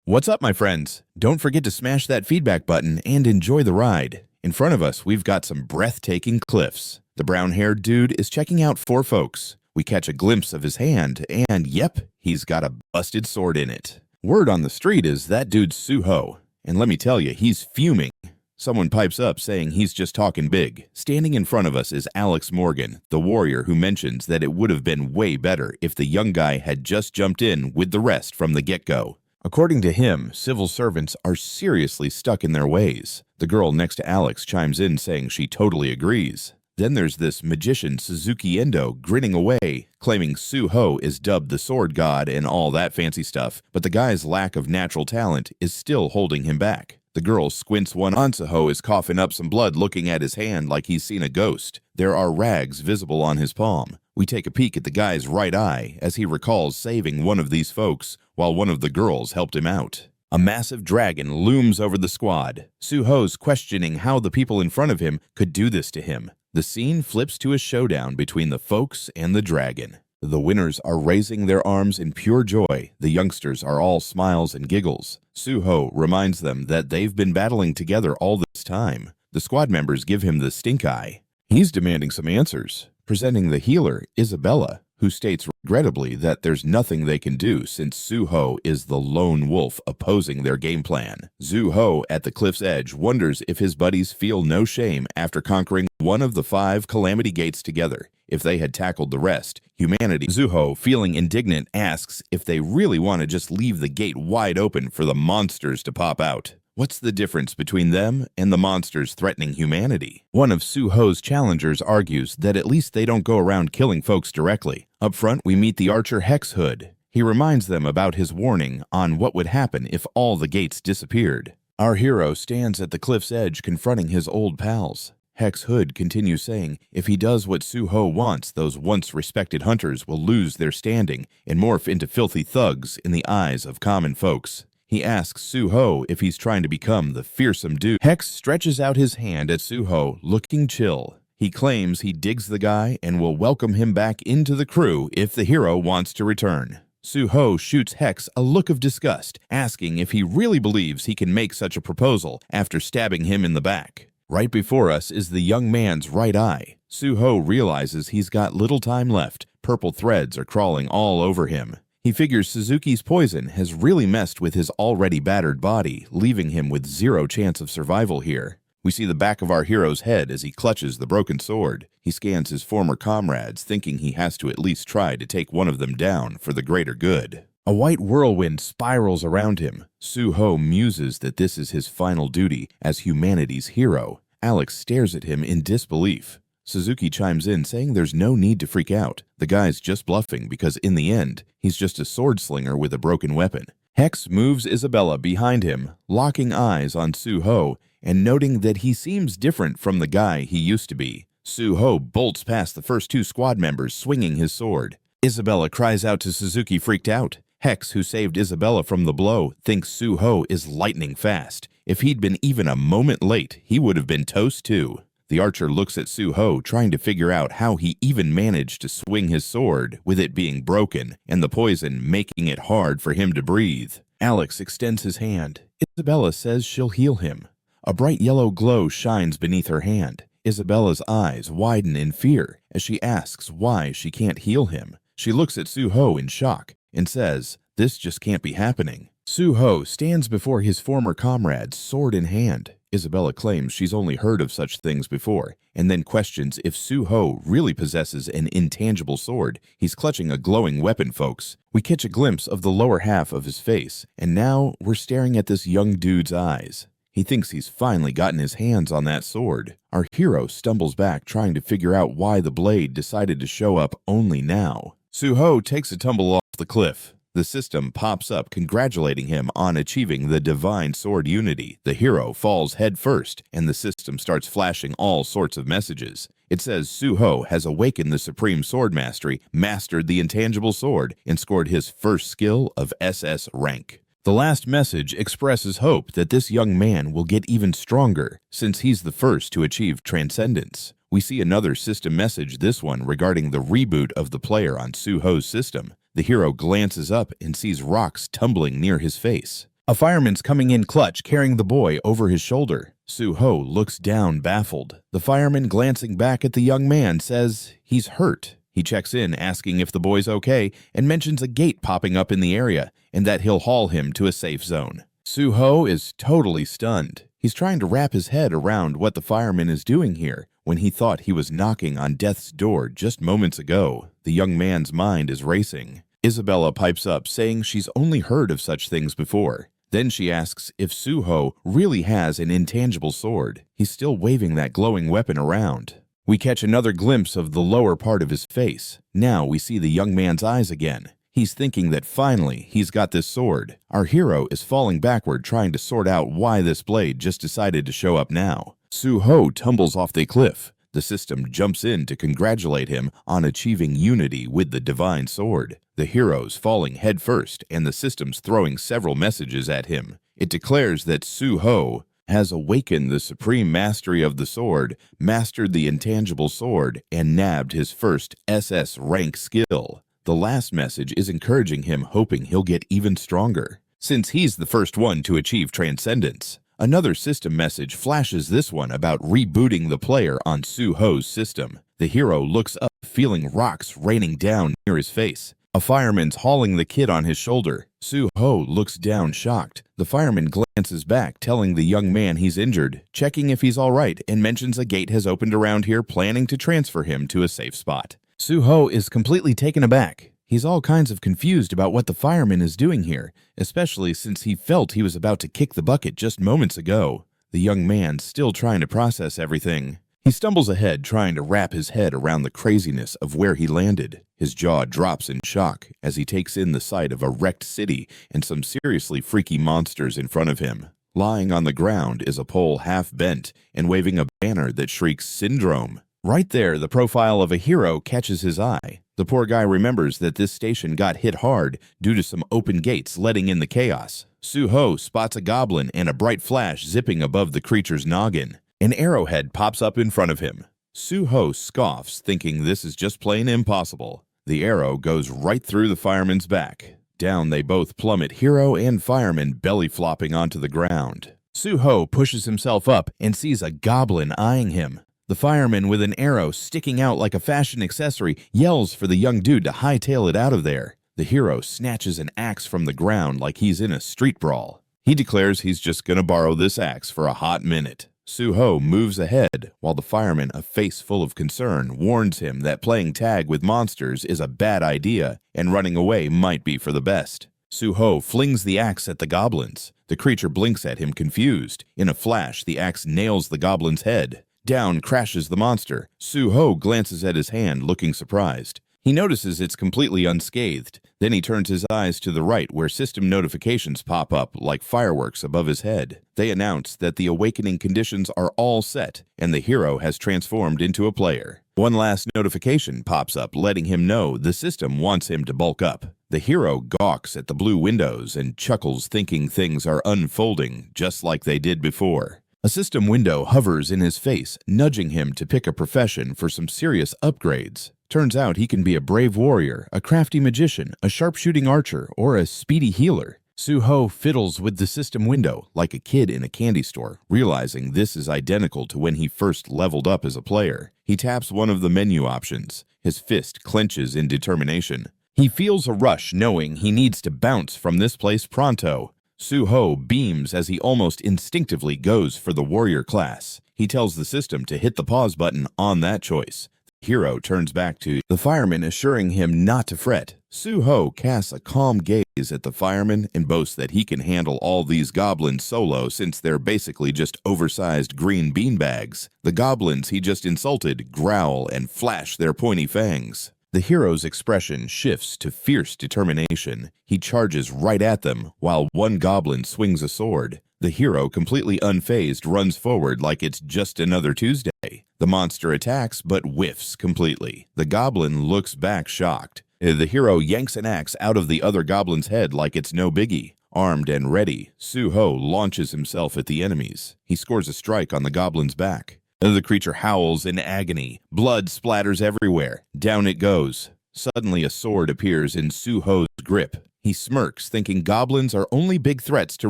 What's up, my friends? Don't forget to smash that feedback button and enjoy the ride. In front of us, we've got some breathtaking cliffs. The brown-haired dude is checking out 4 folks. We catch a glimpse of his hand, and yep, he's got a busted sword in it. Word on the street is that dude's Suho, and let me tell you, he's fuming. Someone pipes up saying he's just talking big. Standing in front of us is Alex Morgan, the warrior who mentions that it would have been way better if the young guy had just jumped in with the rest from the get-go. According to him, civil servants are seriously stuck in their ways. The girl next to Alex chimes in saying she totally agrees. Then there's this magician Suzuki grinning away, claiming Suho is dubbed the sword god and all that fancy stuff, but the guy's lack of natural talent is still holding him back. The girl squints one eye. Suho is coughing up some blood looking at his hand like he's seen a ghost. There are rags visible on his palm. We take a peek at the guy's right eye as he recalls saving one of these folks while one of the girls helped him out. A massive dragon looms over the squad. Suho's questioning how the people in front of him could do this to him. The scene flips to a showdown between the folks and the dragon. The winners are raising their arms in pure joy. The youngsters are all smiles and giggles. Suho reminds them that they've been battling together all this time. The squad members give him the stink eye. He's demanding some answers, presenting the healer, Isabella, who states regrettably that there's nothing they can do since Suho is the lone wolf opposing their game plan. Suho at the cliff's edge wonders if his buddies feel no shame after conquering one of the 5 calamity gates together. If they had tackled the rest, humanity. Suho, feeling indignant, asks if they really want to just leave the gate wide open for the monsters to pop out. What's the difference between them and the monsters threatening humanity? One of Suho's challengers argues that at least they don't go around killing folks directly. Up front, we meet the archer Hex Hood. He reminds them about his warning on what would happen if all the gates disappeared. Our hero stands at the cliff's edge confronting his old pals. Hex Hood continues saying if he does what Suho wants, those once respected hunters will lose their standing and morph into filthy thugs in the eyes of common folks. He asks Suho if he's trying to become the fearsome dude. Hex stretches out his hand at Suho, looking chill. He claims he digs the guy and will welcome him back into the crew if the hero wants to return. Suho shoots Hex a look of disgust, asking if he really believes he can make such a proposal after stabbing him in the back. Right before us is the young man's right eye. Suho realizes he's got little time left. Purple threads are crawling all over him. He figures Suzuki's poison has really messed with his already battered body, leaving him with 0 chance of survival here. We see the back of our hero's head as he clutches the broken sword. He scans his former comrades, thinking he has to at least try to take one of them down for the greater good. A white whirlwind spirals around him. Suho muses that this is his final duty as humanity's hero. Alex stares at him in disbelief. Suzuki chimes in saying there's no need to freak out. The guy's just bluffing because in the end, he's just a sword slinger with a broken weapon. Hex moves Isabella behind him, locking eyes on Suho and noting that he seems different from the guy he used to be. Suho bolts past the first 2 squad members, swinging his sword. Isabella cries out to Suzuki, freaked out. Hex, who saved Isabella from the blow, thinks Suho is lightning fast. If he'd been even a moment late, he would have been toast too. The archer looks at Suho, trying to figure out how he even managed to swing his sword with it being broken and the poison making it hard for him to breathe. Alex extends his hand. Isabella says she'll heal him. A bright yellow glow shines beneath her hand. Isabella's eyes widen in fear as she asks why she can't heal him. She looks at Suho in shock and says, "This just can't be happening." Suho stands before his former comrades, sword in hand. Isabella claims she's only heard of such things before, and then questions if Suho really possesses an intangible sword. He's clutching a glowing weapon, folks. We catch a glimpse of the lower half of his face, and now we're staring at this young dude's eyes. He thinks he's finally gotten his hands on that sword. Our hero stumbles back, trying to figure out why the blade decided to show up only now. Suho takes a tumble off the cliff. The system pops up congratulating him on achieving the divine sword unity. The hero falls head first, and the system starts flashing all sorts of messages. It says Suho has awakened the supreme sword mastery, mastered the intangible sword, and scored his first skill of SS rank. The last message expresses hope that this young man will get even stronger, since he's the first to achieve transcendence. We see another system message, this one regarding the reboot of the player on Suho's system. The hero glances up and sees rocks tumbling near his face. A fireman's coming in clutch, carrying the boy over his shoulder. Suho looks down, baffled. The fireman, glancing back at the young man, says he's hurt. He checks in, asking if the boy's okay, and mentions a gate popping up in the area, and that he'll haul him to a safe zone. Suho is totally stunned. He's trying to wrap his head around what the fireman is doing here, when he thought he was knocking on death's door just moments ago. The young man's mind is racing. Isabella pipes up, saying she's only heard of such things before. Then she asks if Suho really has an intangible sword. He's still waving that glowing weapon around. We catch another glimpse of the lower part of his face. Now we see the young man's eyes again. He's thinking that finally he's got this sword. Our hero is falling backward, trying to sort out why this blade just decided to show up now. Suho tumbles off the cliff. The system jumps in to congratulate him on achieving unity with the divine sword. The hero's falling headfirst, and the system's throwing several messages at him. It declares that Suho has awakened the supreme mastery of the sword, mastered the intangible sword, and nabbed his first SS rank skill. The last message is encouraging him, hoping he'll get even stronger, since he's the first one to achieve transcendence. Another system message flashes, this one about rebooting the player on Suho's system. The hero looks up, feeling rocks raining down near his face. A fireman's hauling the kid on his shoulder. Suho looks down, shocked. The fireman glances back, telling the young man he's injured, checking if he's all right, and mentions a gate has opened around here, planning to transfer him to a safe spot. Suho is completely taken aback. He's all kinds of confused about what the fireman is doing here, especially since he felt he was about to kick the bucket just moments ago. The young man's still trying to process everything. He stumbles ahead, trying to wrap his head around the craziness of where he landed. His jaw drops in shock as he takes in the sight of a wrecked city and some seriously freaky monsters in front of him. Lying on the ground is a pole half bent and waving a banner that shrieks "Syndrome." Right there, the profile of a hero catches his eye. The poor guy remembers that this station got hit hard due to some open gates letting in the chaos. Suho spots a goblin and a bright flash zipping above the creature's noggin. An arrowhead pops up in front of him. Suho scoffs, thinking this is just plain impossible. The arrow goes right through the fireman's back. Down they both plummet, hero and fireman belly flopping onto the ground. Suho pushes himself up and sees a goblin eyeing him. The fireman, with an arrow sticking out like a fashion accessory, yells for the young dude to hightail it out of there. The hero snatches an axe from the ground like he's in a street brawl. He declares he's just gonna borrow this axe for a hot minute. Suho moves ahead, while the fireman, a face full of concern, warns him that playing tag with monsters is a bad idea and running away might be for the best. Suho flings the axe at the goblins. The creature blinks at him, confused. In a flash, the axe nails the goblin's head. Down crashes the monster. Suho glances at his hand, looking surprised. He notices it's completely unscathed. Then he turns his eyes to the right, where system notifications pop up like fireworks above his head. They announce that the awakening conditions are all set, and the hero has transformed into a player. One last notification pops up, letting him know the system wants him to bulk up. The hero gawks at the blue windows and chuckles, thinking things are unfolding just like they did before. A system window hovers in his face, nudging him to pick a profession for some serious upgrades. Turns out he can be a brave warrior, a crafty magician, a sharpshooting archer, or a speedy healer. Suho fiddles with the system window like a kid in a candy store, realizing this is identical to when he first leveled up as a player. He taps one of the menu options. His fist clenches in determination. He feels a rush, knowing he needs to bounce from this place pronto. Suho beams as he almost instinctively goes for the warrior class. He tells the system to hit the pause button on that choice. The hero turns back to the fireman, assuring him not to fret. Suho casts a calm gaze at the fireman and boasts that he can handle all these goblins solo, since they're basically just oversized green beanbags. The goblins he just insulted growl and flash their pointy fangs. The hero's expression shifts to fierce determination. He charges right at them, while one goblin swings a sword. The hero, completely unfazed, runs forward like it's just another Tuesday. The monster attacks, but whiffs completely. The goblin looks back, shocked. The hero yanks an axe out of the other goblin's head like it's no biggie. Armed and ready, Suho launches himself at the enemies. He scores a strike on the goblin's back. The creature howls in agony. Blood splatters everywhere. Down it goes. Suddenly a sword appears in Suho's grip. He smirks, thinking goblins are only big threats to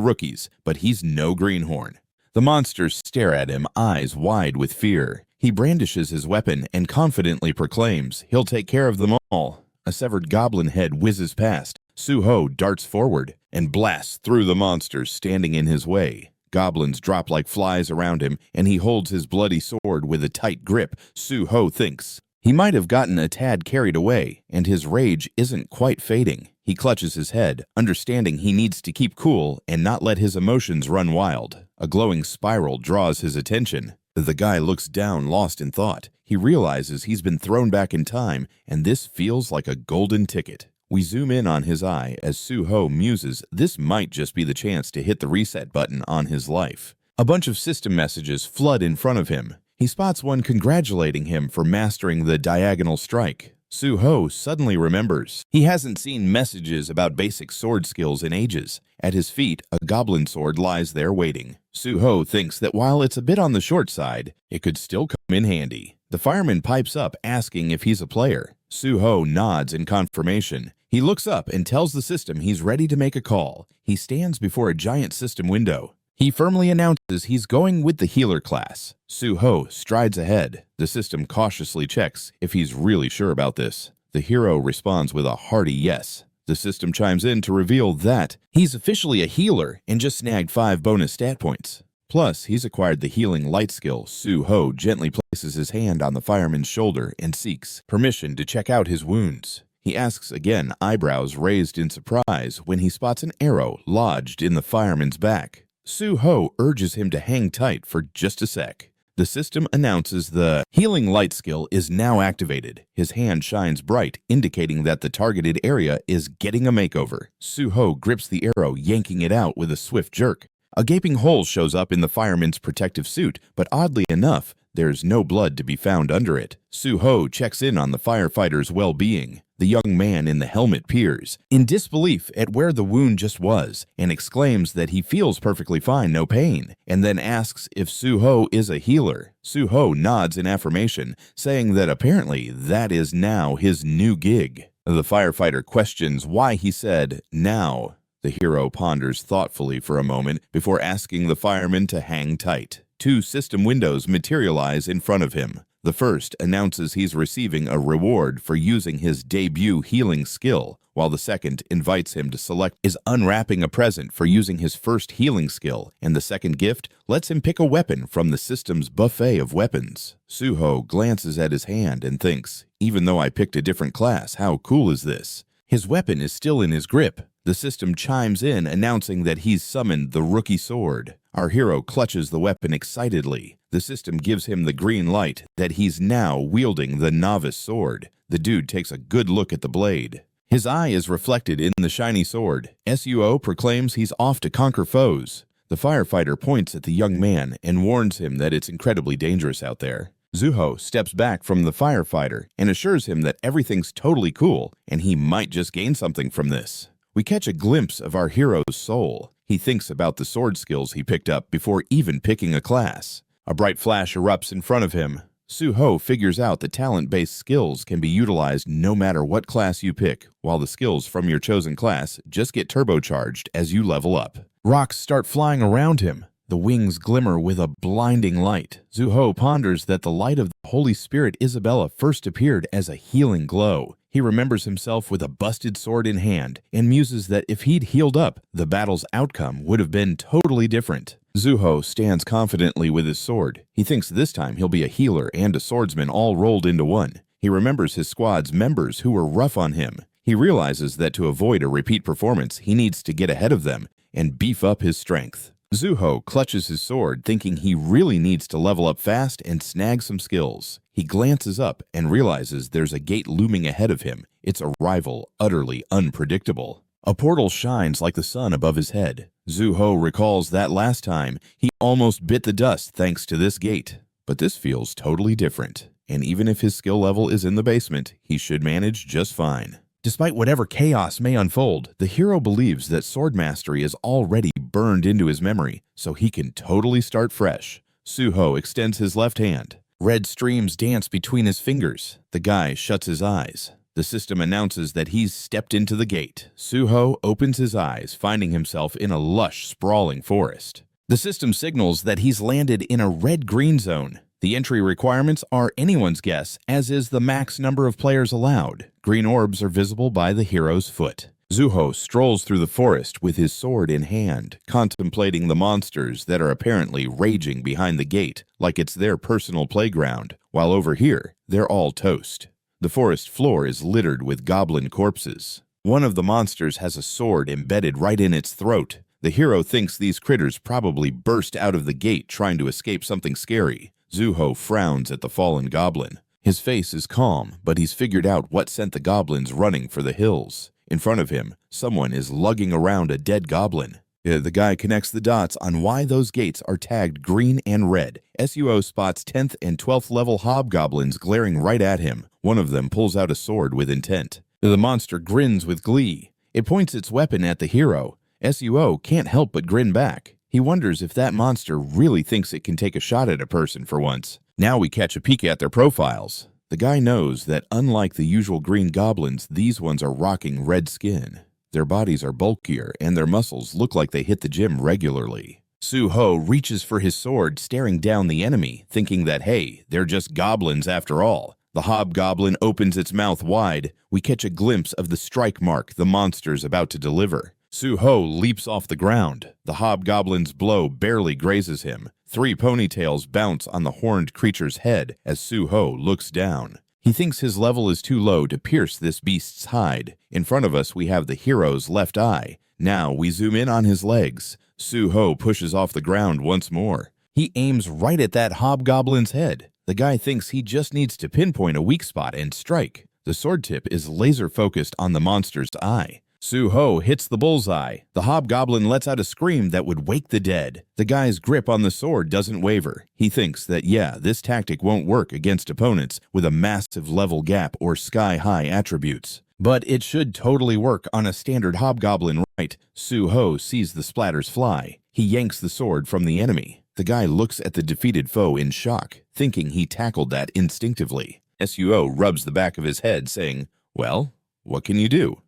rookies, but he's no greenhorn. The monsters stare at him, eyes wide with fear. He brandishes his weapon and confidently proclaims he'll take care of them all. A severed goblin head whizzes past. Su-ho darts forward and blasts through the monsters standing in his way. Goblins drop like flies around him, and he holds his bloody sword with a tight grip. Su-ho thinks he might have gotten a tad carried away, and his rage isn't quite fading. He clutches his head, understanding he needs to keep cool and not let his emotions run wild. A glowing spiral draws his attention. The guy looks down, lost in thought. He realizes he's been thrown back in time, and this feels like a golden ticket. We zoom in on his eye as Su-ho muses this might just be the chance to hit the reset button on his life. A bunch of system messages flood in front of him. He spots one congratulating him for mastering the diagonal strike. Su-ho suddenly remembers he hasn't seen messages about basic sword skills in ages. At his feet, a goblin sword lies there waiting. Su-ho thinks that while it's a bit on the short side, it could still come in handy. The fireman pipes up, asking if he's a player. Su-ho nods in confirmation. He looks up and tells the system he's ready to make a call. He stands before a giant system window. He firmly announces he's going with the healer class. Su-ho strides ahead. The system cautiously checks if he's really sure about this. The hero responds with a hearty yes. The system chimes in to reveal that he's officially a healer and just snagged 5 bonus stat points. Plus, he's acquired the healing light skill. Su-ho gently places his hand on the fireman's shoulder and seeks permission to check out his wounds. He asks again, eyebrows raised in surprise, when he spots an arrow lodged in the fireman's back. Su-ho urges him to hang tight for just a sec. The system announces the healing light skill is now activated. His hand shines bright, indicating that the targeted area is getting a makeover. Su-ho grips the arrow, yanking it out with a swift jerk. A gaping hole shows up in the fireman's protective suit, but oddly enough, there's no blood to be found under it. Su-ho checks in on the firefighter's well-being. The young man in the helmet peers, in disbelief at where the wound just was, and exclaims that he feels perfectly fine, no pain, and then asks if Su-ho is a healer. Su-ho nods in affirmation, saying that apparently that is now his new gig. The firefighter questions why he said, "now." The hero ponders thoughtfully for a moment before asking the fireman to hang tight. 2 system windows materialize in front of him. The first announces he's receiving a reward for using his debut healing skill, while the second invites him to select is unwrapping a present for using his first healing skill, and the second gift lets him pick a weapon from the system's buffet of weapons. Su-ho glances at his hand and thinks, even though I picked a different class, how cool is this? His weapon is still in his grip. The system chimes in, announcing that he's summoned the rookie sword. Our hero clutches the weapon excitedly. The system gives him the green light that he's now wielding the novice sword. The dude takes a good look at the blade. His eye is reflected in the shiny sword. Su-ho proclaims he's off to conquer foes. The firefighter points at the young man and warns him that it's incredibly dangerous out there. Su-ho steps back from the firefighter and assures him that everything's totally cool and he might just gain something from this. We catch a glimpse of our hero's soul. He thinks about the sword skills he picked up before even picking a class. A bright flash erupts in front of him. Su-ho figures out that talent-based skills can be utilized no matter what class you pick, while the skills from your chosen class just get turbocharged as you level up. Rocks start flying around him. The wings glimmer with a blinding light. Su-ho ponders that the light of the Holy Spirit Isabella first appeared as a healing glow. He remembers himself with a busted sword in hand and muses that if he'd healed up, the battle's outcome would have been totally different. Su-ho stands confidently with his sword. He thinks this time he'll be a healer and a swordsman all rolled into one. He remembers his squad's members who were rough on him. He realizes that to avoid a repeat performance, he needs to get ahead of them and beef up his strength. Su-ho clutches his sword, thinking he really needs to level up fast and snag some skills. He glances up and realizes there's a gate looming ahead of him. Its arrival utterly unpredictable. A portal shines like the sun above his head. Su-ho recalls that last time he almost bit the dust thanks to this gate. But this feels totally different, and even if his skill level is in the basement, he should manage just fine. Despite whatever chaos may unfold, the hero believes that sword mastery is already burned into his memory, so he can totally start fresh. Su-ho extends his left hand. Red streams dance between his fingers. The guy shuts his eyes. The system announces that he's stepped into the gate. Suho opens his eyes, finding himself in a lush, sprawling forest. The system signals that he's landed in a red-green zone. The entry requirements are anyone's guess, as is the max number of players allowed. Green orbs are visible by the hero's foot. Zuho strolls through the forest with his sword in hand, contemplating the monsters that are apparently raging behind the gate like it's their personal playground, while over here, they're all toast. The forest floor is littered with goblin corpses. One of the monsters has a sword embedded right in its throat. The hero thinks these critters probably burst out of the gate trying to escape something scary. Zuho frowns at the fallen goblin. His face is calm, but he's figured out what sent the goblins running for the hills. In front of him, someone is lugging around a dead goblin. The guy connects the dots on why those gates are tagged green and red. Suo spots 10th and 12th level hobgoblins glaring right at him. One of them pulls out a sword with intent. The monster grins with glee. It points its weapon at the hero. Suo can't help but grin back. He wonders if that monster really thinks it can take a shot at a person for once. Now we catch a peek at their profiles. The guy knows that unlike the usual green goblins, these ones are rocking red skin. Their bodies are bulkier, and their muscles look like they hit the gym regularly. Suho reaches for his sword, staring down the enemy, thinking that, hey, they're just goblins after all. The hobgoblin opens its mouth wide. We catch a glimpse of the strike mark the monster's about to deliver. Suho leaps off the ground. The hobgoblin's blow barely grazes him. 3 ponytails bounce on the horned creature's head as Suho looks down. He thinks his level is too low to pierce this beast's hide. In front of us, we have the hero's left eye. Now we zoom in on his legs. Suho pushes off the ground once more. He aims right at that hobgoblin's head. The guy thinks he just needs to pinpoint a weak spot and strike. The sword tip is laser-focused on the monster's eye. Suho hits the bullseye. The hobgoblin lets out a scream that would wake the dead. The guy's grip on the sword doesn't waver. He thinks that, yeah, this tactic won't work against opponents with a massive level gap or sky-high attributes. But it should totally work on a standard hobgoblin, right? Suho sees the splatters fly. He yanks the sword from the enemy. The guy looks at the defeated foe in shock, thinking he tackled that instinctively. Suo rubs the back of his head, saying, well, what can you do?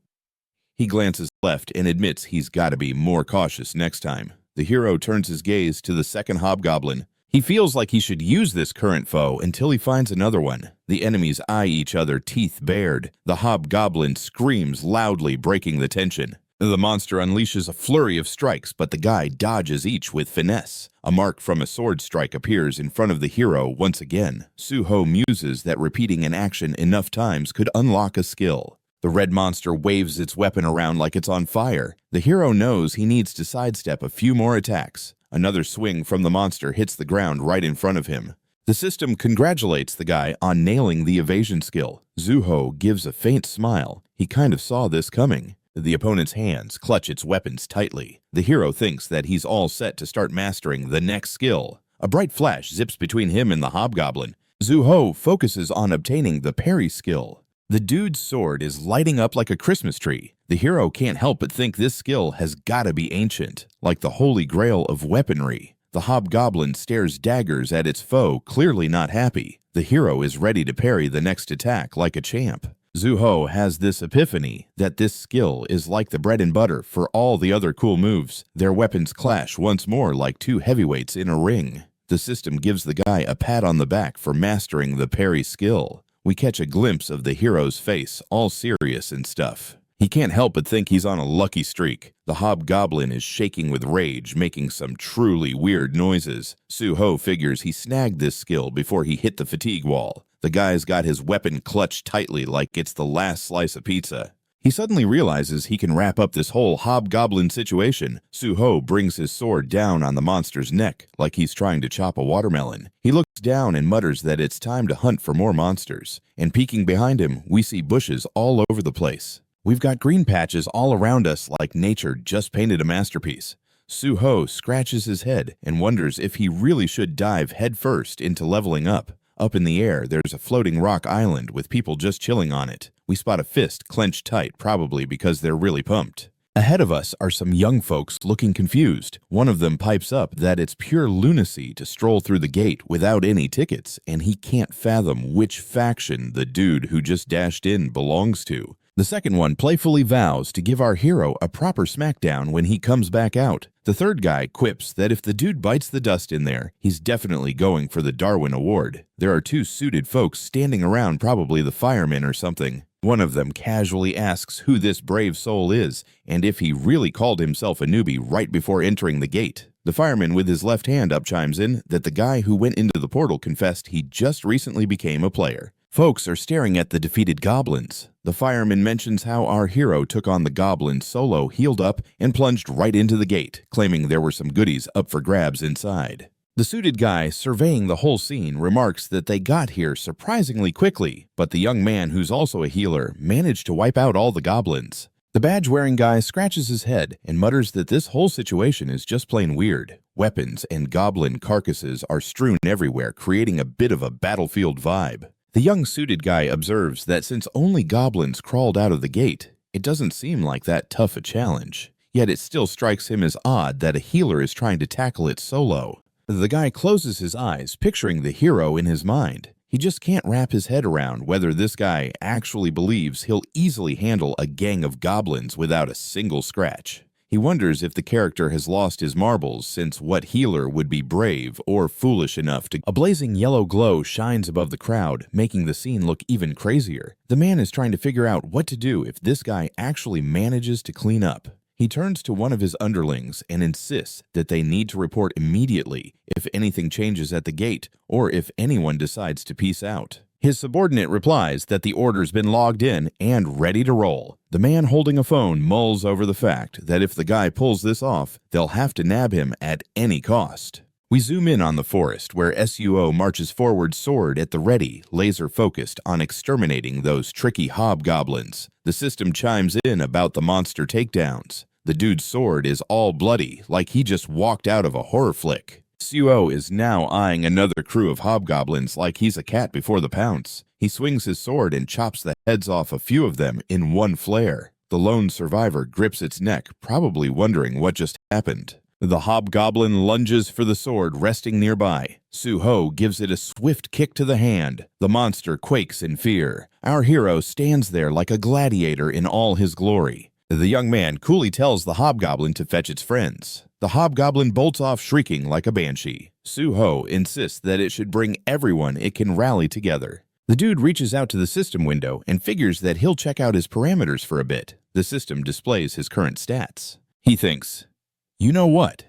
He glances left and admits he's got to be more cautious next time. The hero turns his gaze to the second hobgoblin. He feels like he should use this current foe until he finds another one. The enemies eye each other, teeth bared. The hobgoblin screams loudly, breaking the tension. The monster unleashes a flurry of strikes, but the guy dodges each with finesse. A mark from a sword strike appears in front of the hero once again. Suho muses that repeating an action enough times could unlock a skill. The red monster waves its weapon around like it's on fire. The hero knows he needs to sidestep a few more attacks. Another swing from the monster hits the ground right in front of him. The system congratulates the guy on nailing the evasion skill. Zuho gives a faint smile. He kind of saw this coming. The opponent's hands clutch its weapons tightly. The hero thinks that he's all set to start mastering the next skill. A bright flash zips between him and the hobgoblin. Zuho focuses on obtaining the parry skill. The dude's sword is lighting up like a Christmas tree. The hero can't help but think this skill has gotta be ancient, like the holy grail of weaponry. The hobgoblin stares daggers at its foe, clearly not happy. The hero is ready to parry the next attack like a champ. Zuho has this epiphany that this skill is like the bread and butter for all the other cool moves. Their weapons clash once more like 2 heavyweights in a ring. The system gives the guy a pat on the back for mastering the parry skill. We catch a glimpse of the hero's face, all serious and stuff. He can't help but think he's on a lucky streak. The hobgoblin is shaking with rage, making some truly weird noises. Suho figures he snagged this skill before he hit the fatigue wall. The guy's got his weapon clutched tightly like it's the last slice of pizza. He suddenly realizes he can wrap up this whole hobgoblin situation. Suho brings his sword down on the monster's neck like he's trying to chop a watermelon. He looks down and mutters that it's time to hunt for more monsters. And peeking behind him, we see bushes all over the place. We've got green patches all around us like nature just painted a masterpiece. Suho scratches his head and wonders if he really should dive headfirst into leveling up. Up in the air, there's a floating rock island with people just chilling on it. We spot a fist clenched tight, probably because they're really pumped. Ahead of us are some young folks looking confused. One of them pipes up that it's pure lunacy to stroll through the gate without any tickets, and he can't fathom which faction the dude who just dashed in belongs to. The second one playfully vows to give our hero a proper smackdown when he comes back out. The third guy quips that if the dude bites the dust in there, he's definitely going for the Darwin Award. There are two suited folks standing around, probably the firemen or something. One of them casually asks who this brave soul is, and if he really called himself a newbie right before entering the gate. The fireman with his left hand up chimes in that the guy who went into the portal confessed he just recently became a player. Folks are staring at the defeated goblins. The fireman mentions how our hero took on the goblins solo, healed up, and plunged right into the gate, claiming there were some goodies up for grabs inside. The suited guy surveying the whole scene remarks that they got here surprisingly quickly, but the young man, who's also a healer, managed to wipe out all the goblins. The badge-wearing guy scratches his head and mutters that this whole situation is just plain weird. Weapons and goblin carcasses are strewn everywhere, creating a bit of a battlefield vibe. The young suited guy observes that since only goblins crawled out of the gate, it doesn't seem like that tough a challenge. Yet it still strikes him as odd that a healer is trying to tackle it solo. The guy closes his eyes, picturing the hero in his mind. He just can't wrap his head around whether this guy actually believes he'll easily handle a gang of goblins without a single scratch. He wonders if the character has lost his marbles, since what healer would be brave or foolish enough to... A blazing yellow glow shines above the crowd, making the scene look even crazier. The man is trying to figure out what to do if this guy actually manages to clean up. He turns to one of his underlings and insists that they need to report immediately if anything changes at the gate or if anyone decides to peace out. His subordinate replies that the order's been logged in and ready to roll. The man holding a phone mulls over the fact that if the guy pulls this off, they'll have to nab him at any cost. We zoom in on the forest where SUO marches forward, sword at the ready, laser focused on exterminating those tricky hobgoblins. The system chimes in about the monster takedowns. The dude's sword is all bloody, like he just walked out of a horror flick. SUO is now eyeing another crew of hobgoblins like he's a cat before the pounce. He swings his sword and chops the heads off a few of them in one flare. The lone survivor grips its neck, probably wondering what just happened. The hobgoblin lunges for the sword resting nearby. Suho gives it a swift kick to the hand. The monster quakes in fear. Our hero stands there like a gladiator in all his glory. The young man coolly tells the hobgoblin to fetch its friends. The hobgoblin bolts off shrieking like a banshee. Suho insists that it should bring everyone it can rally together. The dude reaches out to the system window and figures that he'll check out his parameters for a bit. The system displays his current stats. He thinks, you know what?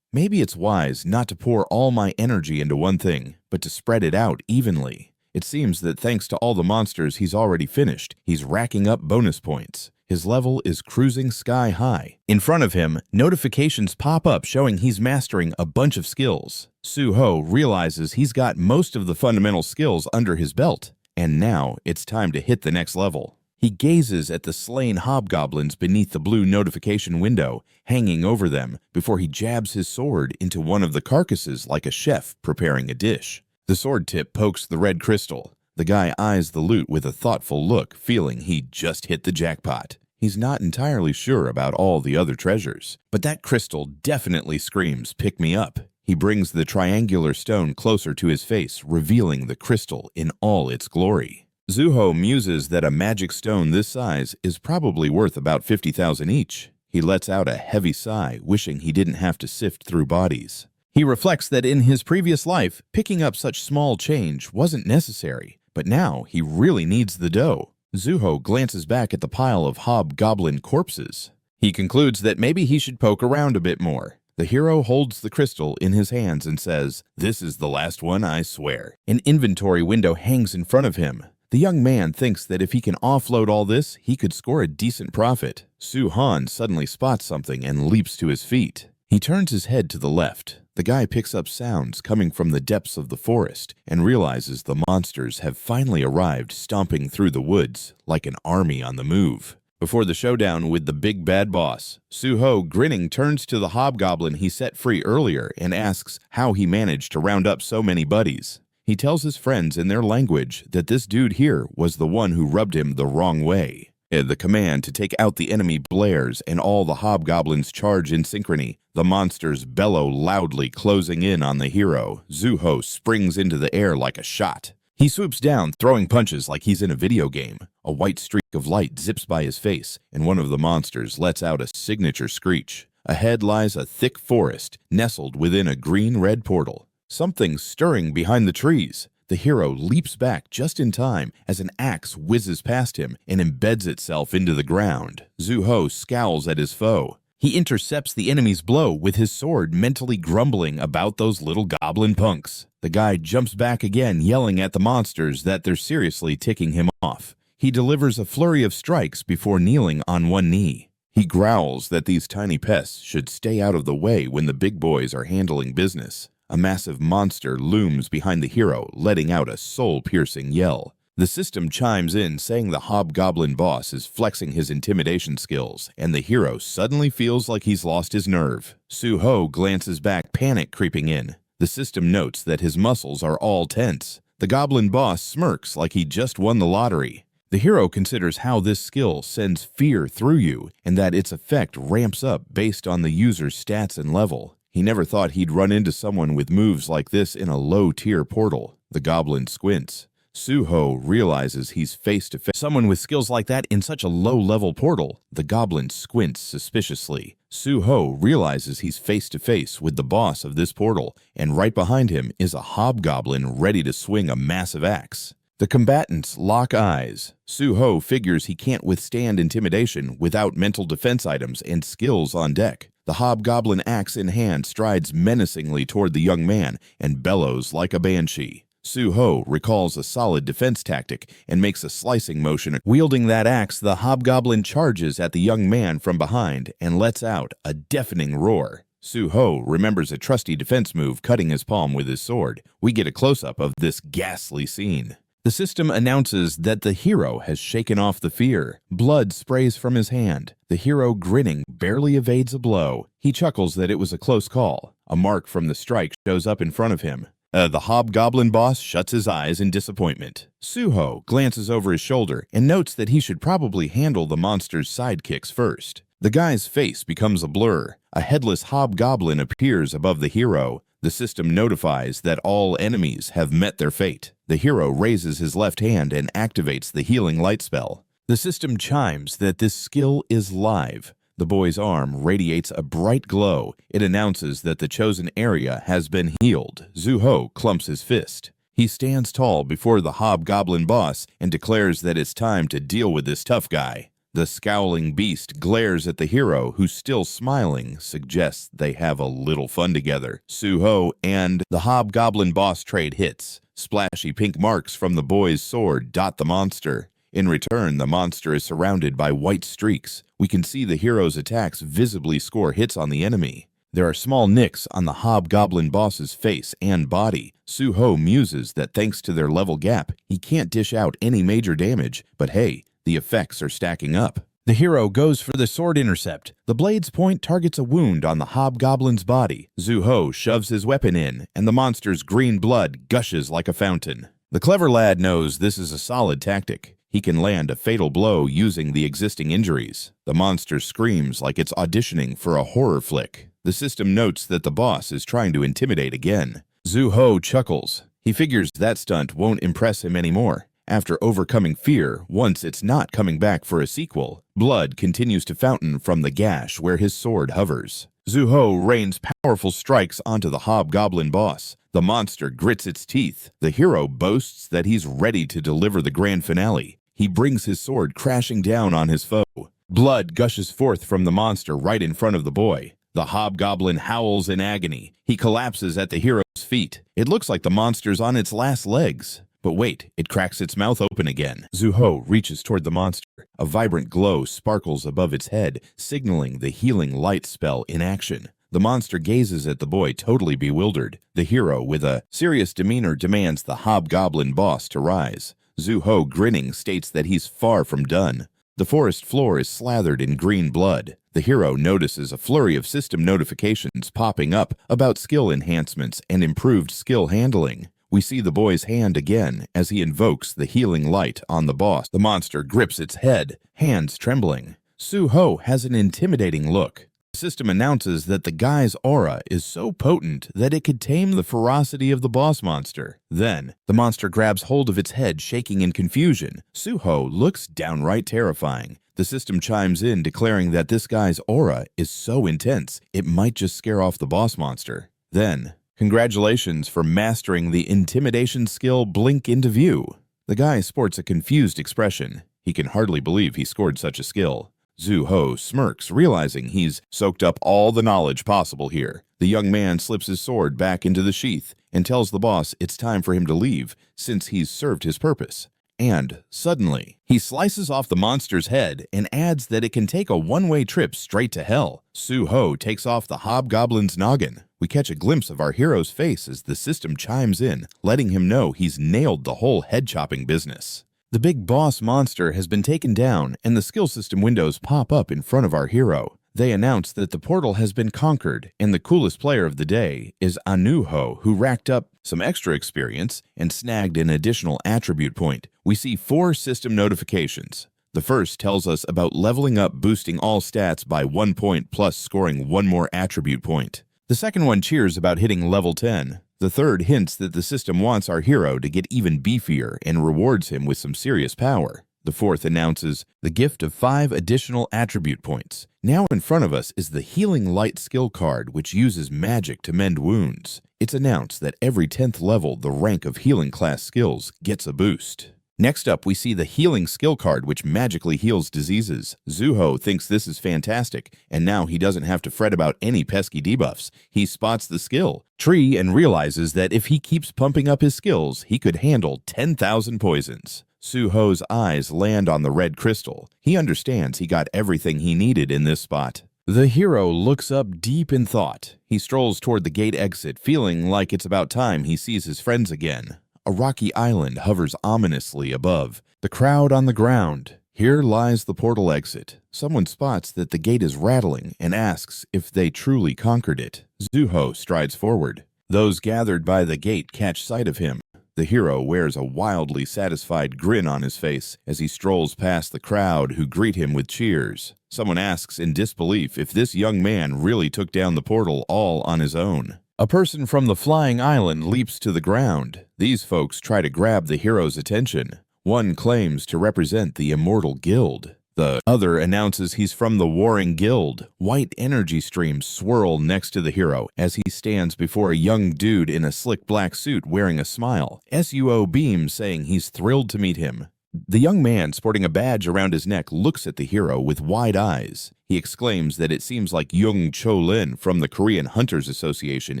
Maybe it's wise not to pour all my energy into one thing, but to spread it out evenly. It seems that thanks to all the monsters he's already finished, he's racking up bonus points. His level is cruising sky high. In front of him, notifications pop up showing he's mastering a bunch of skills. Suho realizes he's got most of the fundamental skills under his belt, and now it's time to hit the next level. He gazes at the slain hobgoblins beneath the blue notification window, hanging over them, before he jabs his sword into one of the carcasses like a chef preparing a dish. The sword tip pokes the red crystal. The guy eyes the loot with a thoughtful look, feeling he just hit the jackpot. He's not entirely sure about all the other treasures, but that crystal definitely screams, "Pick me up." He brings the triangular stone closer to his face, revealing the crystal in all its glory. Zuho muses that a magic stone this size is probably worth about 50,000 each. He lets out a heavy sigh, wishing he didn't have to sift through bodies. He reflects that in his previous life, picking up such small change wasn't necessary, but now he really needs the dough. Zuho glances back at the pile of hobgoblin corpses. He concludes that maybe he should poke around a bit more. The hero holds the crystal in his hands and says, "This is the last one, I swear." An inventory window hangs in front of him. The young man thinks that if he can offload all this, he could score a decent profit. Su-han suddenly spots something and leaps to his feet. He turns his head to the left. The guy picks up sounds coming from the depths of the forest and realizes the monsters have finally arrived, stomping through the woods like an army on the move. Before the showdown with the big bad boss, Suho, grinning, turns to the hobgoblin he set free earlier and asks how he managed to round up so many buddies. He tells his friends in their language that this dude here was the one who rubbed him the wrong way. The command to take out the enemy blares, and all the hobgoblins charge in synchrony. The monsters bellow loudly, closing in on the hero. Zuho springs into the air like a shot. He swoops down, throwing punches like he's in a video game. A white streak of light zips by his face, and one of the monsters lets out a signature screech. Ahead lies a thick forest, nestled within a green-red portal. Something's stirring behind the trees. The hero leaps back just in time as an axe whizzes past him and embeds itself into the ground. Zuho scowls at his foe. He intercepts the enemy's blow with his sword, mentally grumbling about those little goblin punks. The guy jumps back again, yelling at the monsters that they're seriously ticking him off. He delivers a flurry of strikes before kneeling on one knee. He growls that these tiny pests should stay out of the way when the big boys are handling business. A massive monster looms behind the hero, letting out a soul-piercing yell. The system chimes in, saying the hobgoblin boss is flexing his intimidation skills, and the hero suddenly feels like he's lost his nerve. Suho glances back, panic creeping in. The system notes that his muscles are all tense. The goblin boss smirks like he just won the lottery. The hero considers how this skill sends fear through you, and that its effect ramps up based on the user's stats and level. He never thought he'd run into someone with moves like this in a low-tier portal. The goblin squints. Suho realizes he's face-to-face. Someone with skills like that in such a low-level portal. The goblin squints suspiciously. Suho realizes he's face-to-face with the boss of this portal, and right behind him is a hobgoblin ready to swing a massive axe. The combatants lock eyes. Suho figures he can't withstand intimidation without mental defense items and skills on deck. The hobgoblin, axe in hand, strides menacingly toward the young man and bellows like a banshee. Suho recalls a solid defense tactic and makes a slicing motion. Wielding that axe, the hobgoblin charges at the young man from behind and lets out a deafening roar. Suho remembers a trusty defense move, cutting his palm with his sword. We get a close-up of this ghastly scene. The system announces that the hero has shaken off the fear. Blood sprays from his hand. The hero, grinning, barely evades a blow. He chuckles that it was a close call. A mark from the strike shows up in front of him. The hobgoblin boss shuts his eyes in disappointment. Suho glances over his shoulder and notes that he should probably handle the monster's sidekicks first. The guy's face becomes a blur. A headless hobgoblin appears above the hero. The system notifies that all enemies have met their fate. The hero raises his left hand and activates the healing light spell. The system chimes that this skill is live. The boy's arm radiates a bright glow. It announces that the chosen area has been healed. Zuho clumps his fist. He stands tall before the hobgoblin boss and declares that it's time to deal with this tough guy. The scowling beast glares at the hero, who's still smiling, suggests they have a little fun together. Suho and the hobgoblin boss trade hits. Splashy pink marks from the boy's sword dot the monster. In return, the monster is surrounded by white streaks. We can see the hero's attacks visibly score hits on the enemy. There are small nicks on the hobgoblin boss's face and body. Suho muses that thanks to their level gap, he can't dish out any major damage, but hey, the effects are stacking up. The hero goes for the sword intercept. The blade's point targets a wound on the hobgoblin's body. Zuho shoves his weapon in, and the monster's green blood gushes like a fountain. The clever lad knows this is a solid tactic. He can land a fatal blow using the existing injuries. The monster screams like it's auditioning for a horror flick. The system notes that the boss is trying to intimidate again. Zuho chuckles. He figures that stunt won't impress him anymore. After overcoming fear, once it's not coming back for a sequel, blood continues to fountain from the gash where his sword hovers. Zuho rains powerful strikes onto the hobgoblin boss. The monster grits its teeth. The hero boasts that he's ready to deliver the grand finale. He brings his sword crashing down on his foe. Blood gushes forth from the monster right in front of the boy. The hobgoblin howls in agony. He collapses at the hero's feet. It looks like the monster's on its last legs. But wait, it cracks its mouth open again. Zuho reaches toward the monster. A vibrant glow sparkles above its head, signaling the healing light spell in action. The monster gazes at the boy, totally bewildered. The hero, with a serious demeanor, demands the hobgoblin boss to rise. Zuho, grinning, states that he's far from done. The forest floor is slathered in green blood. The hero notices a flurry of system notifications popping up about skill enhancements and improved skill handling. We see the boy's hand again as he invokes the healing light on the boss. The monster grips its head, hands trembling. Su-ho has an intimidating look. The system announces that the guy's aura is so potent that it could tame the ferocity of the boss monster. Then, the monster grabs hold of its head, shaking in confusion. Su-ho looks downright terrifying. The system chimes in, declaring that this guy's aura is so intense, it might just scare off the boss monster. Then, congratulations for mastering the intimidation skill Blink into View. The guy sports a confused expression. He can hardly believe he scored such a skill. Zu-ho smirks, realizing he's soaked up all the knowledge possible here. The young man slips his sword back into the sheath and tells the boss it's time for him to leave since he's served his purpose. And, suddenly, he slices off the monster's head and adds that it can take a one-way trip straight to hell. Su-ho takes off the hobgoblin's noggin. We catch a glimpse of our hero's face as the system chimes in, letting him know he's nailed the whole head-chopping business. The big boss monster has been taken down, and the skill system windows pop up in front of our hero. They announce that the portal has been conquered, and the coolest player of the day is Anuho, who racked up some extra experience and snagged an additional attribute point. We see 4 system notifications. The first tells us about leveling up, boosting all stats by 1 point plus scoring 1 more attribute point. The second one cheers about hitting level 10. The third hints that the system wants our hero to get even beefier and rewards him with some serious power. The fourth announces the gift of 5 additional attribute points. Now in front of us is the Healing Light skill card, which uses magic to mend wounds. It's announced that every 10th level, the rank of healing class skills gets a boost. Next up, we see the Healing skill card, which magically heals diseases. Zu-ho thinks this is fantastic, and now he doesn't have to fret about any pesky debuffs. He spots the skill tree and realizes that if he keeps pumping up his skills, he could handle 10,000 poisons. Su-ho's eyes land on the red crystal. He understands he got everything he needed in this spot. The hero looks up deep in thought. He strolls toward the gate exit, feeling like it's about time he sees his friends again. A rocky island hovers ominously above. The crowd on the ground. Here lies the portal exit. Someone spots that the gate is rattling and asks if they truly conquered it. Zu-ho strides forward. Those gathered by the gate catch sight of him. The hero wears a wildly satisfied grin on his face as he strolls past the crowd who greet him with cheers. Someone asks in disbelief if this young man really took down the portal all on his own. A person from the flying island leaps to the ground. These folks try to grab the hero's attention. One claims to represent the Immortal Guild. The other announces he's from the Warring Guild. White energy streams swirl next to the hero as he stands before a young dude in a slick black suit wearing a smile. Suo beams, saying he's thrilled to meet him. The young man, sporting a badge around his neck, looks at the hero with wide eyes. He exclaims that it seems like Jung Cho-lin from the Korean Hunters Association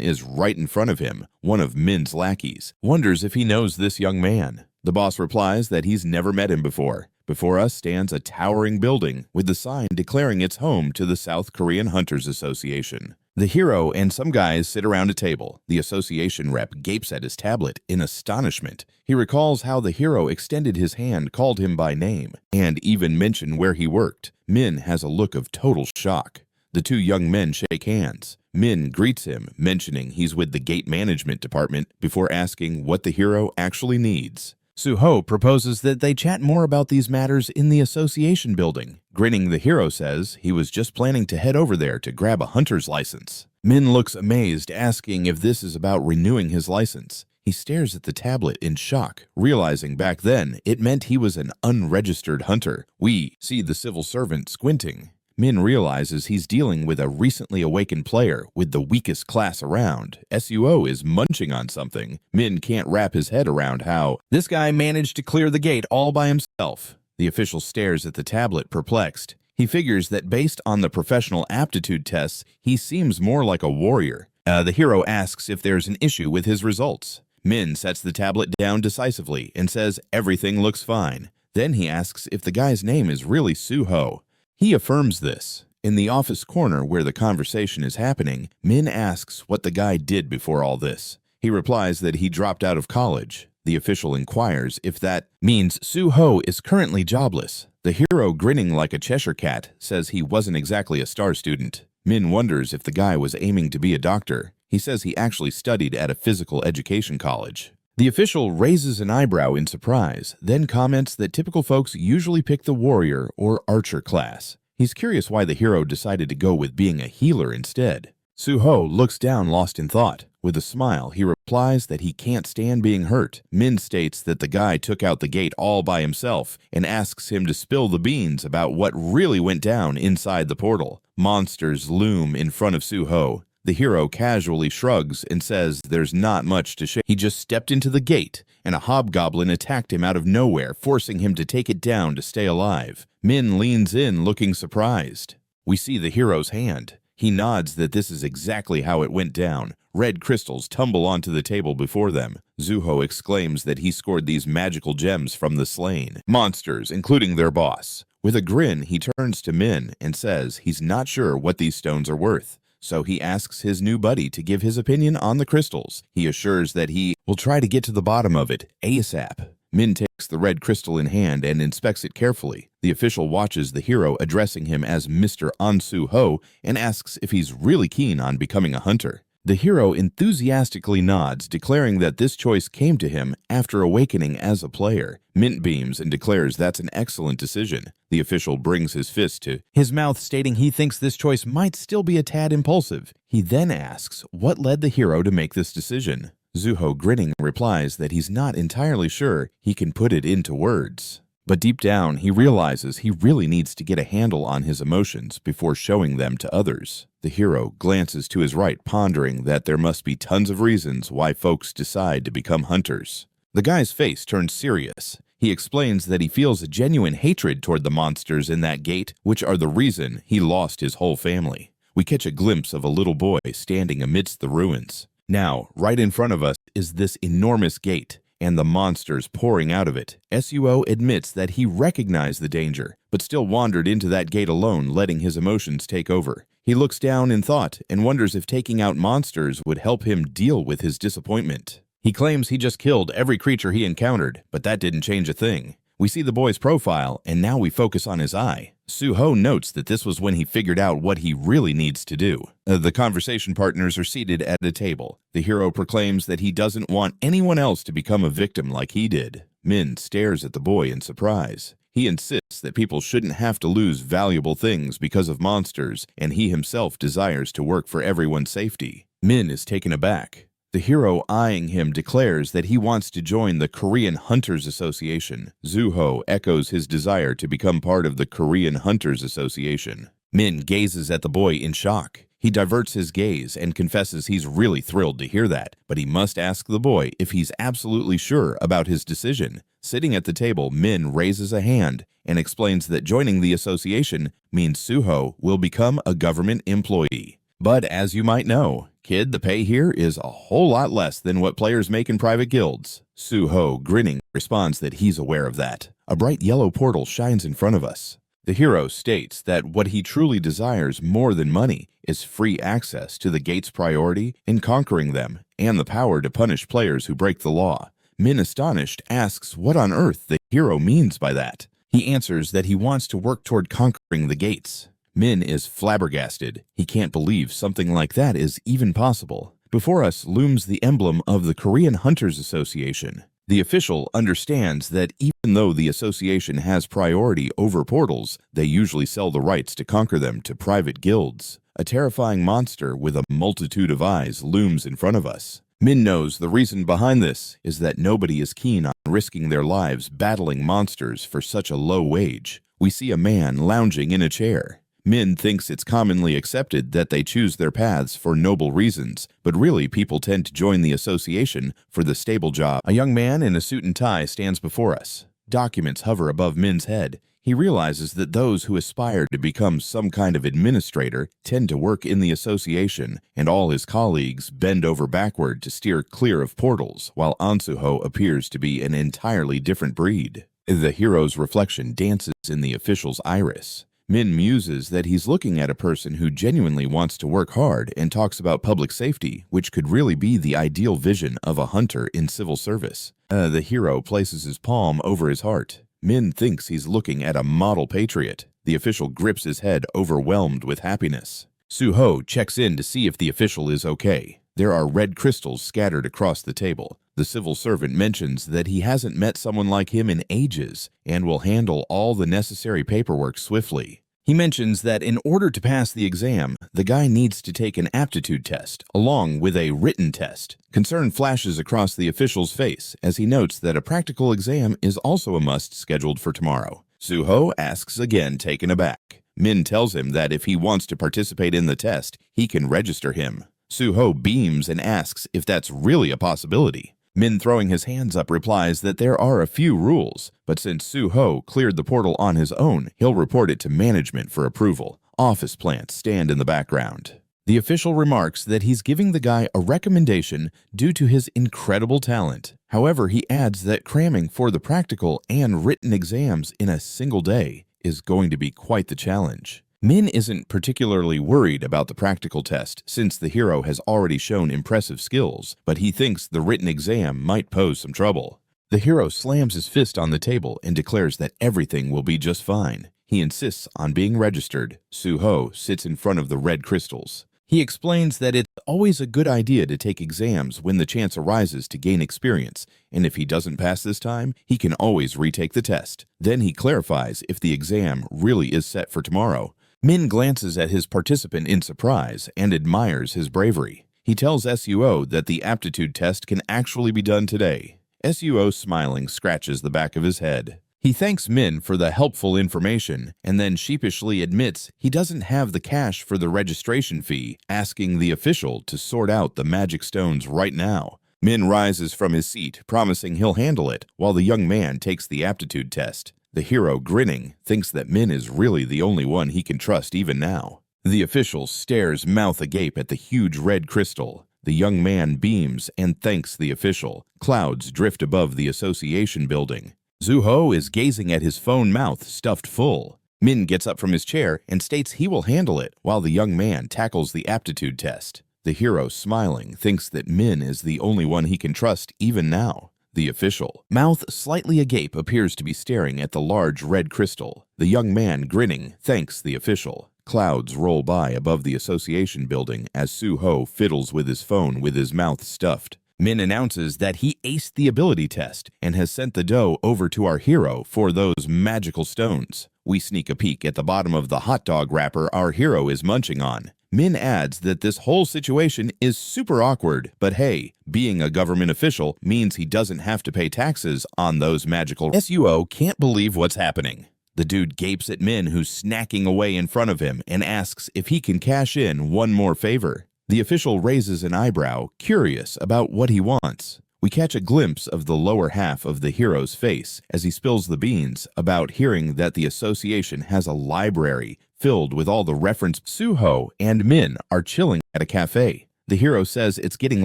is right in front of him, one of Min's lackeys. Wonders if he knows this young man. The boss replies that he's never met him before. Before us stands a towering building with the sign declaring it's home to the South Korean Hunters Association. The hero and some guys sit around a table. The association rep gapes at his tablet in astonishment. He recalls how the hero extended his hand, called him by name, and even mentioned where he worked. Min has a look of total shock. The 2 young men shake hands. Min greets him, mentioning he's with the gate management department before asking what the hero actually needs. Su-ho proposes that they chat more about these matters in the association building. Grinning, the hero says he was just planning to head over there to grab a hunter's license. Min looks amazed, asking if this is about renewing his license. He stares at the tablet in shock, realizing back then it meant he was an unregistered hunter. We see the civil servant squinting. Min realizes he's dealing with a recently awakened player with the weakest class around. Suo is munching on something. Min can't wrap his head around how this guy managed to clear the gate all by himself. The official stares at the tablet, perplexed. He figures that based on the professional aptitude tests, he seems more like a warrior. The hero asks if there's an issue with his results. Min sets the tablet down decisively and says everything looks fine. Then he asks if the guy's name is really Su-ho. He affirms this. In the office corner where the conversation is happening, Min asks what the guy did before all this. He replies that he dropped out of college. The official inquires if that means Su-ho is currently jobless. The hero, grinning like a Cheshire cat, says he wasn't exactly a star student. Min wonders if the guy was aiming to be a doctor. He says he actually studied at a physical education college. The official raises an eyebrow in surprise, then comments that typical folks usually pick the warrior or archer class. He's curious why the hero decided to go with being a healer instead. Suho looks down lost in thought. With a smile, he replies that he can't stand being hurt. Min states that the guy took out the gate all by himself and asks him to spill the beans about what really went down inside the portal. Monsters loom in front of Suho. The hero casually shrugs and says there's not much to share. He just stepped into the gate, and a hobgoblin attacked him out of nowhere, forcing him to take it down to stay alive. Min leans in, looking surprised. We see the hero's hand. He nods that this is exactly how it went down. Red crystals tumble onto the table before them. Zuho exclaims that he scored these magical gems from the slain monsters, including their boss. With a grin, he turns to Min and says he's not sure what these stones are worth. So he asks his new buddy to give his opinion on the crystals. He assures that he will try to get to the bottom of it ASAP. Min takes the red crystal in hand and inspects it carefully. The official watches the hero addressing him as Mr. Ansu Ho and asks if he's really keen on becoming a hunter. The hero enthusiastically nods, declaring that this choice came to him after awakening as a player. Mint beams and declares that's an excellent decision. The official brings his fist to his mouth, stating he thinks this choice might still be a tad impulsive. He then asks what led the hero to make this decision. Zuho, grinning, replies that he's not entirely sure he can put it into words. But deep down, he realizes he really needs to get a handle on his emotions before showing them to others. The hero glances to his right, pondering that there must be tons of reasons why folks decide to become hunters. The guy's face turns serious. He explains that he feels a genuine hatred toward the monsters in that gate, which are the reason he lost his whole family. We catch a glimpse of a little boy standing amidst the ruins. Now, right in front of us is this enormous gate, and the monsters pouring out of it. Suo admits that he recognized the danger, but still wandered into that gate alone, letting his emotions take over. He looks down in thought and wonders if taking out monsters would help him deal with his disappointment. He claims he just killed every creature he encountered, but that didn't change a thing. We see the boy's profile, and now we focus on his eye. Suho notes that this was when he figured out what he really needs to do. The conversation partners are seated at a table. The hero proclaims that he doesn't want anyone else to become a victim like he did. Min stares at the boy in surprise. He insists that people shouldn't have to lose valuable things because of monsters, and he himself desires to work for everyone's safety. Min is taken aback. The hero, eyeing him, declares that he wants to join the Korean Hunters Association. Zuho echoes his desire to become part of the Korean Hunters Association. Min gazes at the boy in shock. He diverts his gaze and confesses he's really thrilled to hear that, but he must ask the boy if he's absolutely sure about his decision. Sitting at the table, Min raises a hand and explains that joining the association means Suho will become a government employee. But as you might know, kid, the pay here is a whole lot less than what players make in private guilds. Suho, grinning, responds that he's aware of that. A bright yellow portal shines in front of us. The hero states that what he truly desires more than money is free access to the gate's priority in conquering them and the power to punish players who break the law. Min, astonished, asks what on earth the hero means by that. He answers that he wants to work toward conquering the gates. Min is flabbergasted. He can't believe something like that is even possible. Before us looms the emblem of the Korean Hunters Association. The official understands that even though the association has priority over portals, they usually sell the rights to conquer them to private guilds. A terrifying monster with a multitude of eyes looms in front of us. Min knows the reason behind this is that nobody is keen on risking their lives battling monsters for such a low wage. We see a man lounging in a chair. Min thinks it's commonly accepted that they choose their paths for noble reasons, but really people tend to join the association for the stable job. A young man in a suit and tie stands before us. Documents hover above Min's head. He realizes that those who aspire to become some kind of administrator tend to work in the association, and all his colleagues bend over backward to steer clear of portals, while Ansuho appears to be an entirely different breed. The hero's reflection dances in the official's iris. Min muses that he's looking at a person who genuinely wants to work hard and talks about public safety, which could really be the ideal vision of a hunter in civil service. The hero places his palm over his heart. Min thinks he's looking at a model patriot. The official grips his head, overwhelmed with happiness. Suho checks in to see if the official is okay. There are red crystals scattered across the table. The civil servant mentions that he hasn't met someone like him in ages and will handle all the necessary paperwork swiftly. He mentions that in order to pass the exam, the guy needs to take an aptitude test, along with a written test. Concern flashes across the official's face as he notes that a practical exam is also a must scheduled for tomorrow. Suho asks again, taken aback. Min tells him that if he wants to participate in the test, he can register him. Suho beams and asks if that's really a possibility. Min, throwing his hands up, replies that there are a few rules, but since Suho cleared the portal on his own, he'll report it to management for approval. Office plants stand in the background. The official remarks that he's giving the guy a recommendation due to his incredible talent. However, he adds that cramming for the practical and written exams in a single day is going to be quite the challenge. Min isn't particularly worried about the practical test since the hero has already shown impressive skills, but he thinks the written exam might pose some trouble. The hero slams his fist on the table and declares that everything will be just fine. He insists on being registered. Suho sits in front of the red crystals. He explains that it's always a good idea to take exams when the chance arises to gain experience, and if he doesn't pass this time, he can always retake the test. Then he clarifies if the exam really is set for tomorrow. Min glances at his participant in surprise and admires his bravery. He tells Suo that the aptitude test can actually be done today. Suo, smiling, scratches the back of his head. He thanks Min for the helpful information and then sheepishly admits he doesn't have the cash for the registration fee, asking the official to sort out the magic stones right now. Min rises from his seat, promising he'll handle it, while the young man takes the aptitude test. The hero, grinning, thinks that Min is really the only one he can trust even now. The official stares mouth agape at the huge red crystal. The young man beams and thanks the official. Clouds drift above the association building. Zuho is gazing at his phone, mouth stuffed full. Min gets up from his chair and states he will handle it, while the young man tackles the aptitude test. The hero, smiling, thinks that Min is the only one he can trust even now. The official, mouth slightly agape, appears to be staring at the large red crystal. The young man, grinning, thanks the official. Clouds roll by above the association building as Suho fiddles with his phone with his mouth stuffed. Min announces that he aced the ability test and has sent the dough over to our hero for those magical stones. We sneak a peek at the bottom of the hot dog wrapper our hero is munching on. Min adds that this whole situation is super awkward, but hey, being a government official means he doesn't have to pay taxes on those magical. Suo can't believe what's happening. The dude gapes at Min, who's snacking away in front of him, and asks if he can cash in one more favor. The official raises an eyebrow, curious about what he wants. We catch a glimpse of the lower half of the hero's face as he spills the beans about hearing that the association has a library filled with all the reference. Suho and Min are chilling at a cafe. The hero says it's getting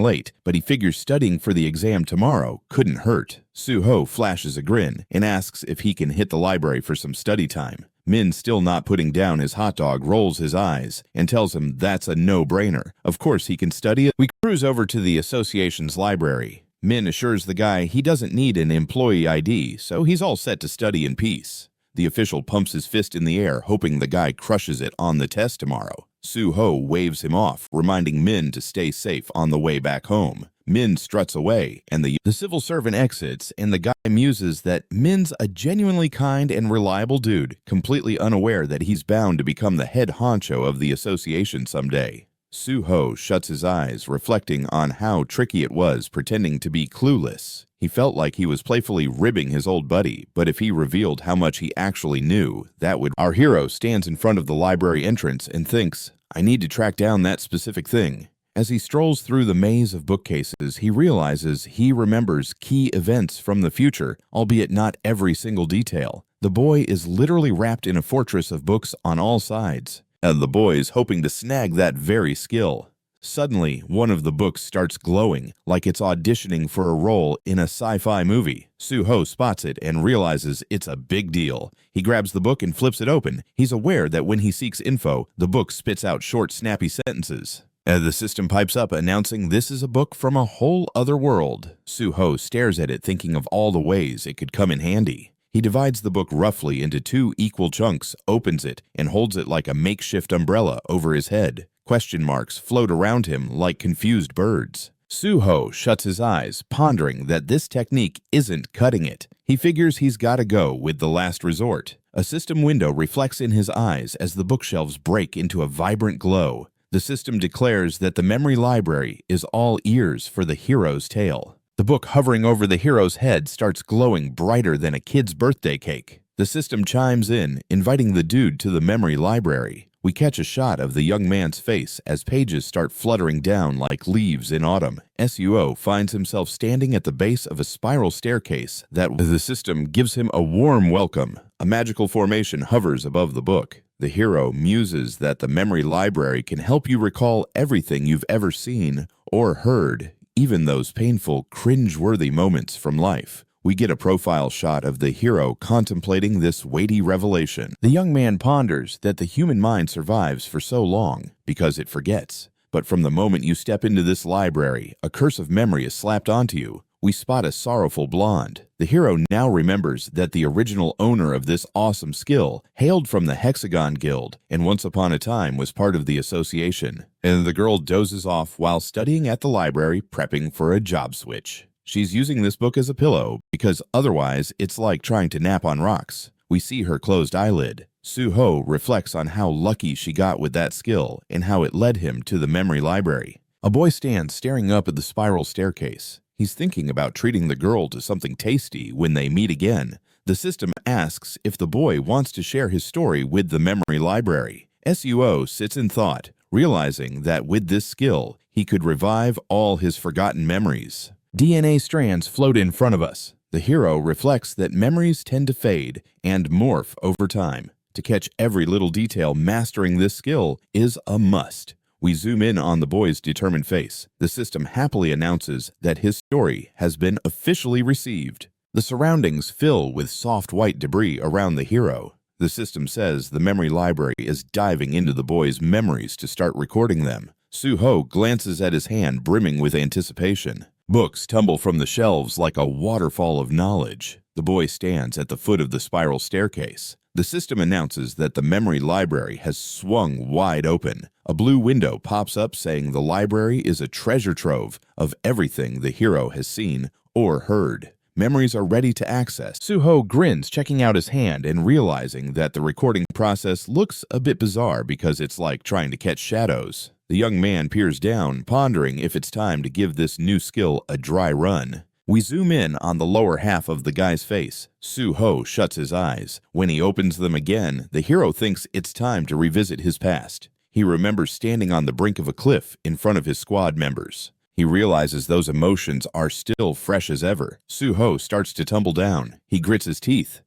late, but he figures studying for the exam tomorrow couldn't hurt. Suho flashes a grin and asks if he can hit the library for some study time. Min, still not putting down his hot dog, rolls his eyes and tells him that's a no-brainer. Of course he can study it. We cruise over to the association's library. Min assures the guy he doesn't need an employee ID, so he's all set to study in peace. The official pumps his fist in the air, hoping the guy crushes it on the test tomorrow. Suho waves him off, reminding Min to stay safe on the way back home. Min struts away, and the civil servant exits, and the guy muses that Min's a genuinely kind and reliable dude, completely unaware that he's bound to become the head honcho of the association someday. Suho shuts his eyes, reflecting on how tricky it was pretending to be clueless. He felt like he was playfully ribbing his old buddy, but if he revealed how much he actually knew, that would... Our hero stands in front of the library entrance and thinks, I need to track down that specific thing. As he strolls through the maze of bookcases, he realizes he remembers key events from the future, albeit not every single detail. The boy is literally wrapped in a fortress of books on all sides, and the boy is hoping to snag that very skill. Suddenly, one of the books starts glowing, like it's auditioning for a role in a sci-fi movie. Suho spots it and realizes it's a big deal. He grabs the book and flips it open. He's aware that when he seeks info, the book spits out short, snappy sentences. The system pipes up, announcing this is a book from a whole other world. Suho stares at it, thinking of all the ways it could come in handy. He divides the book roughly into 2 equal chunks, opens it, and holds it like a makeshift umbrella over his head. Question marks float around him like confused birds. Suho shuts his eyes, pondering that this technique isn't cutting it. He figures he's gotta go with the last resort. A system window reflects in his eyes as the bookshelves break into a vibrant glow. The system declares that the memory library is all ears for the hero's tale. The book hovering over the hero's head starts glowing brighter than a kid's birthday cake. The system chimes in, inviting the dude to the memory library. We catch a shot of the young man's face as pages start fluttering down like leaves in autumn. Suo finds himself standing at the base of a spiral staircase that the system gives him a warm welcome. A magical formation hovers above the book. The hero muses that the memory library can help you recall everything you've ever seen or heard, even those painful, cringe-worthy moments from life. We get a profile shot of the hero contemplating this weighty revelation. The young man ponders that the human mind survives for so long because it forgets. But from the moment you step into this library, a curse of memory is slapped onto you. We spot a sorrowful blonde. The hero now remembers that the original owner of this awesome skill hailed from the Hexagon Guild and once upon a time was part of the association. And the girl dozes off while studying at the library, prepping for a job switch. She's using this book as a pillow because otherwise it's like trying to nap on rocks. We see her closed eyelid. Suho reflects on how lucky she got with that skill and how it led him to the memory library. A boy stands staring up at the spiral staircase. He's thinking about treating the girl to something tasty when they meet again. The system asks if the boy wants to share his story with the memory library. Suo sits in thought, realizing that with this skill, he could revive all his forgotten memories. DNA strands float in front of us. The hero reflects that memories tend to fade and morph over time. To catch every little detail, mastering this skill is a must. We zoom in on the boy's determined face. The system happily announces that his story has been officially received. The surroundings fill with soft white debris around the hero. The system says the memory library is diving into the boy's memories to start recording them. Suho glances at his hand, brimming with anticipation. Books tumble from the shelves like a waterfall of knowledge. The boy stands at the foot of the spiral staircase. The system announces that the memory library has swung wide open. A blue window pops up saying the library is a treasure trove of everything the hero has seen or heard. Memories are ready to access. Suho grins, checking out his hand and realizing that the recording process looks a bit bizarre because it's like trying to catch shadows. The young man peers down, pondering if it's time to give this new skill a dry run. We zoom in on the lower half of the guy's face. Suho shuts his eyes. When he opens them again, the hero thinks it's time to revisit his past. He remembers standing on the brink of a cliff in front of his squad members. He realizes those emotions are still fresh as ever. Suho starts to tumble down. He grits his teeth.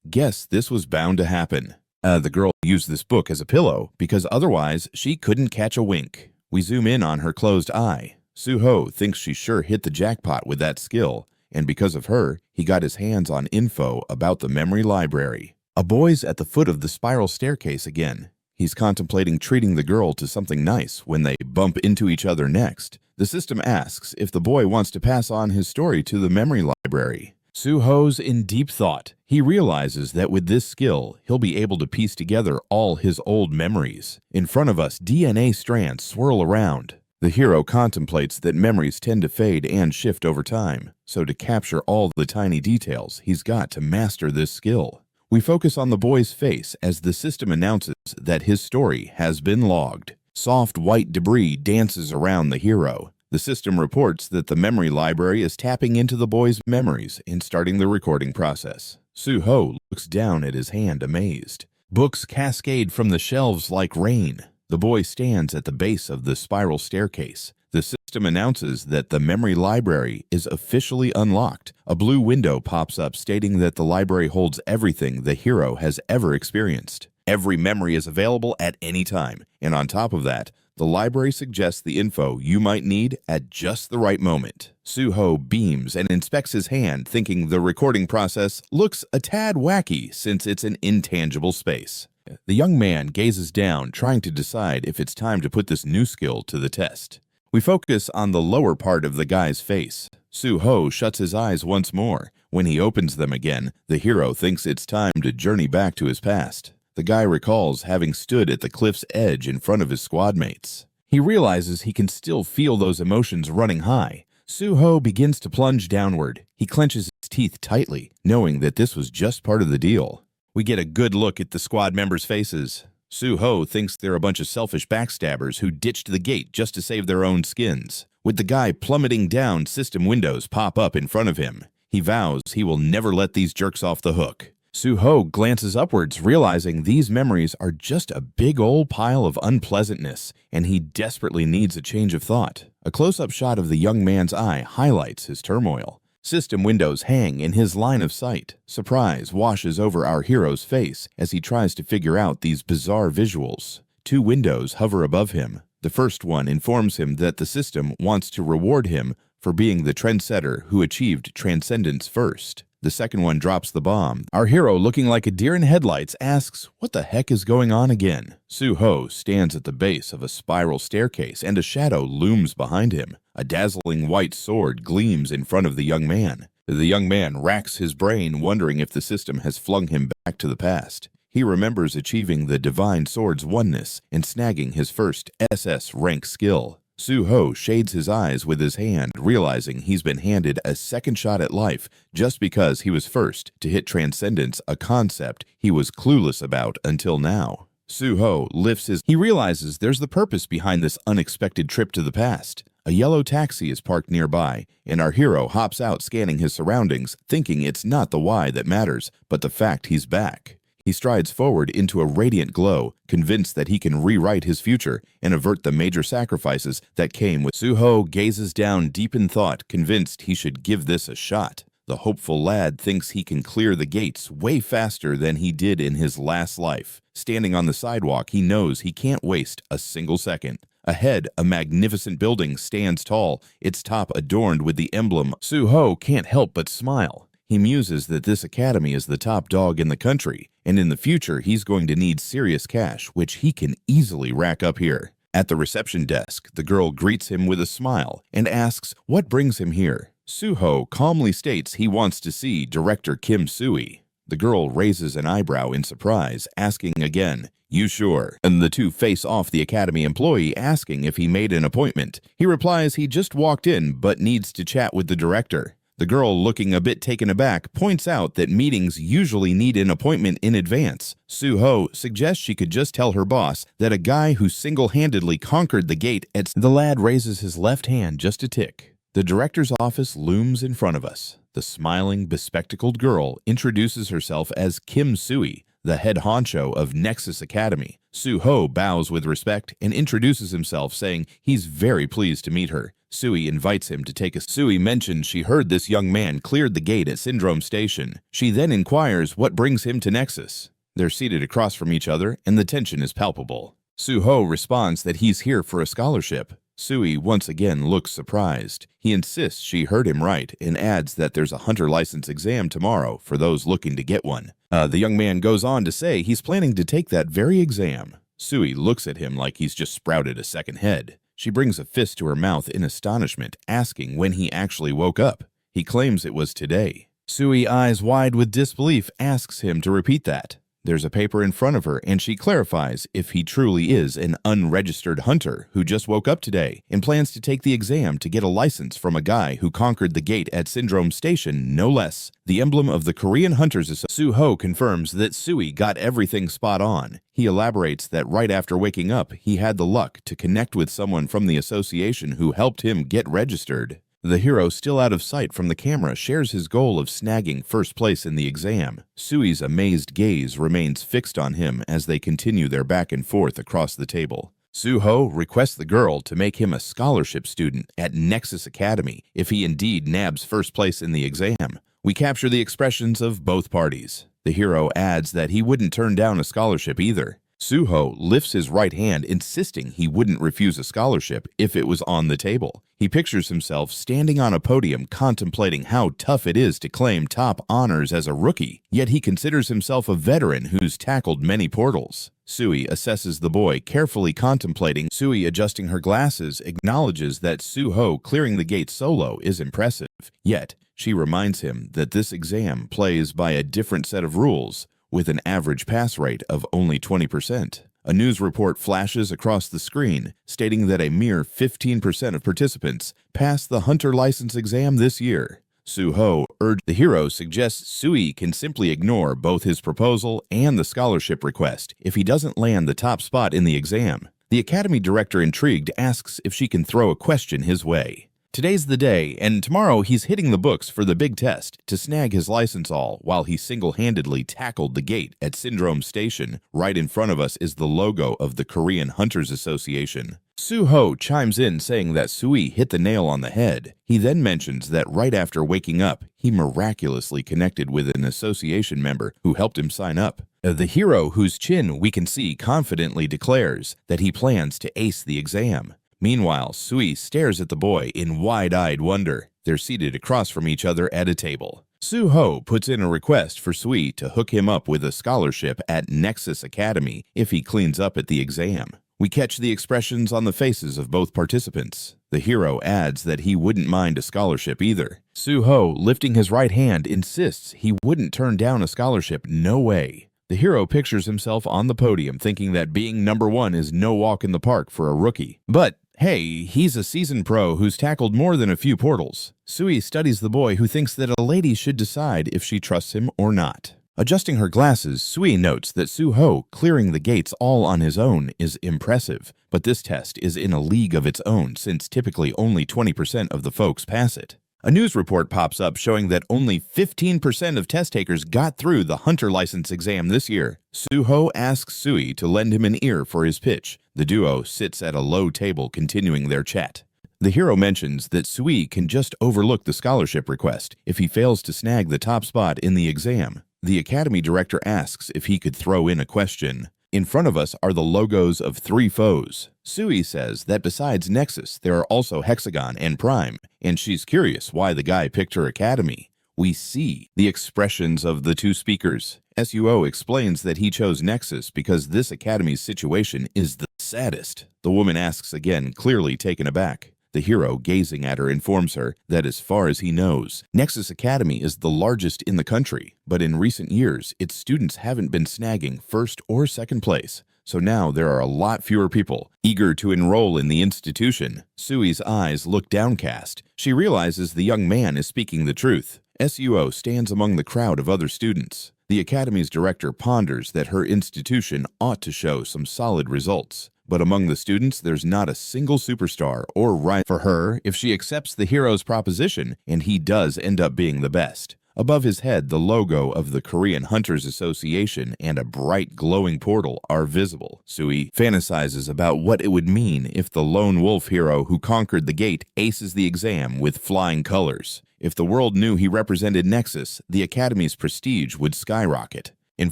Guess this was bound to happen. The girl used this book as a pillow because otherwise she couldn't catch a wink. We zoom in on her closed eye. Suho thinks she sure hit the jackpot with that skill, and because of her, he got his hands on info about the memory library. A boy's at the foot of the spiral staircase again. He's contemplating treating the girl to something nice when they bump into each other next. The system asks if the boy wants to pass on his story to the memory library. Suho's in deep thought. He realizes that with this skill, he'll be able to piece together all his old memories. In front of us, DNA strands swirl around. The hero contemplates that memories tend to fade and shift over time, so to capture all the tiny details, he's got to master this skill. We focus on the boy's face as the system announces that his story has been logged. Soft white debris dances around the hero. The system reports that the memory library is tapping into the boy's memories and starting the recording process. Suho looks down at his hand amazed. Books cascade from the shelves like rain. The boy stands at the base of the spiral staircase. The system announces that the memory library is officially unlocked. A blue window pops up stating that the library holds everything the hero has ever experienced. Every memory is available at any time, and on top of that, the library suggests the info you might need at just the right moment. Suho beams and inspects his hand, thinking the recording process looks a tad wacky since it's an intangible space. The young man gazes down, trying to decide if it's time to put this new skill to the test. We focus on the lower part of the guy's face. Suho shuts his eyes once more. When he opens them again, the hero thinks it's time to journey back to his past. The guy recalls having stood at the cliff's edge in front of his squad mates. He realizes he can still feel those emotions running high. Suho begins to plunge downward. He clenches his teeth tightly, knowing that this was just part of the deal. We get a good look at the squad members' faces. Suho thinks they're a bunch of selfish backstabbers who ditched the gate just to save their own skins. With the guy plummeting down, system windows pop up in front of him. He vows he will never let these jerks off the hook. Suho glances upwards, realizing these memories are just a big old pile of unpleasantness, and he desperately needs a change of thought. A close-up shot of the young man's eye highlights his turmoil. System windows hang in his line of sight. Surprise washes over our hero's face as he tries to figure out these bizarre visuals. 2 windows hover above him. The first one informs him that the system wants to reward him for being the trendsetter who achieved transcendence first. The second one drops the bomb. Our hero, looking like a deer in headlights, asks, "What the heck is going on again?" Suho stands at the base of a spiral staircase and a shadow looms behind him. A dazzling white sword gleams in front of the young man. The young man racks his brain, wondering if the system has flung him back to the past. He remembers achieving the divine sword's oneness and snagging his first SS rank skill. Suho shades his eyes with his hand, realizing he's been handed a second shot at life just because he was first to hit transcendence, a concept he was clueless about until now. Suho lifts his... He realizes there's the purpose behind this unexpected trip to the past. A yellow taxi is parked nearby, and our hero hops out, scanning his surroundings, thinking it's not the why that matters, but the fact he's back. He strides forward into a radiant glow, convinced that he can rewrite his future and avert the major sacrifices that came with. Suho gazes down deep in thought, convinced he should give this a shot. The hopeful lad thinks he can clear the gates way faster than he did in his last life. Standing on the sidewalk, he knows he can't waste a single second. Ahead, a magnificent building stands tall, its top adorned with the emblem. Suho can't help but smile. He muses that this academy is the top dog in the country, and in the future he's going to need serious cash, which he can easily rack up here. At the reception desk, the girl greets him with a smile and asks what brings him here. Suho calmly states he wants to see Director Kim Sui. The girl raises an eyebrow in surprise, asking again, "You sure?" And the two face off the academy employee, asking if he made an appointment. He replies he just walked in but needs to chat with the director. The girl, looking a bit taken aback, points out that meetings usually need an appointment in advance. Suho suggests she could just tell her boss that a guy who single-handedly conquered the gate at... The lad raises his left hand just a tick. The director's office looms in front of us. The smiling, bespectacled girl introduces herself as Kim Sui, the head honcho of Nexus Academy. Suho bows with respect and introduces himself, saying he's very pleased to meet her. Sui invites him to take a... Sui mentions she heard this young man cleared the gate at Syndrome Station. She then inquires what brings him to Nexus. They're seated across from each other, and the tension is palpable. Suho responds that he's here for a scholarship. Sui once again looks surprised. He insists she heard him right and adds that there's a hunter license exam tomorrow for those looking to get one. The young man goes on to say he's planning to take that very exam. Sui looks at him like he's just sprouted a second head. She brings a fist to her mouth in astonishment, asking when he actually woke up. He claims it was today. Sui, eyes wide with disbelief, asks him to repeat that. There's a paper in front of her, and she clarifies if he truly is an unregistered hunter who just woke up today and plans to take the exam to get a license from a guy who conquered the gate at Syndrome Station, no less. The emblem of the Korean Hunters Association. Suho confirms that Sui got everything spot on. He elaborates that right after waking up, he had the luck to connect with someone from the association who helped him get registered. The hero, still out of sight from the camera, shares his goal of snagging first place in the exam. Sui's amazed gaze remains fixed on him as they continue their back and forth across the table. Suho requests the girl to make him a scholarship student at Nexus Academy if he indeed nabs first place in the exam. We capture the expressions of both parties. The hero adds that he wouldn't turn down a scholarship either. Suho lifts his right hand, insisting he wouldn't refuse a scholarship if it was on the table. He pictures himself standing on a podium contemplating how tough it is to claim top honors as a rookie, yet he considers himself a veteran who's tackled many portals. Sui assesses the boy, carefully contemplating. Sui, adjusting her glasses, acknowledges that Suho clearing the gate solo is impressive, yet she reminds him that this exam plays by a different set of rules, with an average pass rate of only 20%. A news report flashes across the screen stating that a mere 15% of participants passed the hunter license exam this year. Suho urged the hero suggests Sui can simply ignore both his proposal and the scholarship request if he doesn't land the top spot in the exam. The academy director, intrigued, asks if she can throw a question his way. Today's the day, and tomorrow he's hitting the books for the big test to snag his license all while he single-handedly tackled the gate at Syndrome Station. Right in front of us is the logo of the Korean Hunters Association. Suho chimes in saying that Sui hit the nail on the head. He then mentions that right after waking up, he miraculously connected with an association member who helped him sign up. The hero, whose chin we can see, confidently declares that he plans to ace the exam. Meanwhile, Sui stares at the boy in wide-eyed wonder. They're seated across from each other at a table. Suho puts in a request for Sui to hook him up with a scholarship at Nexus Academy if he cleans up at the exam. We catch the expressions on the faces of both participants. The hero adds that he wouldn't mind a scholarship either. Suho, lifting his right hand, insists he wouldn't turn down a scholarship, no way. The hero pictures himself on the podium thinking that being number one is no walk in the park for a rookie. But hey, he's a seasoned pro who's tackled more than a few portals. Sui studies the boy, who thinks that a lady should decide if she trusts him or not. Adjusting her glasses, Sui notes that Suho clearing the gates all on his own is impressive, but this test is in a league of its own since typically only 20% of the folks pass it. A news report pops up showing that only 15% of test takers got through the hunter license exam this year. Suho asks Sui to lend him an ear for his pitch. The duo sits at a low table continuing their chat. The hero mentions that Sui can just overlook the scholarship request if he fails to snag the top spot in the exam. The academy director asks if he could throw in a question. In front of us are the logos of 3 foes. Sui says that besides Nexus, there are also Hexagon and Prime, and she's curious why the guy picked her academy. We see the expressions of the two speakers. Suo explains that he chose Nexus because this academy's situation is the saddest. The woman asks again, clearly taken aback. The hero, gazing at her, informs her that as far as he knows, Nexus Academy is the largest in the country, but in recent years, its students haven't been snagging first or second place. So now there are a lot fewer people eager to enroll in the institution. Sui's eyes look downcast. She realizes the young man is speaking the truth. Suo stands among the crowd of other students. The academy's director ponders that her institution ought to show some solid results. But among the students, there's not a single superstar or rival for her if she accepts the hero's proposition, and he does end up being the best. Above his head, the logo of the Korean Hunters Association and a bright glowing portal are visible. Sui fantasizes about what it would mean if the lone wolf hero who conquered the gate aces the exam with flying colors. If the world knew he represented Nexus, the Academy's prestige would skyrocket. In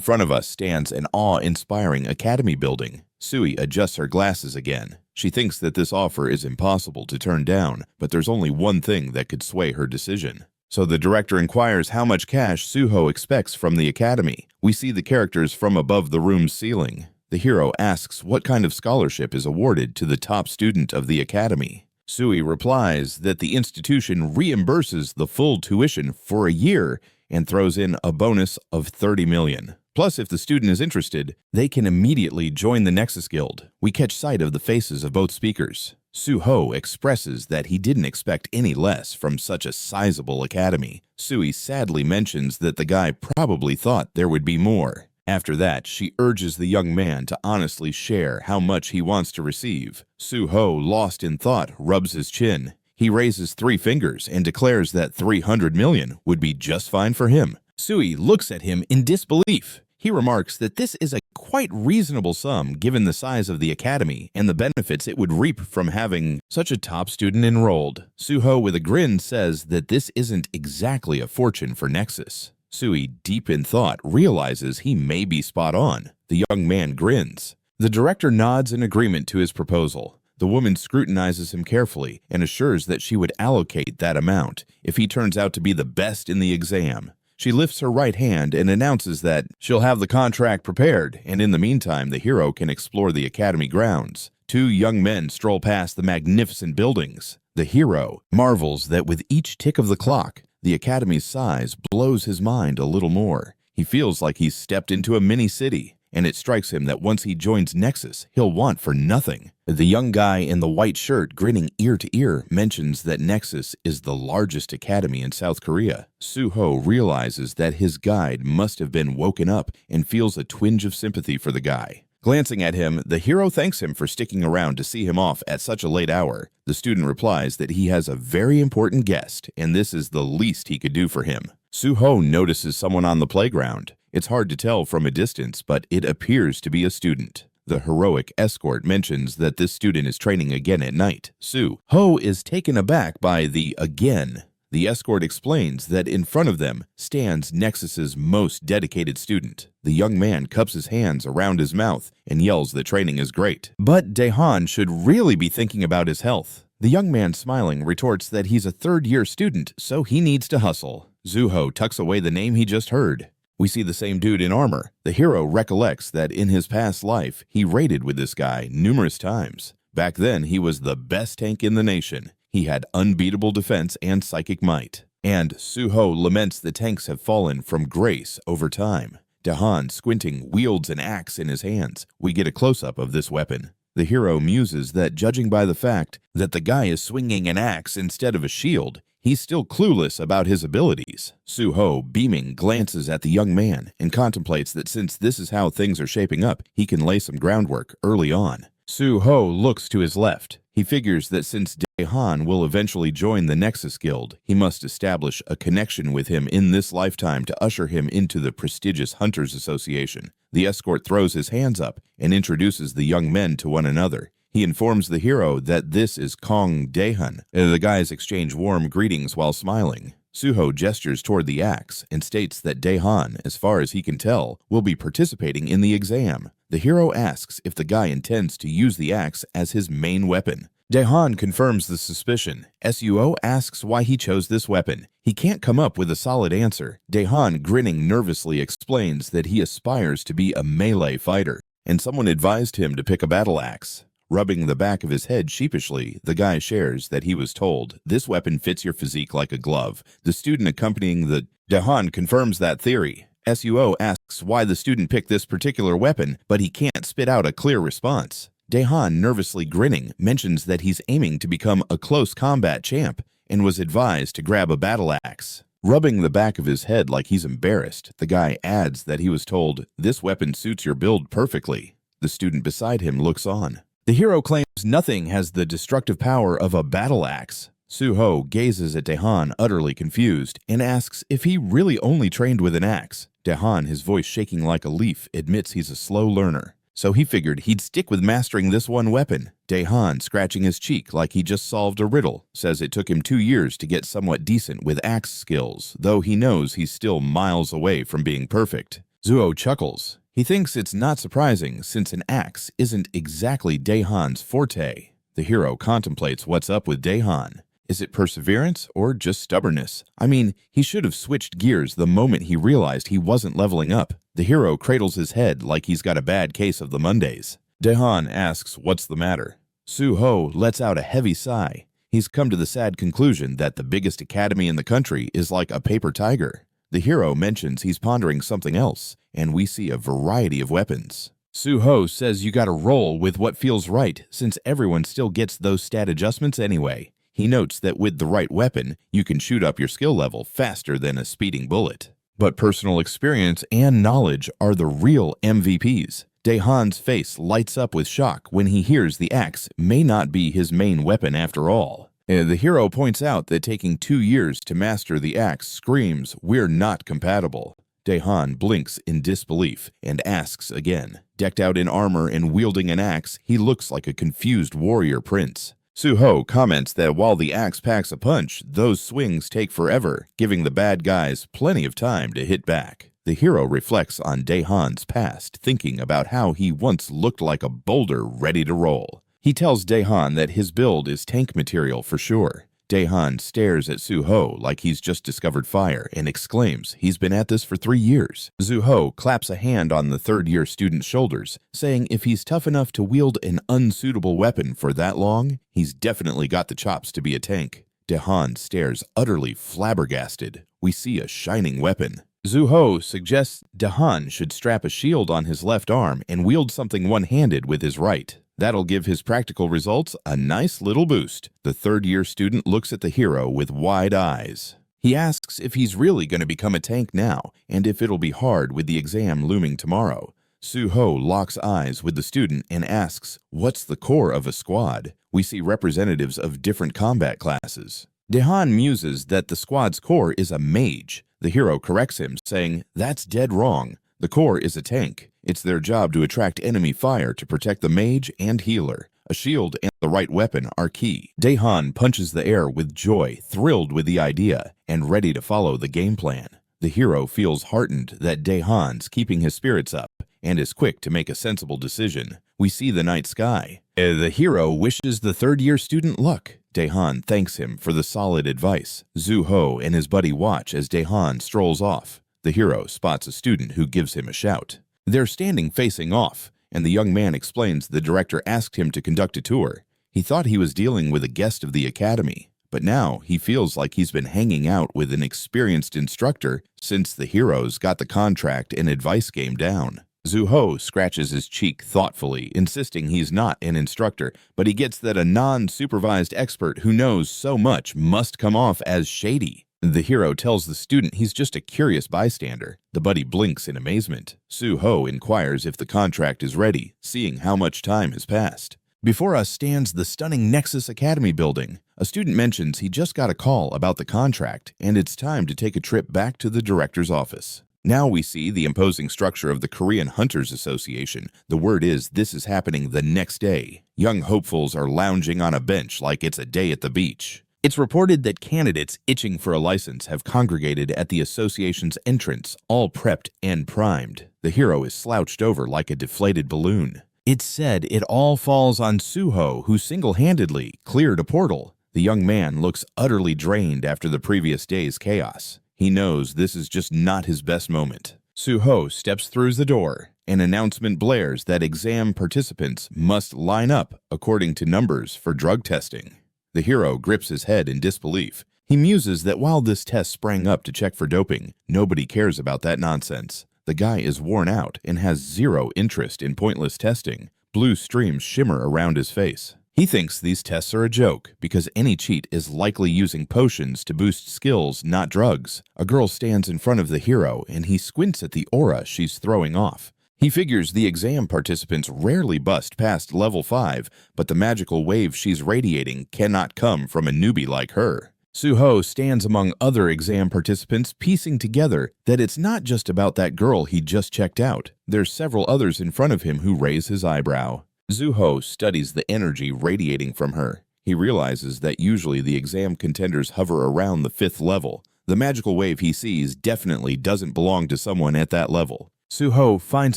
front of us stands an awe-inspiring academy building. Sui adjusts her glasses again. She thinks that this offer is impossible to turn down, but there's only one thing that could sway her decision. So the director inquires how much cash Suho expects from the academy. We see the characters from above the room's ceiling. The hero asks what kind of scholarship is awarded to the top student of the academy. Sui replies that the institution reimburses the full tuition for a year and throws in a bonus of 30 million. Plus, if the student is interested, they can immediately join the Nexus Guild. We catch sight of the faces of both speakers. Suho expresses that he didn't expect any less from such a sizable academy. Sui sadly mentions that the guy probably thought there would be more. After that, she urges the young man to honestly share how much he wants to receive. Suho, lost in thought, rubs his chin. He raises 3 fingers and declares that 300 million would be just fine for him. Sui looks at him in disbelief. He remarks that this is a quite reasonable sum given the size of the academy and the benefits it would reap from having such a top student enrolled. Suho, with a grin, says that this isn't exactly a fortune for Nexus. Sui, deep in thought, realizes he may be spot on. The young man grins. The director nods in agreement to his proposal. The woman scrutinizes him carefully and assures that she would allocate that amount if he turns out to be the best in the exam. She lifts her right hand and announces that she'll have the contract prepared, and in the meantime, the hero can explore the academy grounds. 2 young men stroll past the magnificent buildings. The hero marvels that with each tick of the clock, the academy's size blows his mind a little more. He feels like he's stepped into a mini-city. and it strikes him that once he joins Nexus, he'll want for nothing. The young guy in the white shirt, grinning ear to ear, mentions that Nexus is the largest academy in South Korea. Suho realizes that his guide must have been woken up and feels a twinge of sympathy for the guy. Glancing at him, the hero thanks him for sticking around to see him off at such a late hour. The student replies that he has a very important guest, and this is the least he could do for him. Suho notices someone on the playground. It's hard to tell from a distance, but it appears to be a student. The heroic escort mentions that this student is training again at night. Suho is taken aback by the again. The escort explains that in front of them stands Nexus's most dedicated student. The young man cups his hands around his mouth and yells that training is great. But Dehan should really be thinking about his health. The young man, smiling, retorts that he's a third-year student, so he needs to hustle. Suho tucks away the name he just heard. We see the same dude in armor. The hero recollects that in his past life, he raided with this guy numerous times. Back then, he was the best tank in the nation. He had unbeatable defense and psychic might. And Suho laments the tanks have fallen from grace over time. Dehan, squinting, wields an axe in his hands. We get a close-up of this weapon. The hero muses that judging by the fact that the guy is swinging an axe instead of a shield, he's still clueless about his abilities. Suho, beaming, glances at the young man and contemplates that since this is how things are shaping up, he can lay some groundwork early on. Suho looks to his left. He figures that since Dehan will eventually join the Nexus Guild, he must establish a connection with him in this lifetime to usher him into the prestigious Hunters Association. The escort throws his hands up and introduces the young men to one another. He informs the hero that this is Kong Dehan. The guys exchange warm greetings while smiling. Suho gestures toward the axe and states that Dehan, as far as he can tell, will be participating in the exam. The hero asks if the guy intends to use the axe as his main weapon. Dehan confirms the suspicion. Suho asks why he chose this weapon. He can't come up with a solid answer. Dehan, grinning nervously, explains that he aspires to be a melee fighter, and someone advised him to pick a battle axe. Rubbing the back of his head sheepishly, the guy shares that he was told, "This weapon fits your physique like a glove." The student accompanying the Dehan confirms that theory. Suho asks why the student picked this particular weapon, but he can't spit out a clear response. Dehan, nervously grinning, mentions that he's aiming to become a close combat champ and was advised to grab a battle axe. Rubbing the back of his head like he's embarrassed, the guy adds that he was told, "This weapon suits your build perfectly." The student beside him looks on. The hero claims nothing has the destructive power of a battle axe. Suho gazes at Dehan, utterly confused, and asks if he really only trained with an axe. Dehan, his voice shaking like a leaf, admits he's a slow learner. So he figured he'd stick with mastering this one weapon. Dehan, scratching his cheek like he just solved a riddle, says it took him 2 years to get somewhat decent with axe skills, though he knows he's still miles away from being perfect. Suho chuckles. He thinks it's not surprising since an axe isn't exactly Dehan's forte. The hero contemplates what's up with Dehan. Is it perseverance or just stubbornness? I mean, he should have switched gears the moment he realized he wasn't leveling up. The hero cradles his head like he's got a bad case of the Mondays. Dehan asks what's the matter. Suho lets out a heavy sigh. He's come to the sad conclusion that the biggest academy in the country is like a paper tiger. The hero mentions he's pondering something else, and we see a variety of weapons. Suho says you gotta roll with what feels right, since everyone still gets those stat adjustments anyway. He notes that with the right weapon, you can shoot up your skill level faster than a speeding bullet. But personal experience and knowledge are the real MVPs. Dehan's face lights up with shock when he hears the axe may not be his main weapon after all. The hero points out that taking 2 years to master the axe screams, "We're not compatible." Dehan blinks in disbelief and asks again. Decked out in armor and wielding an axe, he looks like a confused warrior prince. Suho comments that while the axe packs a punch, those swings take forever, giving the bad guys plenty of time to hit back. The hero reflects on Dehan's past, thinking about how he once looked like a boulder ready to roll. He tells Dehan that his build is tank material for sure. Dehan stares at Suho like he's just discovered fire and exclaims he's been at this for 3 years. Suho claps a hand on the third-year student's shoulders, saying if he's tough enough to wield an unsuitable weapon for that long, he's definitely got the chops to be a tank. Dehan stares utterly flabbergasted. We see a shining weapon. Zuho suggests Dehan should strap a shield on his left arm and wield something one-handed with his right. That'll give his practical results a nice little boost. The third-year student looks at the hero with wide eyes. He asks if he's really going to become a tank now, and if it'll be hard with the exam looming tomorrow. Suho locks eyes with the student and asks, "What's the core of a squad?" We see representatives of different combat classes. Dehan muses that the squad's core is a mage. The hero corrects him, saying, "That's dead wrong. The core is a tank. It's their job to attract enemy fire to protect the mage and healer. A shield and the right weapon are key." Dehan punches the air with joy, thrilled with the idea, and ready to follow the game plan. The hero feels heartened that Dehan's keeping his spirits up and is quick to make a sensible decision. We see the night sky. The hero wishes the third-year student luck. Dehan thanks him for the solid advice. Zuho and his buddy watch as Dehan strolls off. The hero spots a student who gives him a shout. They're standing facing off, and the young man explains the director asked him to conduct a tour. He thought he was dealing with a guest of the academy, but now he feels like he's been hanging out with an experienced instructor since the hero's got the contract and advice game down. Zuho scratches his cheek thoughtfully, insisting he's not an instructor, but he gets that a non-supervised expert who knows so much must come off as shady. The hero tells the student he's just a curious bystander. The buddy blinks in amazement. Suho inquires if the contract is ready, seeing how much time has passed. Before us stands the stunning Nexus Academy building. A student mentions he just got a call about the contract, and it's time to take a trip back to the director's office. Now we see the imposing structure of the Korean Hunters Association. The word is this is happening the next day. Young hopefuls are lounging on a bench like it's a day at the beach. It's reported that candidates itching for a license have congregated at the association's entrance, all prepped and primed. The hero is slouched over like a deflated balloon. It's said it all falls on Suho, who single-handedly cleared a portal. The young man looks utterly drained after the previous day's chaos. He knows this is just not his best moment. Suho steps through the door. An announcement blares that exam participants must line up according to numbers for drug testing. The hero grips his head in disbelief. He muses that while this test sprang up to check for doping, nobody cares about that nonsense. The guy is worn out and has zero interest in pointless testing. Blue streams shimmer around his face. He thinks these tests are a joke because any cheat is likely using potions to boost skills, not drugs. A girl stands in front of the hero and he squints at the aura she's throwing off. He figures the exam participants rarely bust past level 5, but the magical wave she's radiating cannot come from a newbie like her. Suho stands among other exam participants, piecing together that it's not just about that girl he just checked out. There's several others in front of him who raise his eyebrow. Zuho studies the energy radiating from her. He realizes that usually the exam contenders hover around the 5th level. The magical wave he sees definitely doesn't belong to someone at that level. Suho finds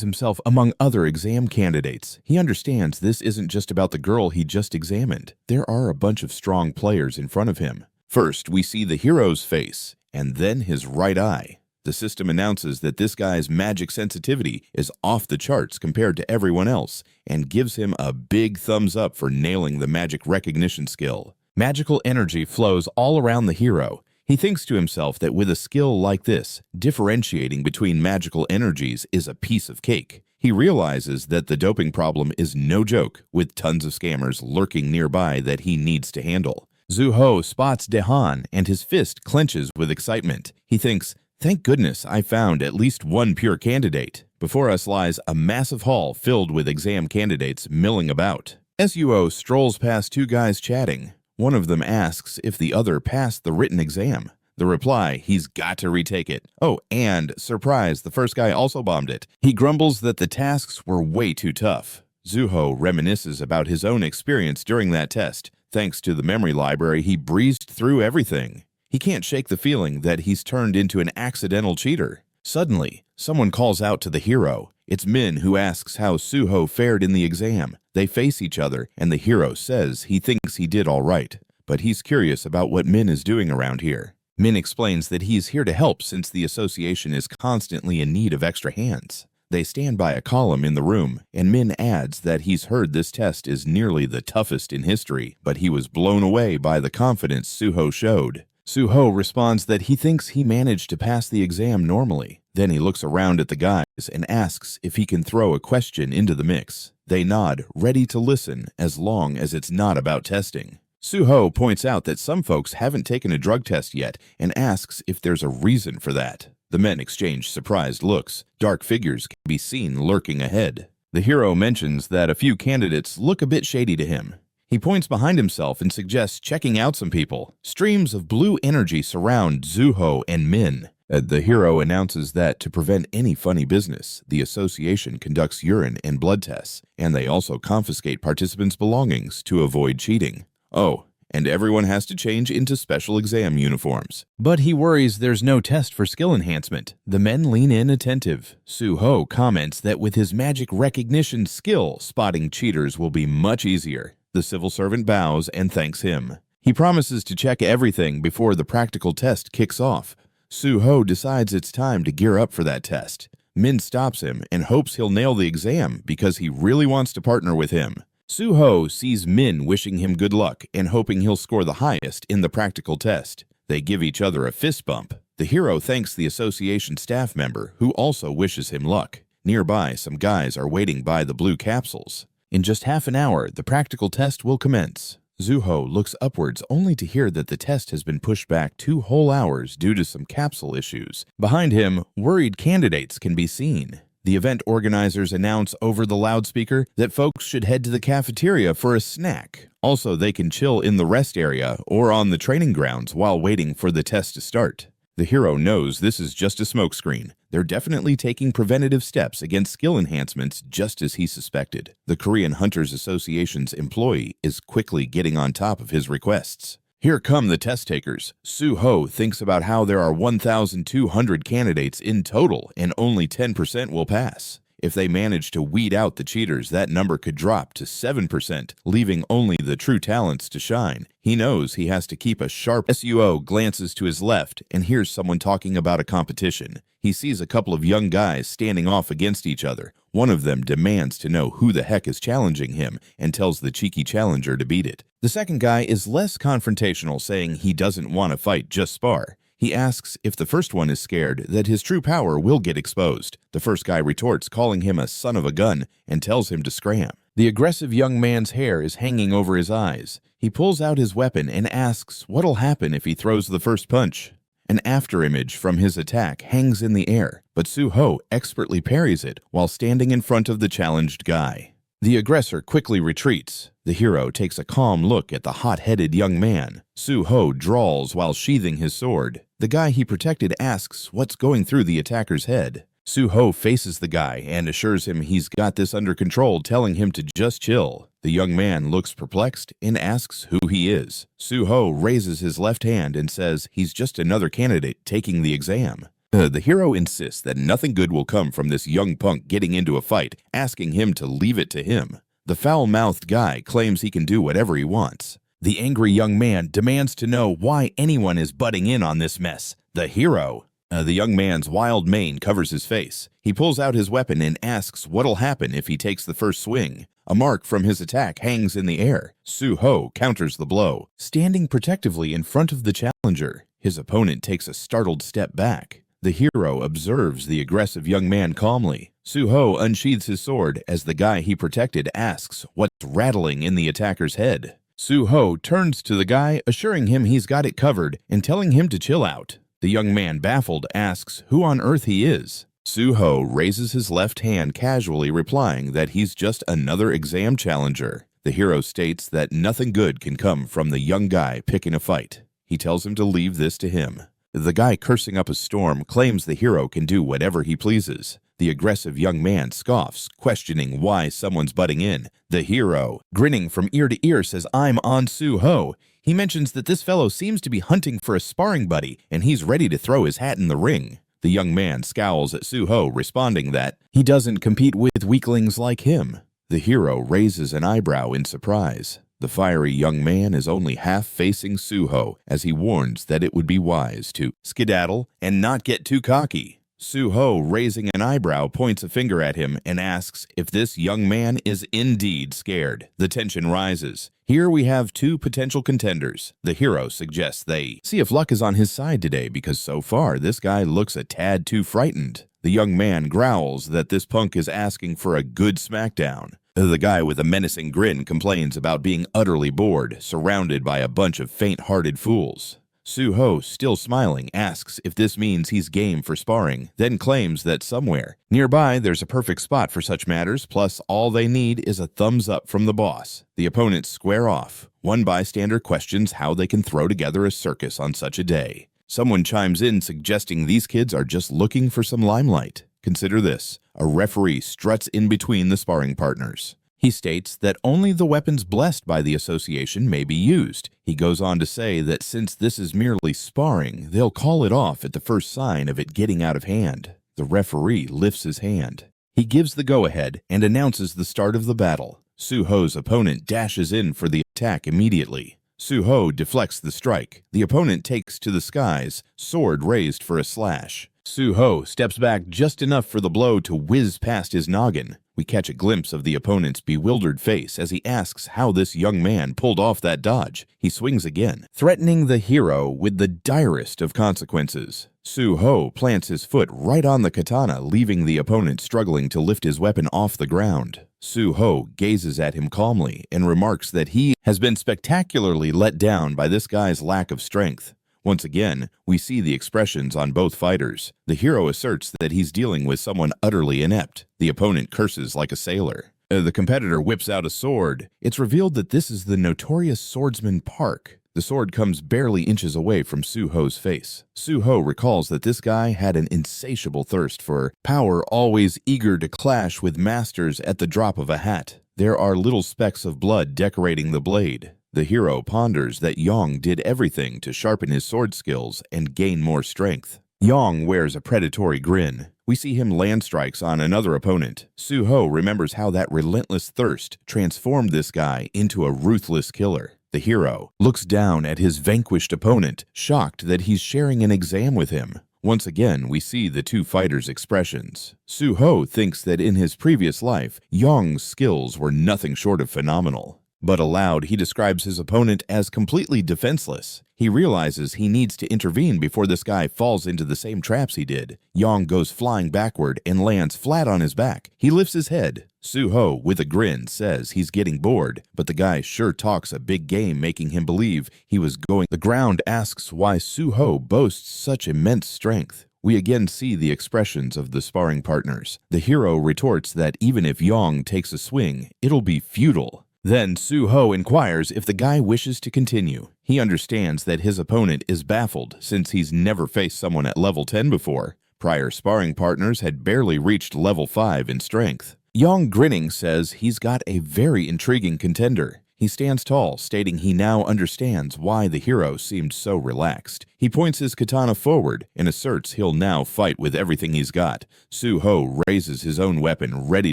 himself among other exam candidates. He understands this isn't just about the girl he just examined. There are a bunch of strong players in front of him. First, we see the hero's face, and then his right eye. The system announces that this guy's magic sensitivity is off the charts compared to everyone else, and gives him a big thumbs up for nailing the magic recognition skill. Magical energy flows all around the hero. He thinks to himself that with a skill like this, differentiating between magical energies is a piece of cake. He realizes that the doping problem is no joke, with tons of scammers lurking nearby that he needs to handle. Zuho spots Dehan, and his fist clenches with excitement. He thinks, "Thank goodness I found at least one pure candidate." Before us lies a massive hall filled with exam candidates milling about. Suo strolls past two guys chatting. One of them asks if the other passed the written exam. The reply, he's got to retake it. Oh, and, surprise, the first guy also bombed it. He grumbles that the tasks were way too tough. Zuho reminisces about his own experience during that test. Thanks to the memory library, he breezed through everything. He can't shake the feeling that he's turned into an accidental cheater. Suddenly, someone calls out to the hero. It's Min who asks how Suho fared in the exam. They face each other, and the hero says he thinks he did all right. But he's curious about what Min is doing around here. Min explains that he's here to help since the association is constantly in need of extra hands. They stand by a column in the room, and Min adds that he's heard this test is nearly the toughest in history, but he was blown away by the confidence Suho showed. Suho responds that he thinks he managed to pass the exam normally. Then he looks around at the guys and asks if he can throw a question into the mix. They nod, ready to listen as long as it's not about testing. Suho points out that some folks haven't taken a drug test yet and asks if there's a reason for that. The men exchange surprised looks. Dark figures can be seen lurking ahead. The hero mentions that a few candidates look a bit shady to him. He points behind himself and suggests checking out some people. Streams of blue energy surround Zuho and Min. The hero announces that to prevent any funny business, the association conducts urine and blood tests, and they also confiscate participants' belongings to avoid cheating. Oh, and everyone has to change into special exam uniforms. But he worries there's no test for skill enhancement. The men lean in attentive. Suho comments that with his magic recognition skill, spotting cheaters will be much easier. The civil servant bows and thanks him. He promises to check everything before the practical test kicks off. Suho decides it's time to gear up for that test. Min stops him and hopes he'll nail the exam because he really wants to partner with him. Suho sees Min wishing him good luck and hoping he'll score the highest in the practical test. They give each other a fist bump. The hero thanks the association staff member, who also wishes him luck. Nearby, some guys are waiting by the blue capsules. In just half an hour, the practical test will commence. Zuho looks upwards only to hear that the test has been pushed back 2 whole hours due to some capsule issues. Behind him, worried candidates can be seen. The event organizers announce over the loudspeaker that folks should head to the cafeteria for a snack. Also, they can chill in the rest area or on the training grounds while waiting for the test to start. The hero knows this is just a smokescreen. They're definitely taking preventative steps against skill enhancements just as he suspected. The Korean Hunters Association's employee is quickly getting on top of his requests. Here come the test takers. Suho thinks about how there are 1,200 candidates in total and only 10% will pass. If they manage to weed out the cheaters, that number could drop to 7%, leaving only the true talents to shine. He knows he has to keep a sharp Suo glances to his left and hears someone talking about a competition. He sees a couple of young guys standing off against each other. One of them demands to know who the heck is challenging him and tells the cheeky challenger to beat it. The second guy is less confrontational, saying he doesn't want to fight, just spar. He asks if the first one is scared that his true power will get exposed. The first guy retorts, calling him a son of a gun, and tells him to scram. The aggressive young man's hair is hanging over his eyes. He pulls out his weapon and asks what'll happen if he throws the first punch. An afterimage from his attack hangs in the air, but Suho expertly parries it while standing in front of the challenged guy. The aggressor quickly retreats. The hero takes a calm look at the hot-headed young man. Suho drawls while sheathing his sword. The guy he protected asks what's going through the attacker's head. Suho faces the guy and assures him he's got this under control, telling him to just chill. The young man looks perplexed and asks who he is. Suho raises his left hand and says he's just another candidate taking the exam. The hero insists that nothing good will come from this young punk getting into a fight, asking him to leave it to him. The foul-mouthed guy claims he can do whatever he wants. The angry young man demands to know why anyone is butting in on this mess. The young man's wild mane covers his face. He pulls out his weapon and asks what'll happen if he takes the first swing. A mark from his attack hangs in the air. Suho counters the blow, standing protectively in front of the challenger. His opponent takes a startled step back. The hero observes the aggressive young man calmly. Suho unsheathes his sword as the guy he protected asks what's rattling in the attacker's head. Suho turns to the guy, assuring him he's got it covered and telling him to chill out. The young man, baffled, asks who on earth he is. Suho raises his left hand, casually replying that he's just another exam challenger. The hero states that nothing good can come from the young guy picking a fight. He tells him to leave this to him. The guy cursing up a storm claims the hero can do whatever he pleases. The aggressive young man scoffs, questioning why someone's butting in. The hero, grinning from ear to ear, says, "I'm on Suho." He mentions that this fellow seems to be hunting for a sparring buddy, and he's ready to throw his hat in the ring. The young man scowls at Suho, responding that he doesn't compete with weaklings like him. The hero raises an eyebrow in surprise. The fiery young man is only half facing Suho as he warns that it would be wise to skedaddle and not get too cocky. Su-ho, raising an eyebrow, points a finger at him and asks if this young man is indeed scared. The tension rises. Here we have two potential contenders. The hero suggests they see if luck is on his side today because so far this guy looks a tad too frightened. The young man growls that this punk is asking for a good smackdown. The guy with a menacing grin complains about being utterly bored, surrounded by a bunch of faint-hearted fools. Su-ho, still smiling, asks if this means he's game for sparring, then claims that somewhere nearby there's a perfect spot for such matters, plus all they need is a thumbs up from the boss. The opponents square off. One bystander questions how they can throw together a circus on such a day. Someone chimes in suggesting these kids are just looking for some limelight. Consider this. A referee struts in between the sparring partners. He states that only the weapons blessed by the association may be used. He goes on to say that since this is merely sparring, they'll call it off at the first sign of it getting out of hand. The referee lifts his hand. He gives the go-ahead and announces the start of the battle. Su-ho's opponent dashes in for the attack immediately. Su-ho deflects the strike. The opponent takes to the skies, sword raised for a slash. Su-ho steps back just enough for the blow to whiz past his noggin. We catch a glimpse of the opponent's bewildered face as he asks how this young man pulled off that dodge. He swings again, threatening the hero with the direst of consequences. Su-ho plants his foot right on the katana, leaving the opponent struggling to lift his weapon off the ground. Su-ho gazes at him calmly and remarks that he has been spectacularly let down by this guy's lack of strength. Once again, we see the expressions on both fighters. The hero asserts that he's dealing with someone utterly inept. The opponent curses like a sailor. The competitor whips out a sword. It's revealed that this is the notorious swordsman Park. The sword comes barely inches away from Su-ho's face. Su-ho recalls that this guy had an insatiable thirst for power, always eager to clash with masters at the drop of a hat. There are little specks of blood decorating the blade. The hero ponders that Yong did everything to sharpen his sword skills and gain more strength. Yong wears a predatory grin. We see him land strikes on another opponent. Su-ho remembers how that relentless thirst transformed this guy into a ruthless killer. The hero looks down at his vanquished opponent, shocked that he's sharing an exam with him. Once again, we see the two fighters' expressions. Su-ho thinks that in his previous life, Yong's skills were nothing short of phenomenal. But aloud, he describes his opponent as completely defenseless. He realizes he needs to intervene before this guy falls into the same traps he did. Yong goes flying backward and lands flat on his back. He lifts his head. Su-ho, with a grin, says he's getting bored, but the guy sure talks a big game, making him believe he was going. The ground asks why Su-ho boasts such immense strength. We again see the expressions of the sparring partners. The hero retorts that even if Yong takes a swing, it'll be futile. Then Su-ho inquires if the guy wishes to continue. He understands that his opponent is baffled since he's never faced someone at level 10 before. Prior sparring partners had barely reached level 5 in strength. Yong, grinning, says he's got a very intriguing contender. He stands tall, stating he now understands why the hero seemed so relaxed. He points his katana forward and asserts he'll now fight with everything he's got. Su-ho raises his own weapon, ready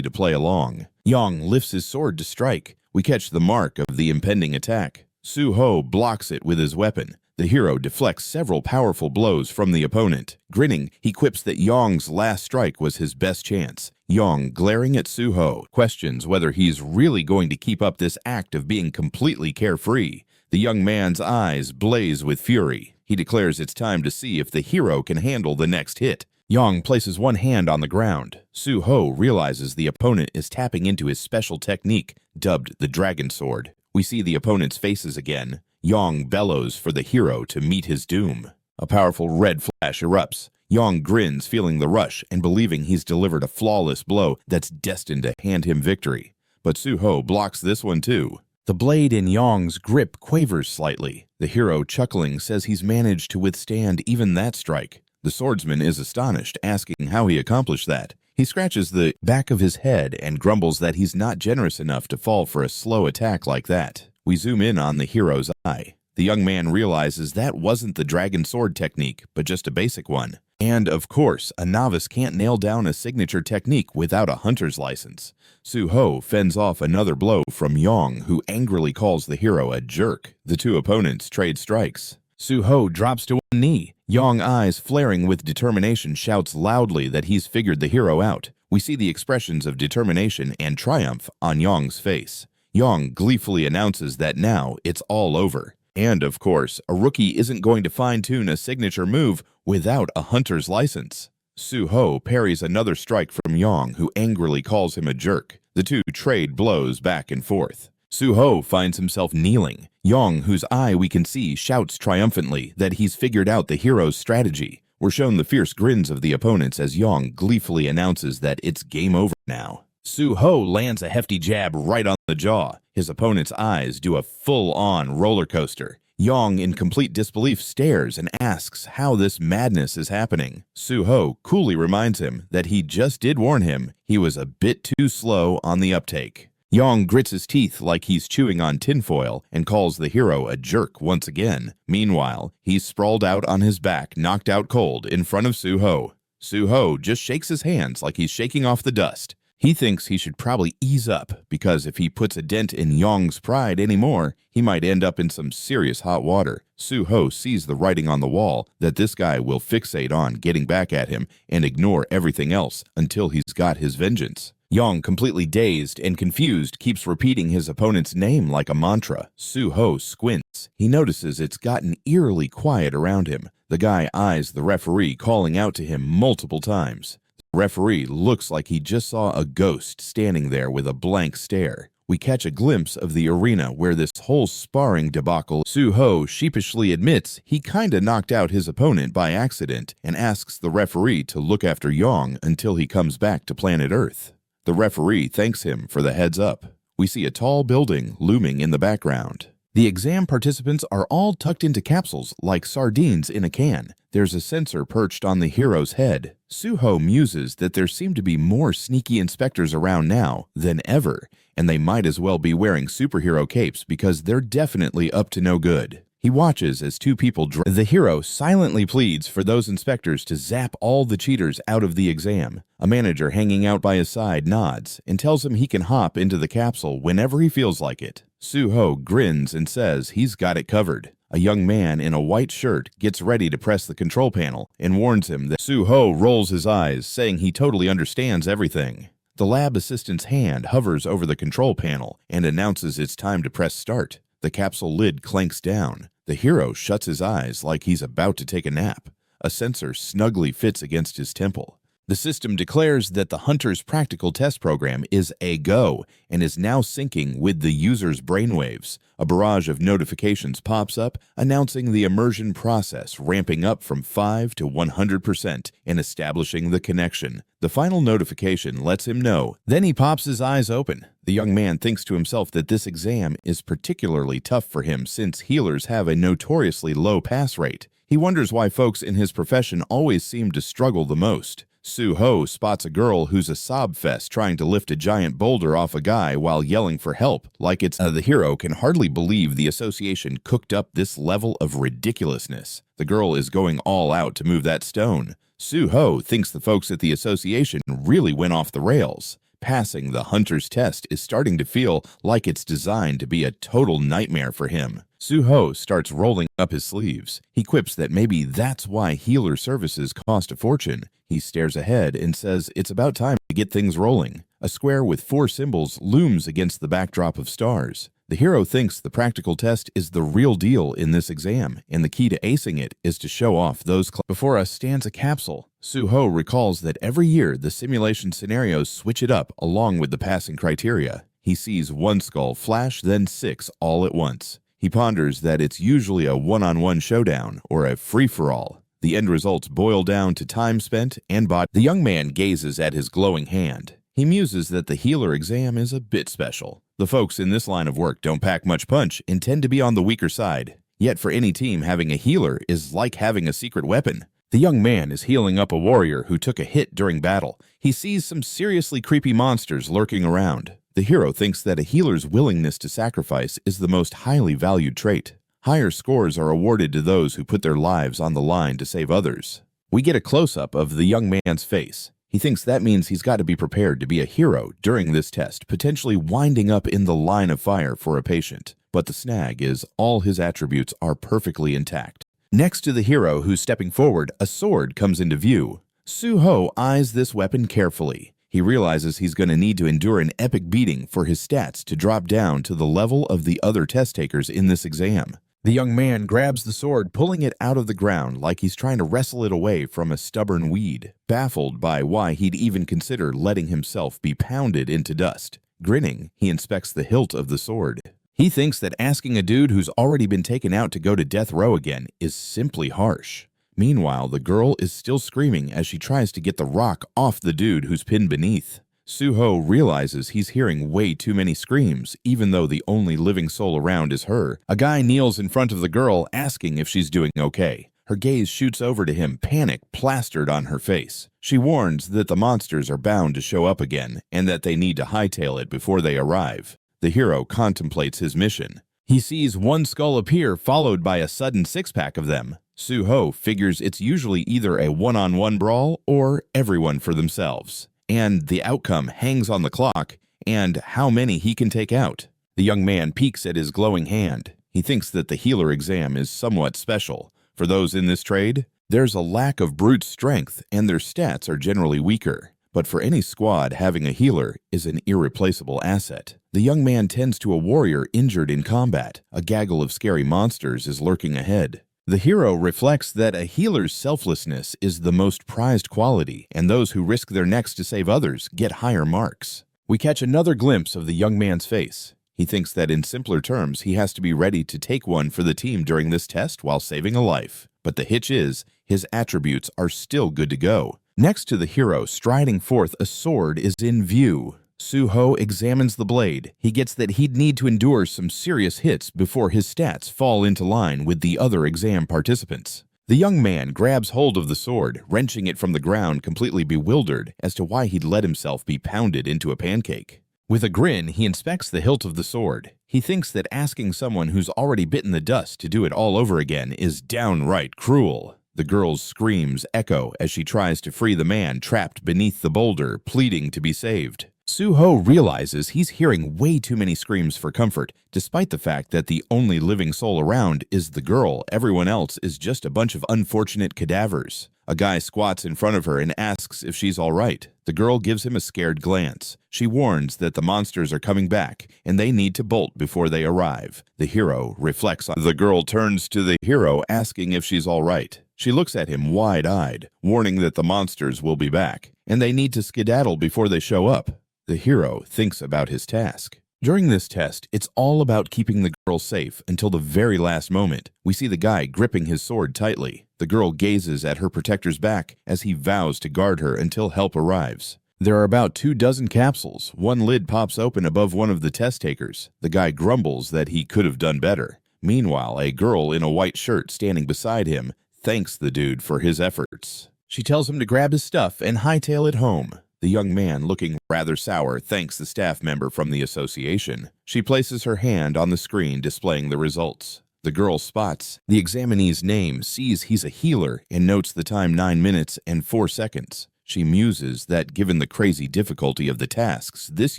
to play along. Yong lifts his sword to strike. We catch the mark of the impending attack. Su-ho blocks it with his weapon. The hero deflects several powerful blows from the opponent. Grinning, he quips that Yong's last strike was his best chance. Yong, glaring at Su-ho, questions whether he's really going to keep up this act of being completely carefree. The young man's eyes blaze with fury. He declares it's time to see if the hero can handle the next hit. Yong places one hand on the ground. Su-ho realizes the opponent is tapping into his special technique, dubbed the Dragon Sword. We see the opponent's faces again. Yong bellows for the hero to meet his doom. A powerful red flash erupts. Yong grins, feeling the rush and believing he's delivered a flawless blow that's destined to hand him victory. But Su-ho blocks this one too. The blade in Yong's grip quavers slightly. The hero, chuckling, says he's managed to withstand even that strike. The swordsman is astonished, asking how he accomplished that. He scratches the back of his head and grumbles that he's not generous enough to fall for a slow attack like that. We zoom in on the hero's eye. The young man realizes that wasn't the dragon sword technique, but just a basic one. And, of course, a novice can't nail down a signature technique without a hunter's license. Su-ho fends off another blow from Yong, who angrily calls the hero a jerk. The two opponents trade strikes. Suho drops to one knee. Yong, eyes flaring with determination, shouts loudly that he's figured the hero out. We see the expressions of determination and triumph on Yong's face. Yong gleefully announces that now it's all over. And, of course, a rookie isn't going to fine-tune a signature move without a hunter's license. Suho parries another strike from Yong, who angrily calls him a jerk. The two trade blows back and forth. Suho finds himself kneeling. Yong, whose eye we can see, shouts triumphantly that he's figured out the hero's strategy. We're shown the fierce grins of the opponents as Yong gleefully announces that it's game over now. Suho lands a hefty jab right on the jaw. His opponent's eyes do a full-on roller coaster. Yong, in complete disbelief, stares and asks how this madness is happening. Suho coolly reminds him that he just did warn him he was a bit too slow on the uptake. Yong grits his teeth like he's chewing on tinfoil and calls the hero a jerk once again. Meanwhile, he's sprawled out on his back, knocked out cold, in front of Suho. Suho just shakes his hands like he's shaking off the dust. He thinks he should probably ease up, because if he puts a dent in Yong's pride anymore, he might end up in some serious hot water. Suho sees the writing on the wall that this guy will fixate on getting back at him and ignore everything else until he's got his vengeance. Yong, completely dazed and confused, keeps repeating his opponent's name like a mantra. Suho squints. He notices it's gotten eerily quiet around him. The guy eyes the referee, calling out to him multiple times. The referee looks like he just saw a ghost standing there with a blank stare. We catch a glimpse of the arena where this whole sparring debacle. Suho sheepishly admits he kinda knocked out his opponent by accident and asks the referee to look after Yong until he comes back to planet Earth. The referee thanks him for the heads up. We see a tall building looming in the background. The exam participants are all tucked into capsules like sardines in a can. There's a sensor perched on the hero's head. Suho muses that there seem to be more sneaky inspectors around now than ever, and they might as well be wearing superhero capes because they're definitely up to no good. He watches as two people drive. The hero silently pleads for those inspectors to zap all the cheaters out of the exam. A manager hanging out by his side nods and tells him he can hop into the capsule whenever he feels like it. Suho grins and says he's got it covered. A young man in a white shirt gets ready to press the control panel and warns him that Suho rolls his eyes, saying he totally understands everything. The lab assistant's hand hovers over the control panel and announces it's time to press start. The capsule lid clanks down. The hero shuts his eyes like he's about to take a nap. A sensor snugly fits against his temple. The system declares that the hunter's practical test program is a go and is now syncing with the user's brainwaves. A barrage of notifications pops up, announcing the immersion process ramping up from 5 to 100% and establishing the connection. The final notification lets him know. Then he pops his eyes open. The young man thinks to himself that this exam is particularly tough for him since healers have a notoriously low pass rate. He wonders why folks in his profession always seem to struggle the most. Suho spots a girl who's a sob fest trying to lift a giant boulder off a guy while yelling for help, like it's the hero can hardly believe the association cooked up this level of ridiculousness. The girl is going all out to move that stone. Suho thinks the folks at the association really went off the rails. Passing the hunter's test is starting to feel like it's designed to be a total nightmare for him. Suho starts rolling up his sleeves. He quips that maybe that's why healer services cost a fortune. He stares ahead and says it's about time to get things rolling. A square with 4 symbols looms against the backdrop of stars. The hero thinks the practical test is the real deal in this exam, and the key to acing it is to show off those. Before us stands a capsule. Suho recalls that every year the simulation scenarios switch it up along with the passing criteria. He sees 1 skull flash, then 6 all at once. He ponders that it's usually a one-on-one showdown or a free-for-all. The end results boil down to time spent and body. The young man gazes at his glowing hand. He muses that the healer exam is a bit special. The folks in this line of work don't pack much punch and tend to be on the weaker side. Yet for any team, having a healer is like having a secret weapon. The young man is healing up a warrior who took a hit during battle. He sees some seriously creepy monsters lurking around. The hero thinks that a healer's willingness to sacrifice is the most highly valued trait. Higher scores are awarded to those who put their lives on the line to save others. We get a close-up of the young man's face. He thinks that means he's got to be prepared to be a hero during this test, potentially winding up in the line of fire for a patient. But the snag is all his attributes are perfectly intact. Next to the hero who's stepping forward, a sword comes into view. Suho eyes this weapon carefully. He realizes he's going to need to endure an epic beating for his stats to drop down to the level of the other test takers in this exam. The young man grabs the sword, pulling it out of the ground like he's trying to wrestle it away from a stubborn weed, baffled by why he'd even consider letting himself be pounded into dust. Grinning, he inspects the hilt of the sword. He thinks that asking a dude who's already been taken out to go to death row again is simply harsh. Meanwhile, the girl is still screaming as she tries to get the rock off the dude who's pinned beneath. Suho realizes he's hearing way too many screams, even though the only living soul around is her. A guy kneels in front of the girl, asking if she's doing okay. Her gaze shoots over to him, panic plastered on her face. She warns that the monsters are bound to show up again, and that they need to hightail it before they arrive. The hero contemplates his mission. He sees one skull appear, followed by a sudden six-pack of them. Suho figures it's usually either a one-on-one brawl or everyone for themselves. And the outcome hangs on the clock and how many he can take out. The young man peeks at his glowing hand. He thinks that the healer exam is somewhat special. For those in this trade, there's a lack of brute strength and their stats are generally weaker. But for any squad, having a healer is an irreplaceable asset. The young man tends to a warrior injured in combat. A gaggle of scary monsters is lurking ahead. The hero reflects that a healer's selflessness is the most prized quality, and those who risk their necks to save others get higher marks. We catch another glimpse of the young man's face. He thinks that in simpler terms, he has to be ready to take one for the team during this test while saving a life. But the hitch is, his attributes are still good to go. Next to the hero striding forth, a sword is in view. Suho examines the blade. He gets that he'd need to endure some serious hits before his stats fall into line with the other exam participants. The young man grabs hold of the sword, wrenching it from the ground, completely bewildered as to why he'd let himself be pounded into a pancake. With a grin, he inspects the hilt of the sword. He thinks that asking someone who's already bitten the dust to do it all over again is downright cruel. The girl's screams echo as she tries to free the man trapped beneath the boulder, pleading to be saved. Suho realizes he's hearing way too many screams for comfort, despite the fact that the only living soul around is the girl. Everyone else is just a bunch of unfortunate cadavers. A guy squats in front of her and asks if she's all right. The girl gives him a scared glance. She warns that the monsters are coming back and they need to bolt before they arrive. The hero reflects on the girl turns to the hero asking if she's all right. She looks at him wide-eyed, warning that the monsters will be back and they need to skedaddle before they show up. The hero thinks about his task. During this test, it's all about keeping the girl safe until the very last moment. We see the guy gripping his sword tightly. The girl gazes at her protector's back as he vows to guard her until help arrives. There are about 24 capsules. One lid pops open above one of the test takers. The guy grumbles that he could have done better. Meanwhile, a girl in a white shirt standing beside him thanks the dude for his efforts. She tells him to grab his stuff and hightail it home. The young man, looking rather sour, thanks the staff member from the association. She places her hand on the screen displaying the results. The girl spots the examinee's name, sees he's a healer, and notes the time 9 minutes and 4 seconds. She muses that given the crazy difficulty of the tasks, this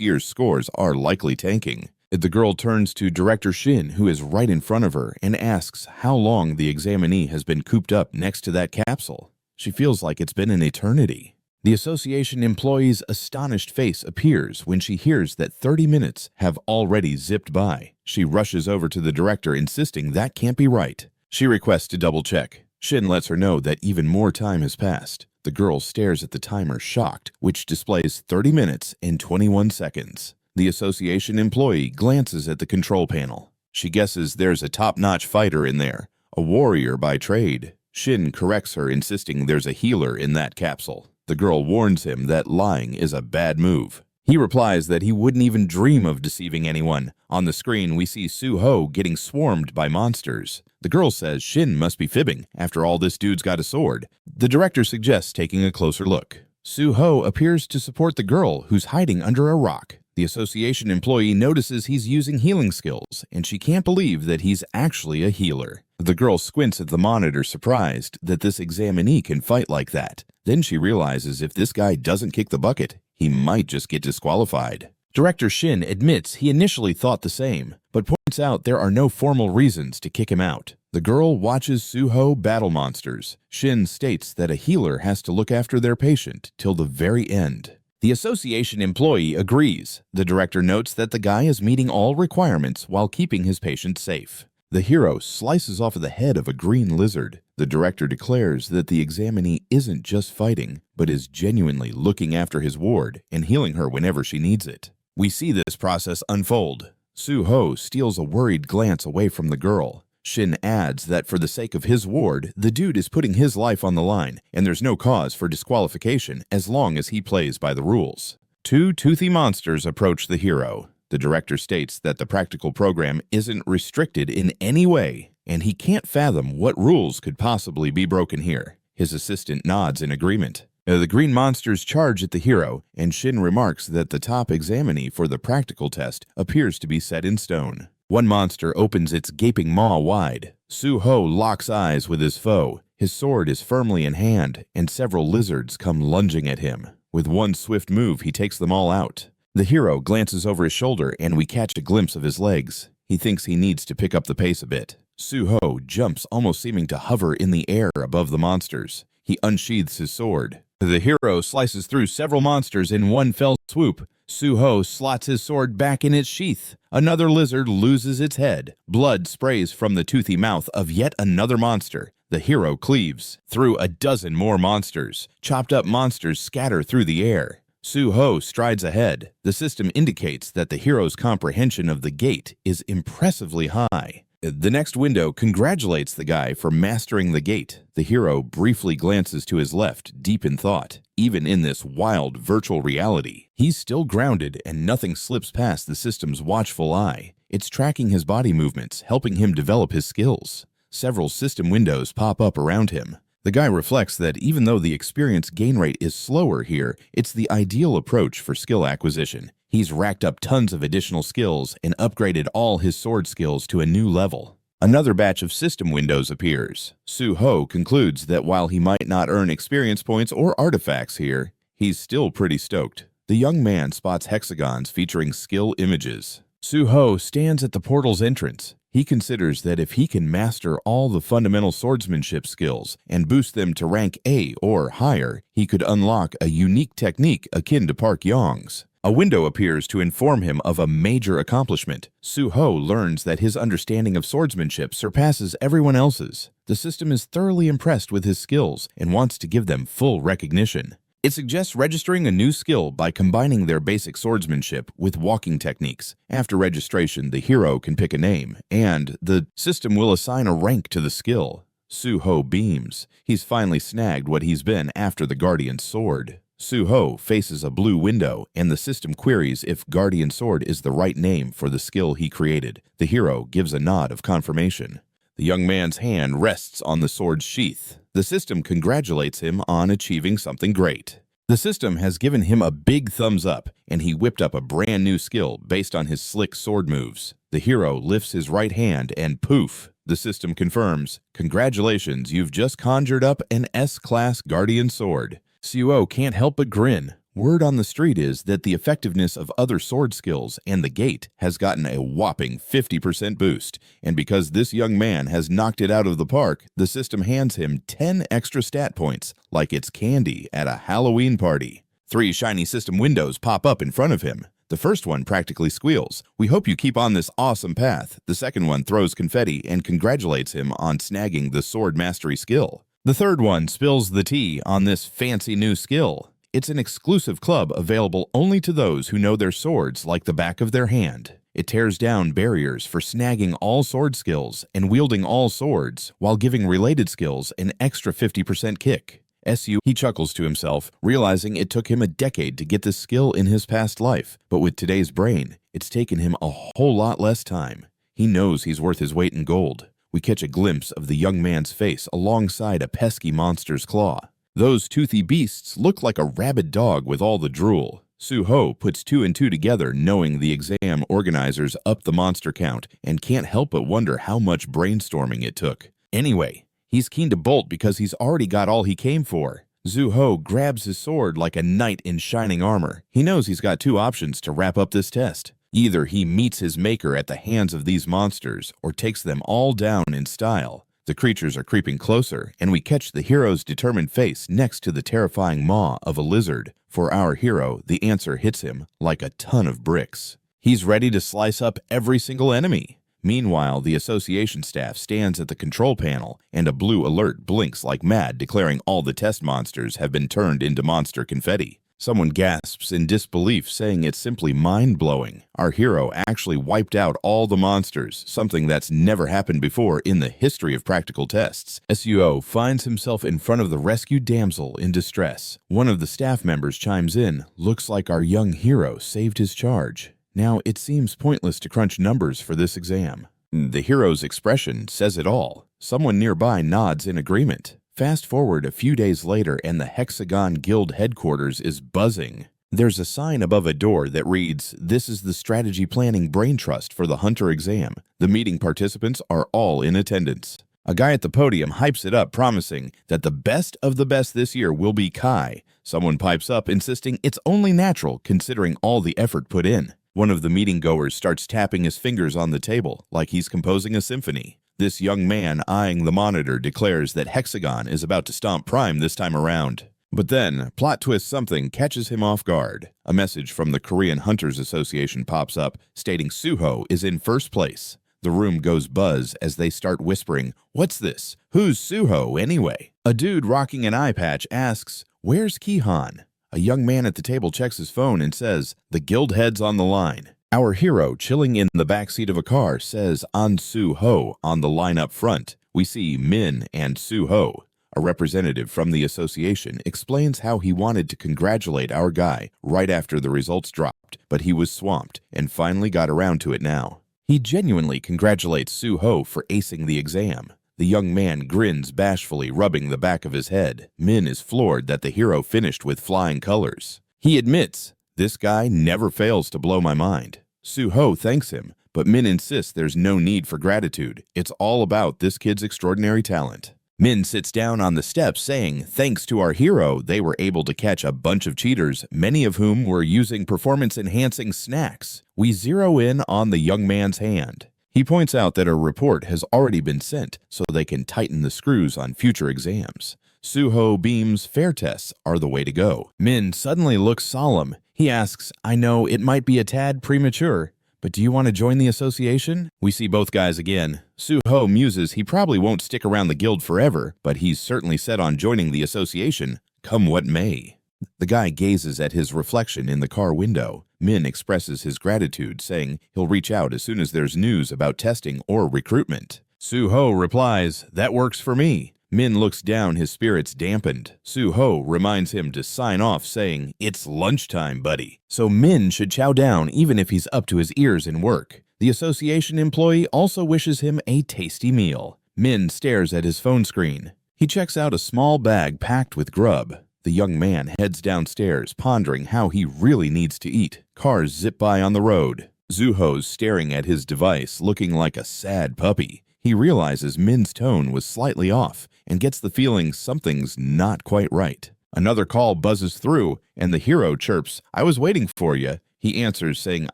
year's scores are likely tanking. The girl turns to Director Shin, who is right in front of her, and asks how long the examinee has been cooped up next to that capsule. She feels like it's been an eternity. The association employee's astonished face appears when she hears that 30 minutes have already zipped by. She rushes over to the director, insisting that can't be right. She requests to double-check. Shin lets her know that even more time has passed. The girl stares at the timer, shocked, which displays 30 minutes and 21 seconds. The association employee glances at the control panel. She guesses there's a top-notch fighter in there, a warrior by trade. Shin corrects her, insisting there's a healer in that capsule. The girl warns him that lying is a bad move. He replies that he wouldn't even dream of deceiving anyone. On the screen, we see Suho getting swarmed by monsters. The girl says Shin must be fibbing. After all, this dude's got a sword. The director suggests taking a closer look. Suho appears to support the girl, who's hiding under a rock. The association employee notices he's using healing skills, and she can't believe that he's actually a healer. The girl squints at the monitor, surprised that this examinee can fight like that. Then she realizes if this guy doesn't kick the bucket, he might just get disqualified. Director Shin admits he initially thought the same, but points out there are no formal reasons to kick him out. The girl watches Suho battle monsters. Shin states that a healer has to look after their patient till the very end. The association employee agrees. The director notes that the guy is meeting all requirements while keeping his patient safe. The hero slices off the head of a green lizard. The director declares that the examinee isn't just fighting, but is genuinely looking after his ward and healing her whenever she needs it. We see this process unfold. Suho steals a worried glance away from the girl. Shin adds that for the sake of his ward, the dude is putting his life on the line, and there's no cause for disqualification as long as he plays by the rules. Two toothy monsters approach the hero. The director states that the practical program isn't restricted in any way, and he can't fathom what rules could possibly be broken here. His assistant nods in agreement. The green monsters charge at the hero, and Shin remarks that the top examinee for the practical test appears to be set in stone. One monster opens its gaping maw wide. Suho locks eyes with his foe. His sword is firmly in hand, and several lizards come lunging at him. With one swift move, he takes them all out. The hero glances over his shoulder, and we catch a glimpse of his legs. He thinks he needs to pick up the pace a bit. Suho jumps, almost seeming to hover in the air above the monsters. He unsheathes his sword. The hero slices through several monsters in one fell swoop. Suho slots his sword back in its sheath. Another lizard loses its head. Blood sprays from the toothy mouth of yet another monster. The hero cleaves through a dozen more monsters. Chopped up monsters scatter through the air. Suho strides ahead. The system indicates that the hero's comprehension of the gate is impressively high. The next window congratulates the guy for mastering the gate. The hero briefly glances to his left, deep in thought. Even in this wild virtual reality, he's still grounded and nothing slips past the system's watchful eye. It's tracking his body movements, helping him develop his skills. Several system windows pop up around him. The guy reflects that even though the experience gain rate is slower here, it's the ideal approach for skill acquisition. He's racked up tons of additional skills and upgraded all his sword skills to a new level. Another batch of system windows appears. Suho concludes that while he might not earn experience points or artifacts here, he's still pretty stoked. The young man spots hexagons featuring skill images. Suho stands at the portal's entrance. He considers that if he can master all the fundamental swordsmanship skills and boost them to rank A or higher, he could unlock a unique technique akin to Park Yong's. A window appears to inform him of a major accomplishment. Suho learns that his understanding of swordsmanship surpasses everyone else's. The system is thoroughly impressed with his skills and wants to give them full recognition. It suggests registering a new skill by combining their basic swordsmanship with walking techniques. After registration, the hero can pick a name, and the system will assign a rank to the skill. Suho beams. He's finally snagged what he's been after the Guardian's sword. Suho faces a blue window, and the system queries if Guardian Sword is the right name for the skill he created. The hero gives a nod of confirmation. The young man's hand rests on the sword's sheath. The system congratulates him on achieving something great. The system has given him a big thumbs up, and he whipped up a brand new skill based on his slick sword moves. The hero lifts his right hand, and poof! The system confirms, "Congratulations, you've just conjured up an S-Class Guardian Sword." Suho can't help but grin. Word on the street is that the effectiveness of other sword skills and the gate has gotten a whopping 50% boost, and because this young man has knocked it out of the park, the system hands him 10 extra stat points, like it's candy at a Halloween party. 3 shiny system windows pop up in front of him. The first one practically squeals, "We hope you keep on this awesome path." The second one throws confetti and congratulates him on snagging the sword mastery skill. The third one spills the tea on this fancy new skill. It's an exclusive club available only to those who know their swords like the back of their hand. It tears down barriers for snagging all sword skills and wielding all swords, while giving related skills an extra 50% kick. He chuckles to himself, realizing it took him a decade to get this skill in his past life, but with today's brain, it's taken him a whole lot less time. He knows he's worth his weight in gold. We catch a glimpse of the young man's face alongside a pesky monster's claw. Those toothy beasts look like a rabid dog with all the drool. Suho puts 2 and 2 together, knowing the exam organizers upped the monster count, and can't help but wonder how much brainstorming it took. Anyway, he's keen to bolt because he's already got all he came for. Suho grabs his sword like a knight in shining armor. He knows he's got 2 options to wrap up this test. Either he meets his maker at the hands of these monsters or takes them all down in style. The creatures are creeping closer, and we catch the hero's determined face next to the terrifying maw of a lizard. For our hero, the answer hits him like a ton of bricks. He's ready to slice up every single enemy. Meanwhile, the association staff stands at the control panel, and a blue alert blinks like mad, declaring all the test monsters have been turned into monster confetti. Someone gasps in disbelief, saying it's simply mind-blowing. Our hero actually wiped out all the monsters, something that's never happened before in the history of practical tests. SUO finds himself in front of the rescued damsel in distress. One of the staff members chimes in, "Looks like our young hero saved his charge. Now, it seems pointless to crunch numbers for this exam." The hero's expression says it all. Someone nearby nods in agreement. Fast forward a few days later and the Hexagon Guild headquarters is buzzing. There's a sign above a door that reads, "This is the strategy planning brain trust for the Hunter exam. The meeting participants are all in attendance." A guy at the podium hypes it up, promising that the best of the best this year will be Kai. Someone pipes up, insisting it's only natural considering all the effort put in. One of the meeting goers starts tapping his fingers on the table like he's composing a symphony. This young man eyeing the monitor declares that Hexagon is about to stomp Prime this time around. But then, plot twist something catches him off guard. A message from the Korean Hunters Association pops up, stating Suho is in first place. The room goes buzz as they start whispering, "What's this? Who's Suho anyway?" A dude rocking an eye patch asks, "Where's Kihan?" A young man at the table checks his phone and says, "The guild head's on the line." Our hero, chilling in the backseat of a car, says An Su-ho on the line up front. We see Min and Su-ho. A representative from the association explains how he wanted to congratulate our guy right after the results dropped, but he was swamped and finally got around to it now. He genuinely congratulates Su-ho for acing the exam. The young man grins bashfully, rubbing the back of his head. Min is floored that the hero finished with flying colors. He admits, "This guy never fails to blow my mind." Su-ho thanks him, but Min insists there's no need for gratitude. It's all about this kid's extraordinary talent. Min sits down on the steps saying, thanks to our hero, they were able to catch a bunch of cheaters, many of whom were using performance-enhancing snacks. We zero in on the young man's hand. He points out that a report has already been sent, so they can tighten the screws on future exams. Suho beams fair tests are the way to go. Min suddenly looks solemn. He asks, "I know it might be a tad premature, but do you want to join the association?" We see both guys again. Suho muses he probably won't stick around the guild forever, but he's certainly set on joining the association, come what may. The guy gazes at his reflection in the car window. Min expresses his gratitude, saying he'll reach out as soon as there's news about testing or recruitment. Suho replies, "That works for me." Min looks down, his spirits dampened. Suho reminds him to sign off, saying, "It's lunchtime, buddy." So Min should chow down even if he's up to his ears in work. The association employee also wishes him a tasty meal. Min stares at his phone screen. He checks out a small bag packed with grub. The young man heads downstairs, pondering how he really needs to eat. Cars zip by on the road. Zuho's staring at his device, looking like a sad puppy. He realizes Min's tone was slightly off and gets the feeling something's not quite right. Another call buzzes through, and the hero chirps, "I was waiting for you." He answers saying,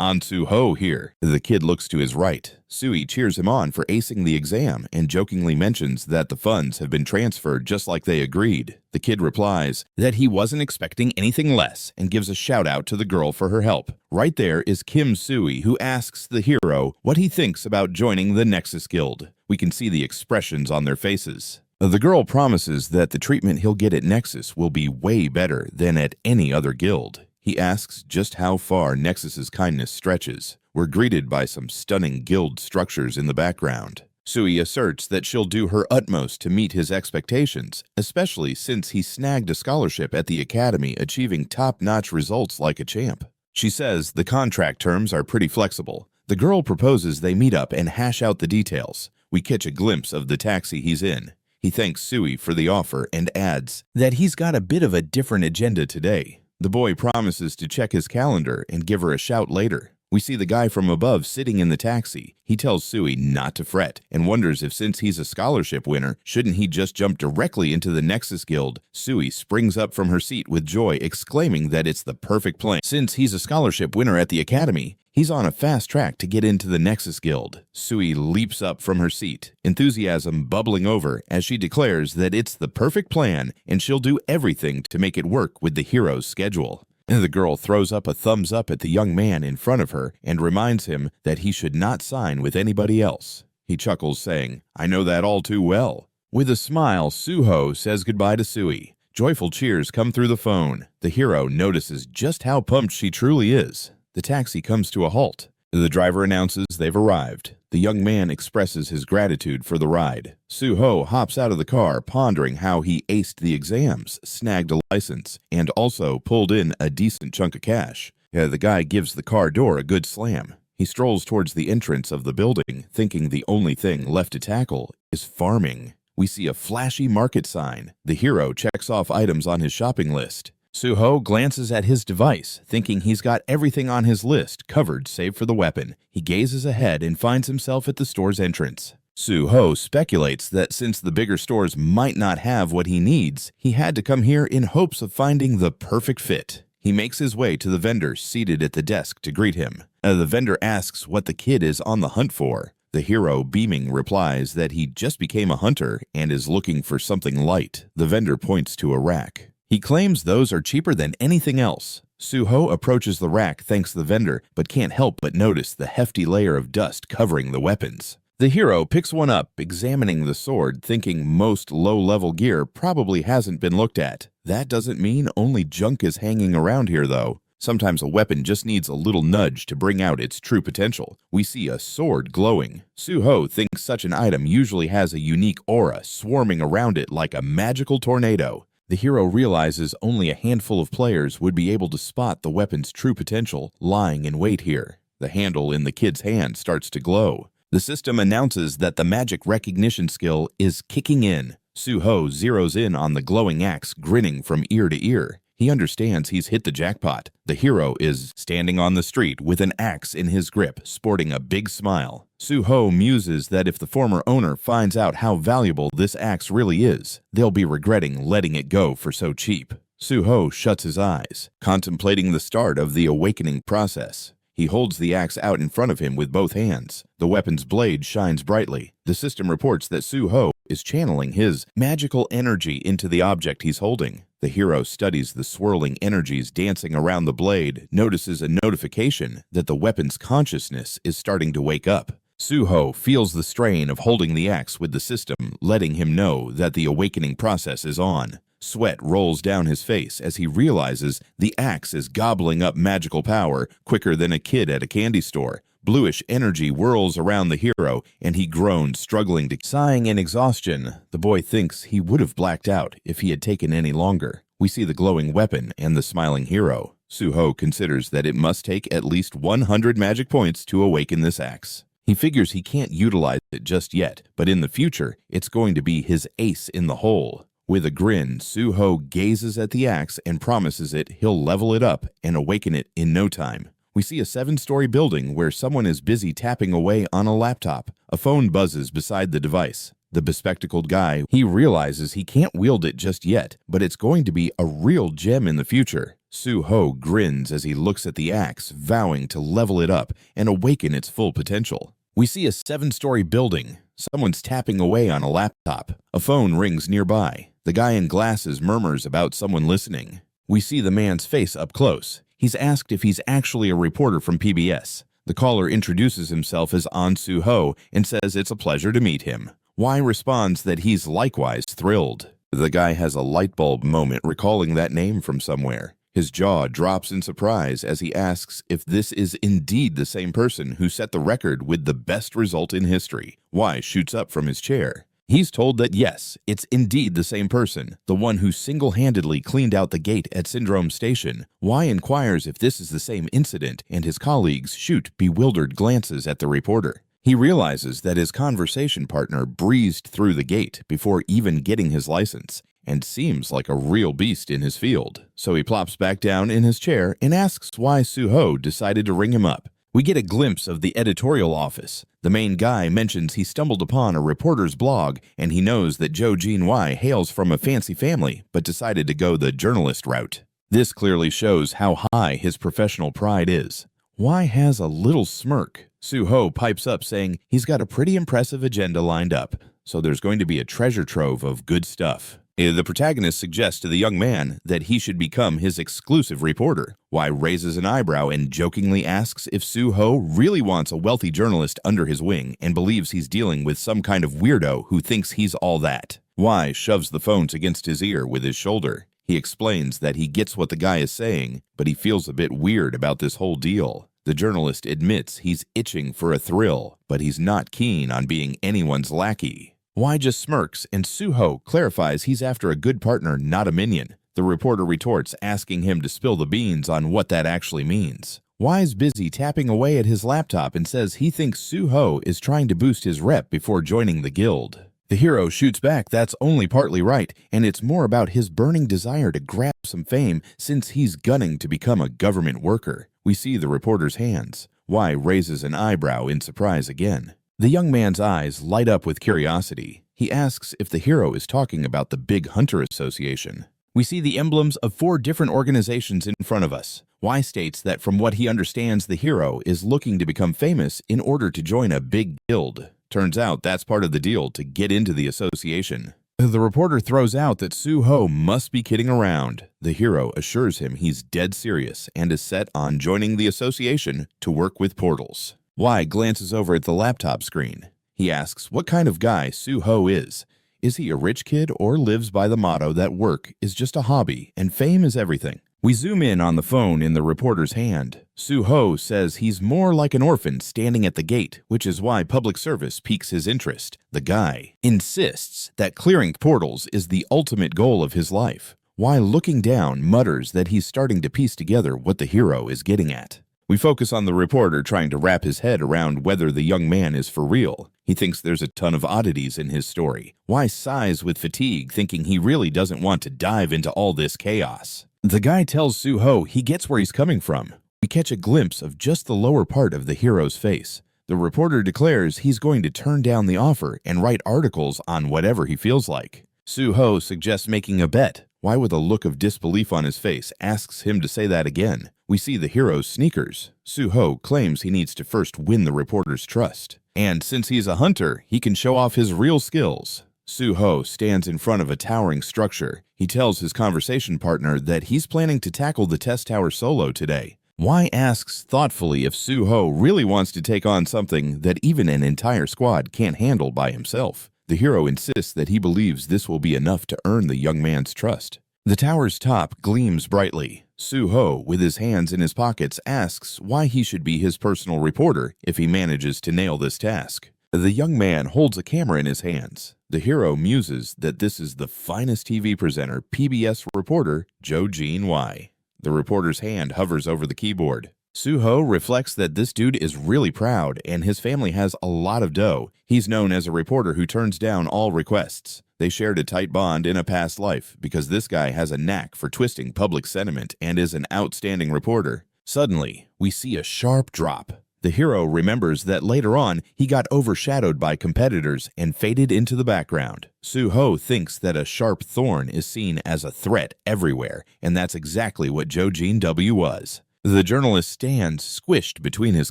"Ansu Ho here." The kid looks to his right. Sui cheers him on for acing the exam and jokingly mentions that the funds have been transferred just like they agreed. The kid replies that he wasn't expecting anything less and gives a shout out to the girl for her help. Right there is Kim Sui, who asks the hero what he thinks about joining the Nexus Guild. We can see the expressions on their faces. The girl promises that the treatment he'll get at Nexus will be way better than at any other guild. He asks just how far Nexus's kindness stretches. We're greeted by some stunning guild structures in the background. Sui asserts that she'll do her utmost to meet his expectations, especially since he snagged a scholarship at the academy, achieving top-notch results like a champ. She says the contract terms are pretty flexible. The girl proposes they meet up and hash out the details. We catch a glimpse of the taxi he's in. He thanks Sui for the offer and adds that he's got a bit of a different agenda today. The boy promises to check his calendar and give her a shout later. We see the guy from above sitting in the taxi. He tells Sui not to fret and wonders if since he's a scholarship winner, shouldn't he just jump directly into the Nexus Guild? Sui springs up from her seat with joy, exclaiming that it's the perfect plan. Since he's a scholarship winner at the academy, He's on a fast track to get into the Nexus Guild. Sui leaps up from her seat, enthusiasm bubbling over as she declares that it's the perfect plan and she'll do everything to make it work with the hero's schedule. The girl throws up a thumbs up at the young man in front of her and reminds him that he should not sign with anybody else. He chuckles, saying, "I know that all too well." With a smile, Suho says goodbye to Sui. Joyful cheers come through the phone. The hero notices just how pumped she truly is. The taxi comes to a halt. The driver announces they've arrived. The young man expresses his gratitude for the ride. Suho hops out of the car, pondering how he aced the exams, snagged a license, and also pulled in a decent chunk of cash. The guy gives the car door a good slam. He strolls towards the entrance of the building, thinking the only thing left to tackle is farming. We see a flashy market sign. The hero checks off items on his shopping list. Suho glances at his device, thinking he's got everything on his list covered save for the weapon. He gazes ahead and finds himself at the store's entrance. Suho speculates that since the bigger stores might not have what he needs, he had to come here in hopes of finding the perfect fit. He makes his way to the vendor seated at the desk to greet him. The vendor asks what the kid is on the hunt for. The hero, beaming, replies that he just became a hunter and is looking for something light. The vendor points to a rack. He claims those are cheaper than anything else. Suho approaches the rack thanks the vendor, but can't help but notice the hefty layer of dust covering the weapons. The hero picks one up, examining the sword, thinking most low-level gear probably hasn't been looked at. That doesn't mean only junk is hanging around here, though. Sometimes a weapon just needs a little nudge to bring out its true potential. We see a sword glowing. Suho thinks such an item usually has a unique aura swarming around it like a magical tornado. The hero realizes only a handful of players would be able to spot the weapon's true potential lying in wait here. The handle in the kid's hand starts to glow. The system announces that the magic recognition skill is kicking in. Suho zeroes in on the glowing axe, grinning from ear to ear. He understands he's hit the jackpot. The hero is standing on the street with an axe in his grip, sporting a big smile. Suho muses that if the former owner finds out how valuable this axe really is, they'll be regretting letting it go for so cheap. Suho shuts his eyes, contemplating the start of the awakening process. He holds the axe out in front of him with both hands. The weapon's blade shines brightly. The system reports that Suho is channeling his magical energy into the object he's holding. The hero studies the swirling energies dancing around the blade, notices a notification that the weapon's consciousness is starting to wake up. Suho feels the strain of holding the axe with the system, letting him know that the awakening process is on. Sweat rolls down his face as he realizes the axe is gobbling up magical power quicker than a kid at a candy store. Bluish energy whirls around the hero, and he groans, struggling to sighing in exhaustion. The boy thinks he would have blacked out if he had taken any longer. We see the glowing weapon and the smiling hero. Suho considers that it must take at least 100 magic points to awaken this axe. He figures he can't utilize it just yet, but in the future, it's going to be his ace in the hole. With a grin, Suho gazes at the axe and promises it he'll level it up and awaken it in no time. We see a 7-story building where someone is busy tapping away on a laptop. A phone buzzes beside the device. The bespectacled guy, he realizes he can't wield it just yet, but it's going to be a real gem in the future. Suho grins as he looks at the axe, vowing to level it up and awaken its full potential. We see a 7-story building. Someone's tapping away on a laptop. A phone rings nearby. The guy in glasses murmurs about someone listening. We see the man's face up close. He's asked if he's actually a reporter from PBS. The caller introduces himself as An Suho and says it's a pleasure to meet him. Y responds that he's likewise thrilled. The guy has a light bulb moment recalling that name from somewhere. His jaw drops in surprise as he asks if this is indeed the same person who set the record with the best result in history. Y shoots up from his chair. He's told that yes, it's indeed the same person, the one who single-handedly cleaned out the gate at Syndrome Station. Y inquires if this is the same incident, and his colleagues shoot bewildered glances at the reporter. He realizes that his conversation partner breezed through the gate before even getting his license, and seems like a real beast in his field. So he plops back down in his chair and asks why Suho decided to ring him up. We get a glimpse of the editorial office. The main guy mentions he stumbled upon a reporter's blog, and he knows that Joe Jean Y hails from a fancy family, but decided to go the journalist route. This clearly shows how high his professional pride is. Y has a little smirk. Suho pipes up saying he's got a pretty impressive agenda lined up, so there's going to be a treasure trove of good stuff. The protagonist suggests to the young man that he should become his exclusive reporter. Y raises an eyebrow and jokingly asks if Suho really wants a wealthy journalist under his wing and believes he's dealing with some kind of weirdo who thinks he's all that. Y shoves the phones against his ear with his shoulder. He explains that he gets what the guy is saying, but he feels a bit weird about this whole deal. The journalist admits he's itching for a thrill, but he's not keen on being anyone's lackey. Y just smirks, and Suho clarifies he's after a good partner, not a minion. The reporter retorts, asking him to spill the beans on what that actually means. Y's busy tapping away at his laptop and says he thinks Suho is trying to boost his rep before joining the guild. The hero shoots back that's only partly right, and it's more about his burning desire to grab some fame since he's gunning to become a government worker. We see the reporter's hands. Y raises an eyebrow in surprise again. The young man's eyes light up with curiosity. He asks if the hero is talking about the Big Hunter Association. We see the emblems of 4 different organizations in front of us. Y states that from what he understands, the hero is looking to become famous in order to join a big guild. Turns out that's part of the deal to get into the association. The reporter throws out that Suho must be kidding around. The hero assures him he's dead serious and is set on joining the association to work with portals. Y glances over at the laptop screen. He asks what kind of guy Suho is. Is he a rich kid or lives by the motto that work is just a hobby and fame is everything? We zoom in on the phone in the reporter's hand. Suho says he's more like an orphan standing at the gate, which is why public service piques his interest. The guy insists that clearing portals is the ultimate goal of his life. Y, looking down, mutters that he's starting to piece together what the hero is getting at. We focus on the reporter trying to wrap his head around whether the young man is for real. He thinks there's a ton of oddities in his story. Y sighs with fatigue, thinking he really doesn't want to dive into all this chaos. The guy tells Suho he gets where he's coming from. We catch a glimpse of just the lower part of the hero's face. The reporter declares he's going to turn down the offer and write articles on whatever he feels like. Suho suggests making a bet. Y, with a look of disbelief on his face, asks him to say that again. We see the hero's sneakers. Suho claims he needs to first win the reporter's trust. And since he's a hunter, he can show off his real skills. Suho stands in front of a towering structure. He tells his conversation partner that he's planning to tackle the test tower solo today. Y asks thoughtfully if Suho really wants to take on something that even an entire squad can't handle by himself. The hero insists that he believes this will be enough to earn the young man's trust. The tower's top gleams brightly. Suho, with his hands in his pockets, asks why he should be his personal reporter if he manages to nail this task. The young man holds a camera in his hands. The hero muses that this is the finest TV presenter, PBS reporter Joe Jean Y. The reporter's hand hovers over the keyboard. Suho reflects that this dude is really proud and his family has a lot of dough. He's known as a reporter who turns down all requests. They shared a tight bond in a past life because this guy has a knack for twisting public sentiment and is an outstanding reporter. Suddenly, we see a sharp drop. The hero remembers that later on, he got overshadowed by competitors and faded into the background. Suho thinks that a sharp thorn is seen as a threat everywhere, and that's exactly what Joe Jean W. was. The journalist stands squished between his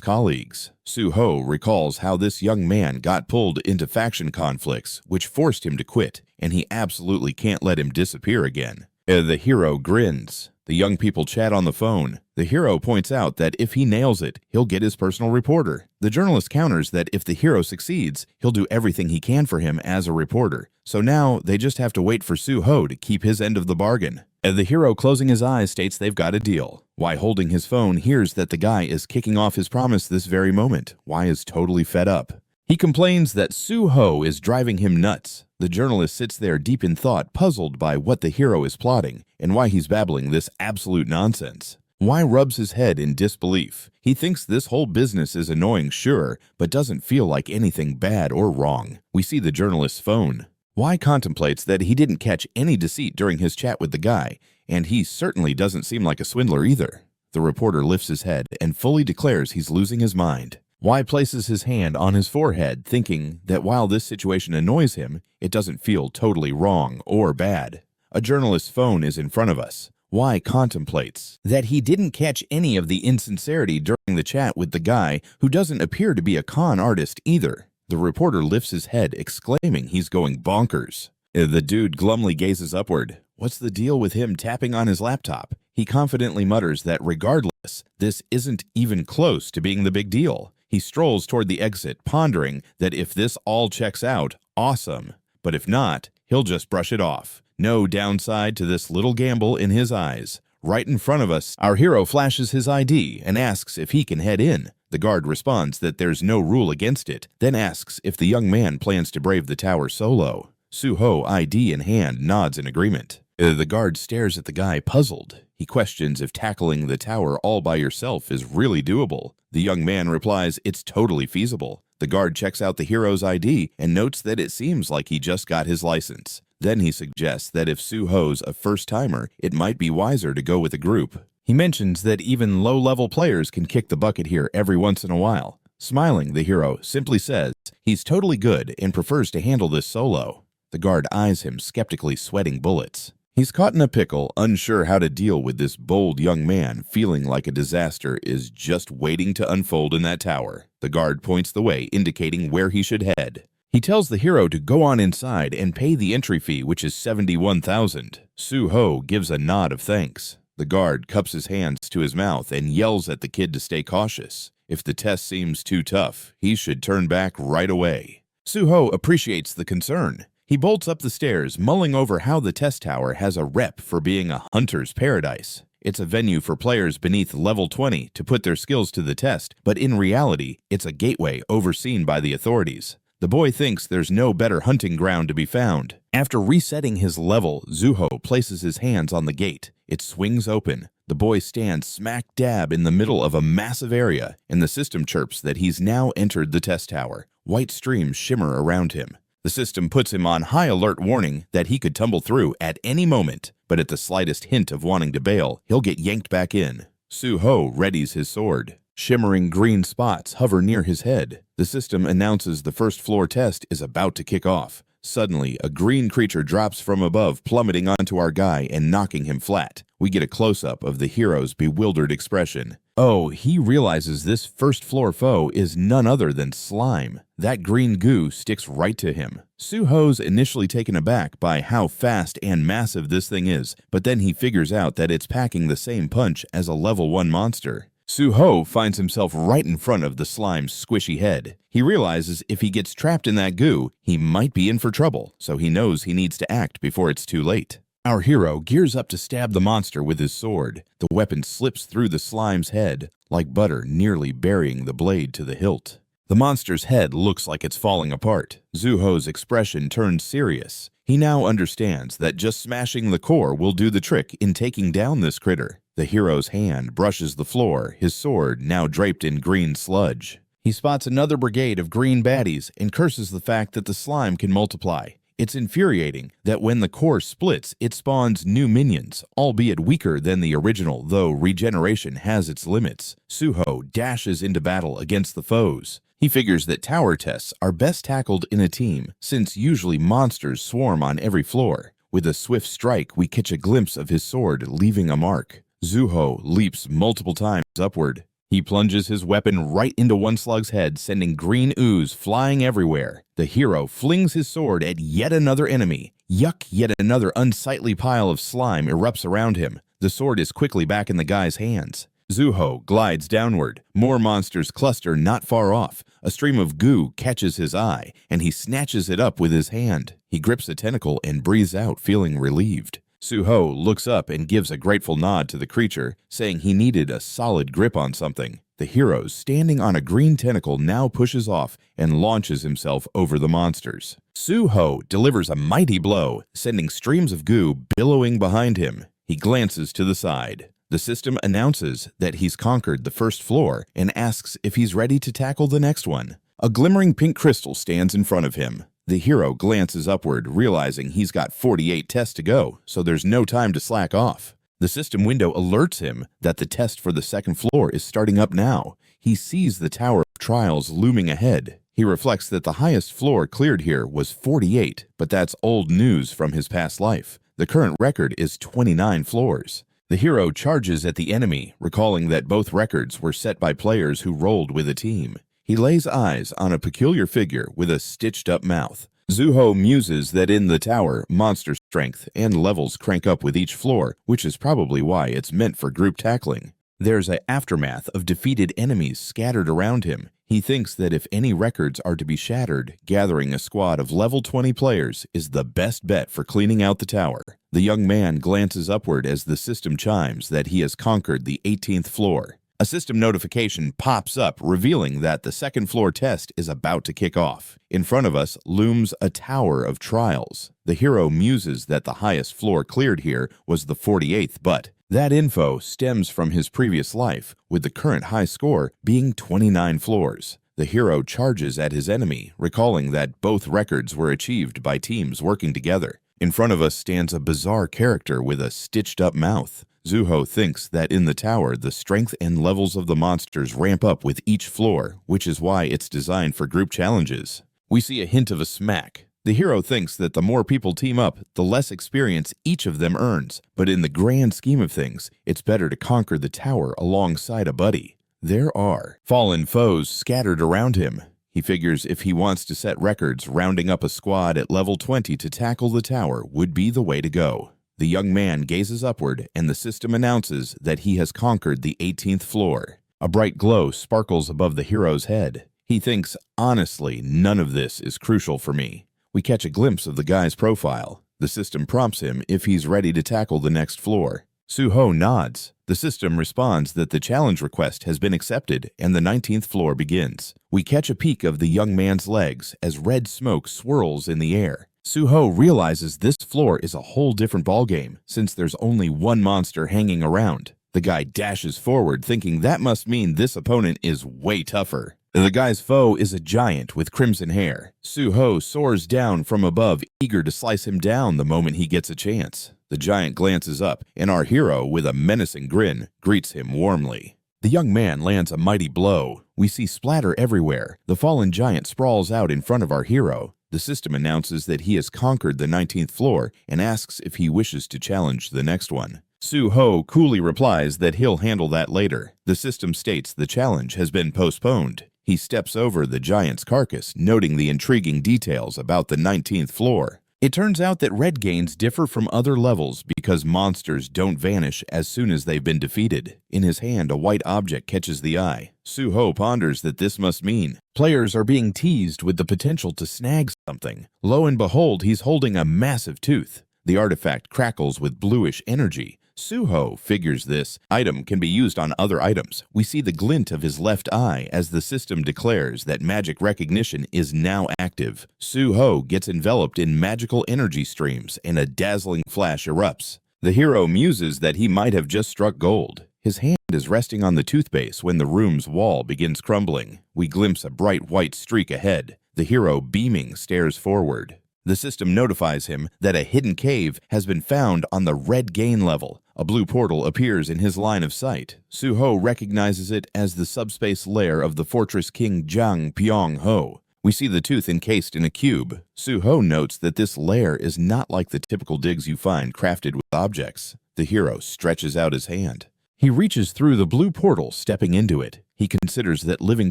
colleagues. Suho recalls how this young man got pulled into faction conflicts, which forced him to quit, and he absolutely can't let him disappear again. The hero grins. The young people chat on the phone. The hero points out that if he nails it, he'll get his personal reporter. The journalist counters that if the hero succeeds, he'll do everything he can for him as a reporter. So now they just have to wait for Suho to keep his end of the bargain. The hero, closing his eyes, states they've got a deal. Y, holding his phone, hears that the guy is kicking off his promise this very moment. Y is totally fed up. He complains that Suho is driving him nuts. The journalist sits there deep in thought, puzzled by what the hero is plotting and why he's babbling this absolute nonsense. Y rubs his head in disbelief. He thinks this whole business is annoying, sure, but doesn't feel like anything bad or wrong. We see the journalist's phone. Y contemplates that he didn't catch any deceit during his chat with the guy, and he certainly doesn't seem like a swindler either. The reporter lifts his head and fully declares he's losing his mind. Y places his hand on his forehead, thinking that while this situation annoys him, it doesn't feel totally wrong or bad. A journalist's phone is in front of us. Y contemplates that he didn't catch any of the insincerity during the chat with the guy who doesn't appear to be a con artist either. The reporter lifts his head, exclaiming he's going bonkers. The dude glumly gazes upward. What's the deal with him tapping on his laptop? He confidently mutters that regardless, this isn't even close to being the big deal. He strolls toward the exit, pondering that if this all checks out, awesome. But if not, he'll just brush it off. No downside to this little gamble in his eyes. Right in front of us, our hero flashes his ID and asks if he can head in. The guard responds that there's no rule against it, then asks if the young man plans to brave the tower solo. Suho, ID in hand, nods in agreement. The guard stares at the guy, puzzled. He questions if tackling the tower all by yourself is really doable. The young man replies it's totally feasible. The guard checks out the hero's ID and notes that it seems like he just got his license. Then he suggests that if Suho's a first-timer, it might be wiser to go with a group. He mentions that even low-level players can kick the bucket here every once in a while. Smiling, the hero simply says he's totally good and prefers to handle this solo. The guard eyes him, skeptically sweating bullets. He's caught in a pickle, unsure how to deal with this bold young man, feeling like a disaster is just waiting to unfold in that tower. The guard points the way, indicating where he should head. He tells the hero to go on inside and pay the entry fee, which is 71,000. Suho gives a nod of thanks. The guard cups his hands to his mouth and yells at the kid to stay cautious. If the test seems too tough, he should turn back right away. Suho appreciates the concern. He bolts up the stairs, mulling over how the test tower has a rep for being a hunter's paradise. It's a venue for players beneath level 20 to put their skills to the test, but in reality, it's a gateway overseen by the authorities. The boy thinks there's no better hunting ground to be found. After resetting his level, Suho places his hands on the gate. It swings open. The boy stands smack dab in the middle of a massive area, and the system chirps that he's now entered the test tower. White streams shimmer around him. The system puts him on high alert, warning that he could tumble through at any moment, but at the slightest hint of wanting to bail, he'll get yanked back in. Suho readies his sword. Shimmering green spots hover near his head. The system announces the first floor test is about to kick off. Suddenly, a green creature drops from above, plummeting onto our guy and knocking him flat. We get a close-up of the hero's bewildered expression. Oh, he realizes this first-floor foe is none other than slime. That green goo sticks right to him. Suho's initially taken aback by how fast and massive this thing is, but then he figures out that it's packing the same punch as a level 1 monster. Suho finds himself right in front of the slime's squishy head. He realizes if he gets trapped in that goo, he might be in for trouble, so he knows he needs to act before it's too late. Our hero gears up to stab the monster with his sword. The weapon slips through the slime's head, like butter, nearly burying the blade to the hilt. The monster's head looks like it's falling apart. Suho's expression turns serious. He now understands that just smashing the core will do the trick in taking down this critter. The hero's hand brushes the floor, his sword now draped in green sludge. He spots another brigade of green baddies and curses the fact that the slime can multiply. It's infuriating that when the core splits, it spawns new minions, albeit weaker than the original, though regeneration has its limits. Suho dashes into battle against the foes. He figures that tower tests are best tackled in a team, since usually monsters swarm on every floor. With a swift strike, we catch a glimpse of his sword, leaving a mark. Suho leaps multiple times upward. He plunges his weapon right into one slug's head, sending green ooze flying everywhere. The hero flings his sword at yet another enemy. Yuck, yet another unsightly pile of slime erupts around him. The sword is quickly back in the guy's hands. Suho glides downward. More monsters cluster not far off. A stream of goo catches his eye, and he snatches it up with his hand. He grips a tentacle and breathes out, feeling relieved. Suho looks up and gives a grateful nod to the creature, saying he needed a solid grip on something. The hero, standing on a green tentacle, now pushes off and launches himself over the monsters. Suho delivers a mighty blow, sending streams of goo billowing behind him. He glances to the side. The system announces that he's conquered the first floor and asks if he's ready to tackle the next one. A glimmering pink crystal stands in front of him. The hero glances upward, realizing he's got 48 tests to go, so there's no time to slack off. The system window alerts him that the test for the second floor is starting up now. He sees the Tower of Trials looming ahead. He reflects that the highest floor cleared here was 48, but that's old news from his past life. The current record is 29 floors. The hero charges at the enemy, recalling that both records were set by players who rolled with a team. He lays eyes on a peculiar figure with a stitched-up mouth. Zuho muses that in the tower, monster strength and levels crank up with each floor, which is probably why it's meant for group tackling. There's an aftermath of defeated enemies scattered around him. He thinks that if any records are to be shattered, gathering a squad of level 20 players is the best bet for cleaning out the tower. The young man glances upward as the system chimes that he has conquered the 18th floor. A system notification pops up revealing that the second floor test is about to kick off. In front of us looms a tower of trials. The hero muses that the highest floor cleared here was the 48th, but that info stems from his previous life, with the current high score being 29 floors. The hero charges at his enemy, recalling that both records were achieved by teams working together. In front of us stands a bizarre character with a stitched-up mouth. Zuho thinks that in the tower, the strength and levels of the monsters ramp up with each floor, which is why it's designed for group challenges. We see a hint of a smack. The hero thinks that the more people team up, the less experience each of them earns, but in the grand scheme of things, it's better to conquer the tower alongside a buddy. There are fallen foes scattered around him. He figures if he wants to set records, rounding up a squad at level 20 to tackle the tower would be the way to go. The young man gazes upward, and the system announces that he has conquered the 18th floor. A bright glow sparkles above the hero's head. He thinks, honestly, none of this is crucial for me. We catch a glimpse of the guy's profile. The system prompts him if he's ready to tackle the next floor. Suho nods. The system responds that the challenge request has been accepted, and the 19th floor begins. We catch a peek of the young man's legs as red smoke swirls in the air. Suho realizes this floor is a whole different ballgame, since there's only one monster hanging around. The guy dashes forward, thinking that must mean this opponent is way tougher. The guy's foe is a giant with crimson hair. Suho soars down from above, eager to slice him down the moment he gets a chance. The giant glances up, and our hero, with a menacing grin, greets him warmly. The young man lands a mighty blow. We see splatter everywhere. The fallen giant sprawls out in front of our hero. The system announces that he has conquered the 19th floor and asks if he wishes to challenge the next one. Suho coolly replies that he'll handle that later. The system states the challenge has been postponed. He steps over the giant's carcass, noting the intriguing details about the 19th floor. It turns out that red gains differ from other levels because monsters don't vanish as soon as they've been defeated. In his hand, a white object catches the eye. Suho ponders that this must mean players are being teased with the potential to snag something. Lo and behold, he's holding a massive tooth. The artifact crackles with bluish energy. Suho figures this item can be used on other items. We see the glint of his left eye as the system declares that magic recognition is now active. Suho gets enveloped in magical energy streams and a dazzling flash erupts. The hero muses that he might have just struck gold. His hand is resting on the toothbase when the room's wall begins crumbling. We glimpse a bright white streak ahead. The hero, beaming, stares forward. The system notifies him that a hidden cave has been found on the red gain level. A blue portal appears in his line of sight. Suho recognizes it as the subspace lair of the Fortress King Jiang Pyong-ho. We see the tooth encased in a cube. Suho notes that this lair is not like the typical digs you find crafted with objects. The hero stretches out his hand. He reaches through the blue portal, stepping into it. He considers that living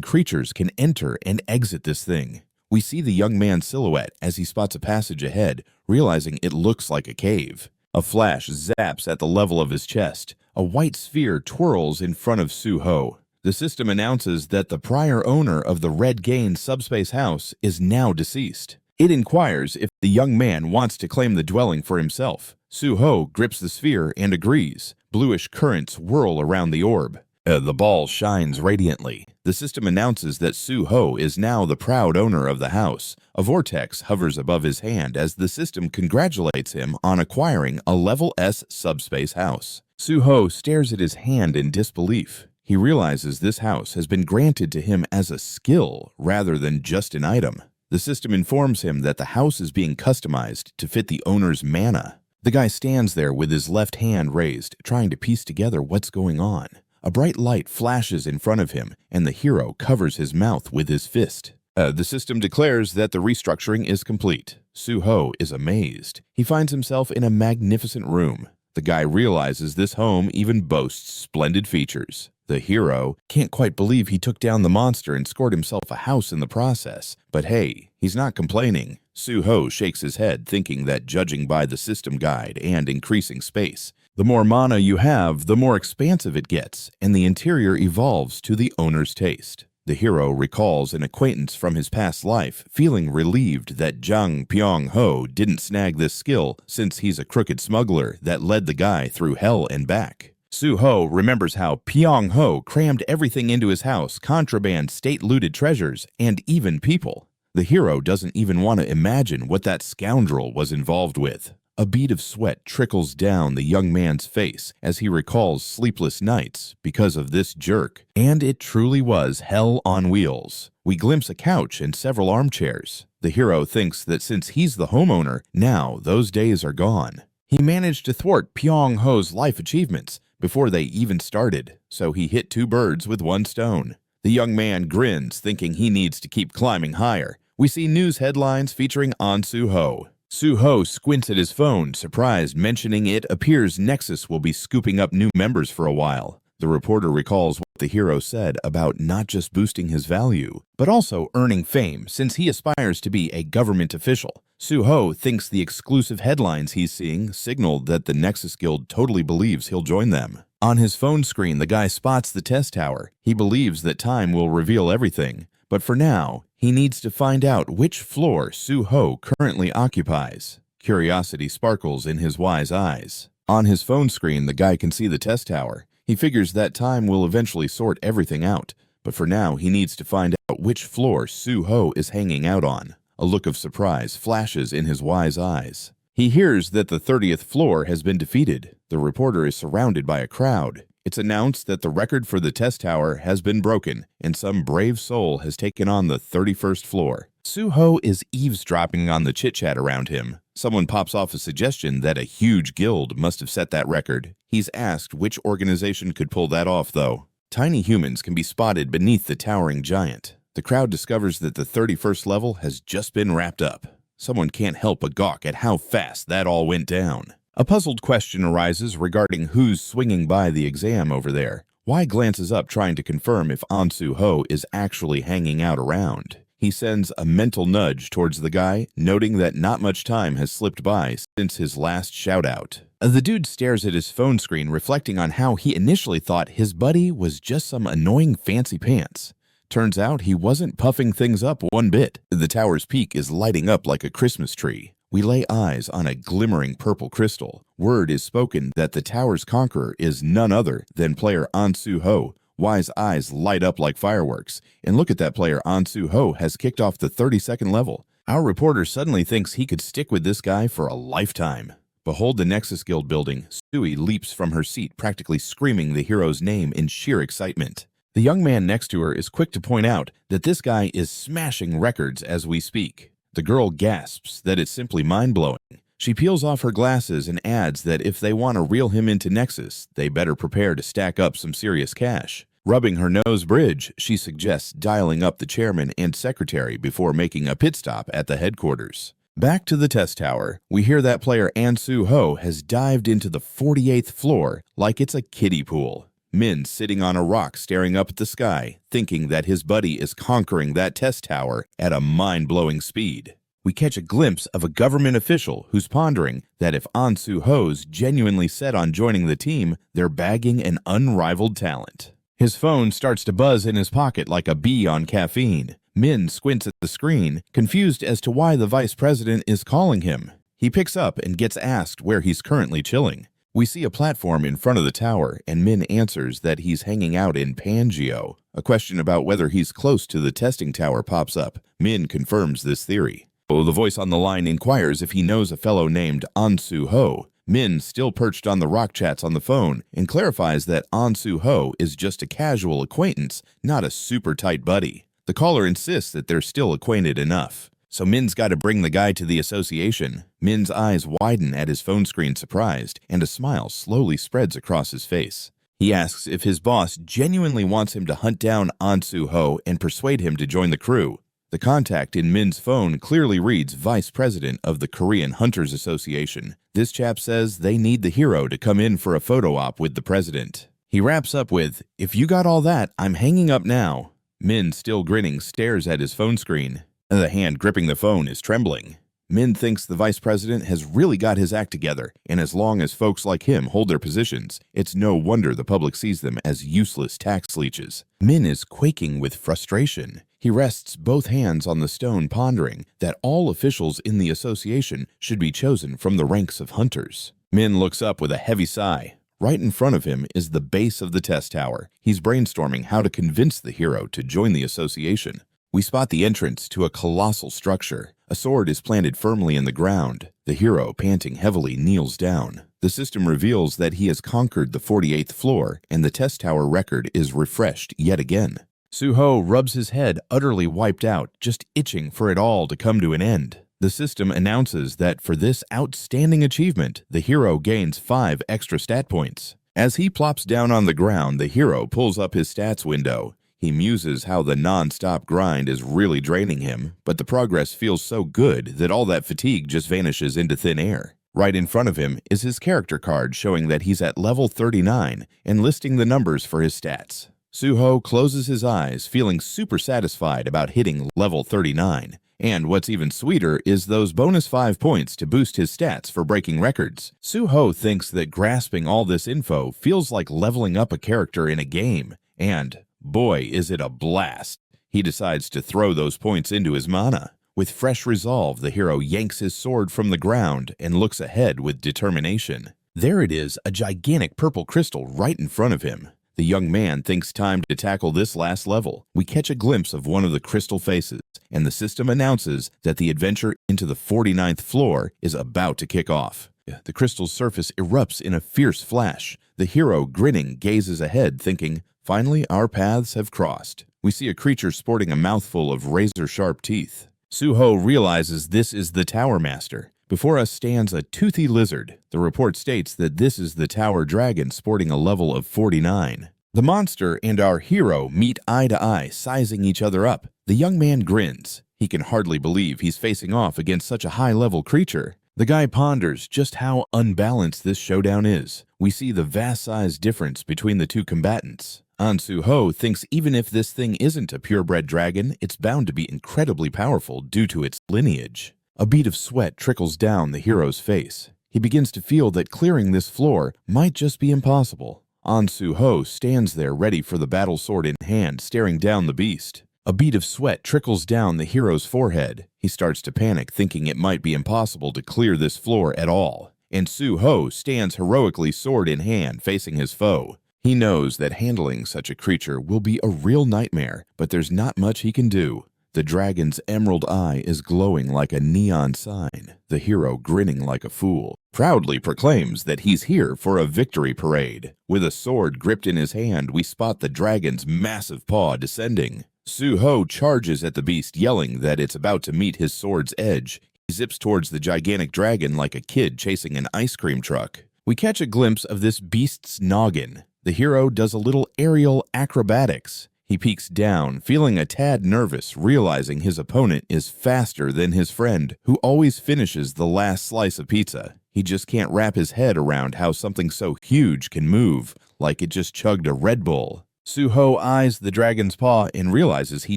creatures can enter and exit this thing. We see the young man's silhouette as he spots a passage ahead, realizing it looks like a cave. A flash zaps at the level of his chest. A white sphere twirls in front of Suho. The system announces that the prior owner of the Red Gain subspace house is now deceased. It inquires if the young man wants to claim the dwelling for himself. Suho grips the sphere and agrees. Bluish currents whirl around the orb. The ball shines radiantly. The system announces that Suho is now the proud owner of the house. A vortex hovers above his hand as the system congratulates him on acquiring a level S subspace house. Suho stares at his hand in disbelief. He realizes this house has been granted to him as a skill rather than just an item. The system informs him that the house is being customized to fit the owner's mana. The guy stands there with his left hand raised, trying to piece together what's going on. A bright light flashes in front of him, and the hero covers his mouth with his fist. The system declares that the restructuring is complete. Suho is amazed. He finds himself in a magnificent room. The guy realizes this home even boasts splendid features. The hero can't quite believe he took down the monster and scored himself a house in the process. But hey, he's not complaining. Suho shakes his head, thinking that judging by the system guide and increasing space, the more mana you have, the more expansive it gets, and the interior evolves to the owner's taste. The hero recalls an acquaintance from his past life, feeling relieved that Jang Pyong-ho didn't snag this skill since he's a crooked smuggler that led the guy through hell and back. Suho remembers how Pyong-ho crammed everything into his house, contraband, state-looted treasures, and even people. The hero doesn't even want to imagine what that scoundrel was involved with. A bead of sweat trickles down the young man's face as he recalls sleepless nights because of this jerk. And it truly was hell on wheels. We glimpse a couch and several armchairs. The hero thinks that since he's the homeowner, now those days are gone. He managed to thwart Pyong-ho's life achievements before they even started, so he hit two birds with one stone. The young man grins, thinking he needs to keep climbing higher. We see news headlines featuring An Suho. Suho squints at his phone, surprised, mentioning it appears Nexus will be scooping up new members for a while. The reporter recalls what the hero said about not just boosting his value, but also earning fame since he aspires to be a government official. Suho thinks the exclusive headlines he's seeing signal that the Nexus Guild totally believes he'll join them. On his phone screen, the guy spots the test tower. He believes that time will reveal everything, but for now, he needs to find out which floor Suho currently occupies. Curiosity sparkles in his wise eyes. On his phone screen, the guy can see the test tower. He figures that time will eventually sort everything out, but for now he needs to find out which floor Suho is hanging out on. A look of surprise flashes in his wise eyes. He hears that the 30th floor has been defeated. The reporter is surrounded by a crowd. It's announced that the record for the test tower has been broken, and some brave soul has taken on the 31st floor. Suho is eavesdropping on the chit-chat around him. Someone pops off a suggestion that a huge guild must have set that record. He's asked which organization could pull that off, though. Tiny humans can be spotted beneath the towering giant. The crowd discovers that the 31st level has just been wrapped up. Someone can't help but gawk at how fast that all went down. A puzzled question arises regarding who's swinging by the exam over there. Wai glances up trying to confirm if An Suho is actually hanging out around. He sends a mental nudge towards the guy, noting that not much time has slipped by since his last shout-out. The dude stares at his phone screen, reflecting on how he initially thought his buddy was just some annoying fancy pants. Turns out he wasn't puffing things up one bit. The tower's peak is lighting up like a Christmas tree. We lay eyes on a glimmering purple crystal. Word is spoken that the tower's conqueror is none other than player An Suho. Wai's eyes light up like fireworks. And look at that player, An Suho has kicked off the 32nd level. Our reporter suddenly thinks he could stick with this guy for a lifetime. Behold the Nexus Guild building. Sui leaps from her seat, practically screaming the hero's name in sheer excitement. The young man next to her is quick to point out that this guy is smashing records as we speak. The girl gasps that it's simply mind-blowing. She peels off her glasses and adds that if they want to reel him into Nexus, they better prepare to stack up some serious cash. Rubbing her nose bridge, she suggests dialing up the chairman and secretary before making a pit stop at the headquarters. Back to the test tower, we hear that player An Suho has dived into the 48th floor like it's a kiddie pool. Min sitting on a rock staring up at the sky, thinking that his buddy is conquering that test tower at a mind-blowing speed. We catch a glimpse of a government official who's pondering that if An Suho's genuinely set on joining the team, they're bagging an unrivaled talent. His phone starts to buzz in his pocket like a bee on caffeine. Min squints at the screen, confused as to why the vice president is calling him. He picks up and gets asked where he's currently chilling. We see a platform in front of the tower, and Min answers that he's hanging out in Pangeo. A question about whether he's close to the testing tower pops up. Min confirms this theory. The voice on the line inquires if he knows a fellow named An Suho. Min, still perched on the rock chats on the phone, and clarifies that An Suho is just a casual acquaintance, not a super tight buddy. The caller insists that they're still acquainted enough. So Min's got to bring the guy to the association. Min's eyes widen at his phone screen, surprised, and a smile slowly spreads across his face. He asks if his boss genuinely wants him to hunt down An Suho and persuade him to join the crew. The contact in Min's phone clearly reads Vice President of the Korean Hunters Association. This chap says they need the hero to come in for a photo op with the president. He wraps up with, "If you got all that, I'm hanging up now." Min, still grinning, stares at his phone screen. The hand gripping the phone is trembling. Min thinks the vice president has really got his act together, and as long as folks like him hold their positions, it's no wonder the public sees them as useless tax leeches. Min is quaking with frustration. He rests both hands on the stone, pondering that all officials in the association should be chosen from the ranks of hunters. Min looks up with a heavy sigh. Right in front of him is the base of the test tower. He's brainstorming how to convince the hero to join the association. We spot the entrance to a colossal structure. A sword is planted firmly in the ground. The hero, panting heavily, kneels down. The system reveals that he has conquered the 48th floor, and the test tower record is refreshed yet again. Suho rubs his head, utterly wiped out, just itching for it all to come to an end. The system announces that for this outstanding achievement, the hero gains 5 extra stat points. As he plops down on the ground, the hero pulls up his stats window. He muses how the non-stop grind is really draining him, but the progress feels so good that all that fatigue just vanishes into thin air. Right in front of him is his character card showing that he's at level 39 and listing the numbers for his stats. Suho closes his eyes, feeling super satisfied about hitting level 39. And what's even sweeter is those bonus 5 points to boost his stats for breaking records. Suho thinks that grasping all this info feels like leveling up a character in a game, and boy, is it a blast. He decides to throw those points into his mana. With fresh resolve, the hero yanks his sword from the ground and looks ahead with determination. There it is, a gigantic purple crystal right in front of him. The young man thinks time to tackle this last level. We catch a glimpse of one of the crystal faces, and the system announces that the adventure into the 49th floor is about to kick off. The crystal's surface erupts in a fierce flash. The hero, grinning, gazes ahead, thinking, finally our paths have crossed. We see a creature sporting a mouthful of razor-sharp teeth. Suho realizes this is the Tower Master. Before us stands a toothy lizard. The report states that this is the Tower Dragon sporting a level of 49. The monster and our hero meet eye to eye, sizing each other up. The young man grins. He can hardly believe he's facing off against such a high-level creature. The guy ponders just how unbalanced this showdown is. We see the vast size difference between the two combatants. An Suho thinks even if this thing isn't a purebred dragon, it's bound to be incredibly powerful due to its lineage. A bead of sweat trickles down the hero's face. He begins to feel that clearing this floor might just be impossible. An Suho stands there ready for the battle sword in hand, staring down the beast. A bead of sweat trickles down the hero's forehead. He starts to panic, thinking it might be impossible to clear this floor at all. And Suho stands heroically, sword in hand, facing his foe. He knows that handling such a creature will be a real nightmare, but there's not much he can do. The dragon's emerald eye is glowing like a neon sign. The hero, grinning like a fool, proudly proclaims that he's here for a victory parade. With a sword gripped in his hand, we spot the dragon's massive paw descending. Suho charges at the beast, yelling that it's about to meet his sword's edge. He zips towards the gigantic dragon like a kid chasing an ice cream truck. We catch a glimpse of this beast's noggin. The hero does a little aerial acrobatics. He peeks down, feeling a tad nervous, realizing his opponent is faster than his friend, who always finishes the last slice of pizza. He just can't wrap his head around how something so huge can move, like it just chugged a Red Bull. Suho eyes the dragon's paw and realizes he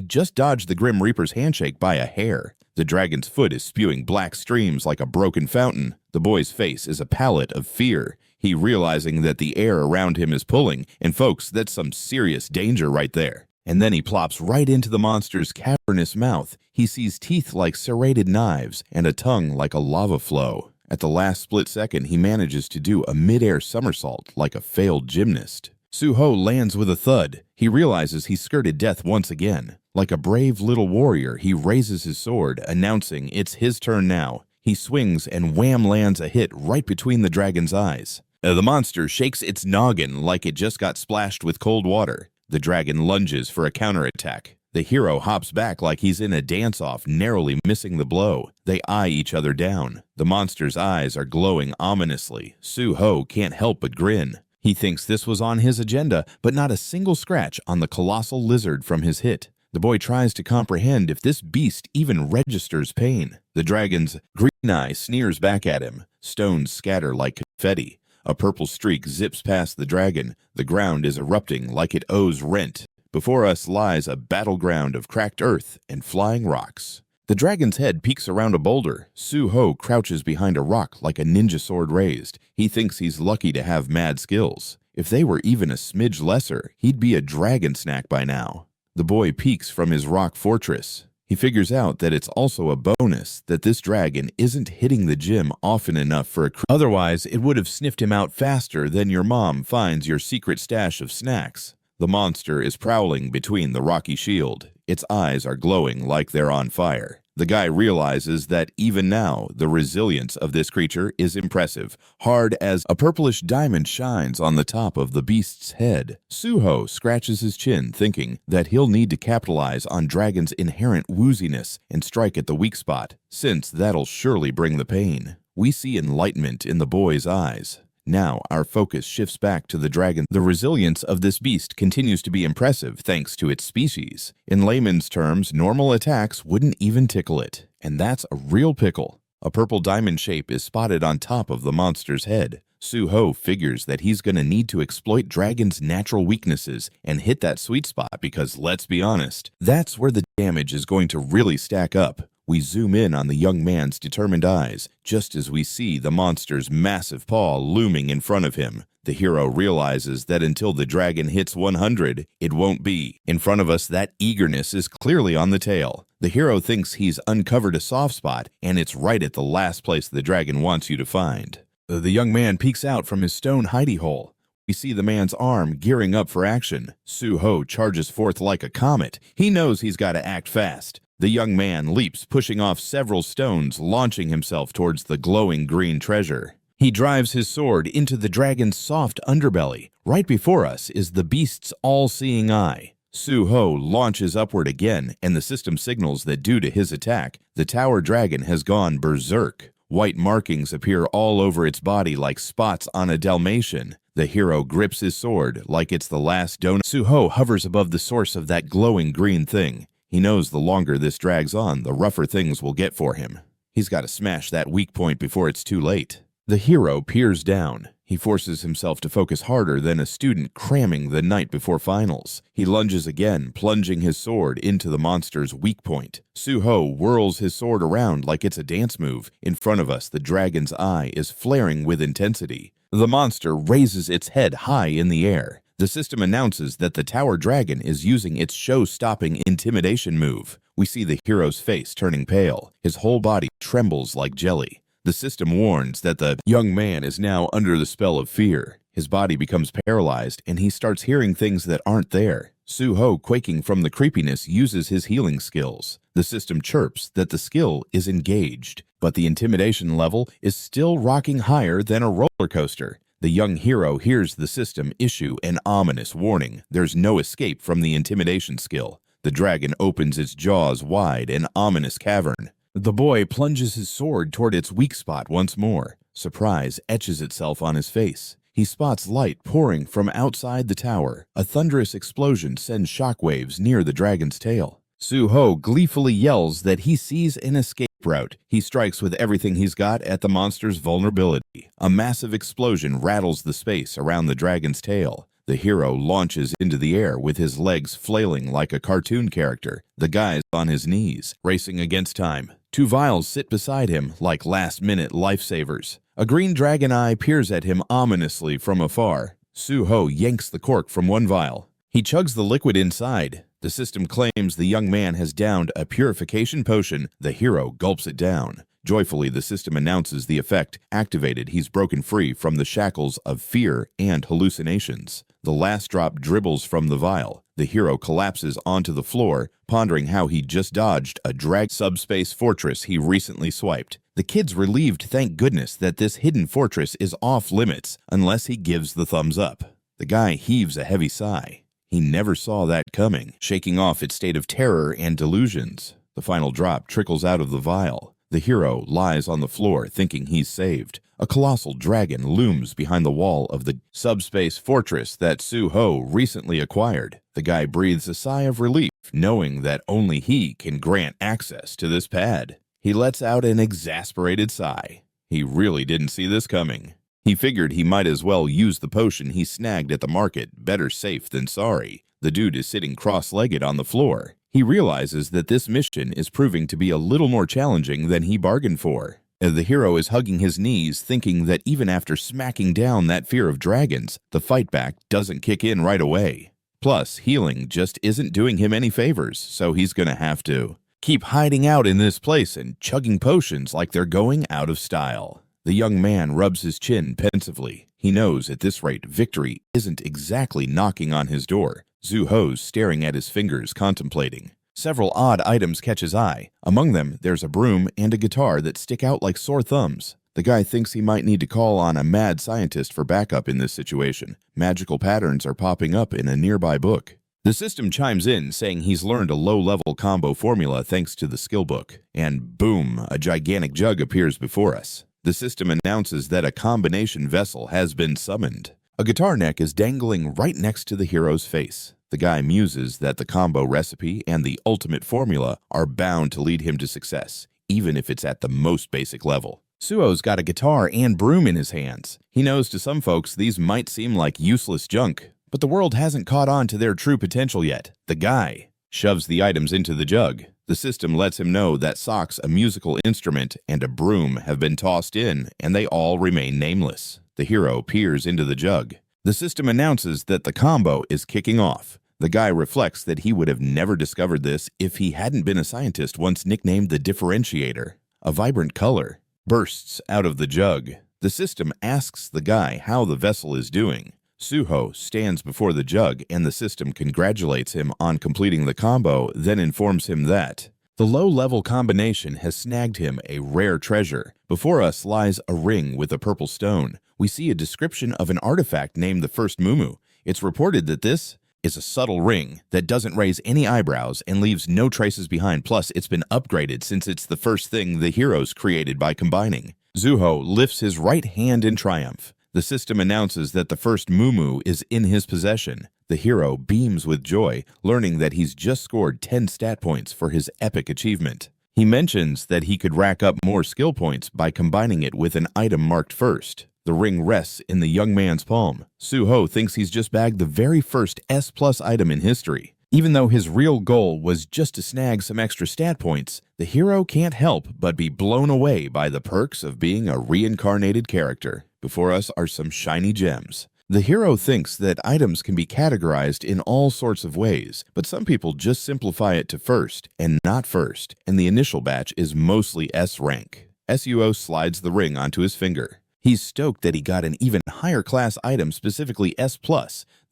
just dodged the Grim Reaper's handshake by a hair. The dragon's foot is spewing black streams like a broken fountain. The boy's face is a palette of fear. He realizing that the air around him is pulling, and folks, that's some serious danger right there. And then he plops right into the monster's cavernous mouth. He sees teeth like serrated knives and a tongue like a lava flow. At the last split second, he manages to do a mid-air somersault like a failed gymnast. Suho lands with a thud. He realizes he skirted death once again. Like a brave little warrior, he raises his sword, announcing it's his turn now. He swings and wham lands a hit right between the dragon's eyes. The monster shakes its noggin like it just got splashed with cold water. The dragon lunges for a counterattack. The hero hops back like he's in a dance-off, narrowly missing the blow. They eye each other down. The monster's eyes are glowing ominously. Suho can't help but grin. He thinks this was on his agenda, but not a single scratch on the colossal lizard from his hit. The boy tries to comprehend if this beast even registers pain. The dragon's green eye sneers back at him. Stones scatter like confetti. A purple streak zips past the dragon. The ground is erupting like it owes rent. Before us lies a battleground of cracked earth and flying rocks. The dragon's head peeks around a boulder. Su-ho crouches behind a rock like a ninja sword raised. He thinks he's lucky to have mad skills. If they were even a smidge lesser, he'd be a dragon snack by now. The boy peeks from his rock fortress. He figures out that it's also a bonus that this dragon isn't hitting the gym often enough for a otherwise it would have sniffed him out faster than your mom finds your secret stash of snacks. The monster is prowling between the rocky shield. Its eyes are glowing like they're on fire. The guy realizes that even now, the resilience of this creature is impressive. Hard as a purplish diamond shines on the top of the beast's head. Su-ho scratches his chin, thinking that he'll need to capitalize on Dragon's inherent wooziness and strike at the weak spot, since that'll surely bring the pain. We see enlightenment in the boy's eyes. Now, our focus shifts back to the dragon. The resilience of this beast continues to be impressive thanks to its species. In layman's terms, normal attacks wouldn't even tickle it. And that's a real pickle. A purple diamond shape is spotted on top of the monster's head. Su-ho figures that he's going to need to exploit Dragon's natural weaknesses and hit that sweet spot because, let's be honest, that's where the damage is going to really stack up. We zoom in on the young man's determined eyes, just as we see the monster's massive paw looming in front of him. The hero realizes that until the dragon hits 100, it won't be. In front of us, that eagerness is clearly on the tail. The hero thinks he's uncovered a soft spot, and it's right at the last place the dragon wants you to find. The young man peeks out from his stone hidey hole. We see the man's arm gearing up for action. Su-ho charges forth like a comet. He knows he's got to act fast. The young man leaps, pushing off several stones, launching himself towards the glowing green treasure. He drives his sword into the dragon's soft underbelly. Right before us is the beast's all-seeing eye. Su-ho launches upward again, and the system signals that due to his attack, the tower dragon has gone berserk. White markings appear all over its body like spots on a Dalmatian. The hero grips his sword like it's the last donut. Su-ho hovers above the source of that glowing green thing. He knows the longer this drags on, the rougher things will get for him. He's got to smash that weak point before it's too late. The hero peers down. He forces himself to focus harder than a student cramming the night before finals. He lunges again, plunging his sword into the monster's weak point. Su-ho whirls his sword around like it's a dance move. In front of us, the dragon's eye is flaring with intensity. The monster raises its head high in the air. The system announces that the tower dragon is using its show-stopping intimidation move. We see the hero's face turning pale. His whole body trembles like jelly. The system warns that the young man is now under the spell of fear. His body becomes paralyzed, and he starts hearing things that aren't there. Su-ho, quaking from the creepiness, uses his healing skills. The system chirps that the skill is engaged, but the intimidation level is still rocking higher than a roller coaster. The young hero hears the system issue an ominous warning. There's no escape from the intimidation skill. The dragon opens its jaws wide, an ominous cavern. The boy plunges his sword toward its weak spot once more. Surprise etches itself on his face. He spots light pouring from outside the tower. A thunderous explosion sends shockwaves near the dragon's tail. Su-ho gleefully yells that he sees an escape route. He strikes with everything he's got at the monster's vulnerability. A massive explosion rattles the space around the dragon's tail. The hero launches into the air with his legs flailing like a cartoon character. The guy's on his knees, racing against time. Two vials sit beside him like last-minute lifesavers. A green dragon eye peers at him ominously from afar. Su-ho yanks the cork from one vial. He chugs the liquid inside. The system claims the young man has downed a purification potion. The hero gulps it down. Joyfully, the system announces the effect activated. He's broken free from the shackles of fear and hallucinations. The last drop dribbles from the vial. The hero collapses onto the floor, pondering how he just dodged a drag subspace fortress he recently swiped. The kid's relieved, thank goodness, that this hidden fortress is off limits unless he gives the thumbs up. The guy heaves a heavy sigh. He never saw that coming, shaking off its state of terror and delusions. The final drop trickles out of the vial. The hero lies on the floor thinking he's saved. A colossal dragon looms behind the wall of the subspace fortress that Su-ho recently acquired. The guy breathes a sigh of relief, knowing that only he can grant access to this pad. He lets out an exasperated sigh. He really didn't see this coming. He figured he might as well use the potion he snagged at the market, better safe than sorry. The dude is sitting cross-legged on the floor. He realizes that this mission is proving to be a little more challenging than he bargained for. The hero is hugging his knees, thinking that even after smacking down that fear of dragons, the fight back doesn't kick in right away. Plus, healing just isn't doing him any favors, so he's gonna have to keep hiding out in this place and chugging potions like they're going out of style. The young man rubs his chin pensively. He knows at this rate victory isn't exactly knocking on his door. Zuho's staring at his fingers, contemplating. Several odd items catch his eye. Among them, there's a broom and a guitar that stick out like sore thumbs. The guy thinks he might need to call on a mad scientist for backup in this situation. Magical patterns are popping up in a nearby book. The system chimes in, saying he's learned a low-level combo formula thanks to the skill book. And boom, a gigantic jug appears before us. The system announces that a combination vessel has been summoned. A guitar neck is dangling right next to the hero's face. The guy muses that the combo recipe and the ultimate formula are bound to lead him to success, even if it's at the most basic level. Suo's got a guitar and broom in his hands. He knows to some folks these might seem like useless junk, but the world hasn't caught on to their true potential yet. The guy shoves the items into the jug. The system lets him know that socks, a musical instrument, and a broom have been tossed in, and they all remain nameless. The hero peers into the jug. The system announces that the combo is kicking off. The guy reflects that he would have never discovered this if he hadn't been a scientist once nicknamed the Differentiator. A vibrant color bursts out of the jug. The system asks the guy how the vessel is doing. Suho stands before the jug, and the system congratulates him on completing the combo, then informs him that the low-level combination has snagged him a rare treasure. Before us lies a ring with a purple stone. We see a description of an artifact named the First Mumu. It's reported that this is a subtle ring that doesn't raise any eyebrows and leaves no traces behind. Plus, it's been upgraded since it's the first thing the heroes created by combining. Zuho lifts his right hand in triumph. The system announces that the First Mumu is in his possession. The hero beams with joy, learning that he's just scored 10 stat points for his epic achievement. He mentions that he could rack up more skill points by combining it with an item marked first. The ring rests in the young man's palm. Suho thinks he's just bagged the very first S+ item in history. Even though his real goal was just to snag some extra stat points, the hero can't help but be blown away by the perks of being a reincarnated character. Before us are some shiny gems. The hero thinks that items can be categorized in all sorts of ways, but some people just simplify it to first and not first, and the initial batch is mostly S rank. Suo slides the ring onto his finger. He's stoked that he got an even higher class item, specifically S+.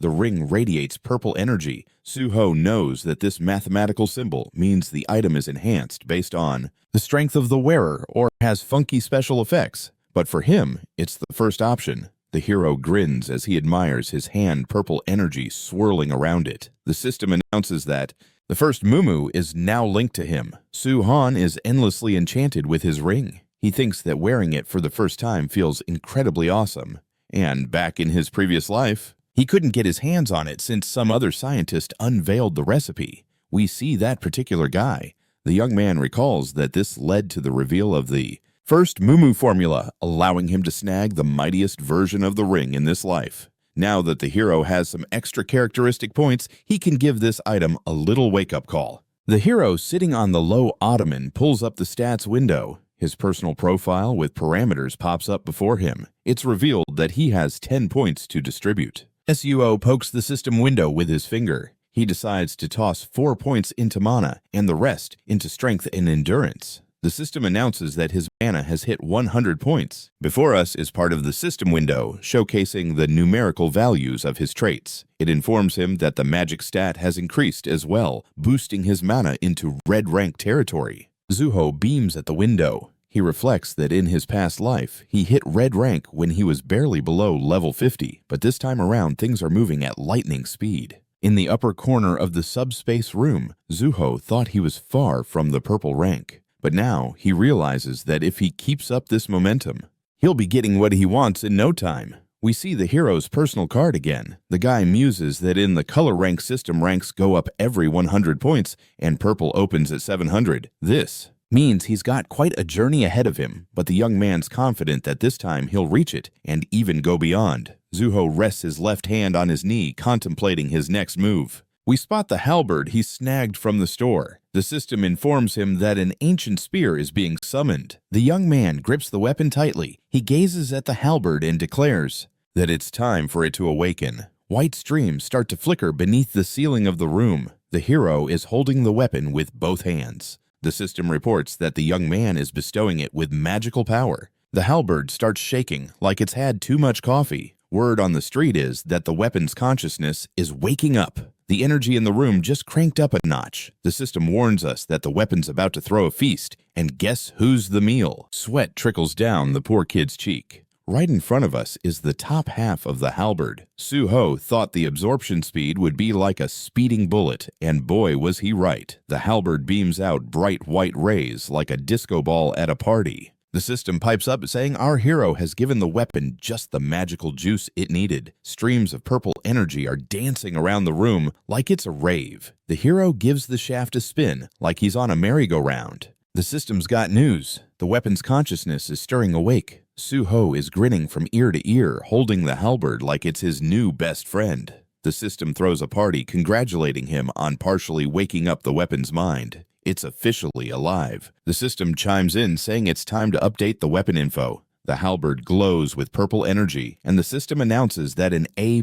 The ring radiates purple energy. Suho knows that this mathematical symbol means the item is enhanced based on the strength of the wearer or has funky special effects. But for him, it's the first option. The hero grins as he admires his hand purple energy swirling around it. The system announces that the First Mumu is now linked to him. Su-han is endlessly enchanted with his ring. He thinks that wearing it for the first time feels incredibly awesome. And back in his previous life, he couldn't get his hands on it since some other scientist unveiled the recipe. We see that particular guy. The young man recalls that this led to the reveal of the First Mumu formula, allowing him to snag the mightiest version of the ring in this life. Now that the hero has some extra characteristic points, he can give this item a little wake-up call. The hero sitting on the low ottoman pulls up the stats window. His personal profile with parameters pops up before him. It's revealed that he has 10 points to distribute. Suo pokes the system window with his finger. He decides to toss 4 points into mana and the rest into strength and endurance. The system announces that his mana has hit 100 points. Before us is part of the system window, showcasing the numerical values of his traits. It informs him that the magic stat has increased as well, boosting his mana into red rank territory. Zuho beams at the window. He reflects that in his past life, he hit red rank when he was barely below level 50, but this time around things are moving at lightning speed. In the upper corner of the subspace room, Zuho thought he was far from the purple rank. But now he realizes that if he keeps up this momentum, he'll be getting what he wants in no time. We see the hero's personal card again. The guy muses that in the color rank system, ranks go up every 100 points, and purple opens at 700. This means he's got quite a journey ahead of him, but the young man's confident that this time he'll reach it and even go beyond. Zuho rests his left hand on his knee, contemplating his next move. We spot the halberd he snagged from the store. The system informs him that an ancient spear is being summoned. The young man grips the weapon tightly. He gazes at the halberd and declares that it's time for it to awaken. White streams start to flicker beneath the ceiling of the room. The hero is holding the weapon with both hands. The system reports that the young man is bestowing it with magical power. The halberd starts shaking like it's had too much coffee. Word on the street is that the weapon's consciousness is waking up. The energy in the room just cranked up a notch. The system warns us that the weapon's about to throw a feast, and guess who's the meal? Sweat trickles down the poor kid's cheek. Right in front of us is the top half of the halberd. Suho thought the absorption speed would be like a speeding bullet, and boy was he right. The halberd beams out bright white rays like a disco ball at a party. The system pipes up saying our hero has given the weapon just the magical juice it needed. Streams of purple energy are dancing around the room like it's a rave. The hero gives the shaft a spin like he's on a merry-go-round. The system's got news. The weapon's consciousness is stirring awake. Suho is grinning from ear to ear, holding the halberd like it's his new best friend. The system throws a party congratulating him on partially waking up the weapon's mind. It's officially alive. The system chimes in saying it's time to update the weapon info. The halberd glows with purple energy, and the system announces that an A+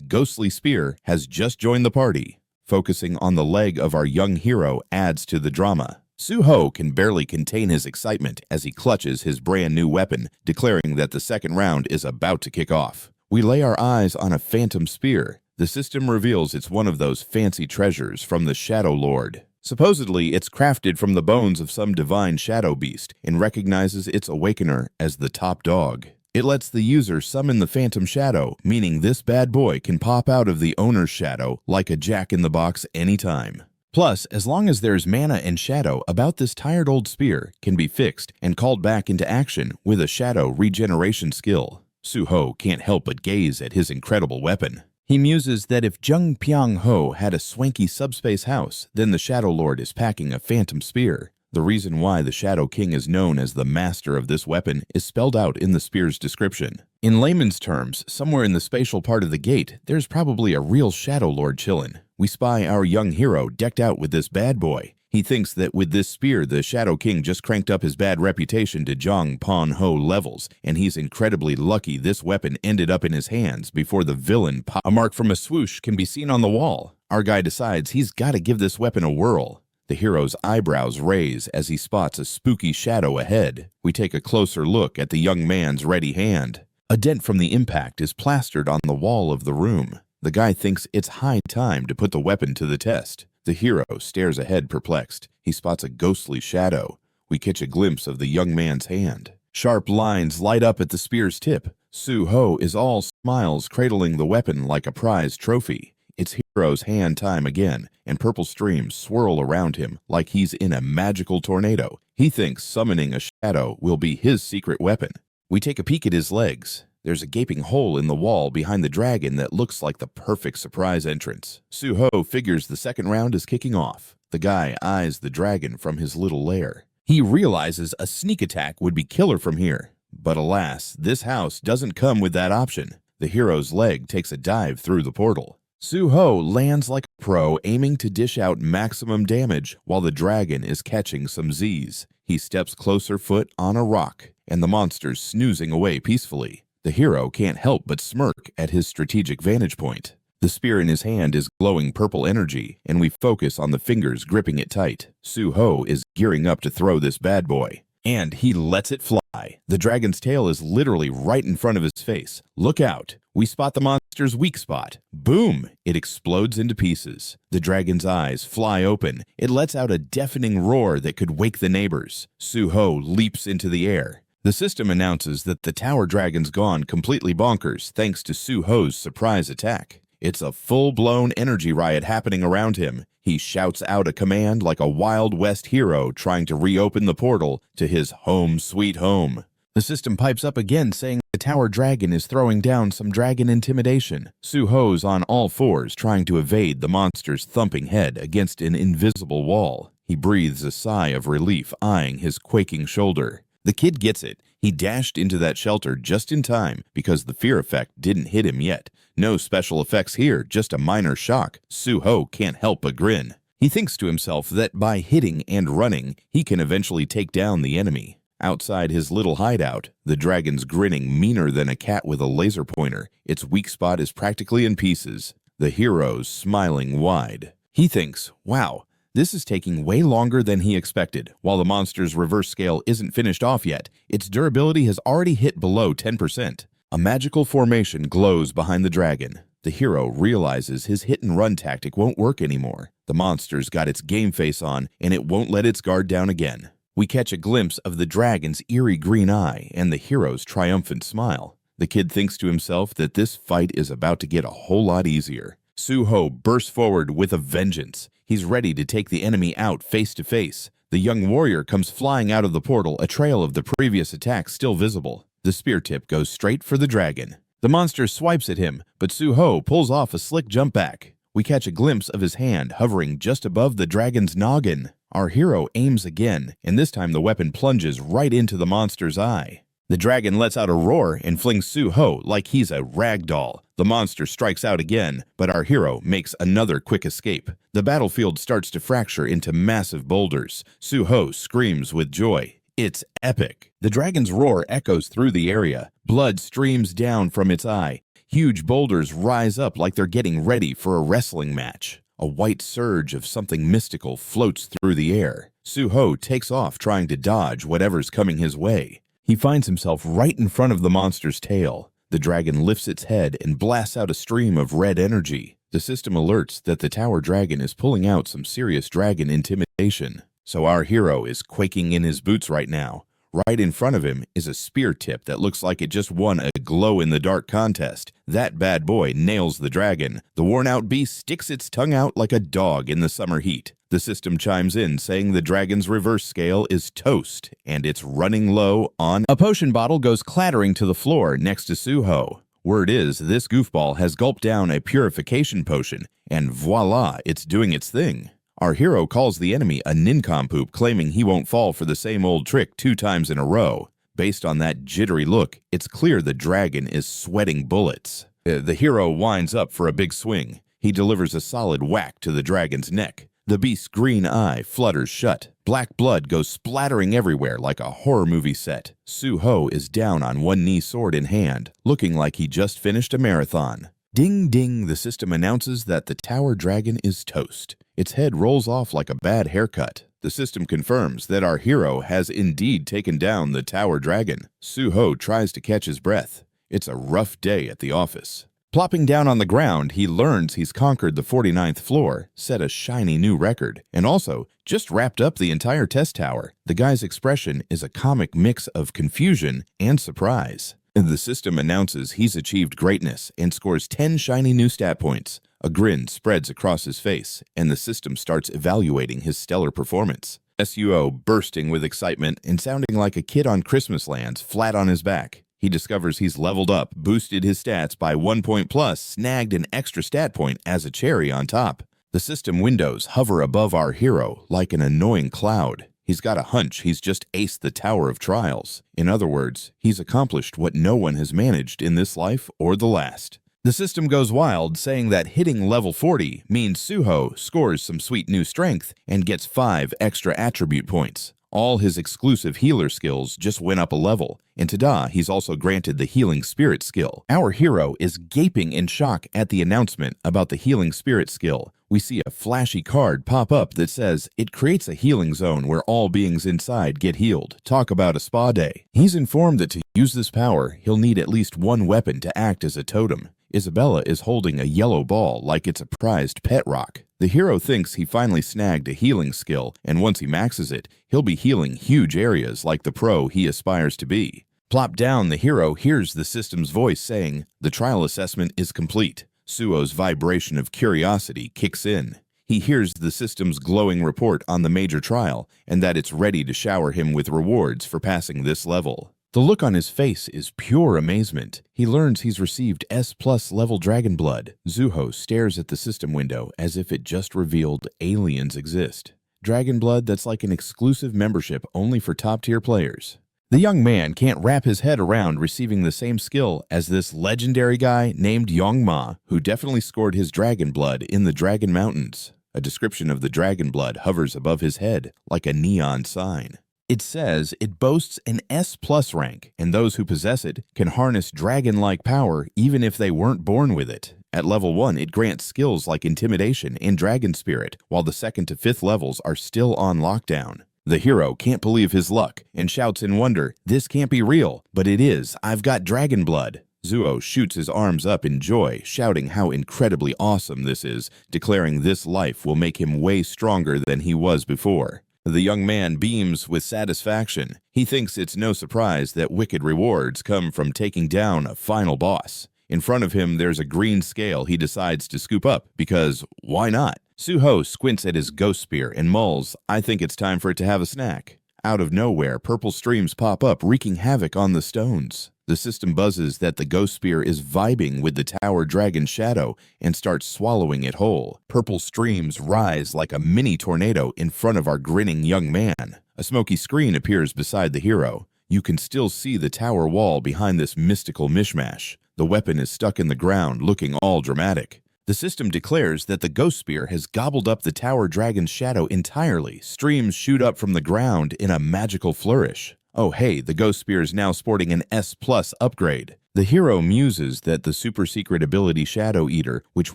ghostly spear has just joined the party. Focusing on the leg of our young hero adds to the drama. Suho can barely contain his excitement as he clutches his brand new weapon, declaring that the second round is about to kick off. We lay our eyes on a phantom spear. The system reveals it's one of those fancy treasures from the Shadow Lord. Supposedly, it's crafted from the bones of some divine shadow beast and recognizes its awakener as the top dog. It lets the user summon the phantom shadow, meaning this bad boy can pop out of the owner's shadow like a jack-in-the-box anytime. Plus, as long as there's mana and shadow about this tired old spear can be fixed and called back into action with a shadow regeneration skill. Suho can't help but gaze at his incredible weapon. He muses that if Jung Pyong-ho had a swanky subspace house, then the Shadow Lord is packing a phantom spear. The reason why the Shadow King is known as the master of this weapon is spelled out in the spear's description. In layman's terms, somewhere in the spatial part of the gate, there's probably a real Shadow Lord chillin'. We spy our young hero decked out with this bad boy. He thinks that with this spear, the Shadow King just cranked up his bad reputation to Jong Pon-ho levels, and he's incredibly lucky this weapon ended up in his hands before the villain A mark from a swoosh can be seen on the wall. Our guy decides he's got to give this weapon a whirl. The hero's eyebrows raise as he spots a spooky shadow ahead. We take a closer look at the young man's ready hand. A dent from the impact is plastered on the wall of the room. The guy thinks it's high time to put the weapon to the test. The hero stares ahead perplexed. He spots a ghostly shadow. We catch a glimpse of the young man's hand. Sharp lines light up at the spear's tip. Suho is all smiles, cradling the weapon like a prized trophy. It's hero's hand time again, and purple streams swirl around him like he's in a magical tornado. He thinks summoning a shadow will be his secret weapon. We take a peek at his legs. There's a gaping hole in the wall behind the dragon that looks like the perfect surprise entrance. Suho figures the second round is kicking off. The guy eyes the dragon from his little lair. He realizes a sneak attack would be killer from here. But alas, this house doesn't come with that option. The hero's leg takes a dive through the portal. Suho lands like a pro, aiming to dish out maximum damage while the dragon is catching some Z's. He steps closer foot on a rock, and the monster's snoozing away peacefully. The hero can't help but smirk at his strategic vantage point. The spear in his hand is glowing purple energy, and we focus on the fingers gripping it tight. Suho is gearing up to throw this bad boy, and he lets it fly. The dragon's tail is literally right in front of his face. Look out! We spot the monster's weak spot. Boom! It explodes into pieces. The dragon's eyes fly open. It lets out a deafening roar that could wake the neighbors. Suho leaps into the air. The system announces that the tower dragon's gone completely bonkers thanks to Suho's surprise attack. It's a full-blown energy riot happening around him. He shouts out a command like a Wild West hero trying to reopen the portal to his home sweet home. The system pipes up again saying the tower dragon is throwing down some dragon intimidation. Suho's on all fours trying to evade the monster's thumping head against an invisible wall. He breathes a sigh of relief, eyeing his quaking shoulder. The kid gets it. He dashed into that shelter just in time because the fear effect didn't hit him yet. No special effects here, just a minor shock. Suho can't help but grin. He thinks to himself that by hitting and running, he can eventually take down the enemy. Outside his little hideout, the dragon's grinning meaner than a cat with a laser pointer. Its weak spot is practically in pieces. The hero's smiling wide. He thinks, wow, this is taking way longer than he expected. While the monster's reverse scale isn't finished off yet, its durability has already hit below 10%. A magical formation glows behind the dragon. The hero realizes his hit-and-run tactic won't work anymore. The monster's got its game face on, and it won't let its guard down again. We catch a glimpse of the dragon's eerie green eye and the hero's triumphant smile. The kid thinks to himself that this fight is about to get a whole lot easier. Suho bursts forward with a vengeance. He's ready to take the enemy out face to face. The young warrior comes flying out of the portal, a trail of the previous attack still visible. The spear tip goes straight for the dragon. The monster swipes at him, but Suho pulls off a slick jump back. We catch a glimpse of his hand hovering just above the dragon's noggin. Our hero aims again, and this time the weapon plunges right into the monster's eye. The dragon lets out a roar and flings Suho like he's a rag doll. The monster strikes out again, but our hero makes another quick escape. The battlefield starts to fracture into massive boulders. Suho screams with joy. It's epic. The dragon's roar echoes through the area. Blood streams down from its eye. Huge boulders rise up like they're getting ready for a wrestling match. A white surge of something mystical floats through the air. Suho takes off trying to dodge whatever's coming his way. He finds himself right in front of the monster's tail. The dragon lifts its head and blasts out a stream of red energy. The system alerts that the tower dragon is pulling out some serious dragon intimidation. So our hero is quaking in his boots right now. Right in front of him is a spear tip that looks like it just won a glow-in-the-dark contest. That bad boy nails the dragon. The worn-out beast sticks its tongue out like a dog in the summer heat. The system chimes in saying the dragon's reverse scale is toast, and it's running low on... A potion bottle goes clattering to the floor next to Suho. Word is this goofball has gulped down a purification potion, and voila, it's doing its thing. Our hero calls the enemy a nincompoop, claiming he won't fall for the same old trick 2 times in a row. Based on that jittery look, it's clear the dragon is sweating bullets. The hero winds up for a big swing. He delivers a solid whack to the dragon's neck. The beast's green eye flutters shut. Black blood goes splattering everywhere like a horror movie set. Suho is down on one knee, sword in hand, looking like he just finished a marathon. Ding ding, the system announces that the tower dragon is toast. Its head rolls off like a bad haircut. The system confirms that our hero has indeed taken down the tower dragon. Suho tries to catch his breath. It's a rough day at the office. Plopping down on the ground, he learns he's conquered the 49th floor, set a shiny new record, and also just wrapped up the entire test tower. The guy's expression is a comic mix of confusion and surprise. The system announces he's achieved greatness and scores 10 shiny new stat points. A grin spreads across his face, and the system starts evaluating his stellar performance. Suho bursting with excitement and sounding like a kid on Christmas lands flat on his back. He discovers he's leveled up, boosted his stats by 1 point plus, snagged an extra stat point as a cherry on top. The system windows hover above our hero like an annoying cloud. He's got a hunch he's just aced the Tower of Trials. In other words, he's accomplished what no one has managed in this life or the last. The system goes wild, saying that hitting level 40 means Suho scores some sweet new strength and gets 5 extra attribute points. All his exclusive healer skills just went up a level, and ta-da, he's also granted the Healing Spirit skill. Our hero is gaping in shock at the announcement about the Healing Spirit skill. We see a flashy card pop up that says it creates a healing zone where all beings inside get healed. Talk about a spa day. He's informed that to use this power, he'll need at least 1 weapon to act as a totem. Isabella is holding a yellow ball like it's a prized pet rock. The hero thinks he finally snagged a healing skill, and once he maxes it, he'll be healing huge areas like the pro he aspires to be. Plop down, the hero hears the system's voice saying, "The trial assessment is complete." Suho's vibration of curiosity kicks in. He hears the system's glowing report on the major trial, and that it's ready to shower him with rewards for passing this level. The look on his face is pure amazement. He learns he's received S+ level dragon blood. Zuho stares at the system window as if it just revealed aliens exist. Dragon blood that's like an exclusive membership only for top-tier players. The young man can't wrap his head around receiving the same skill as this legendary guy named Yongma, who definitely scored his dragon blood in the Dragon Mountains. A description of the dragon blood hovers above his head like a neon sign. It says it boasts an S+ rank, and those who possess it can harness dragon-like power even if they weren't born with it. At level 1, it grants skills like intimidation and dragon spirit, while the 2nd to 5th levels are still on lockdown. The hero can't believe his luck and shouts in wonder, "This can't be real," but it is. "I've got dragon blood." Zuo shoots his arms up in joy, shouting how incredibly awesome this is, declaring this life will make him way stronger than he was before. The young man beams with satisfaction. He thinks it's no surprise that wicked rewards come from taking down a final boss. In front of him, there's a green scale he decides to scoop up, because why not? Suho squints at his ghost spear and mulls, "I think it's time for it to have a snack." Out of nowhere, purple streams pop up, wreaking havoc on the stones. The system buzzes that the ghost spear is vibing with the tower dragon's shadow and starts swallowing it whole. Purple streams rise like a mini tornado in front of our grinning young man. A smoky screen appears beside the hero. You can still see the tower wall behind this mystical mishmash. The weapon is stuck in the ground, looking all dramatic. The system declares that the ghost spear has gobbled up the tower dragon's shadow entirely. Streams shoot up from the ground in a magical flourish. Oh hey, the ghost spear is now sporting an S+ upgrade. The hero muses that the super secret ability Shadow Eater, which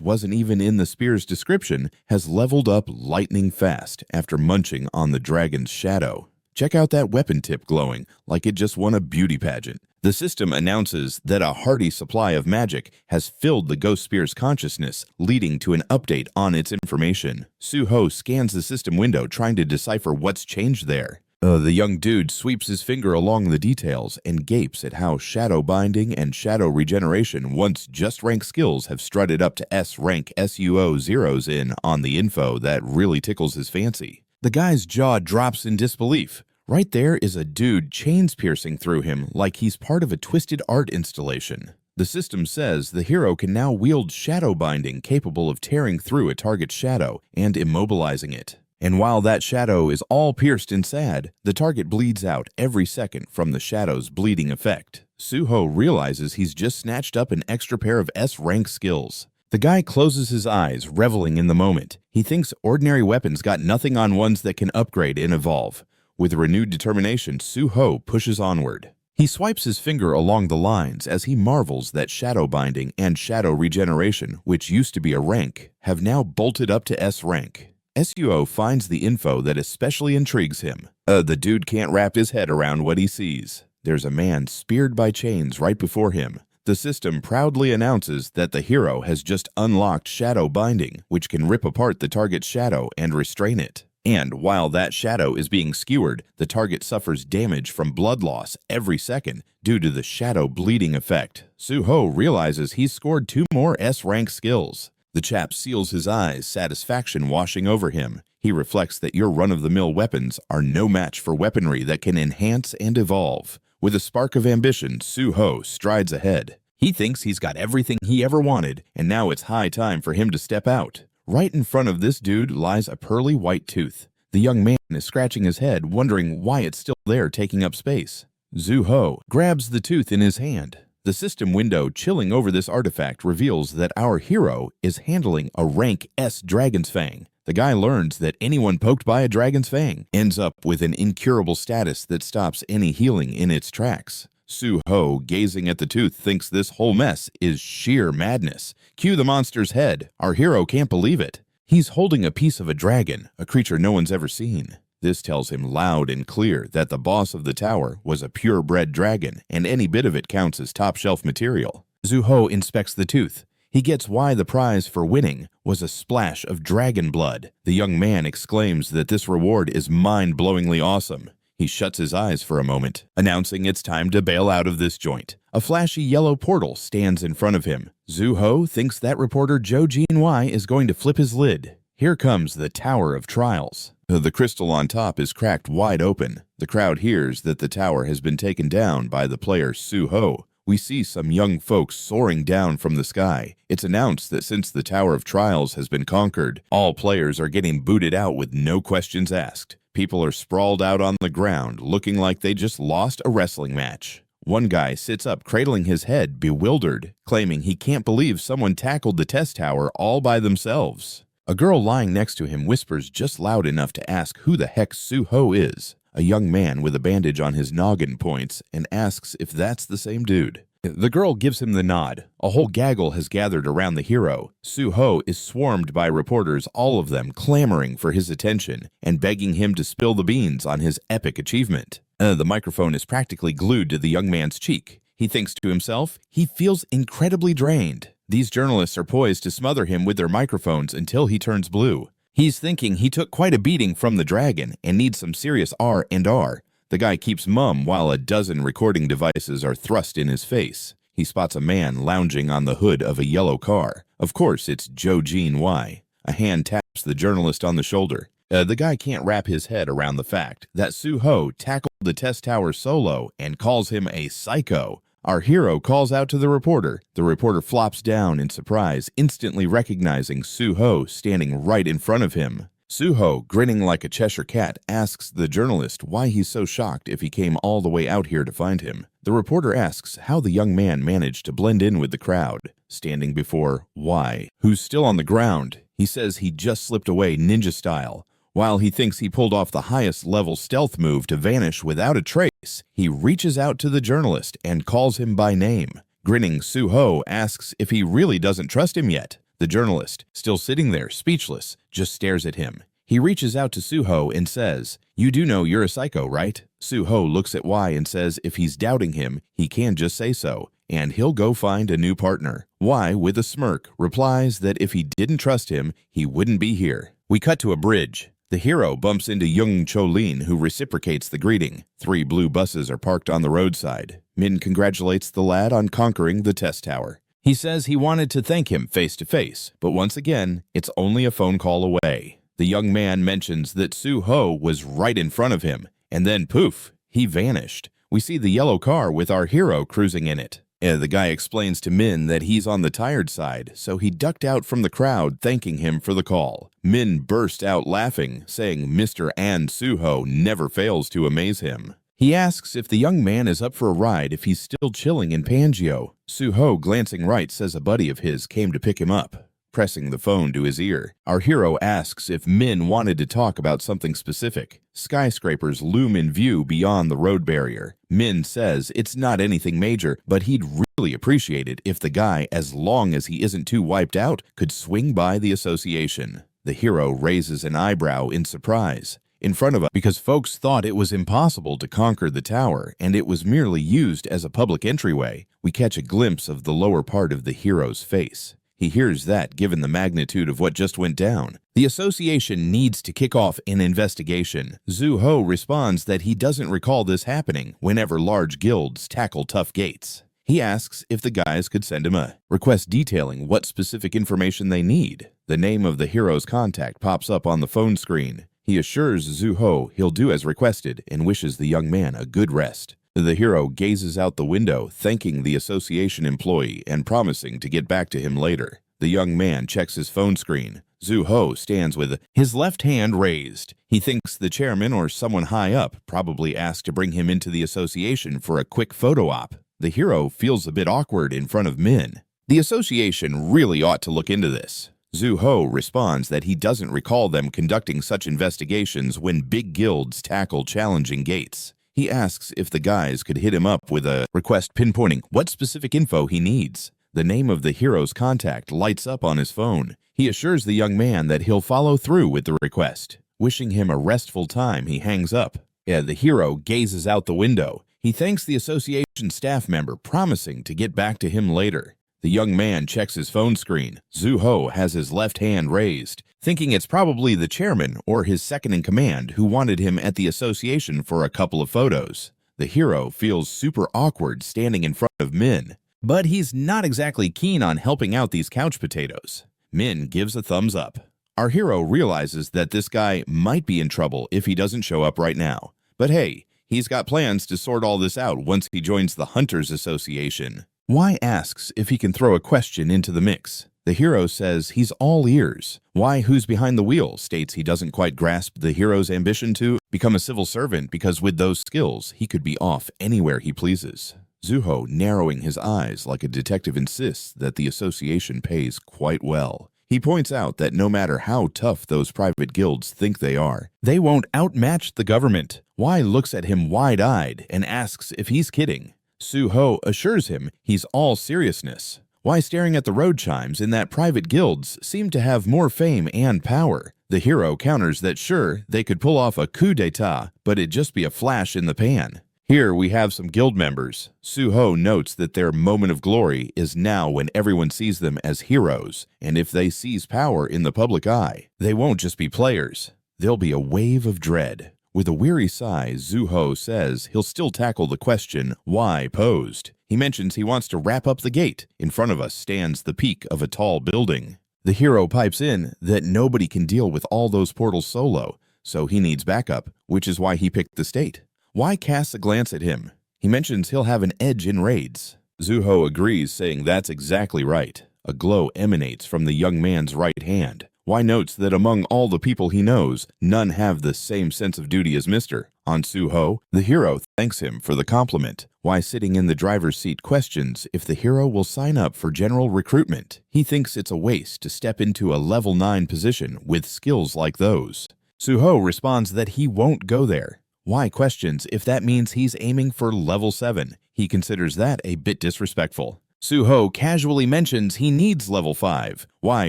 wasn't even in the spear's description, has leveled up lightning fast after munching on the dragon's shadow. Check out that weapon tip glowing, like it just won a beauty pageant. The system announces that a hearty supply of magic has filled the ghost spear's consciousness, leading to an update on its information. Suho scans the system window, trying to decipher what's changed there. The young dude sweeps his finger along the details and gapes at how shadow binding and shadow regeneration, once just rank skills, have strutted up to S rank SUO zeros in on the info that really tickles his fancy. The guy's jaw drops in disbelief. Right there is a dude chains piercing through him like he's part of a twisted art installation. The system says the hero can now wield shadow binding capable of tearing through a target's shadow and immobilizing it. And while that shadow is all pierced and sad, the target bleeds out every second from the shadow's bleeding effect. Suho realizes he's just snatched up an extra pair of S-rank skills. The guy closes his eyes, reveling in the moment. He thinks ordinary weapons got nothing on ones that can upgrade and evolve. With renewed determination, Suho pushes onward. He swipes his finger along the lines as he marvels that shadow binding and shadow regeneration, which used to be a rank, have now bolted up to S rank. SUO finds the info that especially intrigues him. The dude can't wrap his head around what he sees. There's a man speared by chains right before him. The system proudly announces that the hero has just unlocked shadow binding, which can rip apart the target's shadow and restrain it. And while that shadow is being skewered, the target suffers damage from blood loss every second due to the shadow bleeding effect. Suho realizes he's scored 2 more S-rank skills. The chap seals his eyes, satisfaction washing over him. He reflects that your run-of-the-mill weapons are no match for weaponry that can enhance and evolve. With a spark of ambition, Suho strides ahead. He thinks he's got everything he ever wanted, and now it's high time for him to step out. Right in front of this dude lies a pearly white tooth. The young man is scratching his head, wondering why it's still there taking up space. Suho grabs the tooth in his hand. The system window chilling over this artifact reveals that our hero is handling a rank S Dragon's Fang. The guy learns that anyone poked by a Dragon's Fang ends up with an incurable status that stops any healing in its tracks. Suho, gazing at the tooth, thinks this whole mess is sheer madness. Cue the monster's head. Our hero can't believe it. He's holding a piece of a dragon, a creature no one's ever seen. This tells him loud and clear that the boss of the tower was a purebred dragon, and any bit of it counts as top-shelf material. Suho inspects the tooth. He gets why the prize for winning was a splash of dragon blood. The young man exclaims that this reward is mind-blowingly awesome. He shuts his eyes for a moment, announcing it's time to bail out of this joint. A flashy yellow portal stands in front of him. Suho thinks that reporter Joe G&Y is going to flip his lid. Here comes the Tower of Trials. The crystal on top is cracked wide open. The crowd hears that the tower has been taken down by the player Suho. We see some young folks soaring down from the sky. It's announced that since the Tower of Trials has been conquered, all players are getting booted out with no questions asked. People are sprawled out on the ground, looking like they just lost a wrestling match. One guy sits up cradling his head, bewildered, claiming he can't believe someone tackled the test tower all by themselves. A girl lying next to him whispers just loud enough to ask who the heck Suho is. A young man with a bandage on his noggin points and asks if that's the same dude. The girl gives him the nod. A whole gaggle has gathered around the hero. Suho is swarmed by reporters, all of them clamoring for his attention and begging him to spill the beans on his epic achievement. The microphone is practically glued to the young man's cheek. He thinks to himself, he feels incredibly drained. These journalists are poised to smother him with their microphones until he turns blue. He's thinking he took quite a beating from the dragon and needs some serious R&R. The guy keeps mum while a dozen recording devices are thrust in his face. He spots a man lounging on the hood of a yellow car. Of course, it's Jojin Y. A hand taps the journalist on the shoulder. The guy can't wrap his head around the fact that Suho tackled the test tower solo and calls him a psycho. Our hero calls out to the reporter. The reporter flops down in surprise, instantly recognizing Suho standing right in front of him. Suho, grinning like a Cheshire cat, asks the journalist why he's so shocked if he came all the way out here to find him. The reporter asks how the young man managed to blend in with the crowd, standing before Y, who's still on the ground. He says he just slipped away ninja style. While he thinks he pulled off the highest level stealth move to vanish without a trace, he reaches out to the journalist and calls him by name. Grinning, Suho asks if he really doesn't trust him yet. The journalist, still sitting there speechless, just stares at him. He reaches out to Suho and says, "You do know you're a psycho, right?" Suho looks at Y and says if he's doubting him, he can just say so, and he'll go find a new partner. Y, with a smirk, replies that if he didn't trust him, he wouldn't be here. We cut to a bridge. The hero bumps into Young Cholin, who reciprocates the greeting. 3 blue buses are parked on the roadside. Min congratulates the lad on conquering the test tower. He says he wanted to thank him face to face, but once again, it's only a phone call away. The young man mentions that Suho was right in front of him, and then poof, he vanished. We see the yellow car with our hero cruising in it. The guy explains to Min that he's on the tired side, so he ducked out from the crowd thanking him for the call. Min burst out laughing, saying Mr. and Suho never fails to amaze him. He asks if the young man is up for a ride if he's still chilling in Pangeo. Suho, glancing right, says a buddy of his came to pick him up. Pressing the phone to his ear, our hero asks if Min wanted to talk about something specific. Skyscrapers loom in view beyond the road barrier. Min says it's not anything major, but he'd really appreciate it if the guy, as long as he isn't too wiped out, could swing by the association. The hero raises an eyebrow in surprise. In front of us, because folks thought it was impossible to conquer the tower and it was merely used as a public entryway, we catch a glimpse of the lower part of the hero's face. He hears that given the magnitude of what just went down. The association needs to kick off an investigation. Suho responds that he doesn't recall this happening whenever large guilds tackle tough gates. He asks if the guys could send him a request detailing what specific information they need. The name of the hero's contact pops up on the phone screen. He assures Suho he'll do as requested and wishes the young man a good rest. The hero gazes out the window, thanking the association employee and promising to get back to him later. The young man checks his phone screen. Suho stands with his left hand raised. He thinks the chairman or someone high up probably asked to bring him into the association for a quick photo op. The hero feels a bit awkward in front of Min. The association really ought to look into this. Suho responds that he doesn't recall them conducting such investigations when big guilds tackle challenging gates. He asks if the guys could hit him up with a request pinpointing what specific info he needs. The name of the hero's contact lights up on his phone. He assures the young man that he'll follow through with the request. Wishing him a restful time, he hangs up. The hero gazes out the window. He thanks the association staff member, promising to get back to him later. The young man checks his phone screen. Suho has his left hand raised, thinking it's probably the chairman or his second-in-command who wanted him at the association for a couple of photos. The hero feels super awkward standing in front of Min, but he's not exactly keen on helping out these couch potatoes. Min gives a thumbs up. Our hero realizes that this guy might be in trouble if he doesn't show up right now. But hey, he's got plans to sort all this out once he joins the Hunters Association. Y asks if he can throw a question into the mix. The hero says he's all ears. Y, who's behind the wheel, states he doesn't quite grasp the hero's ambition to become a civil servant because with those skills, he could be off anywhere he pleases. Zuho, narrowing his eyes like a detective, insists that the association pays quite well. He points out that no matter how tough those private guilds think they are, they won't outmatch the government. Y looks at him wide-eyed and asks if he's kidding. Suho assures him he's all seriousness. Y, staring at the road chimes in that private guilds seem to have more fame and power. The hero counters that sure, they could pull off a coup d'etat, but it'd just be a flash in the pan. Here we have some guild members. Suho notes that their moment of glory is now when everyone sees them as heroes, and if they seize power in the public eye, they won't just be players. There'll be a wave of dread. With a weary sigh, Zuho says he'll still tackle the question Y posed. He mentions he wants to wrap up the gate. In front of us stands the peak of a tall building. The hero pipes in that nobody can deal with all those portals solo, so he needs backup, which is why he picked the state. Y casts a glance at him. He mentions he'll have an edge in raids. Zuho agrees, saying that's exactly right. A glow emanates from the young man's right hand. Y notes that among all the people he knows, none have the same sense of duty as Mr. On Suho, the hero thanks him for the compliment. Y, sitting in the driver's seat, questions if the hero will sign up for general recruitment. He thinks it's a waste to step into a level 9 position with skills like those. Suho responds that he won't go there. Y questions if that means he's aiming for level 7. He considers that a bit disrespectful. Suho casually mentions he needs level 5. Y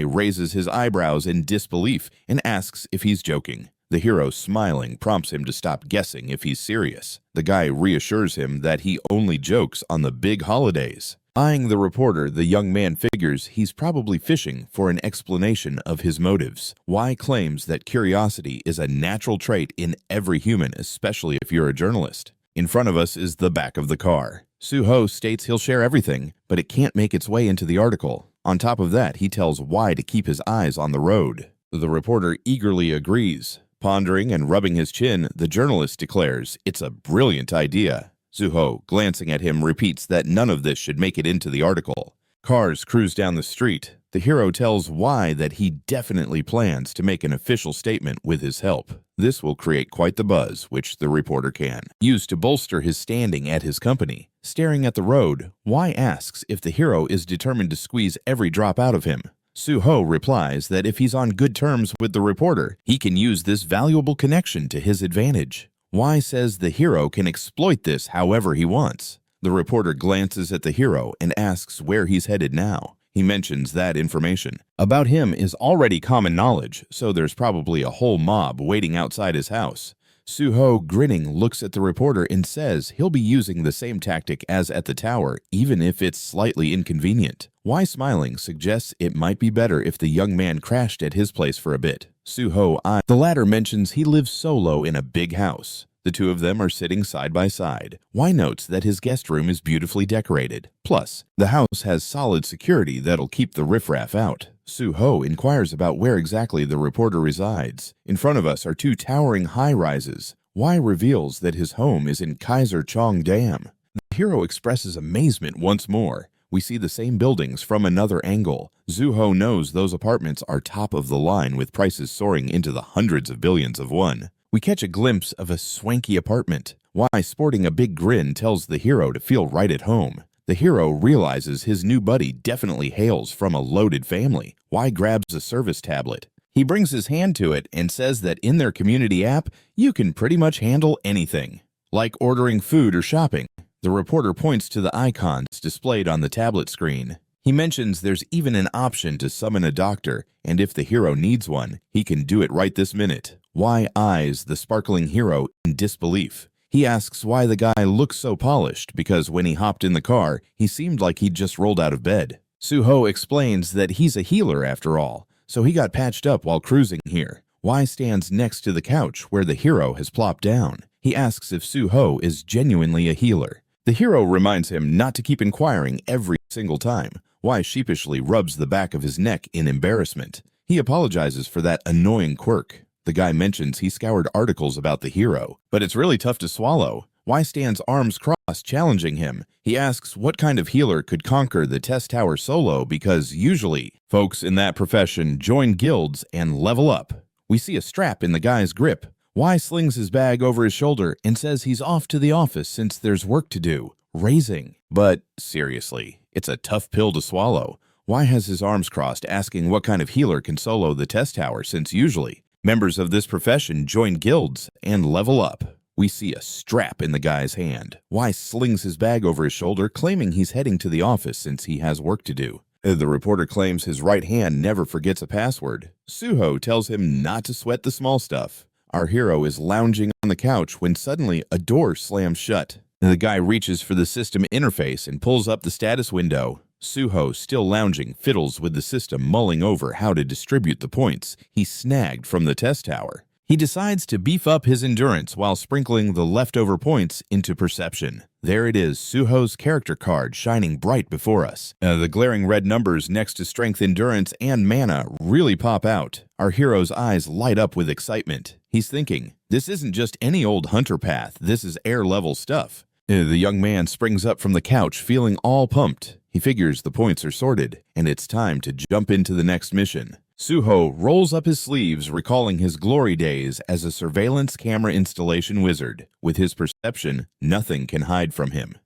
raises his eyebrows in disbelief and asks if he's joking. The hero, smiling, prompts him to stop guessing if he's serious. The guy reassures him that he only jokes on the big holidays. Eyeing the reporter, the young man figures he's probably fishing for an explanation of his motives. Y claims that curiosity is a natural trait in every human, especially if you're a journalist. In front of us is the back of the car. Suho states he'll share everything, but it can't make its way into the article. On top of that, he tells Y to keep his eyes on the road. The reporter eagerly agrees. Pondering and rubbing his chin, the journalist declares it's a brilliant idea. Zuho, glancing at him, repeats that none of this should make it into the article. Cars cruise down the street. The hero tells Y that he definitely plans to make an official statement with his help. This will create quite the buzz, which the reporter can use to bolster his standing at his company. Staring at the road, Y asks if the hero is determined to squeeze every drop out of him. Suho replies that if he's on good terms with the reporter, he can use this valuable connection to his advantage. Y says the hero can exploit this however he wants. The reporter glances at the hero and asks where he's headed now. He mentions that information about him is already common knowledge, so there's probably a whole mob waiting outside his house. Suho, grinning, looks at the reporter and says he'll be using the same tactic as at the tower, even if it's slightly inconvenient. Y, smiling, suggests it might be better if the young man crashed at his place for a bit. Suho eyes. The latter mentions he lives solo in a big house. The two of them are sitting side by side. Y notes that his guest room is beautifully decorated. Plus, the house has solid security that'll keep the riffraff out. Suho inquires about where exactly the reporter resides. In front of us are two towering high-rises. Y reveals that his home is in Kaiser Chong Dam. The hero expresses amazement once more. We see the same buildings from another angle. Zuho knows those apartments are top of the line with prices soaring into the hundreds of billions of won. We catch a glimpse of a swanky apartment. Y, sporting a big grin, tells the hero to feel right at home. The hero realizes his new buddy definitely hails from a loaded family. Y grabs a service tablet. He brings his hand to it and says that in their community app, you can pretty much handle anything, like ordering food or shopping. The reporter points to the icons displayed on the tablet screen. He mentions there's even an option to summon a doctor, and if the hero needs one, he can do it right this minute. Y eyes the sparkling hero in disbelief. He asks why the guy looks so polished because when he hopped in the car, he seemed like he'd just rolled out of bed. Suho explains that he's a healer after all, so he got patched up while cruising here. Y stands next to the couch where the hero has plopped down. He asks if Suho is genuinely a healer. The hero reminds him not to keep inquiring every single time. Y sheepishly rubs the back of his neck in embarrassment. He apologizes for that annoying quirk. The guy mentions he scoured articles about the hero, but it's really tough to swallow. Why stands arms crossed challenging him? He asks what kind of healer could conquer the test tower solo because usually folks in that profession join guilds and level up. We see a strap in the guy's grip. Y slings his bag over his shoulder and says he's off to the office since there's work to do. Raising. But seriously, it's a tough pill to swallow. Y has his arms crossed asking what kind of healer can solo the test tower since usually members of this profession join guilds and level up. We see a strap in the guy's hand. Y slings his bag over his shoulder, claiming he's heading to the office since he has work to do. The reporter claims his right hand never forgets a password. Suho tells him not to sweat the small stuff. Our hero is lounging on the couch when suddenly a door slams shut. The guy reaches for the system interface and pulls up the status window. Suho, still lounging, fiddles with the system, mulling over how to distribute the points he snagged from the test tower. He decides to beef up his endurance while sprinkling the leftover points into perception. There it is, Suho's character card shining bright before us. The glaring red numbers next to strength, endurance, and mana really pop out. Our hero's eyes light up with excitement. He's thinking, this isn't just any old hunter path, this is air-level stuff. The young man springs up from the couch feeling all pumped. He figures the points are sorted, and it's time to jump into the next mission. Suho rolls up his sleeves, recalling his glory days as a surveillance camera installation wizard. With his perception, nothing can hide from him.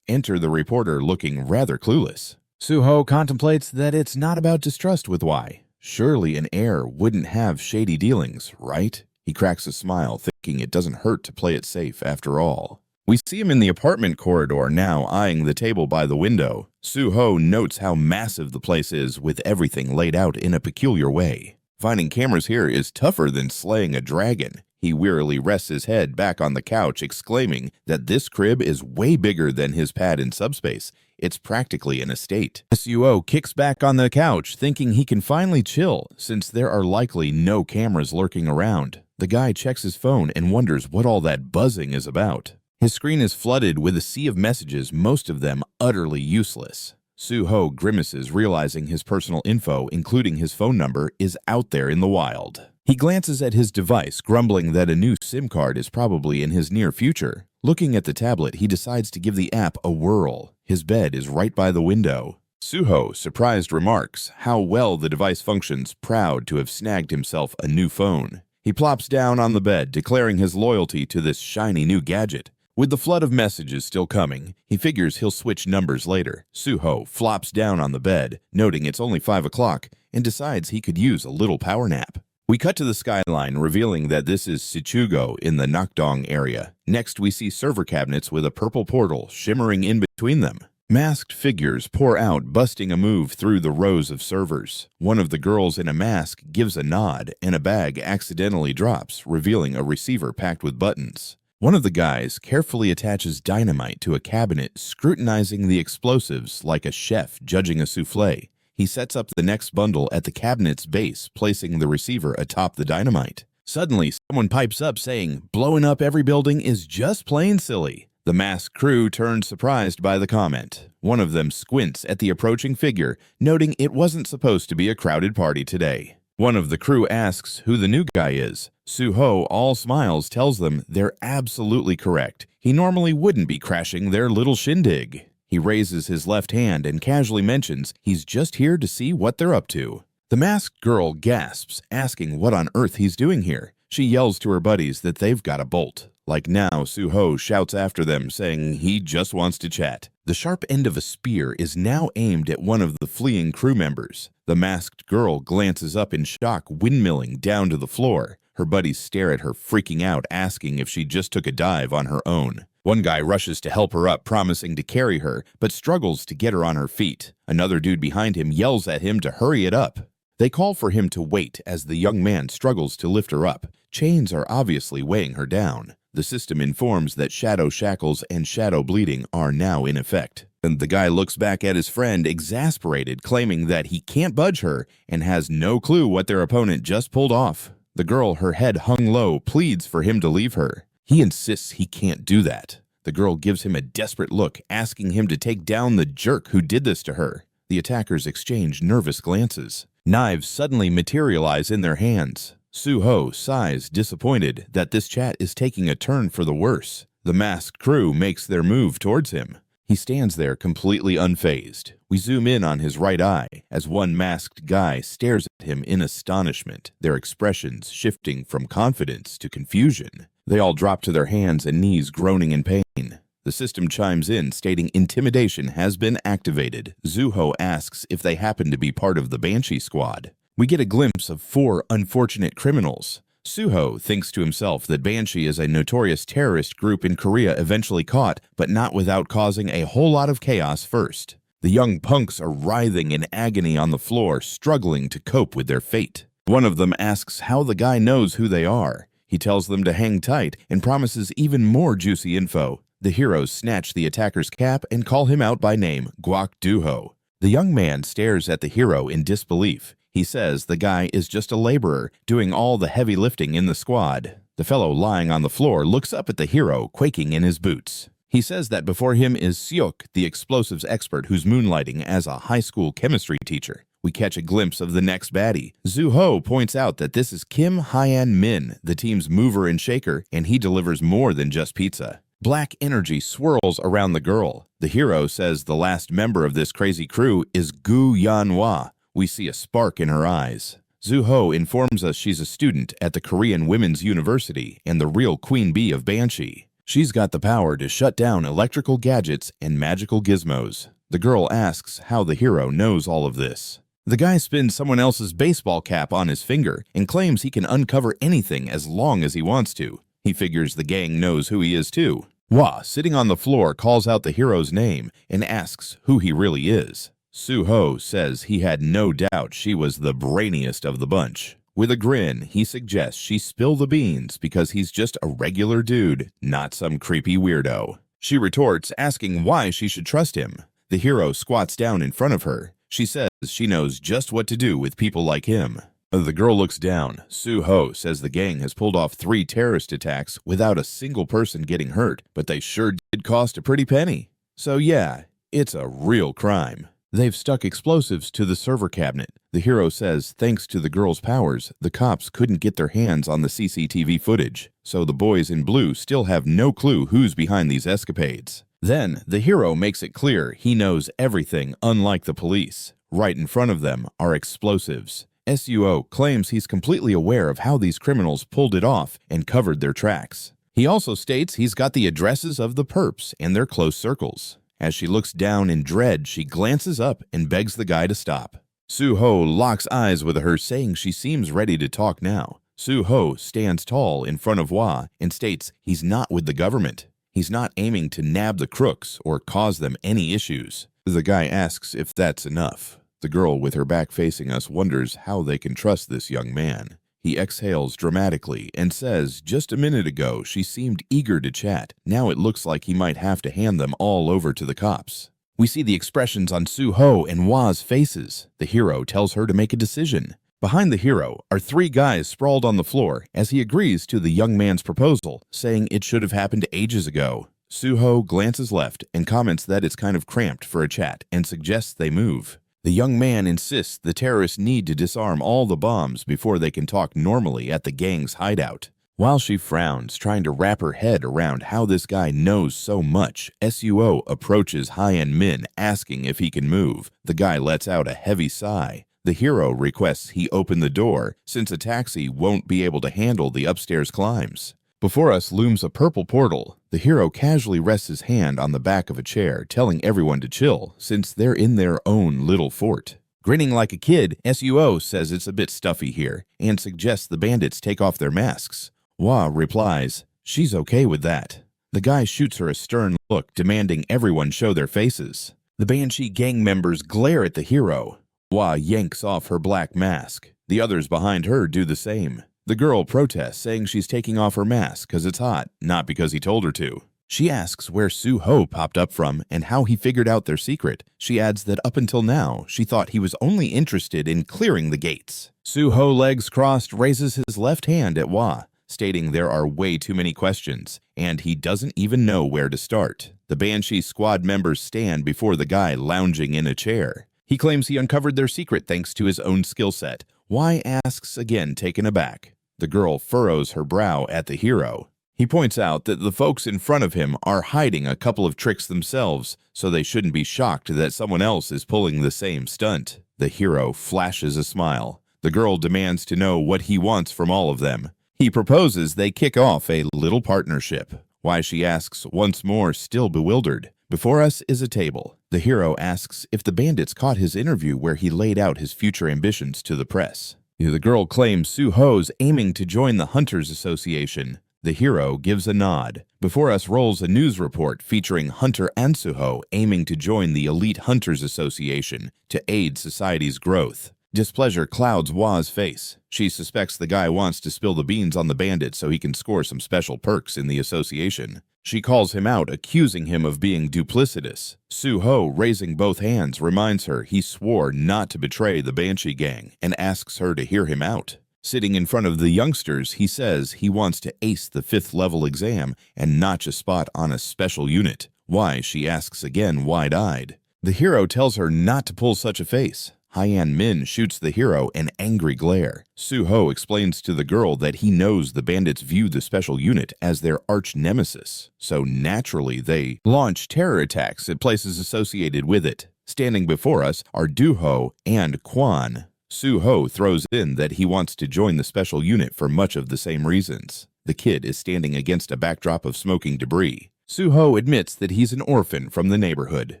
Enter the reporter looking rather clueless. Suho contemplates that it's not about distrust with Y. Surely an heir wouldn't have shady dealings, right? He cracks a smile, thinking it doesn't hurt to play it safe after all. We see him in the apartment corridor now, eyeing the table by the window. Suho notes how massive the place is, with everything laid out in a peculiar way. Finding cameras here is tougher than slaying a dragon. He wearily rests his head back on the couch, exclaiming that this crib is way bigger than his pad in subspace. It's practically an estate. Suho kicks back on the couch, thinking he can finally chill, since there are likely no cameras lurking around. The guy checks his phone and wonders what all that buzzing is about. His screen is flooded with a sea of messages, most of them utterly useless. Suho grimaces, realizing his personal info, including his phone number, is out there in the wild. He glances at his device, grumbling that a new SIM card is probably in his near future. Looking at the tablet, he decides to give the app a whirl. His bed is right by the window. Suho, surprised, remarks how well the device functions, proud to have snagged himself a new phone. He plops down on the bed, declaring his loyalty to this shiny new gadget. With the flood of messages still coming, he figures he'll switch numbers later. Suho flops down on the bed, noting it's only 5 o'clock, and decides he could use a little power nap. We cut to the skyline, revealing that this is Shichugo in the Nakdong area. Next, we see server cabinets with a purple portal shimmering in between them. Masked figures pour out, busting a move through the rows of servers. One of the girls in a mask gives a nod, and a bag accidentally drops, revealing a receiver packed with buttons. One of the guys carefully attaches dynamite to a cabinet, scrutinizing the explosives like a chef judging a souffle. He sets up the next bundle at the cabinet's base, placing the receiver atop the dynamite. Suddenly, someone pipes up saying, "Blowing up every building is just plain silly." The masked crew turns surprised by the comment. One of them squints at the approaching figure, noting it wasn't supposed to be a crowded party today. One of the crew asks who the new guy is. Suho, all smiles, tells them they're absolutely correct. He normally wouldn't be crashing their little shindig. He raises his left hand and casually mentions he's just here to see what they're up to. The masked girl gasps, asking what on earth he's doing here. She yells to her buddies that they've got to bolt. Like now, Suho shouts after them, saying he just wants to chat. The sharp end of a spear is now aimed at one of the fleeing crew members. The masked girl glances up in shock, windmilling down to the floor. Her buddies stare at her, freaking out, asking if she just took a dive on her own. One guy rushes to help her up, promising to carry her, but struggles to get her on her feet. Another dude behind him yells at him to hurry it up. They call for him to wait as the young man struggles to lift her up. Chains are obviously weighing her down. The system informs that shadow shackles and shadow bleeding are now in effect. And the guy looks back at his friend, exasperated, claiming that he can't budge her and has no clue what their opponent just pulled off. The girl, her head hung low, pleads for him to leave her. He insists he can't do that. The girl gives him a desperate look, asking him to take down the jerk who did this to her. The attackers exchange nervous glances. Knives suddenly materialize in their hands. Suho sighs, disappointed that this chat is taking a turn for the worse. The masked crew makes their move towards him. He stands there completely unfazed. We zoom in on his right eye as one masked guy stares at him in astonishment, their expressions shifting from confidence to confusion. They all drop to their hands and knees, groaning in pain. The system chimes in, stating intimidation has been activated. Zuho asks if they happen to be part of the Banshee squad. We get a glimpse of 4 unfortunate criminals. Suho thinks to himself that Banshee is a notorious terrorist group in Korea eventually caught, but not without causing a whole lot of chaos first. The young punks are writhing in agony on the floor, struggling to cope with their fate. One of them asks how the guy knows who they are. He tells them to hang tight and promises even more juicy info. The heroes snatch the attacker's cap and call him out by name, Guak Duho. The young man stares at the hero in disbelief. He says the guy is just a laborer, doing all the heavy lifting in the squad. The fellow lying on the floor looks up at the hero, quaking in his boots. He says that before him is Seok, the explosives expert who's moonlighting as a high school chemistry teacher. We catch a glimpse of the next baddie. Zuho points out that this is Kim Hyan Min, the team's mover and shaker, and he delivers more than just pizza. Black energy swirls around the girl. The hero says the last member of this crazy crew is Gu Yanhwa. We see a spark in her eyes. Zuho informs us she's a student at the Korean Women's University and the real queen bee of Banshee. She's got the power to shut down electrical gadgets and magical gizmos. The girl asks how the hero knows all of this. The guy spins someone else's baseball cap on his finger and claims he can uncover anything as long as he wants to. He figures the gang knows who he is too. Hwa, sitting on the floor, calls out the hero's name and asks who he really is. Suho says he had no doubt she was the brainiest of the bunch. With a grin, he suggests she spill the beans because he's just a regular dude, not some creepy weirdo. She retorts, asking why she should trust him. The hero squats down in front of her. She says she knows just what to do with people like him. The girl looks down. Suho says the gang has pulled off 3 terrorist attacks without a single person getting hurt, but they sure did cost a pretty penny. So yeah, it's a real crime. They've stuck explosives to the server cabinet. The hero says thanks to the girl's powers, the cops couldn't get their hands on the CCTV footage, so the boys in blue still have no clue who's behind these escapades. Then, the hero makes it clear he knows everything, unlike the police. Right in front of them are explosives. Suo claims he's completely aware of how these criminals pulled it off and covered their tracks. He also states he's got the addresses of the perps and their close circles. As she looks down in dread, she glances up and begs the guy to stop. Suho locks eyes with her, saying she seems ready to talk now. Suho stands tall in front of Hwa and states he's not with the government. He's not aiming to nab the crooks or cause them any issues. The guy asks if that's enough. The girl with her back facing us wonders how they can trust this young man. He exhales dramatically and says just a minute ago she seemed eager to chat. Now it looks like he might have to hand them all over to the cops. We see the expressions on Suho and Hwa's faces. The hero tells her to make a decision. Behind the hero are 3 guys sprawled on the floor as he agrees to the young man's proposal, saying it should have happened ages ago. Suho glances left and comments that it's kind of cramped for a chat and suggests they move. The young man insists the terrorists need to disarm all the bombs before they can talk normally at the gang's hideout. While she frowns, trying to wrap her head around how this guy knows so much, Suo approaches Hyan Min, asking if he can move. The guy lets out a heavy sigh. The hero requests he open the door, since a taxi won't be able to handle the upstairs climbs. Before us looms a purple portal. The hero casually rests his hand on the back of a chair, telling everyone to chill, since they're in their own little fort. Grinning like a kid, Suo says it's a bit stuffy here, and suggests the bandits take off their masks. Hwa replies, she's okay with that. The guy shoots her a stern look, demanding everyone show their faces. The Banshee gang members glare at the hero. Hwa yanks off her black mask. The others behind her do the same. The girl protests, saying she's taking off her mask because it's hot, not because he told her to. She asks where Suho popped up from and how he figured out their secret. She adds that up until now, she thought he was only interested in clearing the gates. Suho, legs crossed, raises his left hand at Hwa, stating there are way too many questions, and he doesn't even know where to start. The Banshee squad members stand before the guy lounging in a chair. He claims he uncovered their secret thanks to his own skill set. Why asks again, taken aback. The girl furrows her brow at the hero. He points out that the folks in front of him are hiding a couple of tricks themselves, so they shouldn't be shocked that someone else is pulling the same stunt. The hero flashes a smile. The girl demands to know what he wants from all of them. He proposes they kick off a little partnership. Why, she asks once more, still bewildered. Before us is a table. The hero asks if the bandits caught his interview where he laid out his future ambitions to the press. The girl claims Suho's aiming to join the Hunters Association. The hero gives a nod. Before us rolls a news report featuring Hunter and Suho aiming to join the Elite Hunters Association to aid society's growth. Displeasure clouds Wa's face. She suspects the guy wants to spill the beans on the bandit so he can score some special perks in the association. She calls him out, accusing him of being duplicitous. Suho, raising both hands, reminds her he swore not to betray the Banshee gang and asks her to hear him out. Sitting in front of the youngsters, he says he wants to ace the 5th level exam and notch a spot on a special unit. Why, she asks again, wide-eyed. The hero tells her not to pull such a face. Hyan Min shoots the hero an angry glare. Suho explains to the girl that he knows the bandits view the special unit as their arch-nemesis, so naturally they launch terror attacks at places associated with it. Standing before us are Duho and Quan. Suho throws in that he wants to join the special unit for much of the same reasons. The kid is standing against a backdrop of smoking debris. Suho admits that he's an orphan from the neighborhood.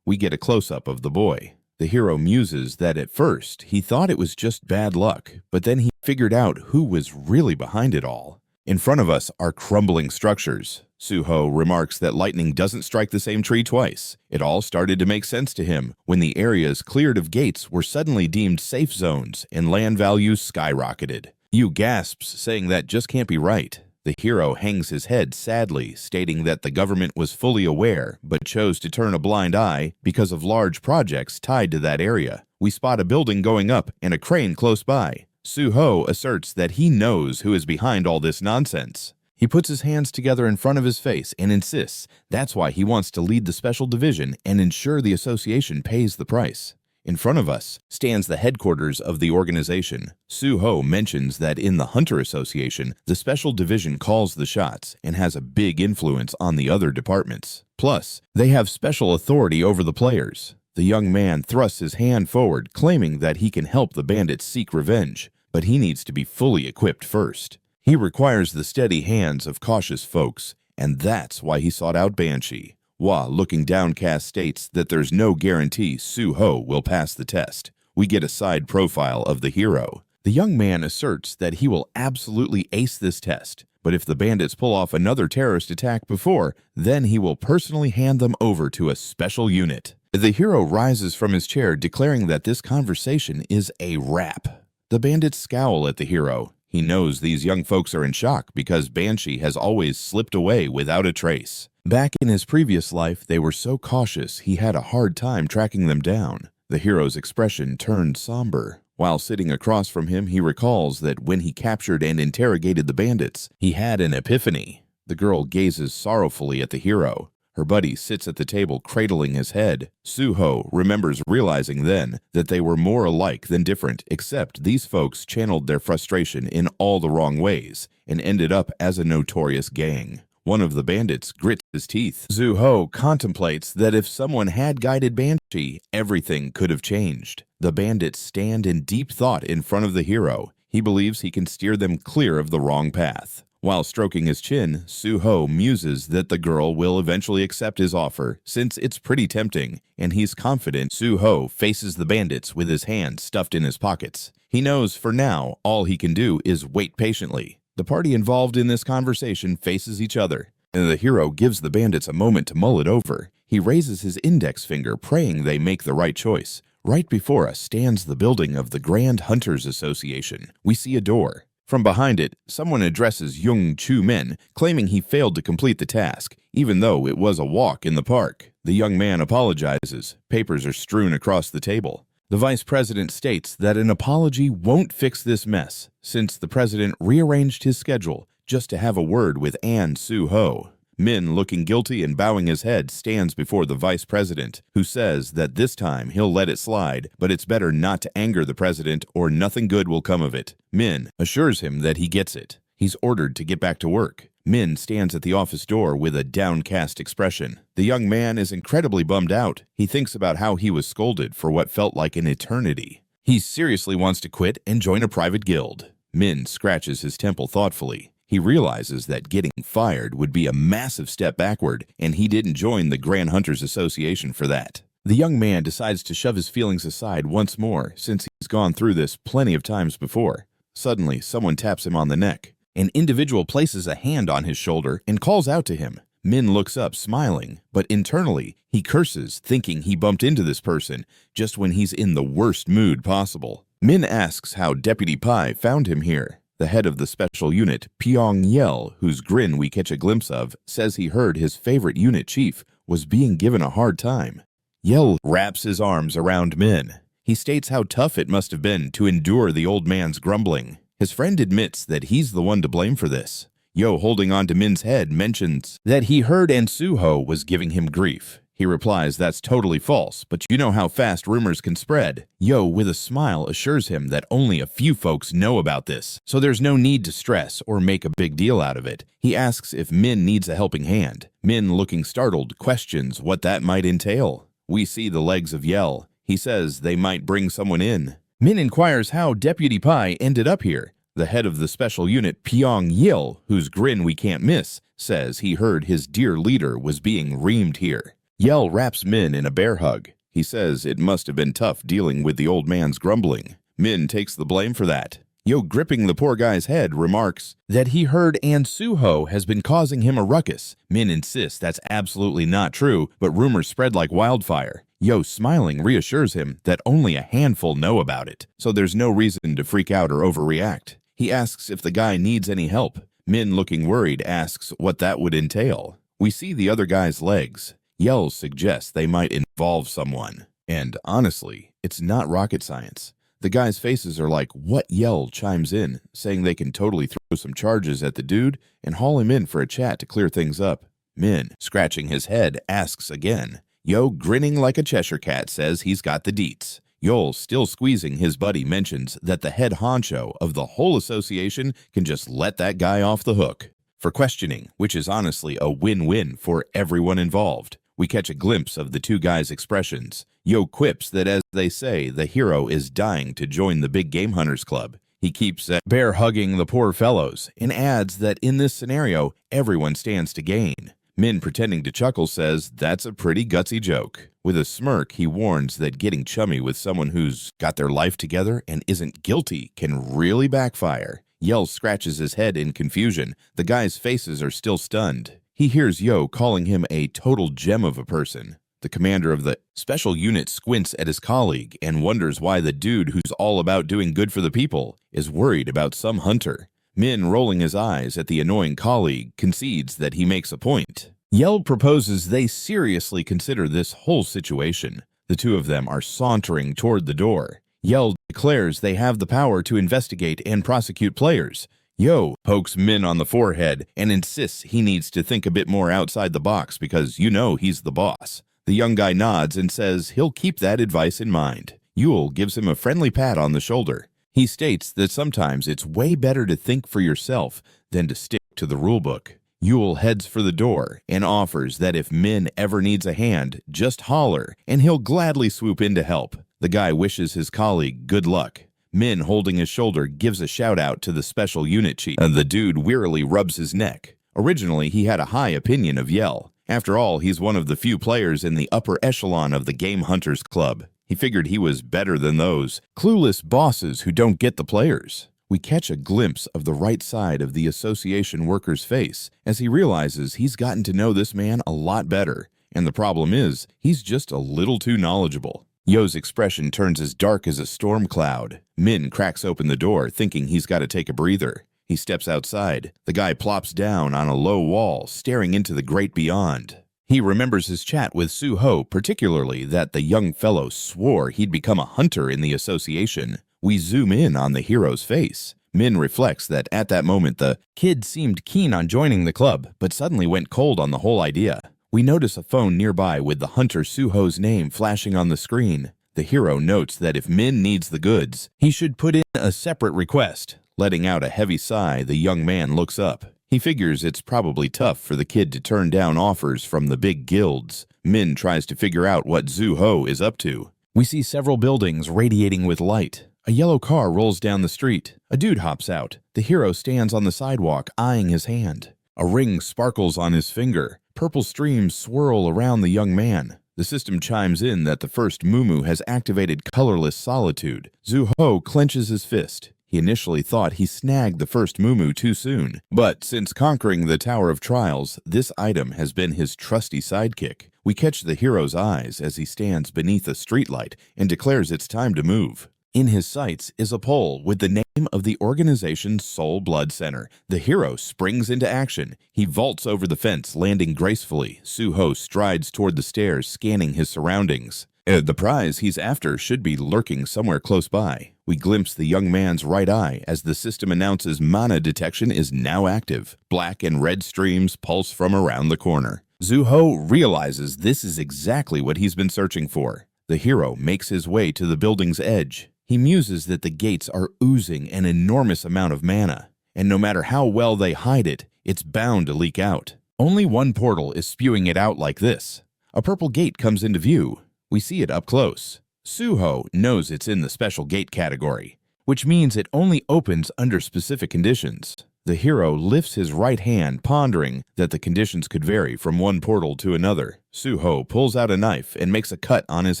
We get a close-up of the boy. The hero muses that at first he thought it was just bad luck, but then he figured out who was really behind it all. In front of us are crumbling structures. Suho remarks that lightning doesn't strike the same tree twice. It all started to make sense to him when the areas cleared of gates were suddenly deemed safe zones and land values skyrocketed. Yu gasps, saying that just can't be right. The hero hangs his head sadly, stating that the government was fully aware but chose to turn a blind eye because of large projects tied to that area. We spot a building going up and a crane close by. Suho asserts that he knows who is behind all this nonsense. He puts his hands together in front of his face and insists that's why he wants to lead the special division and ensure the association pays the price. In front of us stands the headquarters of the organization. Suho mentions that in the Hunter Association, the special division calls the shots and has a big influence on the other departments. Plus, they have special authority over the players. The young man thrusts his hand forward, claiming that he can help the bandits seek revenge, but he needs to be fully equipped first. He requires the steady hands of cautious folks, and that's why he sought out Banshee. Wa, looking downcast, states that there's no guarantee Suho will pass the test. We get a side profile of the hero. The young man asserts that he will absolutely ace this test, but if the bandits pull off another terrorist attack before, then he will personally hand them over to a special unit. The hero rises from his chair, declaring that this conversation is a wrap. The bandits scowl at the hero. He knows these young folks are in shock because Banshee has always slipped away without a trace. Back in his previous life, they were so cautious he had a hard time tracking them down. The hero's expression turned somber. While sitting across from him, he recalls that when he captured and interrogated the bandits, he had an epiphany. The girl gazes sorrowfully at the hero. Her buddy sits at the table cradling his head. Suho remembers realizing then that they were more alike than different, except these folks channeled their frustration in all the wrong ways and ended up as a notorious gang. One of the bandits grits his teeth. Suho contemplates that if someone had guided Banshee, everything could have changed. The bandits stand in deep thought in front of the hero. He believes he can steer them clear of the wrong path. While stroking his chin, Suho muses that the girl will eventually accept his offer, since it's pretty tempting, and he's confident. Suho faces the bandits with his hands stuffed in his pockets. He knows for now all he can do is wait patiently. The party involved in this conversation faces each other, and the hero gives the bandits a moment to mull it over. He raises his index finger, praying they make the right choice. Right before us stands the building of the Grand Hunters Association. We see a door. From behind it, someone addresses Young Chu Min, claiming he failed to complete the task, even though it was a walk in the park. The young man apologizes. Papers are strewn across the table. The vice president states that an apology won't fix this mess, since the president rearranged his schedule just to have a word with Suho. Min, looking guilty and bowing his head, stands before the vice president, who says that this time he'll let it slide, but it's better not to anger the president or nothing good will come of it. Min assures him that he gets it. He's ordered to get back to work. Min stands at the office door with a downcast expression. The young man is incredibly bummed out. He thinks about how he was scolded for what felt like an eternity. He seriously wants to quit and join a private guild. Min scratches his temple thoughtfully. He realizes that getting fired would be a massive step backward, and he didn't join the Grand Hunters Association for that. The young man decides to shove his feelings aside once more, since he's gone through this plenty of times before. Suddenly, someone taps him on the neck. An individual places a hand on his shoulder and calls out to him. Min looks up, smiling, but internally, he curses, thinking he bumped into this person just when he's in the worst mood possible. Min asks how Deputy Pai found him here. The head of the special unit, Pyong Yel, whose grin we catch a glimpse of, says he heard his favorite unit chief was being given a hard time. Yel wraps his arms around Min. He states how tough it must have been to endure the old man's grumbling. His friend admits that he's the one to blame for this. Yo, holding on to Min's head, mentions that he heard Ansuho was giving him grief. He replies that's totally false, but you know how fast rumors can spread. Yo, with a smile, assures him that only a few folks know about this, so there's no need to stress or make a big deal out of it. He asks if Min needs a helping hand. Min, looking startled, questions what that might entail. We see the legs of Yel. He says they might bring someone in. Min inquires how Deputy Pai ended up here. The head of the special unit, Pyong Yil, whose grin we can't miss, says he heard his dear leader was being reamed here. Yel wraps Min in a bear hug. He says it must have been tough dealing with the old man's grumbling. Min takes the blame for that. Yo, gripping the poor guy's head, remarks that he heard Ansuho has been causing him a ruckus. Min insists that's absolutely not true, but rumors spread like wildfire. Yo, smiling, reassures him that only a handful know about it, so there's no reason to freak out or overreact. He asks if the guy needs any help. Min, looking worried, asks what that would entail. We see the other guy's legs. Yell suggests they might involve someone. And honestly, it's not rocket science. The guys' faces are like what Yell chimes in, saying they can totally throw some charges at the dude and haul him in for a chat to clear things up. Min, scratching his head, asks again. Yo, grinning like a Cheshire cat, says he's got the deets. Yol, still squeezing his buddy, mentions that the head honcho of the whole association can just let that guy off the hook for questioning, which is honestly a win-win for everyone involved. We catch a glimpse of the two guys' expressions. Yo quips that, as they say, the hero is dying to join the big game hunters club. He keeps bear hugging the poor fellows and adds that in this scenario, everyone stands to gain. Min, pretending to chuckle, says that's a pretty gutsy joke. With a smirk, he warns that getting chummy with someone who's got their life together and isn't guilty can really backfire. Yell scratches his head in confusion. The guys' faces are still stunned. He hears Yo calling him a total gem of a person. The commander of the special unit squints at his colleague and wonders why the dude who's all about doing good for the people is worried about some hunter. Min, rolling his eyes at the annoying colleague, concedes that he makes a point. Yell proposes they seriously consider this whole situation. The two of them are sauntering toward the door. Yell declares they have the power to investigate and prosecute players. Yo pokes Min on the forehead and insists he needs to think a bit more outside the box because you know he's the boss. The young guy nods and says he'll keep that advice in mind. Yule gives him a friendly pat on the shoulder. He states that sometimes it's way better to think for yourself than to stick to the rulebook. Yule heads for the door and offers that if Min ever needs a hand, just holler and he'll gladly swoop in to help. The guy wishes his colleague good luck. Min, holding his shoulder, gives a shout out to the special unit chief. The dude wearily rubs his neck. Originally, he had a high opinion of Yell. After all, he's one of the few players in the upper echelon of the Game Hunters Club. He figured he was better than those clueless bosses who don't get the players. We catch a glimpse of the right side of the association worker's face as he realizes he's gotten to know this man a lot better, and the problem is he's just a little too knowledgeable. Yo's expression turns as dark as a storm cloud. Min cracks open the door, thinking he's got to take a breather. He steps outside. The guy plops down on a low wall, staring into the great beyond. He remembers his chat with Su-ho, particularly that the young fellow swore he'd become a hunter in the association. We zoom in on the hero's face. Min reflects that at that moment the kid seemed keen on joining the club, but suddenly went cold on the whole idea. We notice a phone nearby with the hunter Suho's name flashing on the screen. The hero notes that if Min needs the goods, he should put in a separate request. Letting out a heavy sigh, the young man looks up. He figures it's probably tough for the kid to turn down offers from the big guilds. Min tries to figure out what Suho is up to. We see several buildings radiating with light. A yellow car rolls down the street. A dude hops out. The hero stands on the sidewalk, eyeing his hand. A ring sparkles on his finger. Purple streams swirl around the young man. The system chimes in that the first Mumu has activated colorless solitude. Suho clenches his fist. He initially thought he snagged the first Mumu too soon, but since conquering the Tower of Trials, this item has been his trusty sidekick. We catch the hero's eyes as he stands beneath a streetlight and declares it's time to move. In his sights is a pole with the name of the organization's Soul Blood Center. The hero springs into action. He vaults over the fence, landing gracefully. Suho strides toward the stairs, scanning his surroundings. The prize he's after should be lurking somewhere close by. We glimpse the young man's right eye as the system announces mana detection is now active. Black and red streams pulse from around the corner. Suho realizes this is exactly what he's been searching for. The hero makes his way to the building's edge. He muses that the gates are oozing an enormous amount of mana, and no matter how well they hide it, it's bound to leak out. Only one portal is spewing it out like this. A purple gate comes into view. We see it up close. Suho knows it's in the special gate category, which means it only opens under specific conditions. The hero lifts his right hand, pondering that the conditions could vary from one portal to another. Suho pulls out a knife and makes a cut on his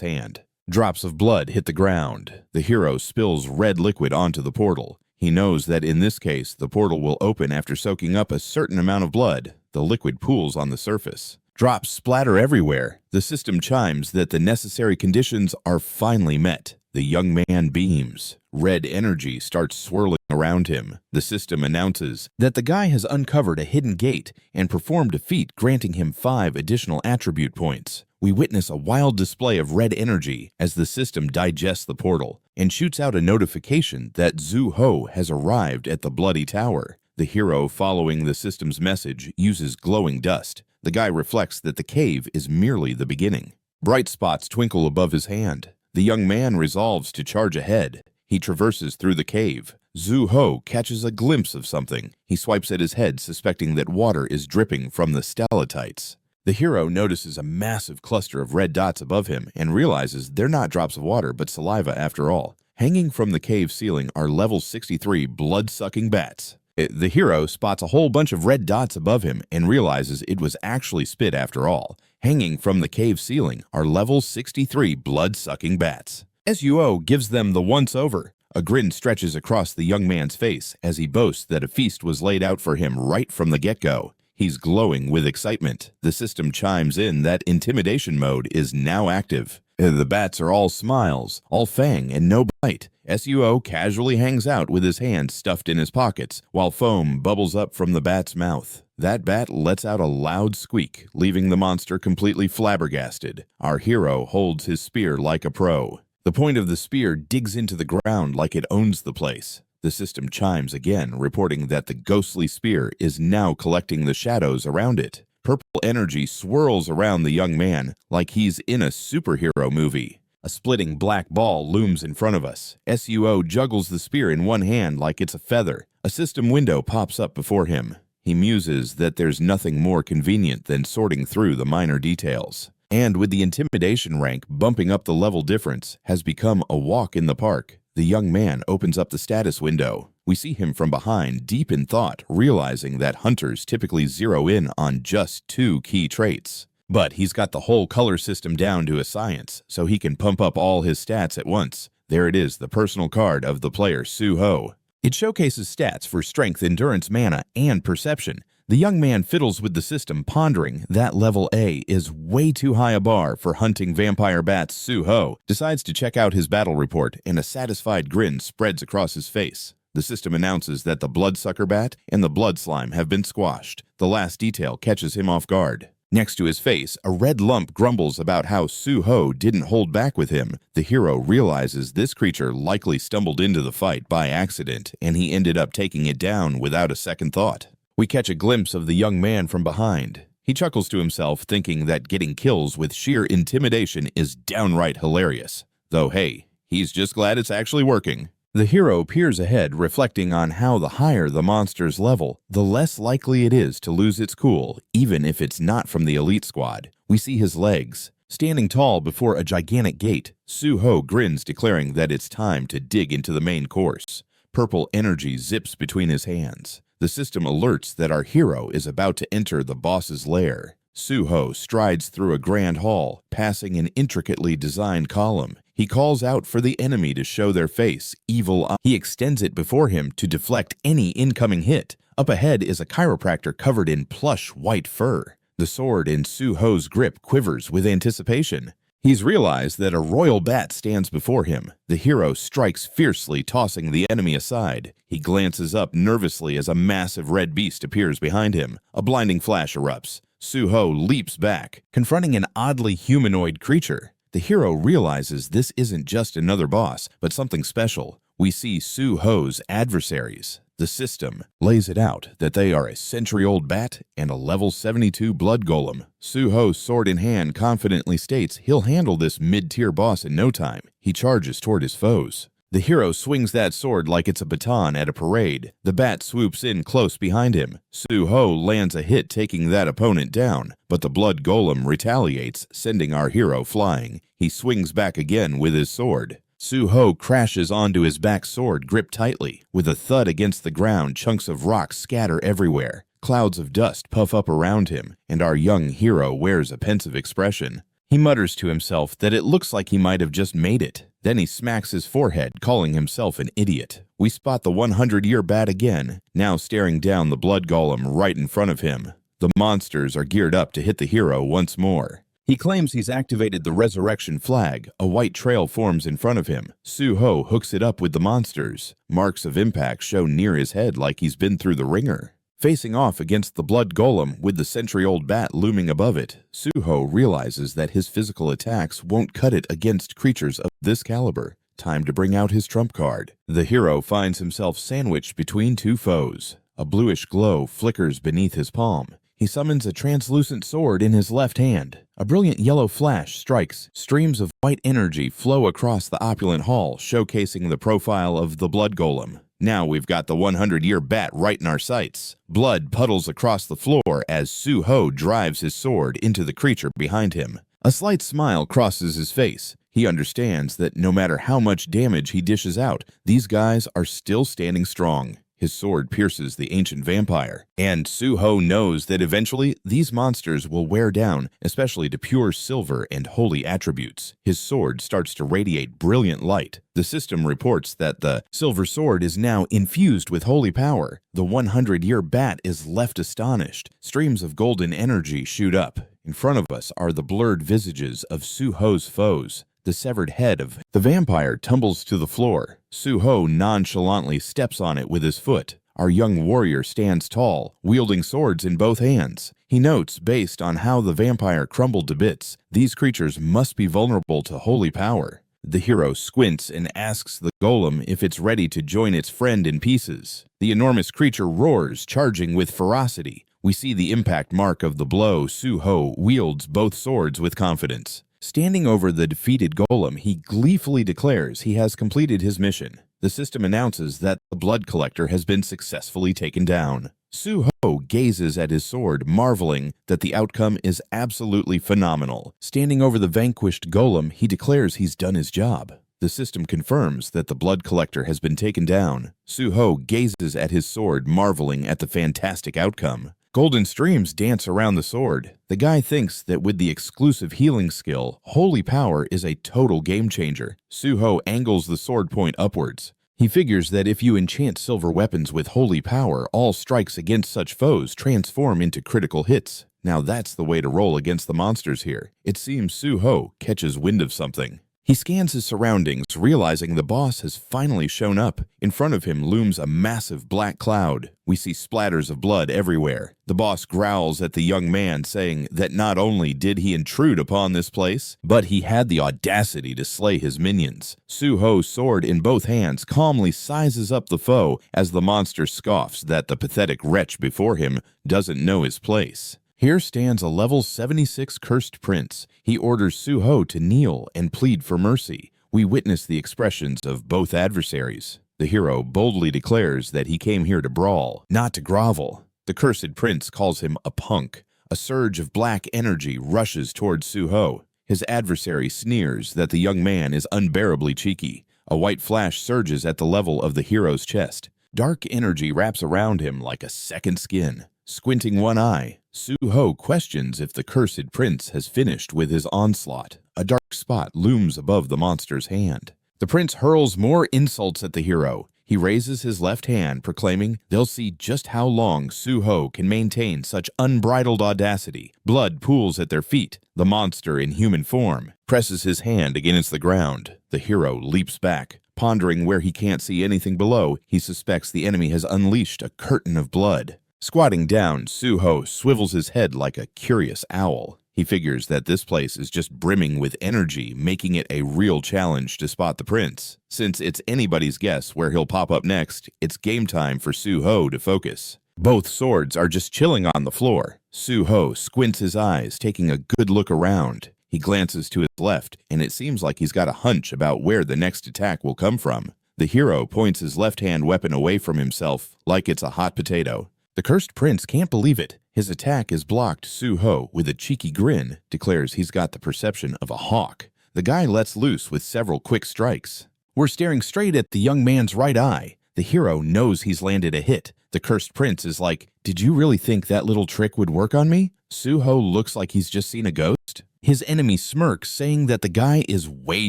hand. Drops of blood hit the ground. The hero spills red liquid onto the portal. He knows that in this case, the portal will open after soaking up a certain amount of blood. The liquid pools on the surface. Drops splatter everywhere. The system chimes that the necessary conditions are finally met. The young man beams. Red energy starts swirling around him. The system announces that the guy has uncovered a hidden gate and performed a feat granting him 5 additional attribute points. We witness a wild display of red energy as the system digests the portal and shoots out a notification that Suho has arrived at the Bloody Tower. The hero, following the system's message, uses glowing dust. The guy reflects that the cave is merely the beginning. Bright spots twinkle above his hand. The young man resolves to charge ahead. He traverses through the cave. Suho catches a glimpse of something. He swipes at his head, suspecting that water is dripping from the stalactites. The hero notices a massive cluster of red dots above him and realizes they're not drops of water but saliva after all. Hanging from the cave ceiling are level 63 blood-sucking bats. The hero spots a whole bunch of red dots above him and realizes it was actually spit after all. Hanging from the cave ceiling are level 63 blood-sucking bats. Suho gives them the once-over. A grin stretches across the young man's face as he boasts that a feast was laid out for him right from the get-go. He's glowing with excitement. The system chimes in that intimidation mode is now active. The bats are all smiles, all fang and no bite. Suho casually hangs out with his hands stuffed in his pockets while foam bubbles up from the bat's mouth. That bat lets out a loud squeak, leaving the monster completely flabbergasted. Our hero holds his spear like a pro. The point of the spear digs into the ground like it owns the place. The system chimes again, reporting that the ghostly spear is now collecting the shadows around it. Purple energy swirls around the young man like he's in a superhero movie. A splitting black ball looms in front of us. Suho juggles the spear in one hand like it's a feather. A system window pops up before him. He muses that there's nothing more convenient than sorting through the minor details. And with the intimidation rank bumping up the level difference, has become a walk in the park. The young man opens up the status window. We see him from behind, deep in thought, realizing that hunters typically zero in on just 2 key traits. But he's got the whole color system down to a science, so he can pump up all his stats at once. There it is, the personal card of the player Suho. It showcases stats for strength, endurance, mana, and perception. The young man fiddles with the system, pondering that level A is way too high a bar for hunting vampire bats. Suho decides to check out his battle report, and a satisfied grin spreads across his face. The system announces that the bloodsucker bat and the blood slime have been squashed. The last detail catches him off guard. Next to his face, a red lump grumbles about how Su-ho didn't hold back with him. The hero realizes this creature likely stumbled into the fight by accident, and he ended up taking it down without a second thought. We catch a glimpse of the young man from behind. He chuckles to himself, thinking that getting kills with sheer intimidation is downright hilarious. Though hey, he's just glad it's actually working. The hero peers ahead, reflecting on how the higher the monster's level, the less likely it is to lose its cool, even if it's not from the elite squad. We see his legs. Standing tall before a gigantic gate, Su-ho grins, declaring that it's time to dig into the main course. Purple energy zips between his hands. The system alerts that our hero is about to enter the boss's lair. Su-ho strides through a grand hall, passing an intricately designed column. He calls out for the enemy to show their face, evil eye. He extends it before him to deflect any incoming hit. Up ahead is a chiropractor covered in plush white fur. The sword in Su-ho's grip quivers with anticipation. He's realized that a royal bat stands before him. The hero strikes fiercely, tossing the enemy aside. He glances up nervously as a massive red beast appears behind him. A blinding flash erupts. Su-ho leaps back, confronting an oddly humanoid creature. The hero realizes this isn't just another boss, but something special. We see Su-ho's adversaries. The system lays it out that they are a century-old bat and a level 72 blood golem. Su-ho, sword in hand, confidently states he'll handle this mid-tier boss in no time. He charges toward his foes. The hero swings that sword like it's a baton at a parade. The bat swoops in close behind him. Su-ho lands a hit, taking that opponent down, but the blood golem retaliates, sending our hero flying. He swings back again with his sword. Su-ho crashes onto his back, sword gripped tightly. With a thud against the ground, chunks of rock scatter everywhere. Clouds of dust puff up around him, and our young hero wears a pensive expression. He mutters to himself that it looks like he might have just made it. Then he smacks his forehead, calling himself an idiot. We spot the 100-year bat again, now staring down the blood golem right in front of him. The monsters are geared up to hit the hero once more. He claims he's activated the resurrection flag. A white trail forms in front of him. Su-ho hooks it up with the monsters. Marks of impact show near his head like he's been through the ringer. Facing off against the blood golem with the century-old bat looming above it, Su-ho realizes that his physical attacks won't cut it against creatures of this caliber. Time to bring out his trump card. The hero finds himself sandwiched between two foes. A bluish glow flickers beneath his palm. He summons a translucent sword in his left hand. A brilliant yellow flash strikes. Streams of white energy flow across the opulent hall, showcasing the profile of the blood golem. Now we've got the 100-year bat right in our sights. Blood puddles across the floor as Su-ho drives his sword into the creature behind him. A slight smile crosses his face. He understands that no matter how much damage he dishes out, these guys are still standing strong. His sword pierces the ancient vampire, and Su-ho knows that eventually these monsters will wear down, especially to pure silver and holy attributes. His sword starts to radiate brilliant light. The system reports that the silver sword is now infused with holy power. The 100-year bat is left astonished. Streams of golden energy shoot up. In front of us are the blurred visages of Su-ho's foes. The severed head of the vampire tumbles to the floor. Su-ho nonchalantly steps on it with his foot. Our young warrior stands tall, wielding swords in both hands. He notes, based on how the vampire crumbled to bits, these creatures must be vulnerable to holy power. The hero squints and asks the golem if it's ready to join its friend in pieces. The enormous creature roars, charging with ferocity. We see the impact mark of the blow. Su-ho wields both swords with confidence. Standing over the defeated golem, he gleefully declares he has completed his mission. The system announces that the blood collector has been successfully taken down. Su-ho gazes at his sword, marveling that the outcome is absolutely phenomenal. Standing over the vanquished golem, he declares he's done his job. The system confirms that the blood collector has been taken down. Su-ho gazes at his sword, marveling at the fantastic outcome. Golden streams dance around the sword. The guy thinks that with the exclusive healing skill, holy power is a total game changer. Su-ho angles the sword point upwards. He figures that if you enchant silver weapons with holy power, all strikes against such foes transform into critical hits. Now that's the way to roll against the monsters here. It seems Su-ho catches wind of something. He scans his surroundings, realizing the boss has finally shown up. In front of him looms a massive black cloud. We see splatters of blood everywhere. The boss growls at the young man, saying that not only did he intrude upon this place, but he had the audacity to slay his minions. Suho, sword in both hands, calmly sizes up the foe as the monster scoffs that the pathetic wretch before him doesn't know his place. Here stands a level 76 cursed prince. He orders Suho to kneel and plead for mercy. We witness the expressions of both adversaries. The hero boldly declares that he came here to brawl, not to grovel. The cursed prince calls him a punk. A surge of black energy rushes towards Suho. His adversary sneers that the young man is unbearably cheeky. A white flash surges at the level of the hero's chest. Dark energy wraps around him like a second skin. Squinting one eye, Suho questions if the cursed prince has finished with his onslaught. A dark spot looms above the monster's hand. The prince hurls more insults at the hero. He raises his left hand, proclaiming they'll see just how long Suho can maintain such unbridled audacity. Blood pools at their feet. The monster in human form presses his hand against the ground. The hero leaps back. Pondering where he can't see anything below, he suspects the enemy has unleashed a curtain of blood. Squatting down, Suho swivels his head like a curious owl. He figures that this place is just brimming with energy, making it a real challenge to spot the prince. Since it's anybody's guess where he'll pop up next, it's game time for Suho to focus. Both swords are just chilling on the floor. Suho squints his eyes, taking a good look around. He glances to his left, and it seems like he's got a hunch about where the next attack will come from. The hero points his left-hand weapon away from himself, like it's a hot potato. The cursed prince can't believe it. His attack is blocked. Suho, with a cheeky grin, declares he's got the perception of a hawk. The guy lets loose with several quick strikes. We're staring straight at the young man's right eye. The hero knows he's landed a hit. The cursed prince is like, "Did you really think that little trick would work on me?" Suho looks like he's just seen a ghost. His enemy smirks, saying that the guy is way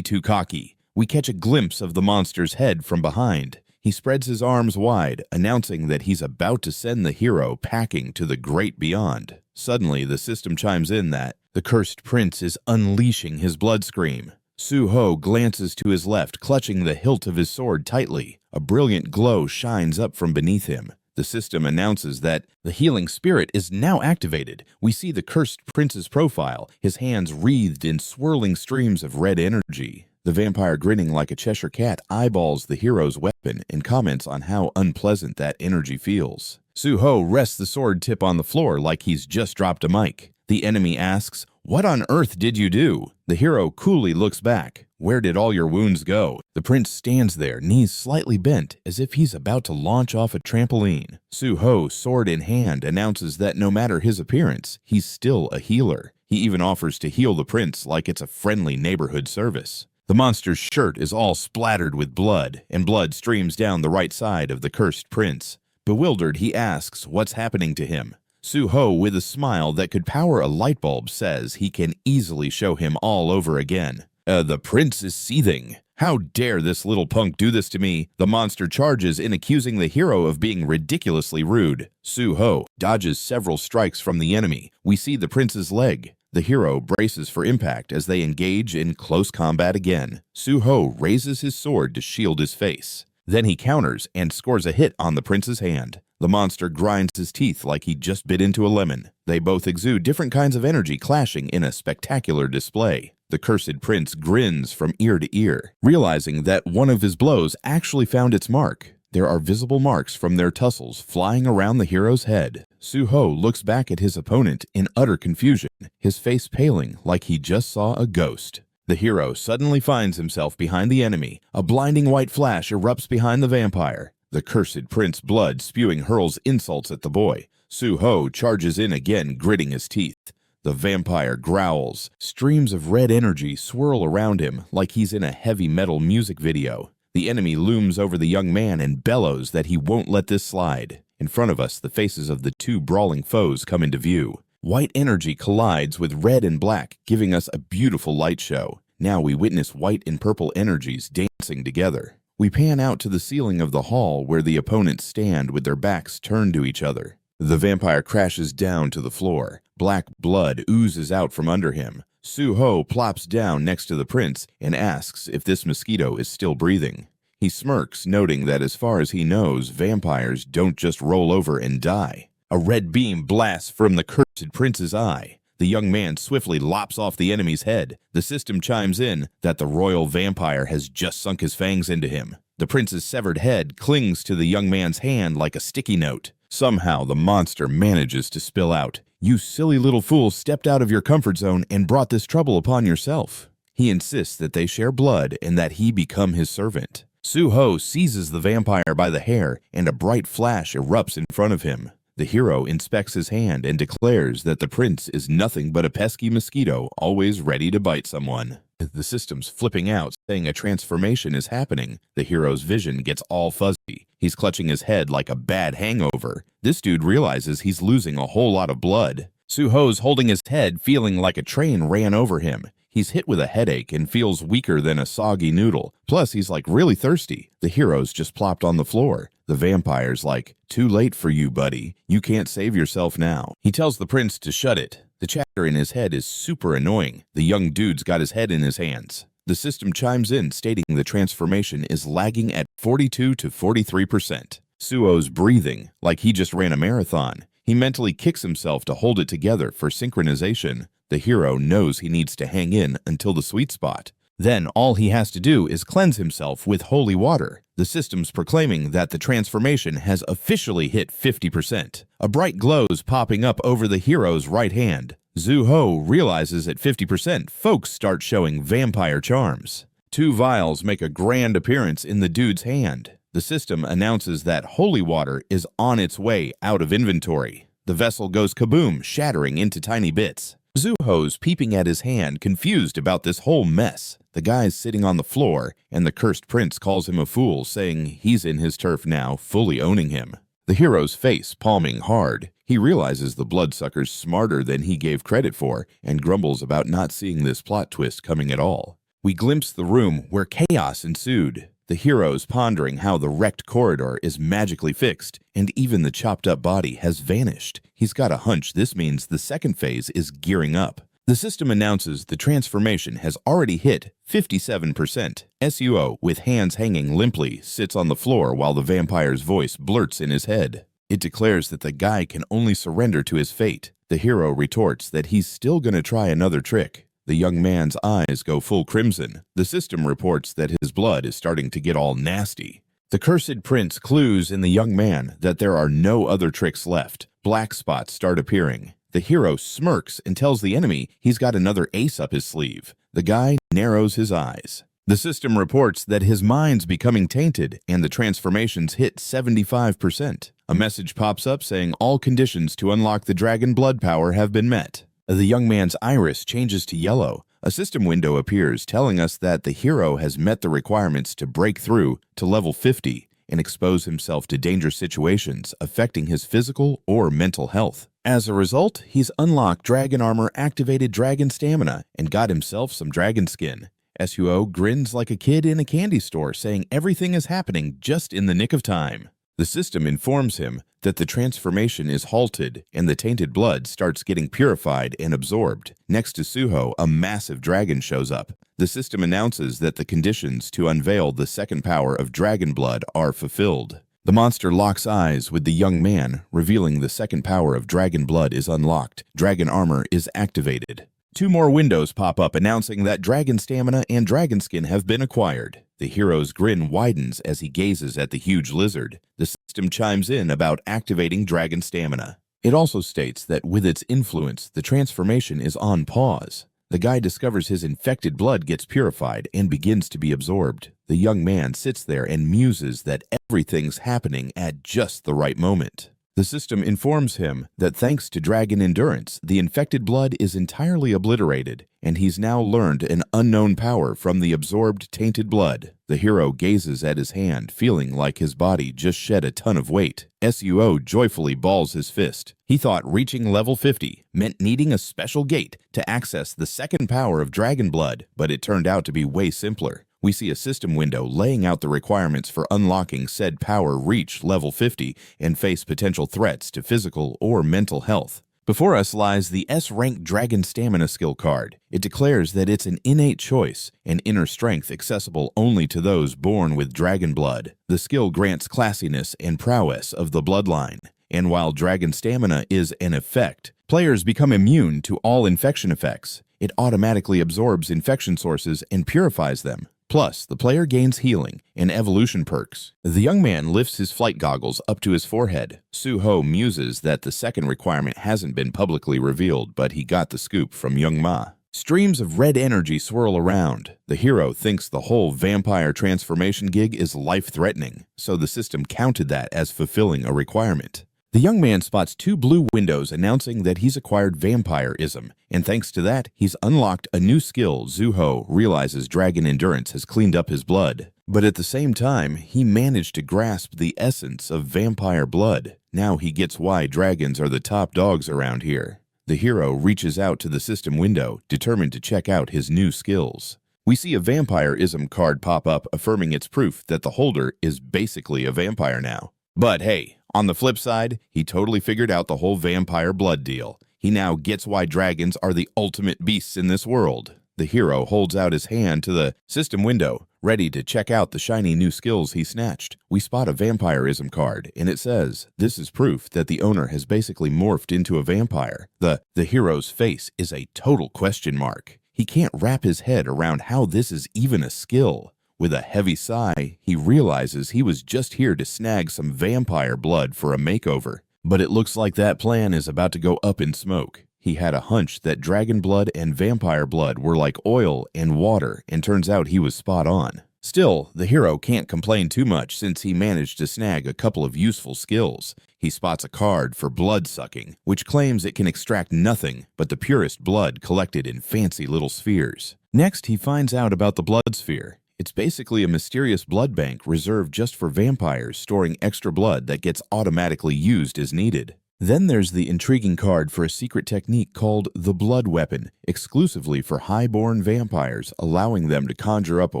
too cocky. We catch a glimpse of the monster's head from behind. He spreads his arms wide, announcing that he's about to send the hero packing to the great beyond. Suddenly, the system chimes in that the cursed prince is unleashing his blood scream. Suho glances to his left, clutching the hilt of his sword tightly. A brilliant glow shines up from beneath him. The system announces that the healing spirit is now activated. We see the cursed prince's profile, his hands wreathed in swirling streams of red energy. The vampire, grinning like a Cheshire cat, eyeballs the hero's weapon and comments on how unpleasant that energy feels. Suho rests the sword tip on the floor like he's just dropped a mic. The enemy asks, "What on earth did you do?" The hero coolly looks back. "Where did all your wounds go?" The prince stands there, knees slightly bent, as if he's about to launch off a trampoline. Suho, sword in hand, announces that no matter his appearance, he's still a healer. He even offers to heal the prince like it's a friendly neighborhood service. The monster's shirt is all splattered with blood, and blood streams down the right side of the cursed prince. Bewildered, he asks what's happening to him. Suho, with a smile that could power a light bulb, says he can easily show him all over again. The prince is seething. "How dare this little punk do this to me?" The monster charges in, accusing the hero of being ridiculously rude. Suho dodges several strikes from the enemy. We see the prince's leg. The hero braces for impact as they engage in close combat again. Suho raises his sword to shield his face. Then he counters and scores a hit on the prince's hand. The monster grinds his teeth like he just bit into a lemon. They both exude different kinds of energy, clashing in a spectacular display. The cursed prince grins from ear to ear, realizing that one of his blows actually found its mark. There are visible marks from their tussles flying around the hero's head. Suho looks back at his opponent in utter confusion, his face paling like he just saw a ghost. The hero suddenly finds himself behind the enemy. A blinding white flash erupts behind the vampire. The cursed prince, blood spewing, hurls insults at the boy. Suho charges in again, gritting his teeth. The vampire growls. Streams of red energy swirl around him like he's in a heavy metal music video. The enemy looms over the young man and bellows that he won't let this slide. In front of us, the faces of the two brawling foes come into view. White energy collides with red and black, giving us a beautiful light show. Now we witness white and purple energies dancing together. We pan out to the ceiling of the hall where the opponents stand with their backs turned to each other. The vampire crashes down to the floor. Black blood oozes out from under him. Suho plops down next to the prince and asks if this mosquito is still breathing. He smirks, noting that as far as he knows, vampires don't just roll over and die. A red beam blasts from the cursed prince's eye. The young man swiftly lops off the enemy's head. The system chimes in that the royal vampire has just sunk his fangs into him. The prince's severed head clings to the young man's hand like a sticky note. Somehow the monster manages to spill out. "You silly little fool stepped out of your comfort zone and brought this trouble upon yourself." He insists that they share blood and that he become his servant. Suho seizes the vampire by the hair and a bright flash erupts in front of him. The hero inspects his hand and declares that the prince is nothing but a pesky mosquito always ready to bite someone. The system's flipping out, saying a transformation is happening. The hero's vision gets all fuzzy. He's clutching his head like a bad hangover. This dude realizes he's losing a whole lot of blood. Suho's holding his head, feeling like a train ran over him. He's hit with a headache and feels weaker than a soggy noodle. Plus, he's like really thirsty. The hero's just plopped on the floor. The vampire's like, "Too late for you, buddy. You can't save yourself now." He tells the prince to shut it. The chatter in his head is super annoying. The young dude's got his head in his hands. The system chimes in, stating the transformation is lagging at 42 to 43%. Suo's breathing like he just ran a marathon. He mentally kicks himself to hold it together for synchronization. The hero knows he needs to hang in until the sweet spot. Then all he has to do is cleanse himself with holy water. The system's proclaiming that the transformation has officially hit 50%. A bright glow's popping up over the hero's right hand. Zuho realizes at 50%, folks start showing vampire charms. 2 vials make a grand appearance in the dude's hand. The system announces that holy water is on its way out of inventory. The vessel goes kaboom, shattering into tiny bits. Zuho's peeping at his hand, confused about this whole mess. The guy's sitting on the floor, and the cursed prince calls him a fool, saying he's in his turf now, fully owning him. The hero's face palming hard. He realizes the bloodsucker's smarter than he gave credit for, and grumbles about not seeing this plot twist coming at all. We glimpse the room where chaos ensued. The hero's pondering how the wrecked corridor is magically fixed, and even the chopped-up body has vanished. He's got a hunch this means the second phase is gearing up. The system announces the transformation has already hit 57%. Suo, with hands hanging limply, sits on the floor while the vampire's voice blurts in his head. It declares that the guy can only surrender to his fate. The hero retorts that he's still gonna try another trick. The young man's eyes go full crimson. The system reports that his blood is starting to get all nasty. The cursed prince clues in the young man that there are no other tricks left. Black spots start appearing. The hero smirks and tells the enemy he's got another ace up his sleeve. The guy narrows his eyes. The system reports that his mind's becoming tainted and the transformations hit 75%. A message pops up saying all conditions to unlock the dragon blood power have been met. The young man's iris changes to yellow. A system window appears telling us that the hero has met the requirements to break through to level 50 and expose himself to dangerous situations affecting his physical or mental health. As a result, he's unlocked dragon armor, activated dragon stamina, and got himself some dragon skin. Suo grins like a kid in a candy store, saying everything is happening just in the nick of time. The system informs him that the transformation is halted and the tainted blood starts getting purified and absorbed. Next to Suho, a massive dragon shows up. The system announces that the conditions to unveil the second power of dragon blood are fulfilled. The monster locks eyes with the young man, revealing the second power of dragon blood is unlocked. Dragon armor is activated. 2 more windows pop up announcing that dragon stamina and dragon skin have been acquired. The hero's grin widens as he gazes at the huge lizard. The system chimes in about activating dragon stamina. It also states that with its influence, the transformation is on pause. The guy discovers his infected blood gets purified and begins to be absorbed. The young man sits there and muses that everything's happening at just the right moment. The system informs him that thanks to dragon endurance, the infected blood is entirely obliterated, and he's now learned an unknown power from the absorbed tainted blood. The hero gazes at his hand, feeling like his body just shed a ton of weight. Suo joyfully balls his fist. He thought reaching level 50 meant needing a special gate to access the second power of dragon blood, but it turned out to be way simpler. We see a system window laying out the requirements for unlocking said power reach level 50 and face potential threats to physical or mental health. Before us lies the S-rank Dragon Stamina skill card. It declares that it's an innate choice, an inner strength accessible only to those born with dragon blood. The skill grants classiness and prowess of the bloodline, and while Dragon Stamina is an effect, players become immune to all infection effects. It automatically absorbs infection sources and purifies them. Plus, the player gains healing and evolution perks. The young man lifts his flight goggles up to his forehead. Suho muses that the second requirement hasn't been publicly revealed, but he got the scoop from Young Ma. Streams of red energy swirl around. The hero thinks the whole vampire transformation gig is life-threatening, so the system counted that as fulfilling a requirement. The young man spots 2 blue windows announcing that he's acquired vampirism, and thanks to that, he's unlocked a new skill. Zuho realizes dragon endurance has cleaned up his blood. But at the same time, he managed to grasp the essence of vampire blood. Now he gets why dragons are the top dogs around here. The hero reaches out to the system window, determined to check out his new skills. We see a vampirism card pop up affirming its proof that the holder is basically a vampire now. But hey, on the flip side, he totally figured out the whole vampire blood deal. He now gets why dragons are the ultimate beasts in this world. The hero holds out his hand to the system window, ready to check out the shiny new skills he snatched. We spot a vampirism card, and it says, "This is proof that the owner has basically morphed into a vampire." The hero's face is a total question mark. He can't wrap his head around how this is even a skill. With a heavy sigh, he realizes he was just here to snag some vampire blood for a makeover. But it looks like that plan is about to go up in smoke. He had a hunch that dragon blood and vampire blood were like oil and water, and turns out he was spot on. Still, the hero can't complain too much since he managed to snag a couple of useful skills. He spots a card for blood sucking, which claims it can extract nothing but the purest blood collected in fancy little spheres. Next, he finds out about the blood sphere. It's basically a mysterious blood bank reserved just for vampires, storing extra blood that gets automatically used as needed. Then there's the intriguing card for a secret technique called the blood weapon, exclusively for high-born vampires, allowing them to conjure up a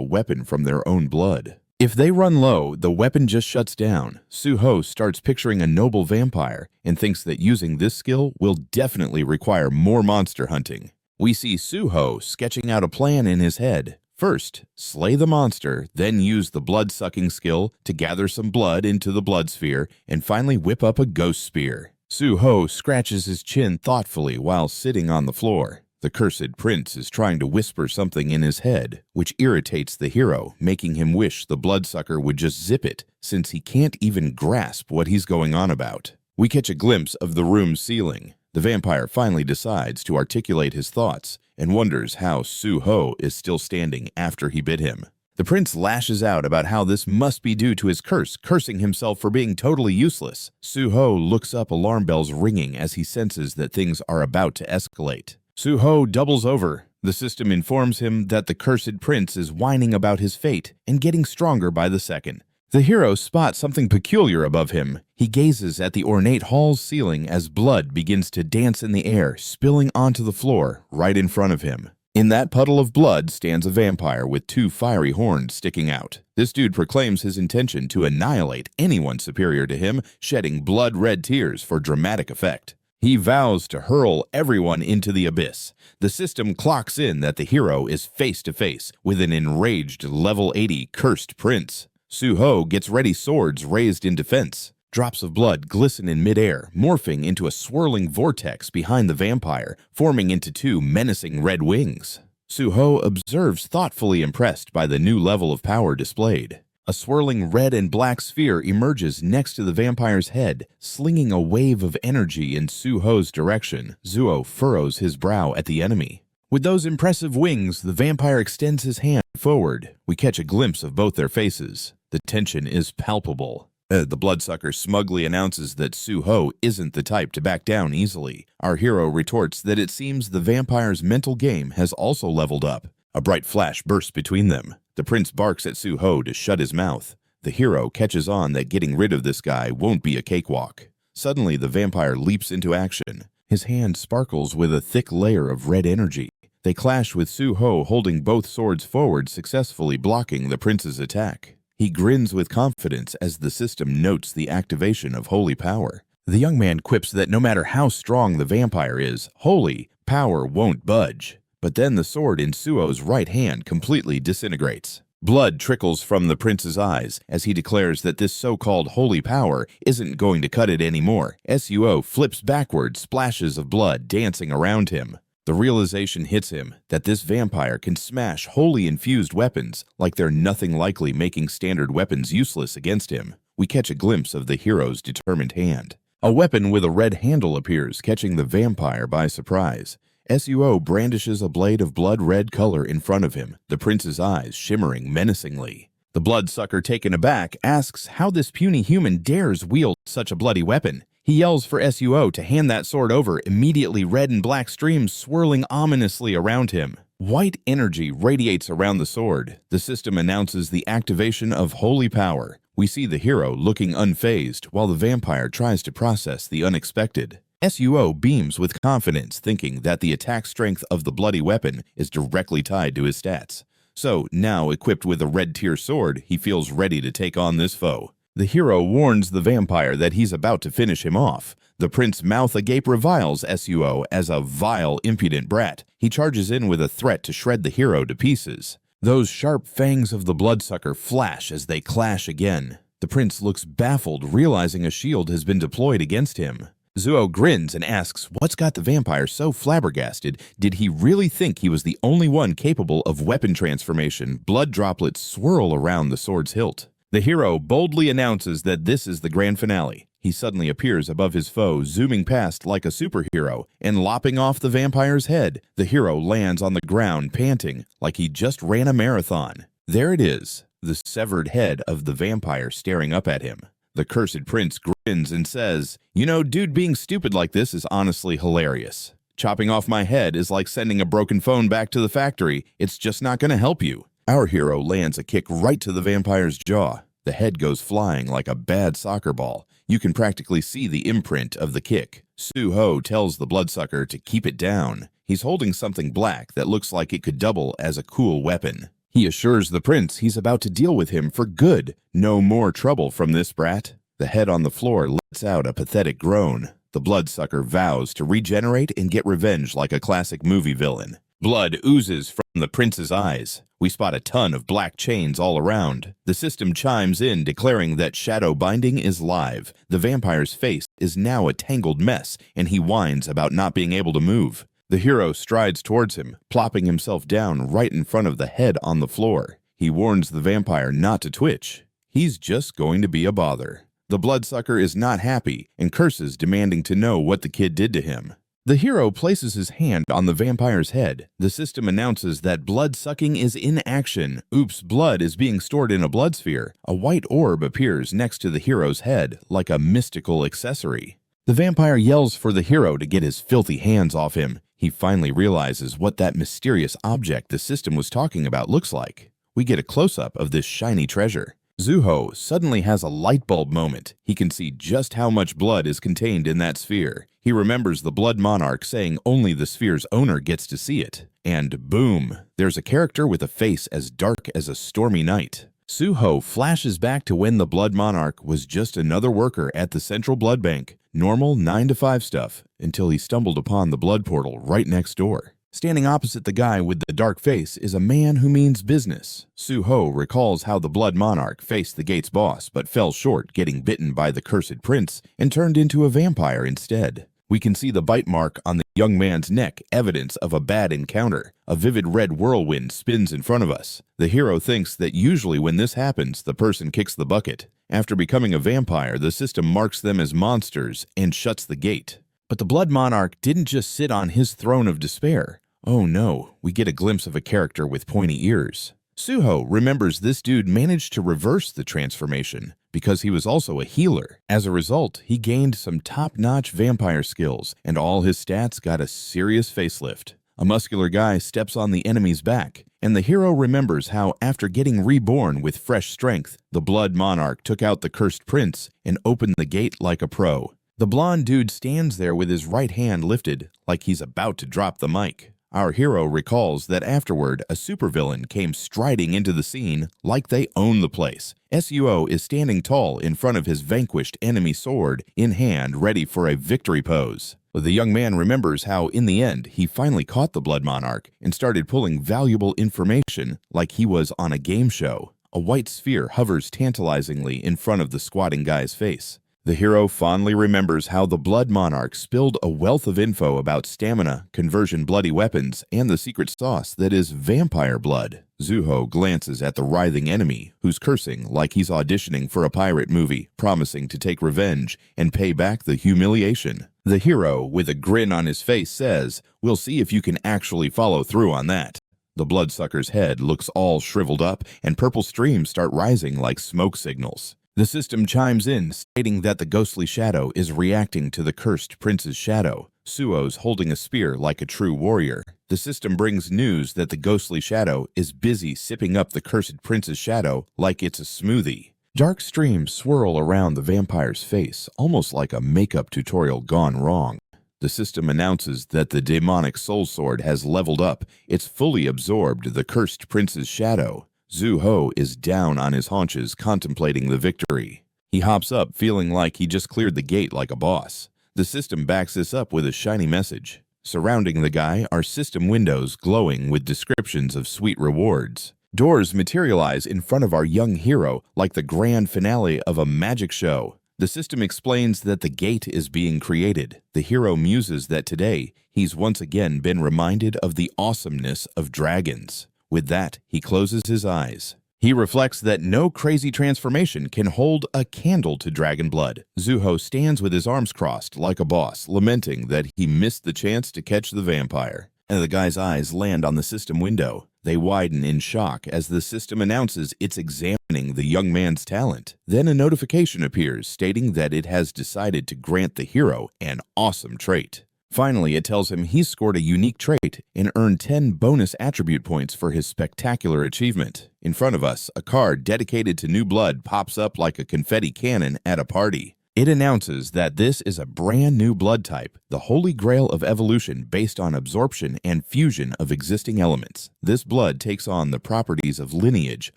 weapon from their own blood. If they run low, the weapon just shuts down. Suho starts picturing a noble vampire and thinks that using this skill will definitely require more monster hunting. We see Suho sketching out a plan in his head. First, slay the monster, then use the blood-sucking skill to gather some blood into the blood sphere, and finally whip up a ghost spear. Suho scratches his chin thoughtfully while sitting on the floor. The cursed prince is trying to whisper something in his head, which irritates the hero, making him wish the bloodsucker would just zip it, since he can't even grasp what he's going on about. We catch a glimpse of the room's ceiling. The vampire finally decides to articulate his thoughts, and wonders how Suho is still standing after he bit him. The prince lashes out about how this must be due to his curse, cursing himself for being totally useless. Suho looks up, alarm bells ringing as he senses that things are about to escalate. Suho doubles over. The system informs him that the cursed prince is whining about his fate and getting stronger by the second. The hero spots something peculiar above him. He gazes at the ornate hall's ceiling as blood begins to dance in the air, spilling onto the floor right in front of him. In that puddle of blood stands a vampire with 2 fiery horns sticking out. This dude proclaims his intention to annihilate anyone superior to him, shedding blood-red tears for dramatic effect. He vows to hurl everyone into the abyss. The system clocks in that the hero is face-to-face with an enraged level 80 cursed prince. Suho gets ready, swords raised in defense. Drops of blood glisten in midair, morphing into a swirling vortex behind the vampire, forming into 2 menacing red wings. Suho observes, thoughtfully impressed by the new level of power displayed. A swirling red and black sphere emerges next to the vampire's head, slinging a wave of energy in Suho's direction. Zuo furrows his brow at the enemy. With those impressive wings, the vampire extends his hand forward. We catch a glimpse of both their faces. The tension is palpable. The bloodsucker smugly announces that Suho isn't the type to back down easily. Our hero retorts that it seems the vampire's mental game has also leveled up. A bright flash bursts between them. The prince barks at Suho to shut his mouth. The hero catches on that getting rid of this guy won't be a cakewalk. Suddenly, the vampire leaps into action. His hand sparkles with a thick layer of red energy. They clash with Suho holding both swords forward, successfully blocking the prince's attack. He grins with confidence as the system notes the activation of holy power. The young man quips that no matter how strong the vampire is, holy power won't budge. But then the sword in Suo's right hand completely disintegrates. Blood trickles from the prince's eyes as he declares that this so-called holy power isn't going to cut it anymore. Suo flips backward, splashes of blood dancing around him. The realization hits him that this vampire can smash wholly infused weapons like they're nothing, likely making standard weapons useless against him. We catch a glimpse of the hero's determined hand. A weapon with a red handle appears, catching the vampire by surprise. Suo brandishes a blade of blood-red color in front of him, the prince's eyes shimmering menacingly. The bloodsucker, taken aback, asks how this puny human dares wield such a bloody weapon. He yells for Suo to hand that sword over, immediately red and black streams swirling ominously around him. White energy radiates around the sword. The system announces the activation of holy power. We see the hero looking unfazed while the vampire tries to process the unexpected. Suo beams with confidence, thinking that the attack strength of the bloody weapon is directly tied to his stats. So, now equipped with a red-tier sword, he feels ready to take on this foe. The hero warns the vampire that he's about to finish him off. The prince, mouth agape, reviles Suo as a vile, impudent brat. He charges in with a threat to shred the hero to pieces. Those sharp fangs of the bloodsucker flash as they clash again. The prince looks baffled, realizing a shield has been deployed against him. Suo grins and asks what's got the vampire so flabbergasted. Did he really think he was the only one capable of weapon transformation? Blood droplets swirl around the sword's hilt. The hero boldly announces that this is the grand finale. He suddenly appears above his foe, zooming past like a superhero and lopping off the vampire's head. The hero lands on the ground, panting like he just ran a marathon. There it is, the severed head of the vampire staring up at him. The cursed prince grins and says, "You know, dude, being stupid like this is honestly hilarious. Chopping off my head is like sending a broken phone back to the factory. It's just not going to help you." Our hero lands a kick right to the vampire's jaw. The head goes flying like a bad soccer ball. You can practically see the imprint of the kick. Suho tells the bloodsucker to keep it down. He's holding something black that looks like it could double as a cool weapon. He assures the prince he's about to deal with him for good. No more trouble from this brat. The head on the floor lets out a pathetic groan. The bloodsucker vows to regenerate and get revenge like a classic movie villain. Blood oozes from the prince's eyes. We spot a ton of black chains all around. The system chimes in, declaring that shadow binding is live. The vampire's face is now a tangled mess, and he whines about not being able to move. The hero strides towards him, plopping himself down right in front of the head on the floor. He warns the vampire not to twitch. He's just going to be a bother. The bloodsucker is not happy and curses, demanding to know what the kid did to him. The hero places his hand on the vampire's head. The system announces that blood sucking is in action. Oops, blood is being stored in a blood sphere. A white orb appears next to the hero's head, like a mystical accessory. The vampire yells for the hero to get his filthy hands off him. He finally realizes what that mysterious object the system was talking about looks like. We get a close-up of this shiny treasure. Suho suddenly has a light bulb moment. He can see just how much blood is contained in that sphere. He remembers the Blood Monarch saying only the sphere's owner gets to see it. And boom, there's a character with a face as dark as a stormy night. Suho flashes back to when the Blood Monarch was just another worker at the Central Blood Bank. Normal 9-to-5 stuff, until he stumbled upon the blood portal right next door. Standing opposite the guy with the dark face is a man who means business. Suho recalls how the Blood Monarch faced the gate's boss but fell short, getting bitten by the cursed prince and turned into a vampire instead. We can see the bite mark on the young man's neck, evidence of a bad encounter. A vivid red whirlwind spins in front of us. The hero thinks that usually when this happens, the person kicks the bucket. After becoming a vampire, the system marks them as monsters and shuts the gate. But the Blood Monarch didn't just sit on his throne of despair. Oh no, we get a glimpse of a character with pointy ears. Suho remembers this dude managed to reverse the transformation because he was also a healer. As a result, he gained some top-notch vampire skills, and all his stats got a serious facelift. A muscular guy steps on the enemy's back, and the hero remembers how, after getting reborn with fresh strength, the Blood Monarch took out the cursed prince and opened the gate like a pro. The blonde dude stands there with his right hand lifted, like he's about to drop the mic. Our hero recalls that afterward, a supervillain came striding into the scene like they own the place. Suo is standing tall in front of his vanquished enemy, sword in hand, ready for a victory pose. The young man remembers how, in the end, he finally caught the Blood Monarch and started pulling valuable information like he was on a game show. A white sphere hovers tantalizingly in front of the squatting guy's face. The hero fondly remembers how the Blood Monarch spilled a wealth of info about stamina, conversion bloody weapons, and the secret sauce that is vampire blood. Zuho glances at the writhing enemy, who's cursing like he's auditioning for a pirate movie, promising to take revenge and pay back the humiliation. The hero, with a grin on his face, says, "We'll see if you can actually follow through on that." The bloodsucker's head looks all shriveled up, and purple streams start rising like smoke signals. The system chimes in, stating that the ghostly shadow is reacting to the cursed prince's shadow. Suo's holding a spear like a true warrior. The system brings news that the ghostly shadow is busy sipping up the cursed prince's shadow like it's a smoothie. Dark streams swirl around the vampire's face, almost like a makeup tutorial gone wrong. The system announces that the demonic soul sword has leveled up. It's fully absorbed the cursed prince's shadow. Zuho is down on his haunches, contemplating the victory. He hops up, feeling like he just cleared the gate like a boss. The system backs this up with a shiny message. Surrounding the guy are system windows glowing with descriptions of sweet rewards. Doors materialize in front of our young hero like the grand finale of a magic show. The system explains that the gate is being created. The hero muses that today he's once again been reminded of the awesomeness of dragons. With that, he closes his eyes. He reflects that no crazy transformation can hold a candle to dragon blood. Zuho stands with his arms crossed like a boss, lamenting that he missed the chance to catch the vampire. And the guy's eyes land on the system window. They widen in shock as the system announces it's examining the young man's talent. Then a notification appears stating that it has decided to grant the hero an awesome trait. Finally, it tells him he's scored a unique trait and earned 10 bonus attribute points for his spectacular achievement. In front of us, a card dedicated to new blood pops up like a confetti cannon at a party. It announces that this is a brand new blood type, the holy grail of evolution based on absorption and fusion of existing elements. This blood takes on the properties of lineage,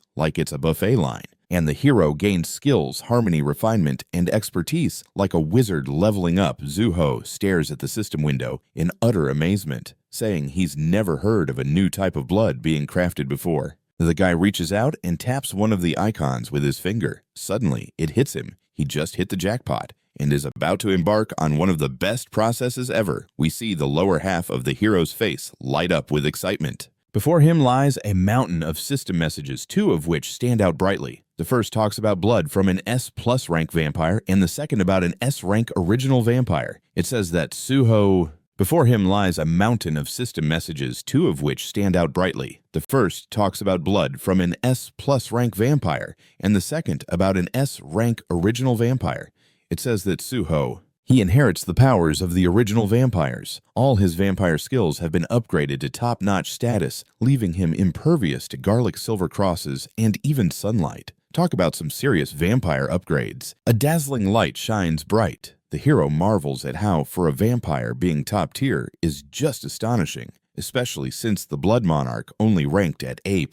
like it's a buffet line. And the hero gains skills, harmony, refinement, and expertise like a wizard leveling up. Zuho stares at the system window in utter amazement, saying he's never heard of a new type of blood being crafted before. The guy reaches out and taps one of the icons with his finger. Suddenly, it hits him. He just hit the jackpot and is about to embark on one of the best processes ever. We see the lower half of the hero's face light up with excitement. Before him lies a mountain of system messages, 2 of which stand out brightly. The first talks about blood from an S+ rank vampire, and the second about an S rank original vampire. It says that Suho... Before him lies a mountain of system messages, 2 of which stand out brightly. The first talks about blood from an S+ rank vampire, and the second about an S rank original vampire. It says that Suho... He inherits the powers of the original vampires. All his vampire skills have been upgraded to top-notch status, leaving him impervious to garlic silver crosses and even sunlight. Talk about some serious vampire upgrades. A dazzling light shines bright. The hero marvels at how, for a vampire, being top tier is just astonishing, especially since the Blood Monarch only ranked at A+.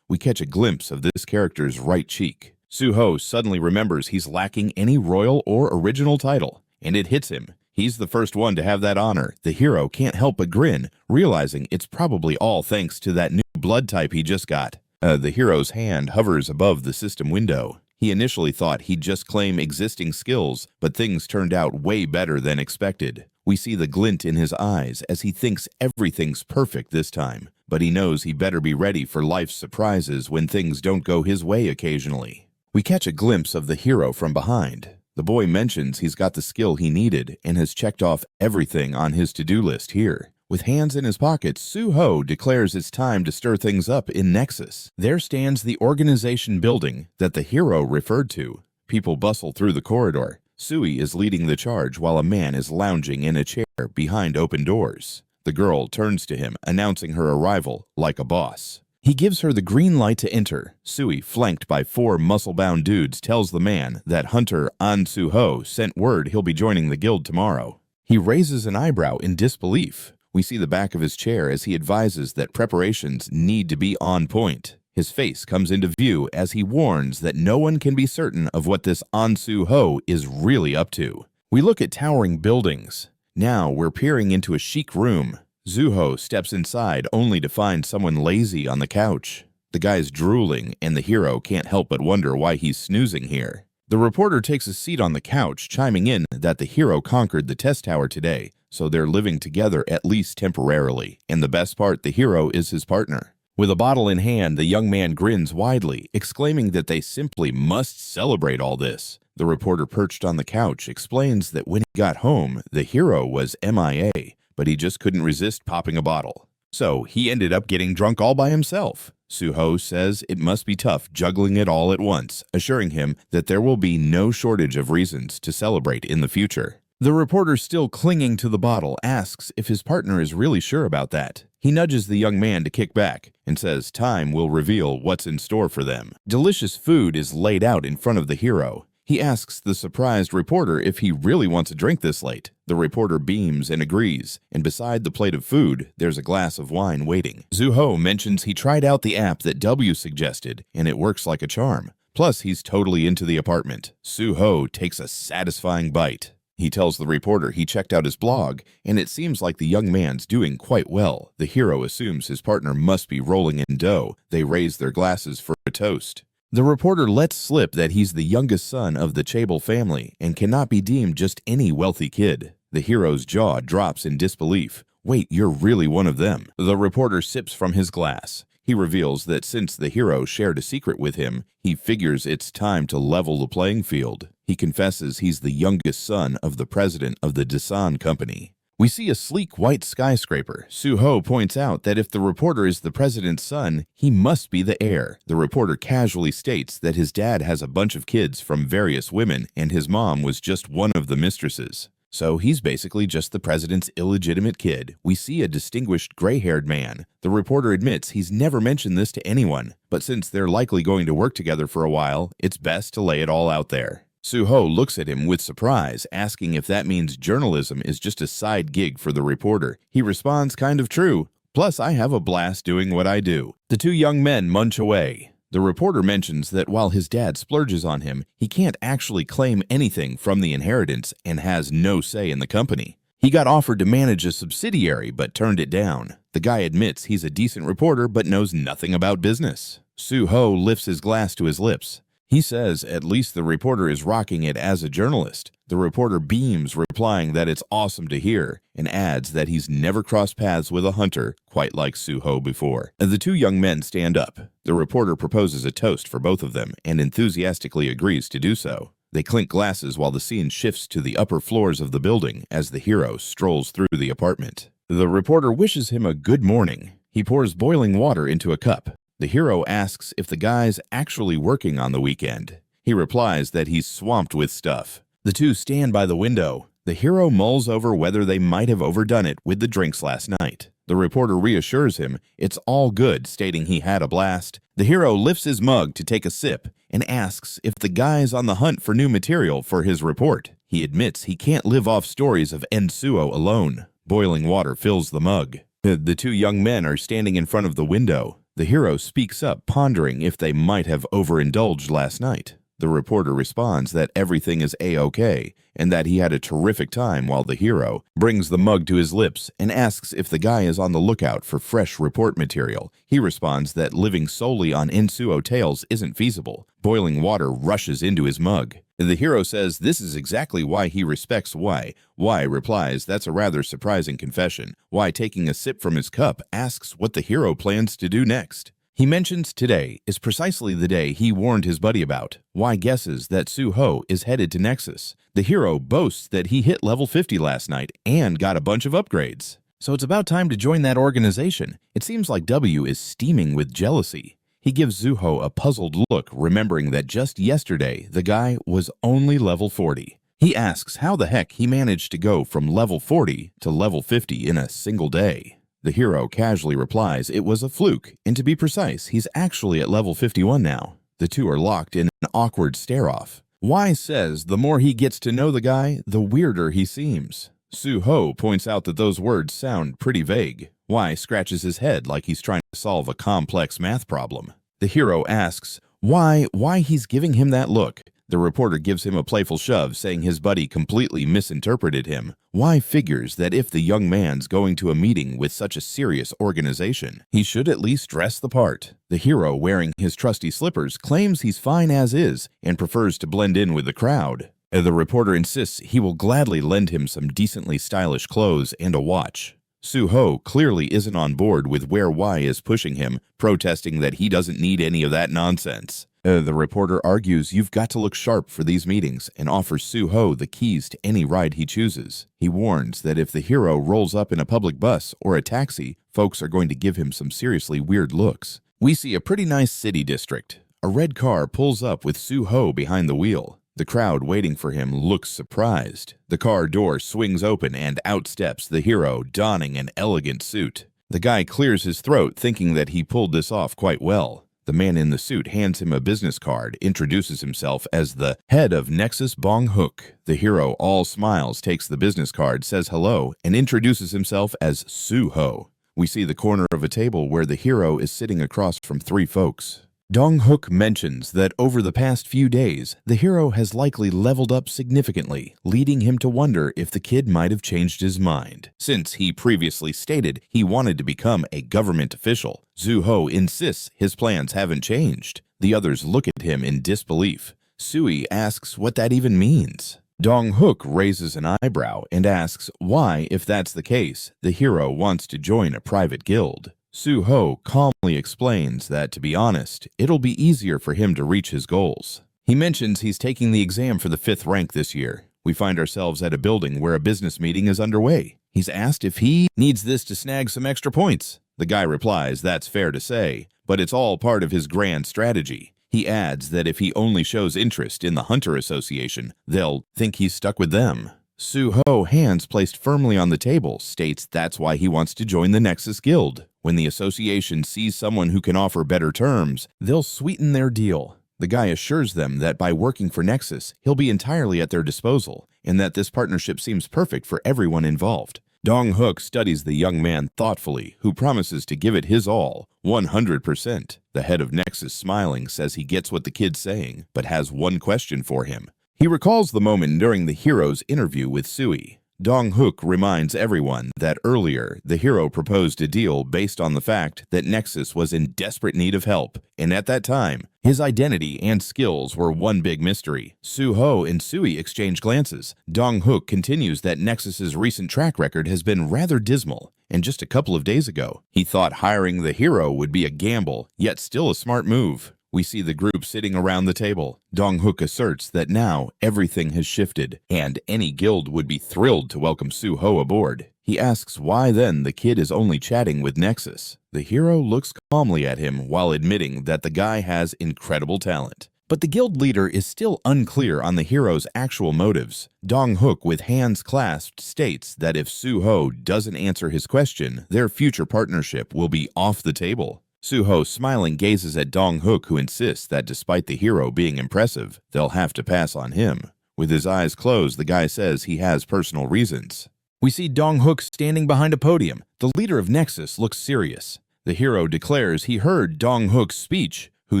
We catch a glimpse of this character's right cheek. Suho suddenly remembers he's lacking any royal or original title. And it hits him. He's the first one to have that honor. The hero can't help but grin, realizing it's probably all thanks to that new blood type he just got. The hero's hand hovers above the system window. He initially thought he'd just claim existing skills, but things turned out way better than expected. We see the glint in his eyes as he thinks everything's perfect this time, but he knows he better be ready for life's surprises when things don't go his way occasionally. We catch a glimpse of the hero from behind. The boy mentions he's got the skill he needed and has checked off everything on his to-do list here. With hands in his pockets, Suho declares it's time to stir things up in Nexus. There stands the organization building that the hero referred to. People bustle through the corridor. Sui is leading the charge while a man is lounging in a chair behind open doors. The girl turns to him, announcing her arrival like a boss. He gives her the green light to enter. Sui, flanked by 4 muscle-bound dudes, tells the man that Hunter An Suho sent word he'll be joining the guild tomorrow. He raises an eyebrow in disbelief. We see the back of his chair as he advises that preparations need to be on point. His face comes into view as he warns that no one can be certain of what this An-Su-Ho is really up to. We look at towering buildings. Now we're peering into a chic room. Zuho steps inside only to find someone lazy on the couch. The guy's drooling, and the hero can't help but wonder why he's snoozing here. The reporter takes a seat on the couch, chiming in that the hero conquered the test tower today, so they're living together at least temporarily. And the best part, the hero is his partner. With a bottle in hand, the young man grins widely, exclaiming that they simply must celebrate all this. The reporter perched on the couch explains that when he got home, the hero was MIA, but he just couldn't resist popping a bottle. So he ended up getting drunk all by himself. Suho says it must be tough juggling it all at once, assuring him that there will be no shortage of reasons to celebrate in the future. The reporter, still clinging to the bottle, asks if his partner is really sure about that. He nudges the young man to kick back and says time will reveal what's in store for them. Delicious food is laid out in front of the hero. He asks the surprised reporter if he really wants a drink this late. The reporter beams and agrees, and beside the plate of food, there's a glass of wine waiting. Zuho mentions he tried out the app that W suggested, and it works like a charm. Plus, he's totally into the apartment. Suho takes a satisfying bite. He tells the reporter he checked out his blog, and it seems like the young man's doing quite well. The hero assumes his partner must be rolling in dough. They raise their glasses for a toast. The reporter lets slip that he's the youngest son of the Chable family and cannot be deemed just any wealthy kid. The hero's jaw drops in disbelief. Wait, you're really one of them. The reporter sips from his glass. He reveals that since the hero shared a secret with him, he figures it's time to level the playing field. He confesses he's the youngest son of the president of the Dehan company. We see a sleek white skyscraper. Suho points out that if the reporter is the president's son, he must be the heir. The reporter casually states that his dad has a bunch of kids from various women and his mom was just one of the mistresses. So he's basically just the president's illegitimate kid. We see a distinguished gray-haired man. The reporter admits he's never mentioned this to anyone, but since they're likely going to work together for a while, it's best to lay it all out there. Suho looks at him with surprise, asking if that means journalism is just a side gig for the reporter. He responds, kind of true. Plus, I have a blast doing what I do. The two young men munch away. The reporter mentions that while his dad splurges on him, he can't actually claim anything from the inheritance and has no say in the company. He got offered to manage a subsidiary but turned it down. The guy admits he's a decent reporter but knows nothing about business. Suho lifts his glass to his lips. He says at least the reporter is rocking it as a journalist. The reporter beams, replying that it's awesome to hear, and adds that he's never crossed paths with a hunter quite like Suho before. The two young men stand up. The reporter proposes a toast for both of them and enthusiastically agrees to do so. They clink glasses while the scene shifts to the upper floors of the building as the hero strolls through the apartment. The reporter wishes him a good morning. He pours boiling water into a cup. The hero asks if the guy's actually working on the weekend. He replies that he's swamped with stuff. The two stand by the window. The hero mulls over whether they might have overdone it with the drinks last night. The reporter reassures him it's all good, stating he had a blast. The hero lifts his mug to take a sip and asks if the guy's on the hunt for new material for his report. He admits he can't live off stories of Ensuo alone. Boiling water fills the mug. The two young men are standing in front of the window. The hero speaks up, pondering if they might have overindulged last night. The reporter responds that everything is A-OK and that he had a terrific time while the hero brings the mug to his lips and asks if the guy is on the lookout for fresh report material. He responds that living solely on Ensuo tales isn't feasible. Boiling water rushes into his mug. The hero says this is exactly why he respects Y. Y replies that's a rather surprising confession. Y, taking a sip from his cup, asks what the hero plans to do next. He mentions today is precisely the day he warned his buddy about. Y guesses that Suho is headed to Nexus. The hero boasts that he hit level 50 last night and got a bunch of upgrades. So it's about time to join that organization. It seems like W is steaming with jealousy. He gives Zuho a puzzled look, remembering that just yesterday the guy was only level 40. He asks how the heck he managed to go from level 40 to level 50 in a single day. The hero casually replies it was a fluke, and to be precise, he's actually at level 51 now. The two are locked in an awkward stare-off. Y says the more he gets to know the guy, the weirder he seems. Su-ho points out that those words sound pretty vague. Y scratches his head like he's trying to solve a complex math problem. The hero asks why he's giving him that look. The reporter gives him a playful shove, saying his buddy completely misinterpreted him. Y figures that if the young man's going to a meeting with such a serious organization, he should at least dress the part. The hero, wearing his trusty slippers, claims he's fine as is and prefers to blend in with the crowd. The reporter insists he will gladly lend him some decently stylish clothes and a watch. Su-ho clearly isn't on board with where Y is pushing him, protesting that he doesn't need any of that nonsense. The reporter argues you've got to look sharp for these meetings and offers Su-ho the keys to any ride he chooses. He warns that if the hero rolls up in a public bus or a taxi, folks are going to give him some seriously weird looks. We see a pretty nice city district. A red car pulls up with Su-ho behind the wheel. The crowd waiting for him looks surprised. The car door swings open and out steps the hero, donning an elegant suit. The guy clears his throat, thinking that he pulled this off quite well. The man in the suit hands him a business card, introduces himself as the head of Nexus Bong Hook. The hero, all smiles, takes the business card, says hello, and introduces himself as Su-ho. We see the corner of a table where the hero is sitting across from three folks. Dong Hook mentions that over the past few days, the hero has likely leveled up significantly, leading him to wonder if the kid might have changed his mind. Since he previously stated he wanted to become a government official, Su-ho insists his plans haven't changed. The others look at him in disbelief. Sui asks what that even means. Dong Hook raises an eyebrow and asks why, if that's the case, the hero wants to join a private guild. Su-ho calmly explains that, to be honest, it'll be easier for him to reach his goals. He mentions he's taking the exam for the 5th rank this year. We find ourselves at a building where a business meeting is underway. He's asked if he needs this to snag some extra points. The guy replies that's fair to say, but it's all part of his grand strategy. He adds that if he only shows interest in the Hunter Association, they'll think he's stuck with them. Su-ho, hands placed firmly on the table, states that's why he wants to join the Nexus Guild. When the association sees someone who can offer better terms, they'll sweeten their deal. The guy assures them that by working for Nexus, he'll be entirely at their disposal, and that this partnership seems perfect for everyone involved. Dong Hook studies the young man thoughtfully, who promises to give it his all, 100%. The head of Nexus, smiling, says he gets what the kid's saying, but has one question for him. He recalls the moment during the hero's interview with Sui. Dong Hook reminds everyone that earlier, the hero proposed a deal based on the fact that Nexus was in desperate need of help, and at that time, his identity and skills were one big mystery. Su-ho and Sui exchange glances. Dong Hook continues that Nexus's recent track record has been rather dismal, and just a couple of days ago, he thought hiring the hero would be a gamble, yet still a smart move. We see the group sitting around the table. Dong Hook asserts that now everything has shifted, and any guild would be thrilled to welcome Su-ho aboard. He asks why then the kid is only chatting with Nexus. The hero looks calmly at him while admitting that the guy has incredible talent. But the guild leader is still unclear on the hero's actual motives. Dong Hook, with hands clasped, states that if Su-ho doesn't answer his question, their future partnership will be off the table. Su-ho, smiling, gazes at Dong Hook, who insists that despite the hero being impressive, they'll have to pass on him. With his eyes closed, the guy says he has personal reasons. We see Dong Hook standing behind a podium. The leader of Nexus looks serious. The hero declares he heard Dong Hook's speech, who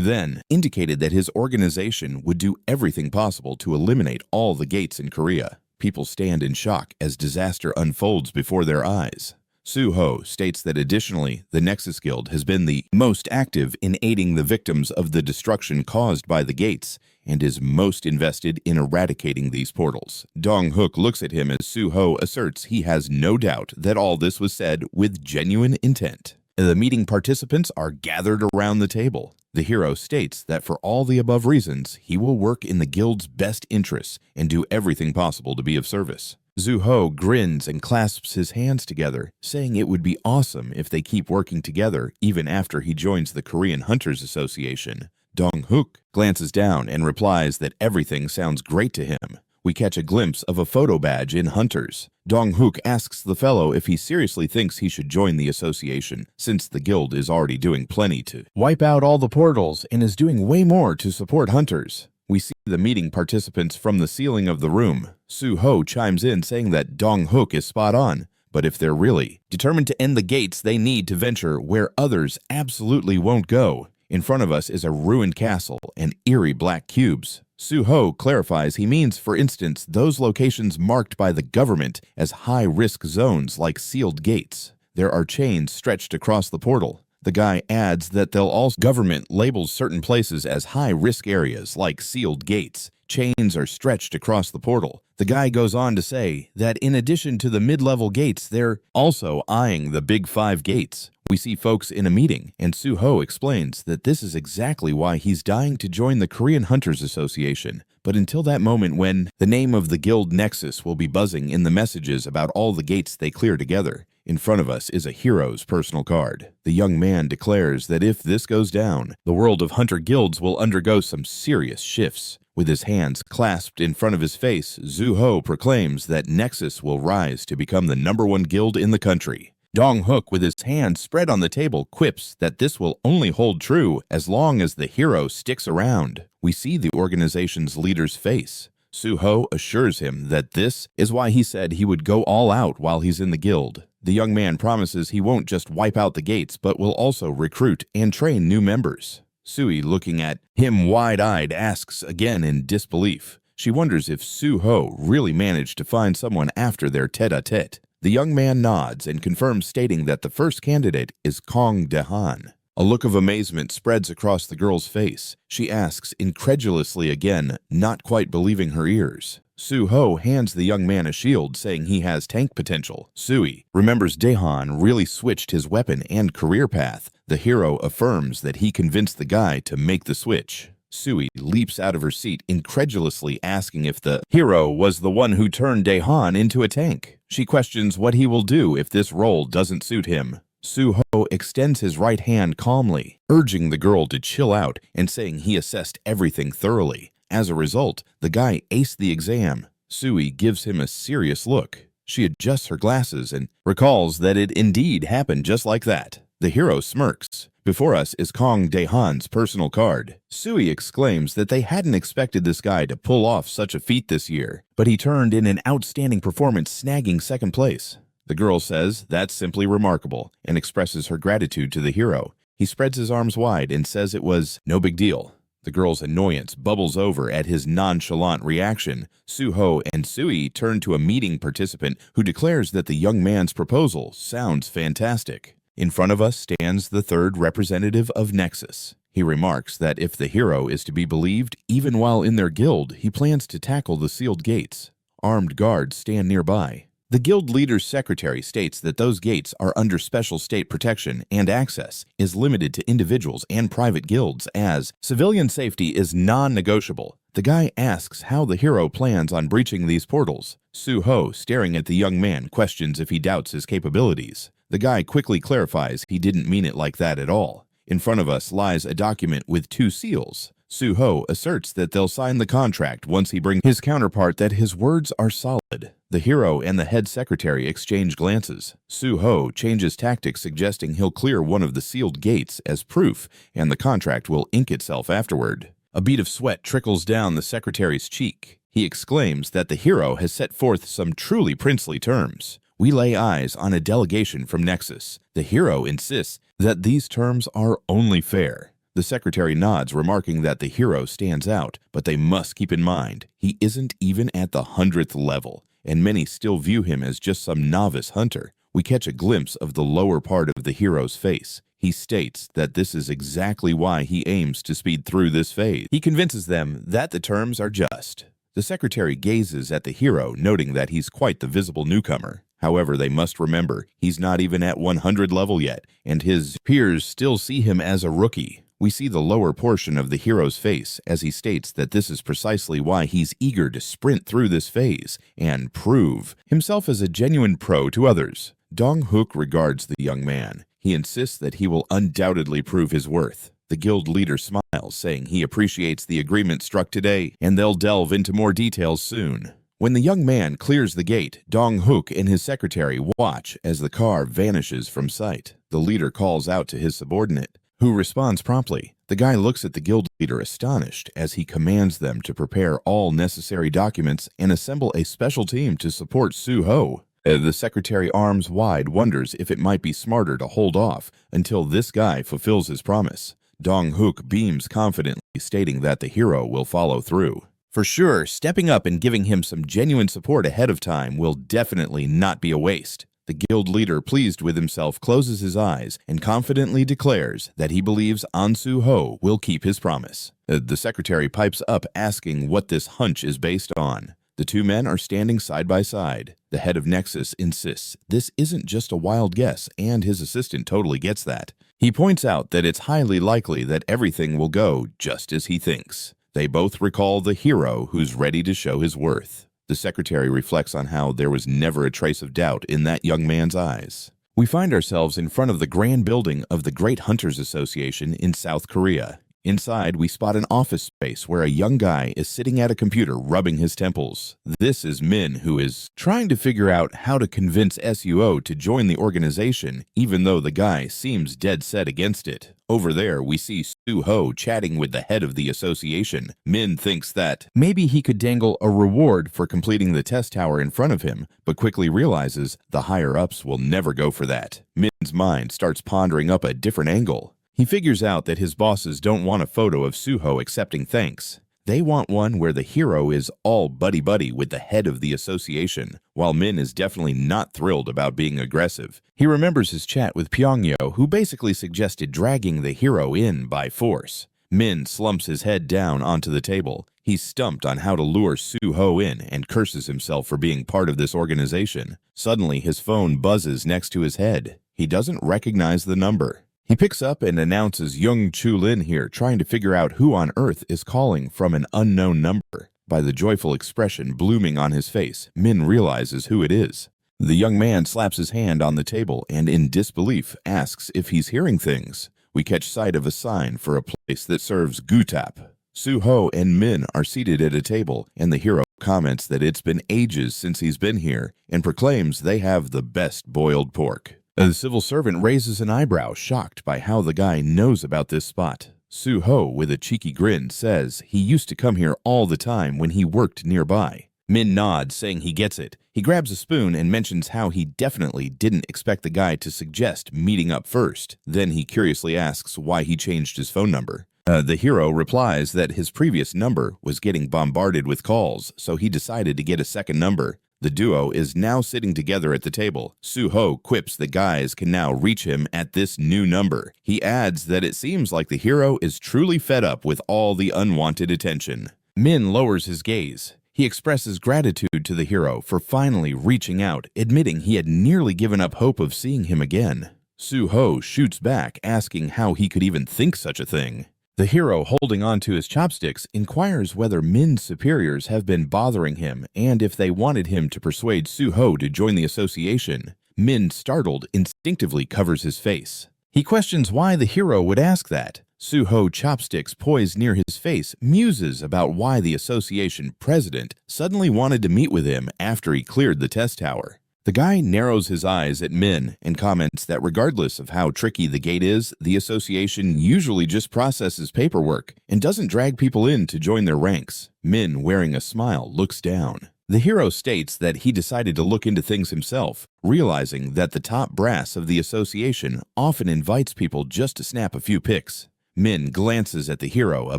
then indicated that his organization would do everything possible to eliminate all the gates in Korea. People stand in shock as disaster unfolds before their eyes. Su-ho states that additionally, the Nexus Guild has been the most active in aiding the victims of the destruction caused by the gates and is most invested in eradicating these portals. Dong Hook looks at him as Su-ho asserts he has no doubt that all this was said with genuine intent. The meeting participants are gathered around the table. The hero states that for all the above reasons, he will work in the guild's best interests and do everything possible to be of service. Su-ho grins and clasps his hands together, saying it would be awesome if they keep working together even after he joins the Korean Hunters Association. Dong Hook glances down and replies that everything sounds great to him. We catch a glimpse of a photo badge in Hunters. Dong Hook asks the fellow if he seriously thinks he should join the association, since the guild is already doing plenty to wipe out all the portals and is doing way more to support hunters. We see the meeting participants from the ceiling of the room. Su-ho chimes in saying that Dong-hook is spot on, but if they're really determined to end the gates, they need to venture where others absolutely won't go. In front of us is a ruined castle and eerie black cubes. Su-ho clarifies he means, for instance, those locations marked by the government as high-risk zones like sealed gates. There are chains stretched across the portal. The guy adds that they'll also government labels certain places as high-risk areas like sealed gates. Chains are stretched across the portal. The guy goes on to say that in addition to the mid-level gates, they're also eyeing the big 5 gates. We see folks in a meeting, and Su-ho explains that this is exactly why he's dying to join the Korean Hunters Association. But until that moment when the name of the guild Nexus will be buzzing in the messages about all the gates they clear together, in front of us is a hero's personal card. The young man declares that if this goes down, the world of hunter guilds will undergo some serious shifts. With his hands clasped in front of his face, Su-ho proclaims that Nexus will rise to become the #1 guild in the country. Dong-hook, with his hands spread on the table, quips that this will only hold true as long as the hero sticks around. We see the organization's leader's face. Su-ho assures him that this is why he said he would go all out while he's in the guild. The young man promises he won't just wipe out the gates, but will also recruit and train new members. Sui, looking at him wide-eyed, asks again in disbelief. She wonders if Su-ho really managed to find someone after their tete-a-tete. The young man nods and confirms, stating that the first candidate is Kong Dehan. A look of amazement spreads across the girl's face. She asks incredulously again, not quite believing her ears. Su-ho hands the young man a shield, saying he has tank potential. Sui remembers Dehan really switched his weapon and career path. The hero affirms that he convinced the guy to make the switch. Sui leaps out of her seat, incredulously asking if the hero was the one who turned Dehan into a tank. She questions what he will do if this role doesn't suit him. Su-ho extends his right hand calmly, urging the girl to chill out and saying he assessed everything thoroughly. As a result, the guy aced the exam. Sui gives him a serious look. She adjusts her glasses and recalls that it indeed happened just like that. The hero smirks. Before us is Kong Dehan's personal card. Sui exclaims that they hadn't expected this guy to pull off such a feat this year, but he turned in an outstanding performance, snagging second place. The girl says that's simply remarkable and expresses her gratitude to the hero. He spreads his arms wide and says it was no big deal. The girl's annoyance bubbles over at his nonchalant reaction. Su-ho and Sui turn to a meeting participant who declares that the young man's proposal sounds fantastic. In front of us stands the third representative of Nexus. He remarks that if the hero is to be believed, even while in their guild, he plans to tackle the sealed gates. Armed guards stand nearby. The guild leader's secretary states that those gates are under special state protection and access is limited to individuals and private guilds, as civilian safety is non-negotiable. The guy asks how the hero plans on breaching these portals. Su-ho, staring at the young man, questions if he doubts his capabilities. The guy quickly clarifies he didn't mean it like that at all. In front of us lies a document with 2 seals. Su-ho asserts that they'll sign the contract once he brings his counterpart that his words are solid. The hero and the head secretary exchange glances. Su-ho changes tactics, suggesting he'll clear one of the sealed gates as proof, and the contract will ink itself afterward. A bead of sweat trickles down the secretary's cheek. He exclaims that the hero has set forth some truly princely terms. We lay eyes on a delegation from Nexus. The hero insists that these terms are only fair. The secretary nods, remarking that the hero stands out, but they must keep in mind he isn't even at the 100th level, and many still view him as just some novice hunter. We catch a glimpse of the lower part of the hero's face. He states that this is exactly why he aims to speed through this phase. He convinces them that the terms are just. The secretary gazes at the hero, noting that he's quite the visible newcomer. However, they must remember he's not even at 100 level yet, and his peers still see him as a rookie. We see the lower portion of the hero's face as he states that this is precisely why he's eager to sprint through this phase and prove himself as a genuine pro to others. Dong-hook regards the young man. He insists that he will undoubtedly prove his worth. The guild leader smiles, saying he appreciates the agreement struck today, and they'll delve into more details soon. When the young man clears the gate, Dong-hook and his secretary watch as the car vanishes from sight. The leader calls out to his subordinate, who responds promptly. The guy looks at the guild leader astonished as he commands them to prepare all necessary documents and assemble a special team to support Su-ho. The secretary, arms wide, wonders if it might be smarter to hold off until this guy fulfills his promise. Dong-hook beams confidently, stating that the hero will follow through. For sure, stepping up and giving him some genuine support ahead of time will definitely not be a waste. The guild leader, pleased with himself, closes his eyes and confidently declares that he believes Su-ho will keep his promise. The secretary pipes up, asking what this hunch is based on. The two men are standing side by side. The head of Nexus insists this isn't just a wild guess, and his assistant totally gets that. He points out that it's highly likely that everything will go just as he thinks. They both recall the hero who's ready to show his worth. The secretary reflects on how there was never a trace of doubt in that young man's eyes. We find ourselves in front of the grand building of the Great Hunters Association in South Korea. Inside, we spot an office space where a young guy is sitting at a computer rubbing his temples. This is Min, who is trying to figure out how to convince Suo to join the organization, even though the guy seems dead set against it. Over there, we see Su-ho chatting with the head of the association. Min thinks that maybe he could dangle a reward for completing the test tower in front of him, but quickly realizes the higher-ups will never go for that. Min's mind starts pondering up a different angle. He figures out that his bosses don't want a photo of Su-ho accepting thanks. They want one where the hero is all buddy-buddy with the head of the association, while Min is definitely not thrilled about being aggressive. He remembers his chat with Pyongyo, who basically suggested dragging the hero in by force. Min slumps his head down onto the table. He's stumped on how to lure Su-ho in and curses himself for being part of this organization. Suddenly, his phone buzzes next to his head. He doesn't recognize the number. He picks up and announces Young Chu-lin here, trying to figure out who on earth is calling from an unknown number. By the joyful expression blooming on his face, Min realizes who it is. The young man slaps his hand on the table and, in disbelief, asks if he's hearing things. We catch sight of a sign for a place that serves gutap. Su-ho and Min are seated at a table, and the hero comments that it's been ages since he's been here and proclaims they have the best boiled pork. The civil servant raises an eyebrow, shocked by how the guy knows about this spot. Su-ho, with a cheeky grin, says he used to come here all the time when he worked nearby. Min nods, saying he gets it. He grabs a spoon and mentions how he definitely didn't expect the guy to suggest meeting up first. Then he curiously asks why he changed his phone number. The hero replies that his previous number was getting bombarded with calls, so he decided to get a second number. The duo is now sitting together at the table. Su-ho quips the guys can now reach him at this new number. He adds that it seems like the hero is truly fed up with all the unwanted attention. Min lowers his gaze. He expresses gratitude to the hero for finally reaching out, admitting he had nearly given up hope of seeing him again. Su-ho shoots back, asking how he could even think such a thing. The hero, holding on to his chopsticks, inquires whether Min's superiors have been bothering him and if they wanted him to persuade Su-ho to join the association. Min, startled, instinctively covers his face. He questions why the hero would ask that. Su-ho, chopsticks poised near his face, muses about why the association president suddenly wanted to meet with him after he cleared the test tower. The guy narrows his eyes at Min and comments that regardless of how tricky the gate is, the association usually just processes paperwork and doesn't drag people in to join their ranks. Min, wearing a smile, looks down. The hero states that he decided to look into things himself, realizing that the top brass of the association often invites people just to snap a few pics. Min glances at the hero a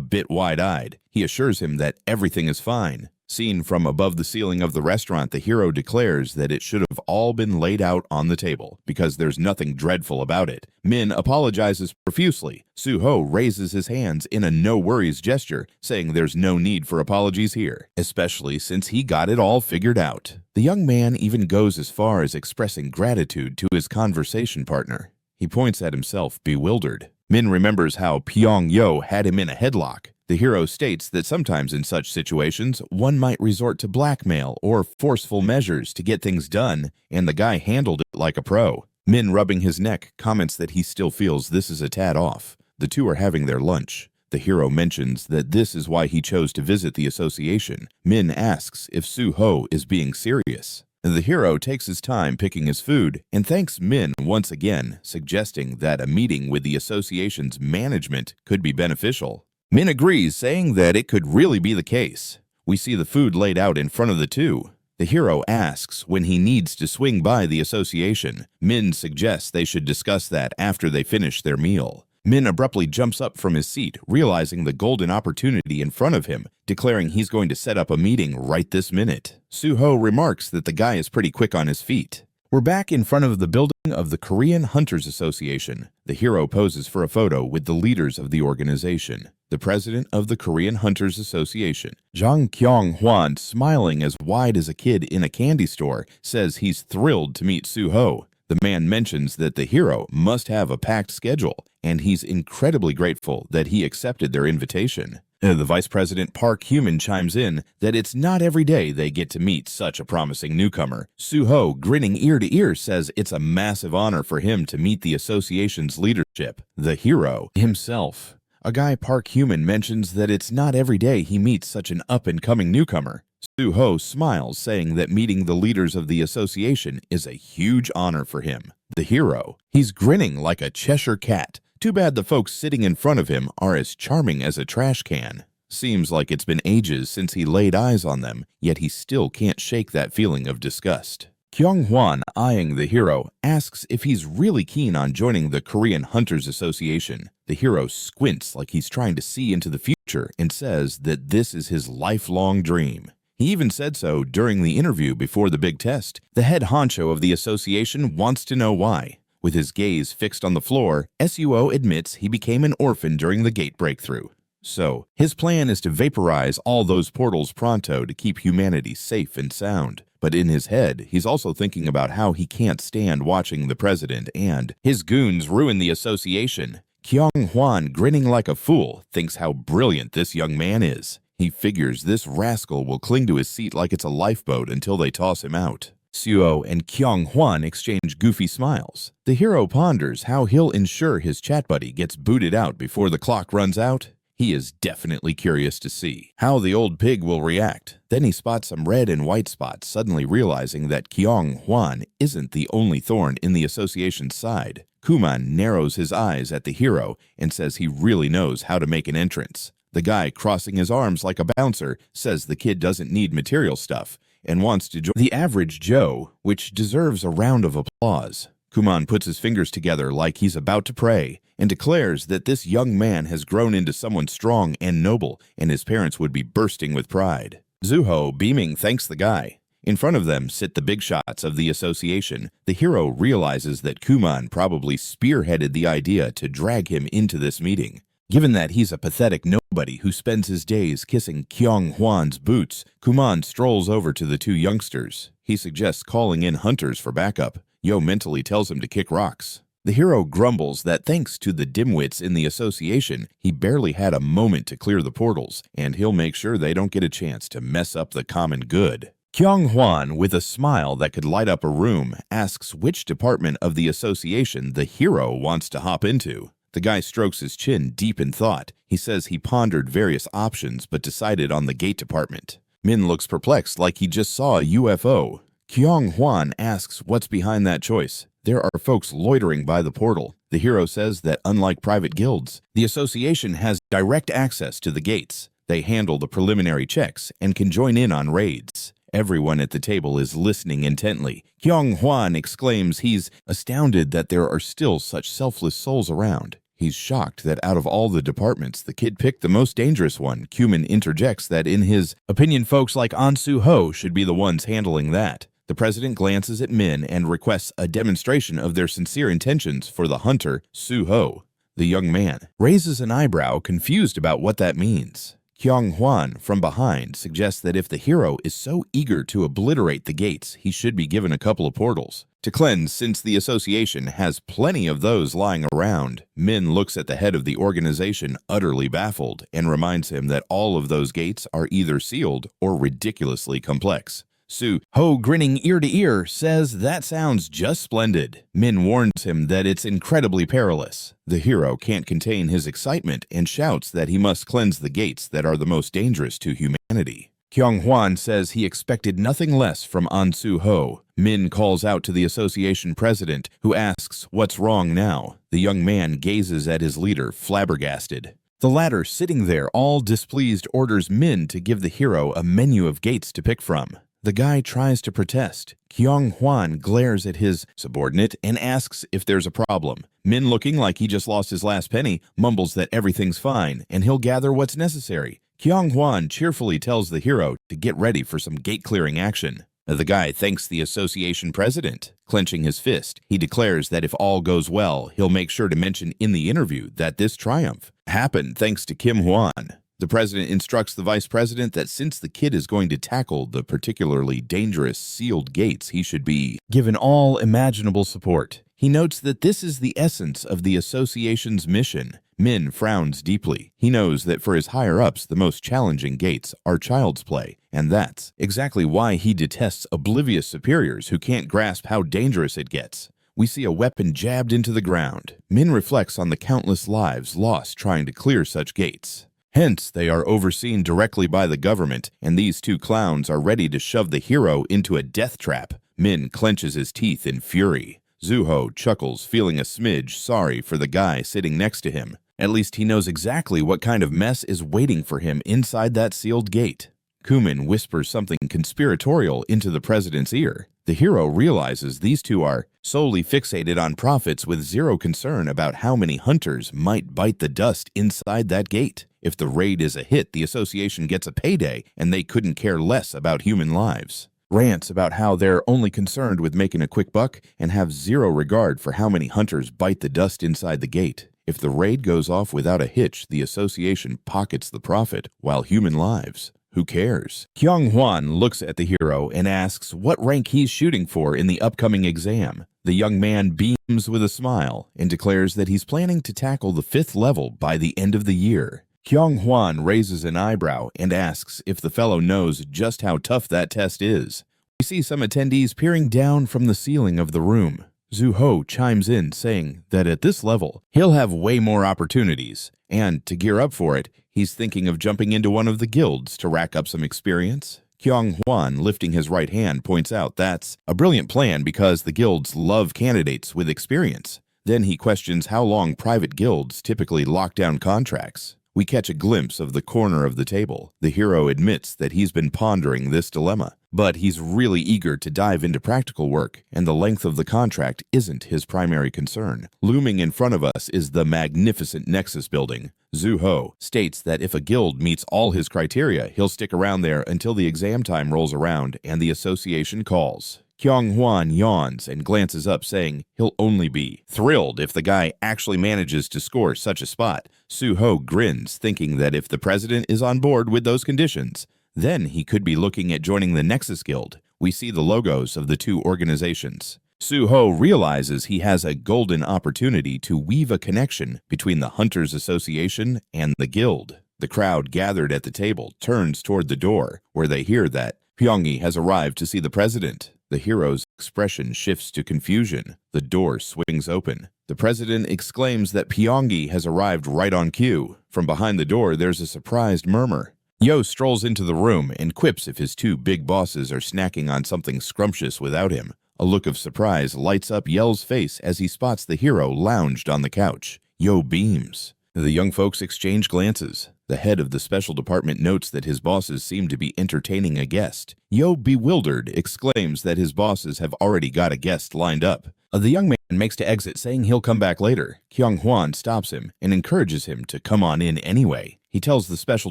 bit wide-eyed. He assures him that everything is fine. Seen from above the ceiling of the restaurant, the hero declares that it should have all been laid out on the table, because there's nothing dreadful about it. Min apologizes profusely. Su-ho raises his hands in a no-worries gesture, saying there's no need for apologies here, especially since he got it all figured out. The young man even goes as far as expressing gratitude to his conversation partner. He points at himself, bewildered. Min remembers how Pyongyo had him in a headlock. The hero states that sometimes in such situations, one might resort to blackmail or forceful measures to get things done, and the guy handled it like a pro. Min, rubbing his neck, comments that he still feels this is a tad off. The two are having their lunch. The hero mentions that this is why he chose to visit the association. Min asks if Su-ho is being serious. The hero takes his time picking his food and thanks Min once again, suggesting that a meeting with the association's management could be beneficial. Min agrees, saying that it could really be the case. We see the food laid out in front of the two. The hero asks when he needs to swing by the association. Min suggests they should discuss that after they finish their meal. Min abruptly jumps up from his seat, realizing the golden opportunity in front of him, declaring he's going to set up a meeting right this minute. Suho remarks that the guy is pretty quick on his feet. We're back in front of the building of the Korean Hunters Association. The hero poses for a photo with the leaders of the organization. The president of the Korean Hunters Association, Jang Kyung-hwan, smiling as wide as a kid in a candy store, says he's thrilled to meet Suho. The man mentions that the hero must have a packed schedule, and he's incredibly grateful that he accepted their invitation. The vice president Park Human chimes in that it's not every day they get to meet such a promising newcomer. Suho, grinning ear to ear, says it's a massive honor for him to meet the association's leadership. The hero himself. A guy Park Human mentions that it's not every day he meets such an up-and-coming newcomer. Suho smiles, saying that meeting the leaders of the association is a huge honor for him. The hero. He's grinning like a Cheshire cat. Too bad the folks sitting in front of him are as charming as a trash can. Seems like it's been ages since he laid eyes on them, yet he still can't shake that feeling of disgust. Kyung-hwan, eyeing the hero, asks if he's really keen on joining the Korean Hunters Association. The hero squints like he's trying to see into the future and says that this is his lifelong dream. He even said so during the interview before the big test. The head honcho of the association wants to know why. With his gaze fixed on the floor, Suo admits he became an orphan during the gate breakthrough. So, his plan is to vaporize all those portals pronto to keep humanity safe and sound. But in his head, he's also thinking about how he can't stand watching the president and his goons ruin the association. Kyung-hwan, grinning like a fool, thinks how brilliant this young man is. He figures this rascal will cling to his seat like it's a lifeboat until they toss him out. Suo and Kyung-hwan exchange goofy smiles. The hero ponders how he'll ensure his chat buddy gets booted out before the clock runs out. He is definitely curious to see how the old pig will react. Then he spots some red and white spots, suddenly realizing that Kyung-hwan isn't the only thorn in the association's side. Kuman narrows his eyes at the hero and says he really knows how to make an entrance. The guy, crossing his arms like a bouncer, says the kid doesn't need material stuff and wants to join the average Joe, which deserves a round of applause. Kuman puts his fingers together like he's about to pray and declares that this young man has grown into someone strong and noble, and his parents would be bursting with pride. Zuho, beaming, thanks the guy. In front of them sit the big shots of the association. The hero realizes that Kuman probably spearheaded the idea to drag him into this meeting. Given that he's a pathetic nobody who spends his days kissing Kyung-hwan's boots, Kuman strolls over to the two youngsters. He suggests calling in hunters for backup. Yo mentally tells him to kick rocks. The hero grumbles that thanks to the dimwits in the association, he barely had a moment to clear the portals, and he'll make sure they don't get a chance to mess up the common good. Kyung-hwan, with a smile that could light up a room, asks which department of the association the hero wants to hop into. The guy strokes his chin deep in thought. He says he pondered various options but decided on the gate department. Min looks perplexed like he just saw a UFO. Kyung-hwan asks what's behind that choice. There are folks loitering by the portal. The hero says that unlike private guilds, the association has direct access to the gates. They handle the preliminary checks and can join in on raids. Everyone at the table is listening intently. Kyung-hwan exclaims he's astounded that there are still such selfless souls around. He's shocked that out of all the departments, the kid picked the most dangerous one. Kuman interjects that in his opinion, folks like Ansu Ho should be the ones handling that. The president glances at Min and requests a demonstration of their sincere intentions for the hunter, Suho. The young man raises an eyebrow, confused about what that means. Kyung-hwan, from behind, suggests that if the hero is so eager to obliterate the gates, he should be given a couple of portals to cleanse, since the association has plenty of those lying around. Min looks at the head of the organization, utterly baffled, and reminds him that all of those gates are either sealed or ridiculously complex. Su-ho, grinning ear to ear, says that sounds just splendid. Min warns him that it's incredibly perilous. The hero can't contain his excitement and shouts that he must cleanse the gates that are the most dangerous to humanity. Kyung-hwan says he expected nothing less from An Soo-ho. Min calls out to the association president, who asks, "What's wrong now?" The young man gazes at his leader, flabbergasted. The latter, sitting there all displeased, orders Min to give the hero a menu of gates to pick from. The guy tries to protest. Kyung-hwan glares at his subordinate and asks if there's a problem. Min, looking like he just lost his last penny, mumbles that everything's fine and he'll gather what's necessary. Kyung-hwan cheerfully tells the hero to get ready for some gate-clearing action. The guy thanks the association president. Clenching his fist, he declares that if all goes well, he'll make sure to mention in the interview that this triumph happened thanks to Kim Hwan. The president instructs the vice president that since the kid is going to tackle the particularly dangerous sealed gates, he should be given all imaginable support. He notes that this is the essence of the association's mission. Min frowns deeply. He knows that for his higher-ups, the most challenging gates are child's play, and that's exactly why he detests oblivious superiors who can't grasp how dangerous it gets. We see a weapon jabbed into the ground. Min reflects on the countless lives lost trying to clear such gates. Hence, they are overseen directly by the government, and these two clowns are ready to shove the hero into a death trap. Min clenches his teeth in fury. Zuho chuckles, feeling a smidge sorry for the guy sitting next to him. At least he knows exactly what kind of mess is waiting for him inside that sealed gate. Kumin whispers something conspiratorial into the president's ear. The hero realizes these two are solely fixated on profits with zero concern about how many hunters might bite the dust inside that gate. If the raid is a hit, the association gets a payday, and they couldn't care less about human lives. Rants about how they're only concerned with making a quick buck and have zero regard for how many hunters bite the dust inside the gate. If the raid goes off without a hitch, the association pockets the profit, while human lives, who cares? Kyung-hwan looks at the hero and asks what rank he's shooting for in the upcoming exam. The young man beams with a smile and declares that he's planning to tackle the 5th level by the end of the year. Kyung-hwan raises an eyebrow and asks if the fellow knows just how tough that test is. We see some attendees peering down from the ceiling of the room. Zuho chimes in, saying that at this level, he'll have way more opportunities, and to gear up for it, he's thinking of jumping into one of the guilds to rack up some experience. Kyung-hwan, lifting his right hand, points out that's a brilliant plan because the guilds love candidates with experience. Then he questions how long private guilds typically lock down contracts. We catch a glimpse of the corner of the table. The hero admits that he's been pondering this dilemma, but he's really eager to dive into practical work, and the length of the contract isn't his primary concern. Looming in front of us is the magnificent Nexus building. Zuho states that if a guild meets all his criteria, he'll stick around there until the exam time rolls around and the association calls. Kyung-hwan yawns and glances up, saying he'll only be thrilled if the guy actually manages to score such a spot. Suho grins, thinking that if the president is on board with those conditions, then he could be looking at joining the Nexus Guild. We see the logos of the two organizations. Suho realizes he has a golden opportunity to weave a connection between the Hunters Association and the Guild. The crowd gathered at the table turns toward the door, where they hear that Pyongi has arrived to see the president. The hero's expression shifts to confusion. The door swings open. The president exclaims that Pyongi has arrived right on cue. From behind the door, there's a surprised murmur. Yo strolls into the room and quips if his two big bosses are snacking on something scrumptious without him. A look of surprise lights up Yell's face as he spots the hero lounged on the couch. Yo beams. The young folks exchange glances. The head of the special department notes that his bosses seem to be entertaining a guest. Yo, bewildered, exclaims that his bosses have already got a guest lined up. The young man makes to exit, saying he'll come back later. Kyung-hwan stops him and encourages him to come on in anyway. He tells the special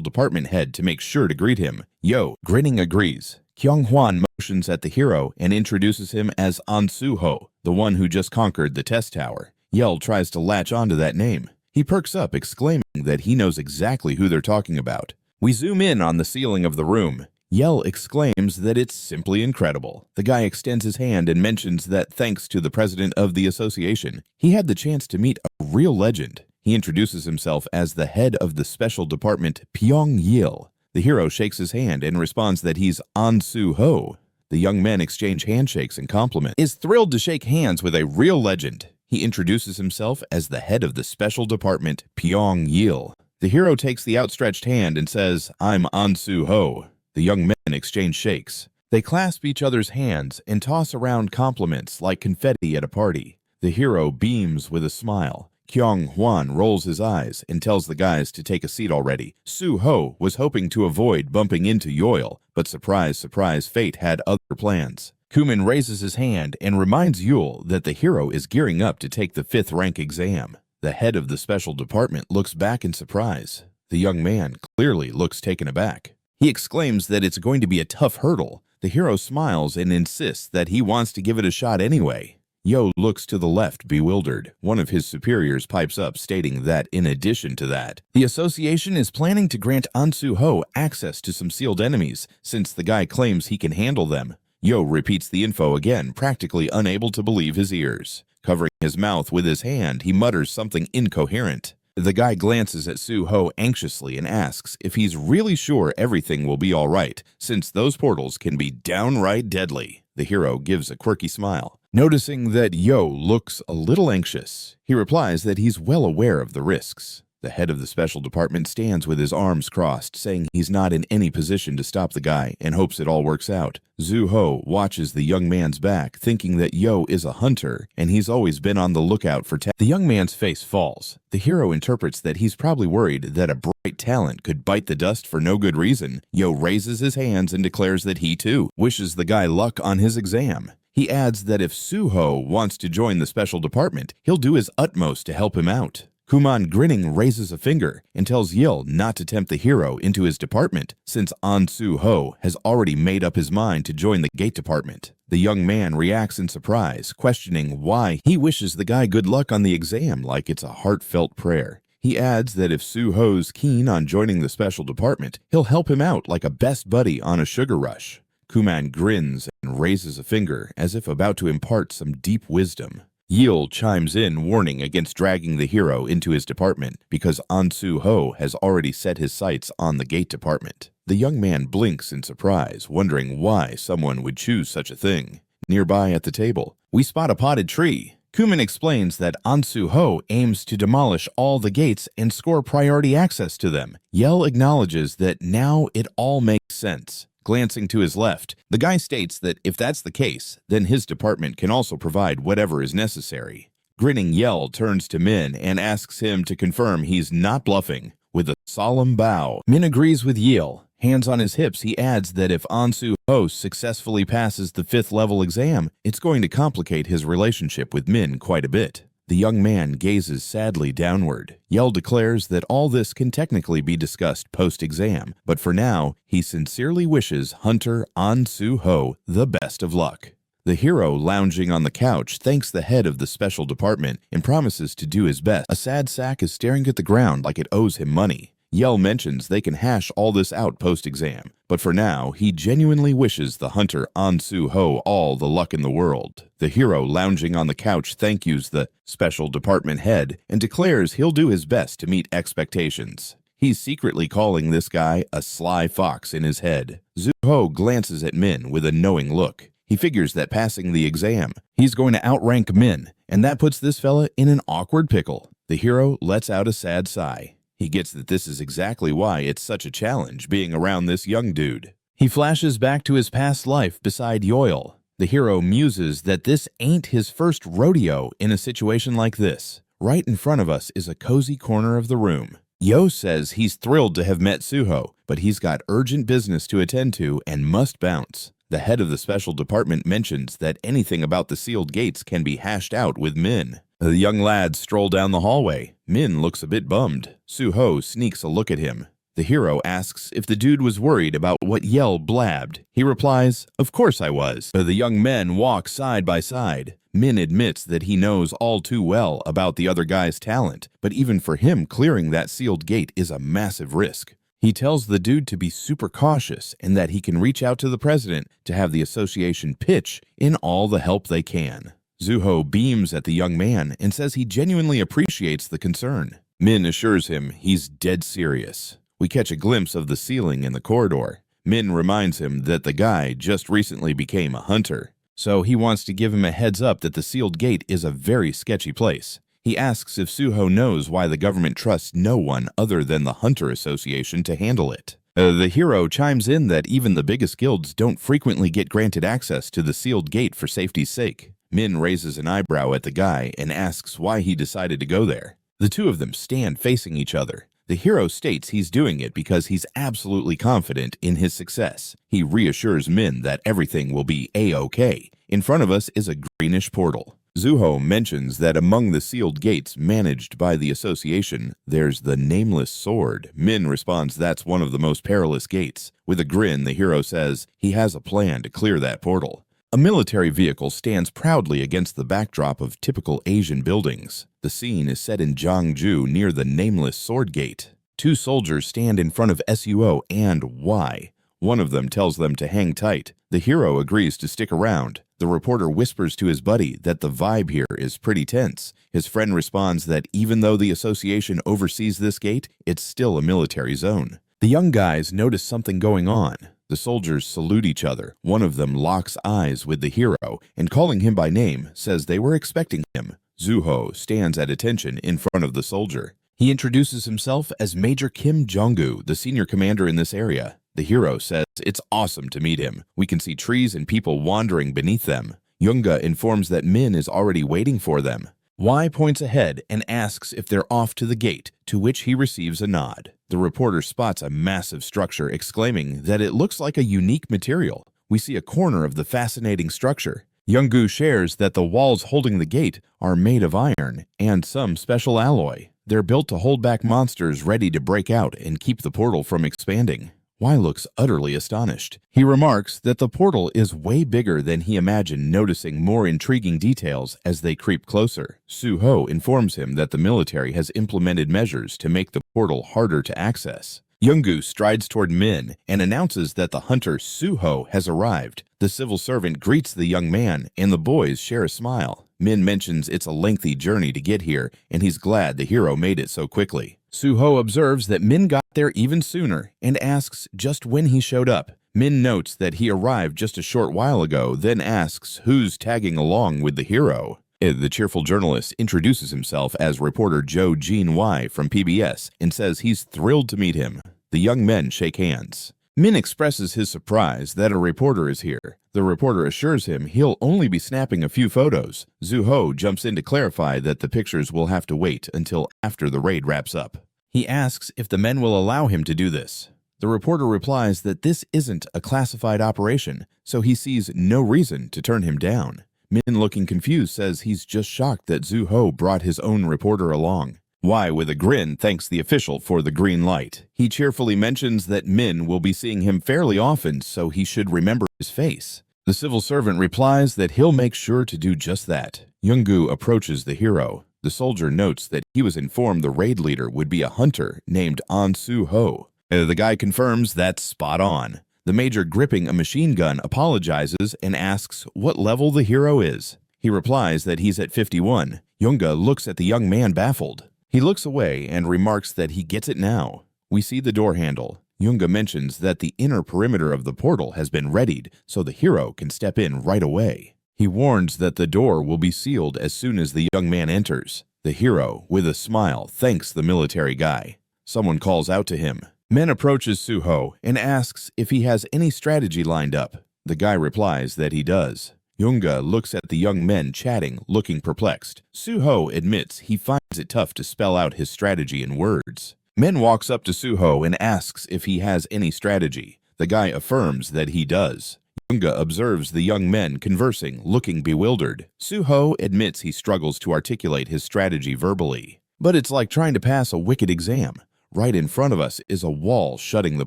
department head to make sure to greet him. Yo, grinning, agrees. Kyung-hwan motions at the hero and introduces him as An Soo-ho, the one who just conquered the test tower. Yell tries to latch onto that name. He perks up, exclaiming that he knows exactly who they're talking about. We zoom in on the ceiling of the room. Yell exclaims that it's simply incredible. The guy extends his hand and mentions that thanks to the president of the association, he had the chance to meet a real legend. He introduces himself as the head of the special department, Pyong-il. The hero shakes his hand and responds that he's An Soo-ho. The young men exchange handshakes and compliments. Is thrilled to shake hands with a real legend. He introduces himself as the head of the special department, Pyong-il. The hero takes the outstretched hand and says, I'm An Soo-ho. The young men exchange shakes. They clasp each other's hands and toss around compliments like confetti at a party. The hero beams with a smile. Kyung Hwan rolls his eyes and tells the guys to take a seat already. Su-ho was hoping to avoid bumping into Yoil, but surprise, surprise, fate had other plans. Kumin raises his hand and reminds Yul that the hero is gearing up to take the 5th rank exam. The head of the special department looks back in surprise. The young man clearly looks taken aback. He exclaims that it's going to be a tough hurdle. The hero smiles and insists that he wants to give it a shot anyway. Yo looks to the left, bewildered. One of his superiors pipes up, stating that in addition to that, the association is planning to grant Ansu-ho access to some sealed enemies, since the guy claims he can handle them. Yo repeats the info again, practically unable to believe his ears. Covering his mouth with his hand, he mutters something incoherent. The guy glances at Su-ho anxiously and asks if he's really sure everything will be all right, since those portals can be downright deadly. The hero gives a quirky smile. Noticing that Yo looks a little anxious, he replies that he's well aware of the risks. The head of the special department stands with his arms crossed, saying he's not in any position to stop the guy and hopes it all works out. Zu-ho watches the young man's back, thinking that Yo is a hunter and he's always been on the lookout for The young man's face falls. The hero interprets that he's probably worried that a bright talent could bite the dust for no good reason. Yo raises his hands and declares that he too wishes the guy luck on his exam. He adds that if Su-ho wants to join the special department, he'll do his utmost to help him out. Kuman, grinning, raises a finger and tells Yil not to tempt the hero into his department, since Ansu-ho has already made up his mind to join the gate department. The young man reacts in surprise, questioning why he wishes the guy good luck on the exam like it's a heartfelt prayer. He adds that if Su-ho's keen on joining the special department, he'll help him out like a best buddy on a sugar rush. Kuman grins and raises a finger as if about to impart some deep wisdom. Yil chimes in, warning against dragging the hero into his department because Ansu-ho has already set his sights on the gate department. The young man blinks in surprise, wondering why someone would choose such a thing. Nearby at the table, we spot a potted tree. Kuman explains that Ansu-ho aims to demolish all the gates and score priority access to them. Yel acknowledges that now it all makes sense. Glancing to his left, the guy states that if that's the case, then his department can also provide whatever is necessary. Grinning Yel turns to Min and asks him to confirm he's not bluffing. With a solemn bow, Min agrees with Yel. Hands on his hips, he adds that if Ansu-ho successfully passes the 5th level exam, it's going to complicate his relationship with Min quite a bit. The young man gazes sadly downward. Yel declares that all this can technically be discussed post-exam, but for now, he sincerely wishes Hunter Ansu-ho the best of luck. The hero, lounging on the couch, thanks the head of the special department and promises to do his best. A sad sack is staring at the ground like it owes him money. Yel mentions they can hash all this out post-exam, but for now, he genuinely wishes the hunter Ansu-ho all the luck in the world. The hero, lounging on the couch, thank yous the special department head and declares he'll do his best to meet expectations. He's secretly calling this guy a sly fox in his head. Zu-ho glances at Min with a knowing look. He figures that passing the exam, he's going to outrank Min, and that puts this fella in an awkward pickle. The hero lets out a sad sigh. He gets that this is exactly why it's such a challenge being around this young dude. He flashes back to his past life beside Yoil. The hero muses that this ain't his first rodeo in a situation like this. Right in front of us is a cozy corner of the room. Yo says he's thrilled to have met Su-ho, but he's got urgent business to attend to and must bounce. The head of the special department mentions that anything about the sealed gates can be hashed out with Min. The young lads stroll down the hallway. Min looks a bit bummed. Su-ho sneaks a look at him. The hero asks if the dude was worried about what Yel blabbed. He replies, "Of course I was." The young men walk side by side. Min admits that he knows all too well about the other guy's talent, but even for him, clearing that sealed gate is a massive risk. He tells the dude to be super cautious and that he can reach out to the president to have the association pitch in all the help they can. Zu-ho beams at the young man and says he genuinely appreciates the concern. Min assures him he's dead serious. We catch a glimpse of the ceiling in the corridor. Min reminds him that the guy just recently became a hunter, so he wants to give him a heads up that the sealed gate is a very sketchy place. He asks if Su-ho knows why the government trusts no one other than the Hunter Association to handle it. The hero chimes in that even the biggest guilds don't frequently get granted access to the sealed gate for safety's sake. Min raises an eyebrow at the guy and asks why he decided to go there. The two of them stand facing each other. The hero states he's doing it because he's absolutely confident in his success. He reassures Min that everything will be A-OK. In front of us is a greenish portal. Zuho mentions that among the sealed gates managed by the association, there's the nameless sword. Min responds that's one of the most perilous gates. With a grin, the hero says he has a plan to clear that portal. A military vehicle stands proudly against the backdrop of typical Asian buildings. The scene is set in Jiangju near the nameless sword gate. Two soldiers stand in front of SUO and Y. One of them tells them to hang tight. The hero agrees to stick around. The reporter whispers to his buddy that the vibe here is pretty tense. His friend responds that even though the association oversees this gate, it's still a military zone. The young guys notice something going on. The soldiers salute each other. One of them locks eyes with the hero and, calling him by name, says they were expecting him. Zuho stands at attention in front of the soldier. He introduces himself as Major Kim Jong-gu, the senior commander in this area. The hero says it's awesome to meet him. We can see trees and people wandering beneath them. Yoonga informs that Min is already waiting for them. Y points ahead and asks if they're off to the gate, to which he receives a nod. The reporter spots a massive structure, exclaiming that it looks like a unique material. We see a corner of the fascinating structure. Younggu shares that the walls holding the gate are made of iron and some special alloy. They're built to hold back monsters ready to break out and keep the portal from expanding. Y looks utterly astonished. He remarks that the portal is way bigger than he imagined, noticing more intriguing details as they creep closer. Suho informs him that the military has implemented measures to make the portal harder to access. Younggu strides toward Min and announces that the hunter Suho has arrived. The civil servant greets the young man, and the boys share a smile. Min mentions it's a lengthy journey to get here, and he's glad the hero made it so quickly. Suho observes that Min got there even sooner and asks just when he showed up. Min notes that he arrived just a short while ago, then asks who's tagging along with the hero. The cheerful journalist introduces himself as reporter Joe Jean Y from PBS and says he's thrilled to meet him. The young men shake hands. Min expresses his surprise that a reporter is here. The reporter assures him he'll only be snapping a few photos. Zuho jumps in to clarify that the pictures will have to wait until after the raid wraps up. He asks if the men will allow him to do this. The reporter replies that this isn't a classified operation, so he sees no reason to turn him down. Min, looking confused, says he's just shocked that Zuho brought his own reporter along. Y, with a grin, thanks the official for the green light. He cheerfully mentions that Min will be seeing him fairly often, so he should remember his face. The civil servant replies that he'll make sure to do just that. Younggu approaches the hero. The soldier notes that he was informed the raid leader would be a hunter named An Su-ho. The guy confirms that's spot on. The major, gripping a machine gun, apologizes and asks what level the hero is. He replies that he's at 51. Yoonga looks at the young man baffled. He looks away and remarks that he gets it now. We see the door handle. Yoonga mentions that the inner perimeter of the portal has been readied so the hero can step in right away. He warns that the door will be sealed as soon as the young man enters. The hero, with a smile, thanks the military guy. Someone calls out to him. Min approaches Suho and asks if he has any strategy lined up. The guy replies that he does. Yoonga looks at the young men chatting, looking perplexed. Suho admits he finds it tough to spell out his strategy in words. Min walks up to Suho and asks if he has any strategy. The guy affirms that he does. Yoonga observes the young men conversing, looking bewildered. Suho admits he struggles to articulate his strategy verbally. But it's like trying to pass a wicked exam. Right in front of us is a wall shutting the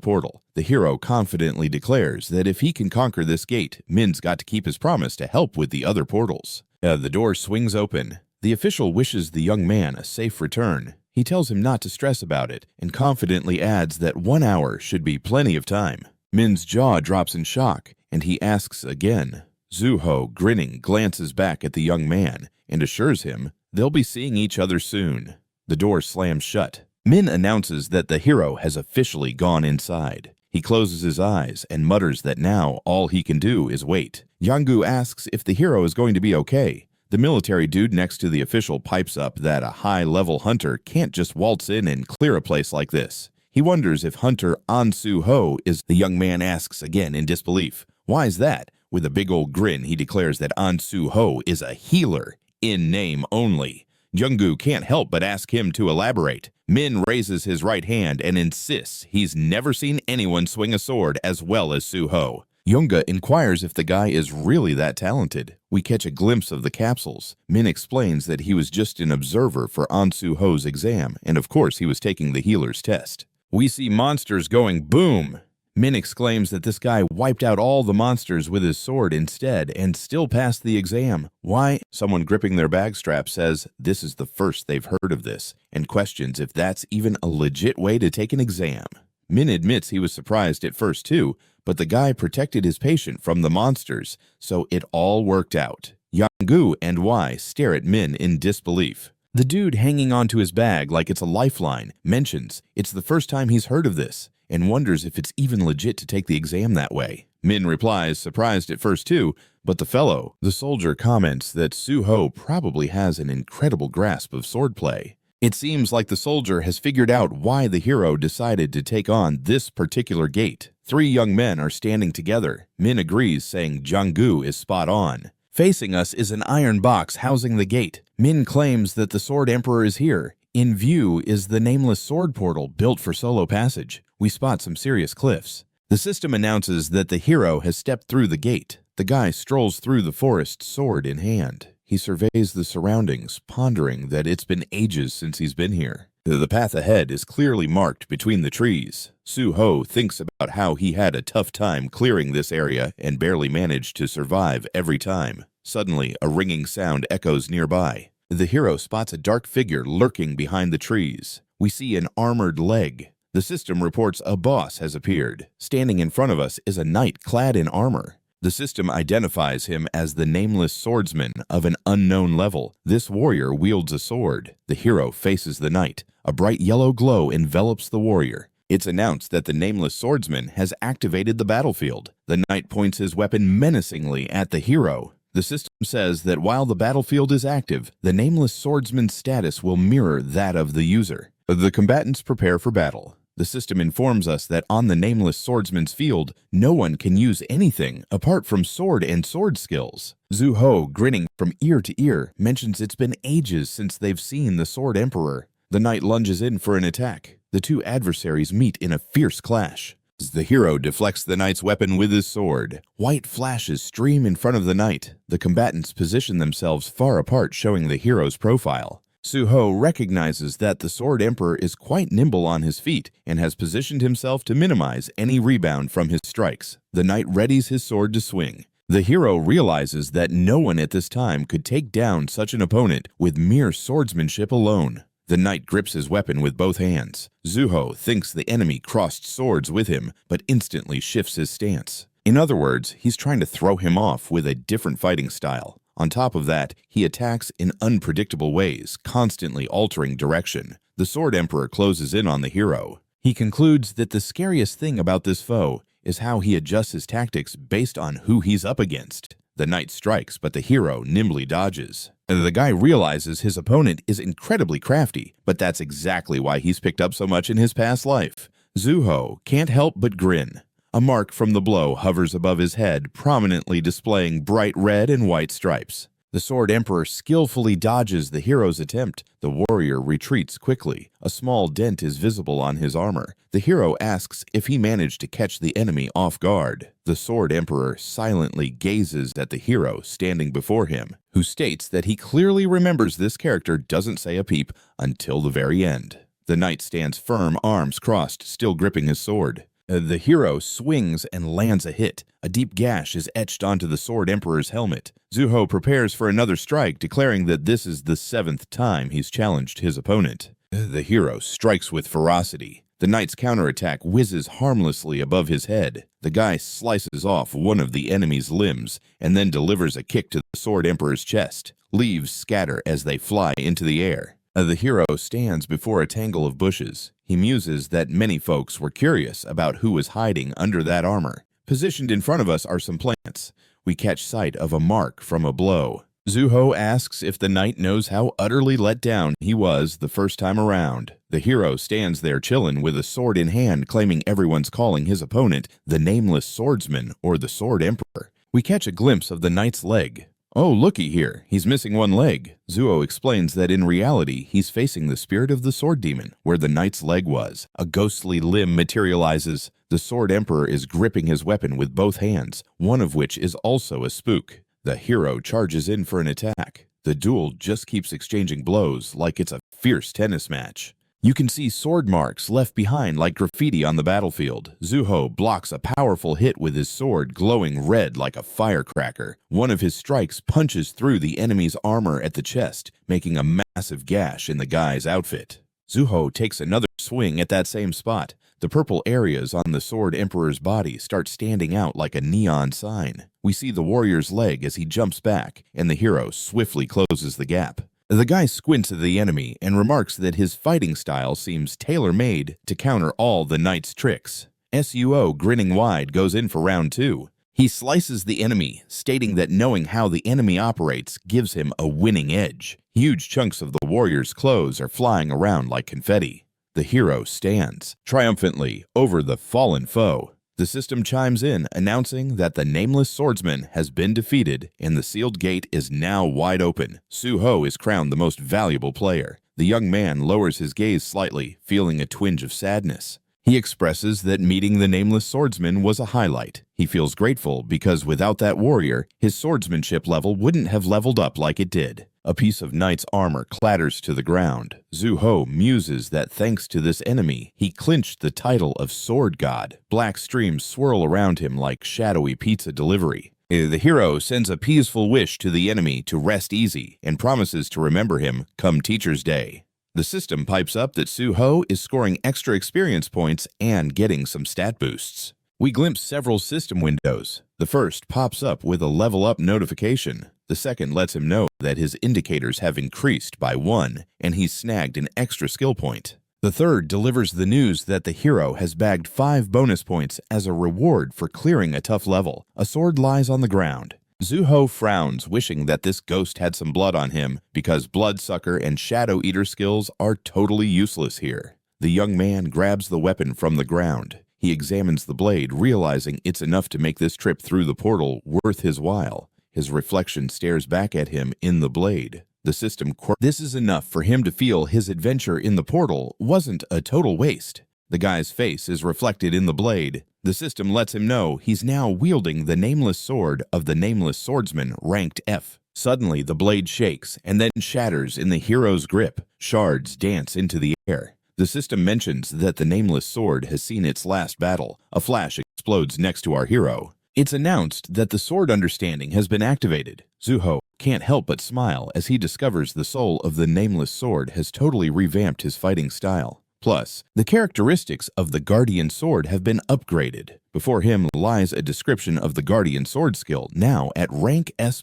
portal. The hero confidently declares that if he can conquer this gate, Min's got to keep his promise to help with the other portals. The door swings open. The official wishes the young man a safe return. He tells him not to stress about it and confidently adds that 1 hour should be plenty of time. Min's jaw drops in shock and he asks again. Zuho, grinning, glances back at the young man and assures him they'll be seeing each other soon. The door slams shut. Min announces that the hero has officially gone inside. He closes his eyes and mutters that now all he can do is wait. Yanggu asks if the hero is going to be okay. The military dude next to the official pipes up that a high-level hunter can't just waltz in and clear a place like this. He wonders if Hunter An Su-ho is. The young man asks again in disbelief. Why is that? With a big old grin, he declares that An Su-ho is a healer, in name only. Jung-gu can't help but ask him to elaborate. Min raises his right hand and insists he's never seen anyone swing a sword as well as Su-ho. Younga inquires if the guy is really that talented. We catch a glimpse of the capsules. Min explains that he was just an observer for An Su-ho's exam, and of course he was taking the healer's test. We see monsters going boom. Min exclaims that this guy wiped out all the monsters with his sword instead and still passed the exam. Why? Someone gripping their bag strap says this is the first they've heard of this and questions if that's even a legit way to take an exam. Min admits he was surprised at first too, but the guy protected his patient from the monsters, so it all worked out. Yang-gu and Y stare at Min in disbelief. The dude hanging onto his bag like it's a lifeline mentions it's the first time he's heard of this and wonders if it's even legit to take the exam that way. Min replies, surprised at first too, but the soldier comments that Su-ho probably has an incredible grasp of swordplay. It seems like the soldier has figured out why the hero decided to take on this particular gate. 3 young men are standing together. Min agrees, saying Jung-gu is spot on. Facing us is an iron box housing the gate. Min claims that the Sword Emperor is here. In view is the nameless sword portal built for solo passage. We spot some serious cliffs. The system announces that the hero has stepped through the gate. The guy strolls through the forest, sword in hand. He surveys the surroundings, pondering that it's been ages since he's been here. The path ahead is clearly marked between the trees. Su-ho thinks about how he had a tough time clearing this area and barely managed to survive every time. Suddenly, a ringing sound echoes nearby. The hero spots a dark figure lurking behind the trees. We see an armored leg. The system reports a boss has appeared. Standing in front of us is a knight clad in armor. The system identifies him as the nameless swordsman of an unknown level. This warrior wields a sword. The hero faces the knight. A bright yellow glow envelops the warrior. It's announced that the nameless swordsman has activated the battlefield. The knight points his weapon menacingly at the hero. The system says that while the battlefield is active, the nameless swordsman's status will mirror that of the user. The combatants prepare for battle. The system informs us that on the nameless swordsman's field, no one can use anything apart from sword and sword skills. Su-ho, grinning from ear to ear, mentions it's been ages since they've seen the Sword Emperor. The knight lunges in for an attack. The 2 adversaries meet in a fierce clash. The hero deflects the knight's weapon with his sword. White flashes stream in front of the knight. The combatants position themselves far apart, showing the hero's profile. Su-ho recognizes that the Sword Emperor is quite nimble on his feet and has positioned himself to minimize any rebound from his strikes. The knight readies his sword to swing. The hero realizes that no one at this time could take down such an opponent with mere swordsmanship alone. The knight grips his weapon with both hands. Su-ho thinks the enemy crossed swords with him, but instantly shifts his stance. In other words, he's trying to throw him off with a different fighting style. On top of that, he attacks in unpredictable ways, constantly altering direction. The Sword Emperor closes in on the hero. He concludes that the scariest thing about this foe is how he adjusts his tactics based on who he's up against. The knight strikes, but the hero nimbly dodges. The guy realizes his opponent is incredibly crafty, but that's exactly why he's picked up so much in his past life. Su-ho can't help but grin. A mark from the blow hovers above his head, prominently displaying bright red and white stripes. The Sword Emperor skillfully dodges the hero's attempt. The warrior retreats quickly. A small dent is visible on his armor. The hero asks if he managed to catch the enemy off guard. The Sword Emperor silently gazes at the hero standing before him, who states that he clearly remembers this character doesn't say a peep until the very end. The knight stands firm, arms crossed, still gripping his sword. The hero swings and lands a hit. A deep gash is etched onto the Sword Emperor's helmet. Su-ho prepares for another strike, declaring that this is the 7th time he's challenged his opponent. The hero strikes with ferocity. The knight's counterattack whizzes harmlessly above his head. The guy slices off one of the enemy's limbs and then delivers a kick to the Sword Emperor's chest. Leaves scatter as they fly into the air. The hero stands before a tangle of bushes. He muses that many folks were curious about who was hiding under that armor. Positioned in front of us are some plants. We catch sight of a mark from a blow. Su-ho asks if the knight knows how utterly let down he was the first time around. The hero stands there chillin' with a sword in hand, claiming everyone's calling his opponent the nameless swordsman or the sword emperor. We catch a glimpse of the knight's leg. "Oh, looky here, he's missing one leg." Zuo explains that in reality, he's facing the spirit of the sword demon, where the knight's leg was. A ghostly limb materializes. The sword emperor is gripping his weapon with both hands, one of which is also a spook. The hero charges in for an attack. The duel just keeps exchanging blows like it's a fierce tennis match. You can see sword marks left behind like graffiti on the battlefield. Zuho blocks a powerful hit with his sword, glowing red like a firecracker. One of his strikes punches through the enemy's armor at the chest, making a massive gash in the guy's outfit. Zuho takes another swing at that same spot. The purple areas on the sword emperor's body start standing out like a neon sign. We see the warrior's leg as he jumps back, and the hero swiftly closes the gap. The guy squints at the enemy and remarks that his fighting style seems tailor-made to counter all the knight's tricks. Suo, grinning wide, goes in for round 2. He slices the enemy, stating that knowing how the enemy operates gives him a winning edge. Huge chunks of the warrior's clothes are flying around like confetti. The hero stands triumphantly over the fallen foe. The system chimes in, announcing that the nameless swordsman has been defeated and the sealed gate is now wide open. Suho is crowned the most valuable player. The young man lowers his gaze slightly, feeling a twinge of sadness. He expresses that meeting the nameless swordsman was a highlight. He feels grateful because without that warrior, his swordsmanship level wouldn't have leveled up like it did. A piece of knight's armor clatters to the ground. Zuho muses that thanks to this enemy, he clinched the title of Sword God. Black streams swirl around him like shadowy pizza delivery. The hero sends a peaceful wish to the enemy to rest easy and promises to remember him come Teacher's Day. The system pipes up that Suho is scoring extra experience points and getting some stat boosts. We glimpse several system windows. The first pops up with a level up notification. The second lets him know that his indicators have increased by 1 and he's snagged an extra skill point. The third delivers the news that the hero has bagged 5 bonus points as a reward for clearing a tough level. A sword lies on the ground. Zuho frowns, wishing that this ghost had some blood on him, because Bloodsucker and Shadow Eater skills are totally useless here. The young man grabs the weapon from the ground. He examines the blade, realizing it's enough to make this trip through the portal worth his while. His reflection stares back at him in the blade. The system this is enough for him to feel his adventure in the portal wasn't a total waste. The guy's face is reflected in the blade. The system lets him know he's now wielding the nameless sword of the nameless swordsman ranked F. Suddenly, the blade shakes and then shatters in the hero's grip. Shards dance into the air. The system mentions that the nameless sword has seen its last battle. A flash explodes next to our hero. It's announced that the sword understanding has been activated. Zuho can't help but smile as he discovers the soul of the nameless sword has totally revamped his fighting style. Plus, the characteristics of the Guardian Sword have been upgraded. Before him lies a description of the Guardian Sword skill, now at rank S+.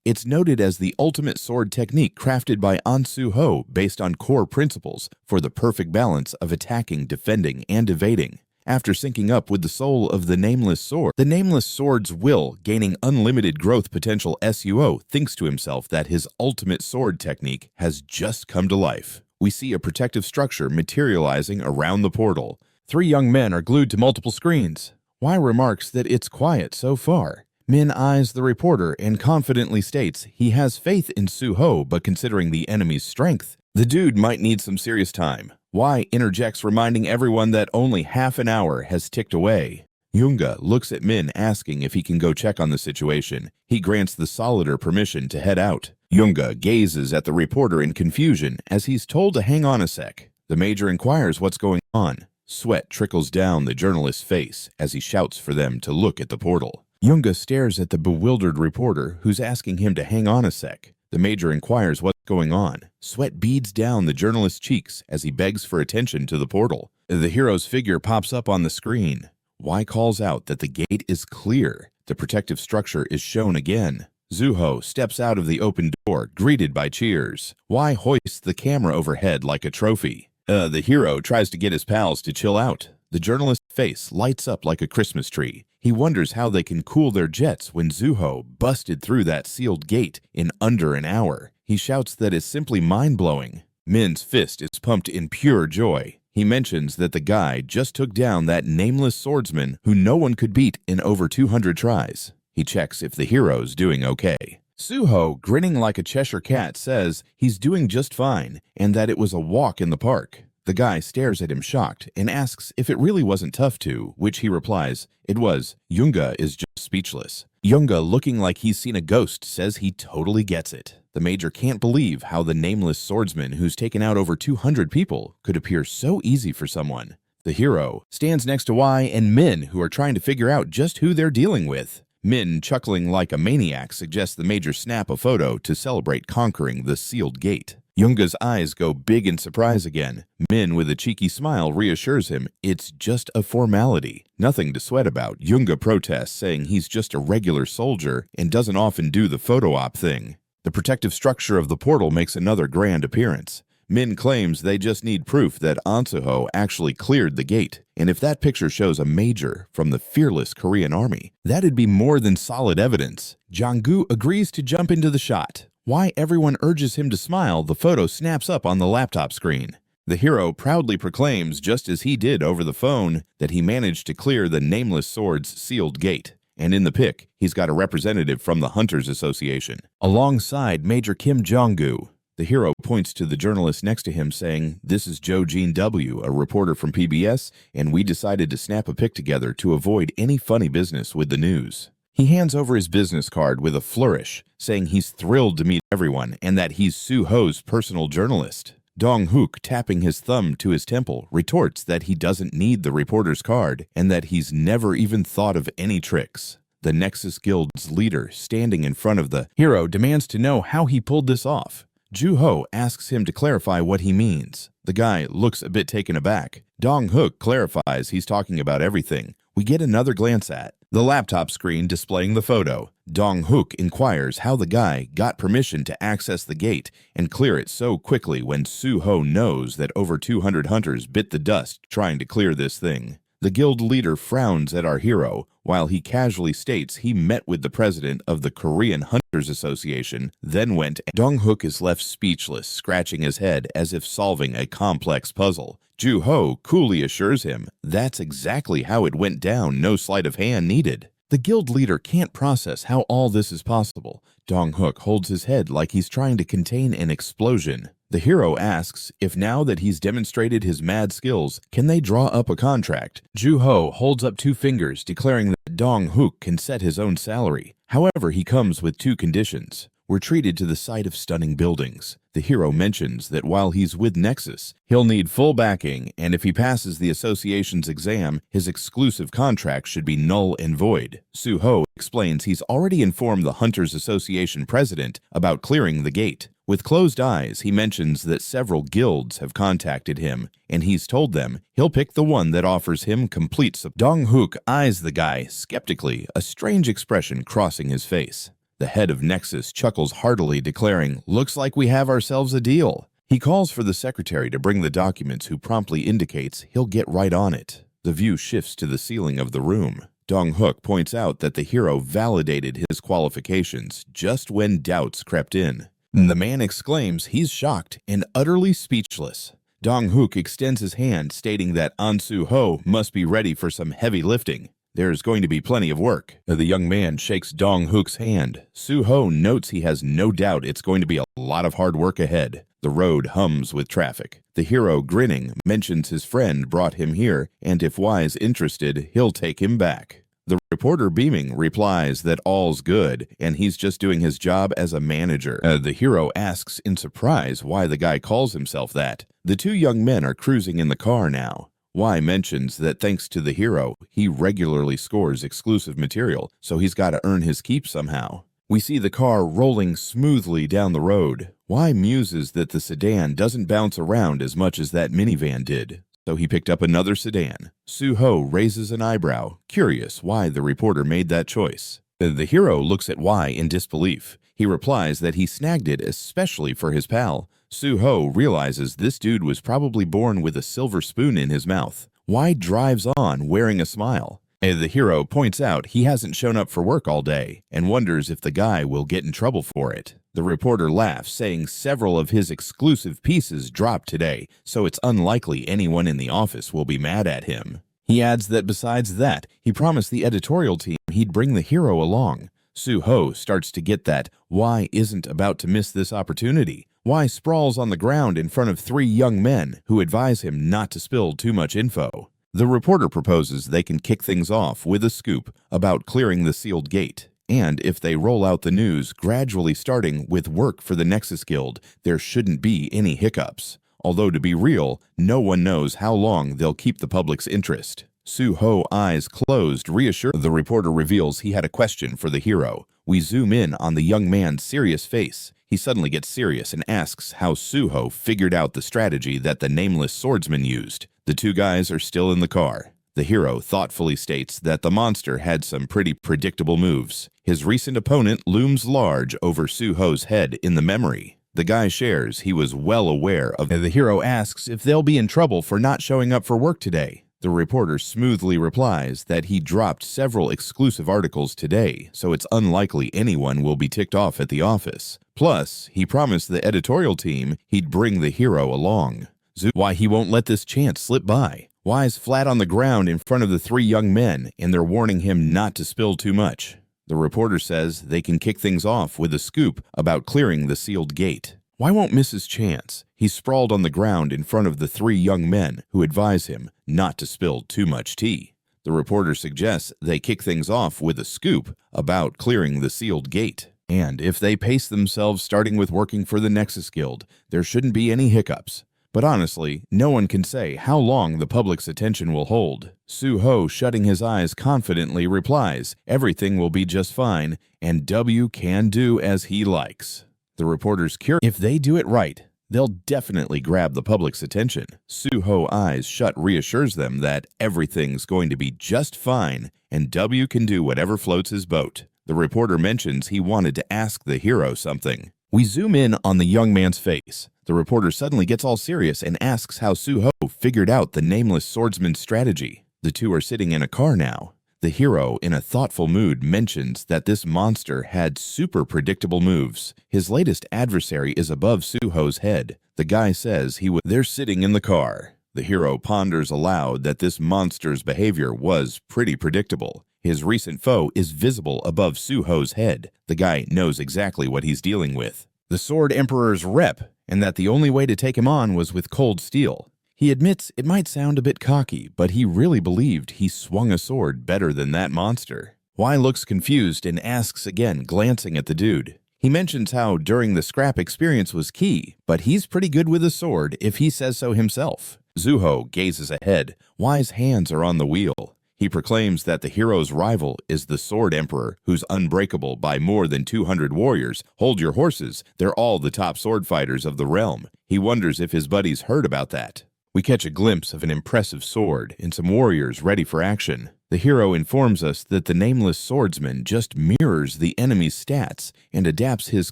It's noted as the ultimate sword technique crafted by Ansu Ho based on core principles for the perfect balance of attacking, defending, and evading. After syncing up with the soul of the Nameless Sword, the Nameless Sword's will, gaining unlimited growth potential, Suo thinks to himself that his ultimate sword technique has just come to life. We see a protective structure materializing around the portal. 3 young men are glued to multiple screens. Wai remarks that it's quiet so far. Min eyes the reporter and confidently states he has faith in Suho, but considering the enemy's strength, the dude might need some serious time. Wai interjects, reminding everyone that only half an hour has ticked away. Yunga looks at Min, asking if he can go check on the situation. He grants the Solider permission to head out. Yunga gazes at the reporter in confusion as he's told to hang on a sec. The major inquires what's going on. Sweat trickles down the journalist's face as he shouts for them to look at the portal. Yunga stares at the bewildered reporter, who's asking him to hang on a sec. The major inquires what's going on. Sweat beads down the journalist's cheeks as he begs for attention to the portal. The hero's figure pops up on the screen. Wai calls out that the gate is clear. The protective structure is shown again. Zuho steps out of the open door, greeted by cheers. Wai hoists the camera overhead like a trophy. The hero tries to get his pals to chill out. The journalist's face lights up like a Christmas tree. He wonders how they can cool their jets when Zuho busted through that sealed gate in under an hour. He shouts that it's simply mind-blowing. Min's fist is pumped in pure joy. He mentions that the guy just took down that nameless swordsman who no one could beat in over 200 tries. He checks if the hero's doing okay. Suho, grinning like a Cheshire cat, says he's doing just fine and that it was a walk in the park. The guy stares at him shocked and asks if it really wasn't tough to, which he replies, "It was." Yunga is just speechless. Yunga, looking like he's seen a ghost, says he totally gets it. The major can't believe how the nameless swordsman who's taken out over 200 people could appear so easy for someone. The hero stands next to Y and Min, who are trying to figure out just who they're dealing with. Min, chuckling like a maniac, suggests the major snap a photo to celebrate conquering the sealed gate. Yunga's eyes go big in surprise again. Min, with a cheeky smile, reassures him it's just a formality. Nothing to sweat about. Yunga protests, saying he's just a regular soldier and doesn't often do the photo op thing. The protective structure of the portal makes another grand appearance. Min claims they just need proof that Ansuho actually cleared the gate, and if that picture shows a major from the fearless Korean army, that'd be more than solid evidence. Jang-gu agrees to jump into the shot. Why everyone urges him to smile, the photo snaps up on the laptop screen. The hero proudly proclaims, just as he did over the phone, that he managed to clear the Nameless Sword's sealed gate. And in the pic, he's got a representative from the Hunters Association, alongside Major Kim Jong-gu. The hero points to the journalist next to him, saying, "This is Joe Jean W., a reporter from PBS, and we decided to snap a pic together to avoid any funny business with the news." He hands over his business card with a flourish, saying he's thrilled to meet everyone and that he's Suho's personal journalist. Dong-hook, tapping his thumb to his temple, retorts that he doesn't need the reporter's card and that he's never even thought of any tricks. The Nexus Guild's leader, standing in front of the hero, demands to know how he pulled this off. Ju-ho asks him to clarify what he means. The guy looks a bit taken aback. Dong-hook clarifies he's talking about everything. We get another glance at the laptop screen displaying the photo. Dong-hook inquires how the guy got permission to access the gate and clear it so quickly when Suho knows that over 200 hunters bit the dust trying to clear this thing. The guild leader frowns at our hero, while he casually states he met with the president of the Korean Hunters Association, then went. Dong-hook is left speechless, scratching his head as if solving a complex puzzle. Ju-ho coolly assures him that's exactly how it went down, no sleight of hand needed. The guild leader can't process how all this is possible. Dong-hook holds his head like he's trying to contain an explosion. The hero asks if now that he's demonstrated his mad skills, can they draw up a contract? Ju-ho holds up two fingers, declaring that Dong-hook can set his own salary. However, he comes with two conditions. We're treated to the sight of stunning buildings. The hero mentions that while he's with Nexus, he'll need full backing, and if he passes the association's exam, his exclusive contract should be null and void. Suho explains he's already informed the Hunters Association president about clearing the gate. With closed eyes, he mentions that several guilds have contacted him, and he's told them he'll pick the one that offers him complete support. Dong-hook eyes the guy skeptically, a strange expression crossing his face. The head of Nexus chuckles heartily, declaring, "Looks like we have ourselves a deal." He calls for the secretary to bring the documents, who promptly indicates he'll get right on it. The view shifts to the ceiling of the room. Dong-hook points out that the hero validated his qualifications just when doubts crept in. The man exclaims he's shocked and utterly speechless. Dong-hook extends his hand, stating that An Su-ho must be ready for some heavy lifting. There's going to be plenty of work. The young man shakes Dong-hook's hand. Su-ho notes he has no doubt it's going to be a lot of hard work ahead. The road hums with traffic. The hero, grinning, mentions his friend brought him here, and if Y's interested, he'll take him back. The reporter, beaming, replies that all's good, and he's just doing his job as a manager. The hero asks in surprise why the guy calls himself that. The two young men are cruising in the car now. Y mentions that thanks to the hero, he regularly scores exclusive material, so he's got to earn his keep somehow. We see the car rolling smoothly down the road. Y muses that the sedan doesn't bounce around as much as that minivan did, so he picked up another sedan. Su-ho raises an eyebrow, curious why the reporter made that choice. The hero looks at Y in disbelief. He replies that he snagged it especially for his pal. Su-ho realizes this dude was probably born with a silver spoon in his mouth. Y drives on, wearing a smile. The hero points out he hasn't shown up for work all day and wonders if the guy will get in trouble for it. The reporter laughs, saying several of his exclusive pieces dropped today, so it's unlikely anyone in the office will be mad at him. He adds that besides that, he promised the editorial team he'd bring the hero along. Suho starts to get that Why isn't about to miss this opportunity. Why sprawls on the ground in front of 3 young men who advise him not to spill too much info. The reporter proposes they can kick things off with a scoop about clearing the sealed gate. And if they roll out the news, gradually starting with work for the Nexus Guild, there shouldn't be any hiccups. Although to be real, no one knows how long they'll keep the public's interest. Suho, eyes closed, reassured. The reporter reveals he had a question for the hero. We zoom in on the young man's serious face. He suddenly gets serious and asks how Suho figured out the strategy that the nameless swordsman used. The 2 guys are still in the car. The hero thoughtfully states that the monster had some pretty predictable moves. His recent opponent looms large over Suho's head in the memory. The guy shares he was well aware of. The hero asks if they'll be in trouble for not showing up for work today. The reporter smoothly replies that he dropped several exclusive articles today, so it's unlikely anyone will be ticked off at the office. Plus, he promised the editorial team he'd bring the hero along. Why he won't let this chance slip by. Why's flat on the ground in front of the 3 young men, and they're warning him not to spill too much. The reporter says they can kick things off with a scoop about clearing the sealed gate. Why won't Mrs. Chance? He's sprawled on the ground in front of the 3 young men who advise him not to spill too much tea. The reporter suggests they kick things off with a scoop about clearing the sealed gate. And if they pace themselves starting with working for the Nexus Guild, there shouldn't be any hiccups. But honestly, no one can say how long the public's attention will hold. Suho, shutting his eyes confidently, replies, everything will be just fine, and W can do as he likes. The reporter's curious. If they do it right, they'll definitely grab the public's attention. Suho, eyes shut, reassures them that everything's going to be just fine, and W can do whatever floats his boat. The reporter mentions he wanted to ask the hero something. We zoom in on the young man's face. The reporter suddenly gets all serious and asks how Suho figured out the nameless swordsman's strategy. The 2 are sitting in a car now. The hero, in a thoughtful mood, mentions that this monster had super predictable moves. His latest adversary is above Suho's head. The guy says they're sitting in the car. The hero ponders aloud that this monster's behavior was pretty predictable. His recent foe is visible above Suho's head. The guy knows exactly what he's dealing with. The Sword Emperor's rep, and that the only way to take him on was with cold steel. He admits it might sound a bit cocky, but he really believed he swung a sword better than that monster. Y looks confused and asks again, glancing at the dude. He mentions how during the scrap experience was key, but he's pretty good with a sword if he says so himself. Zuho gazes ahead. Y's hands are on the wheel. He proclaims that the hero's rival is the Sword Emperor, who's unbreakable by more than 200 warriors. Hold your horses, they're all the top sword fighters of the realm. He wonders if his buddies heard about that. We catch a glimpse of an impressive sword and some warriors ready for action. The hero informs us that the nameless swordsman just mirrors the enemy's stats and adapts his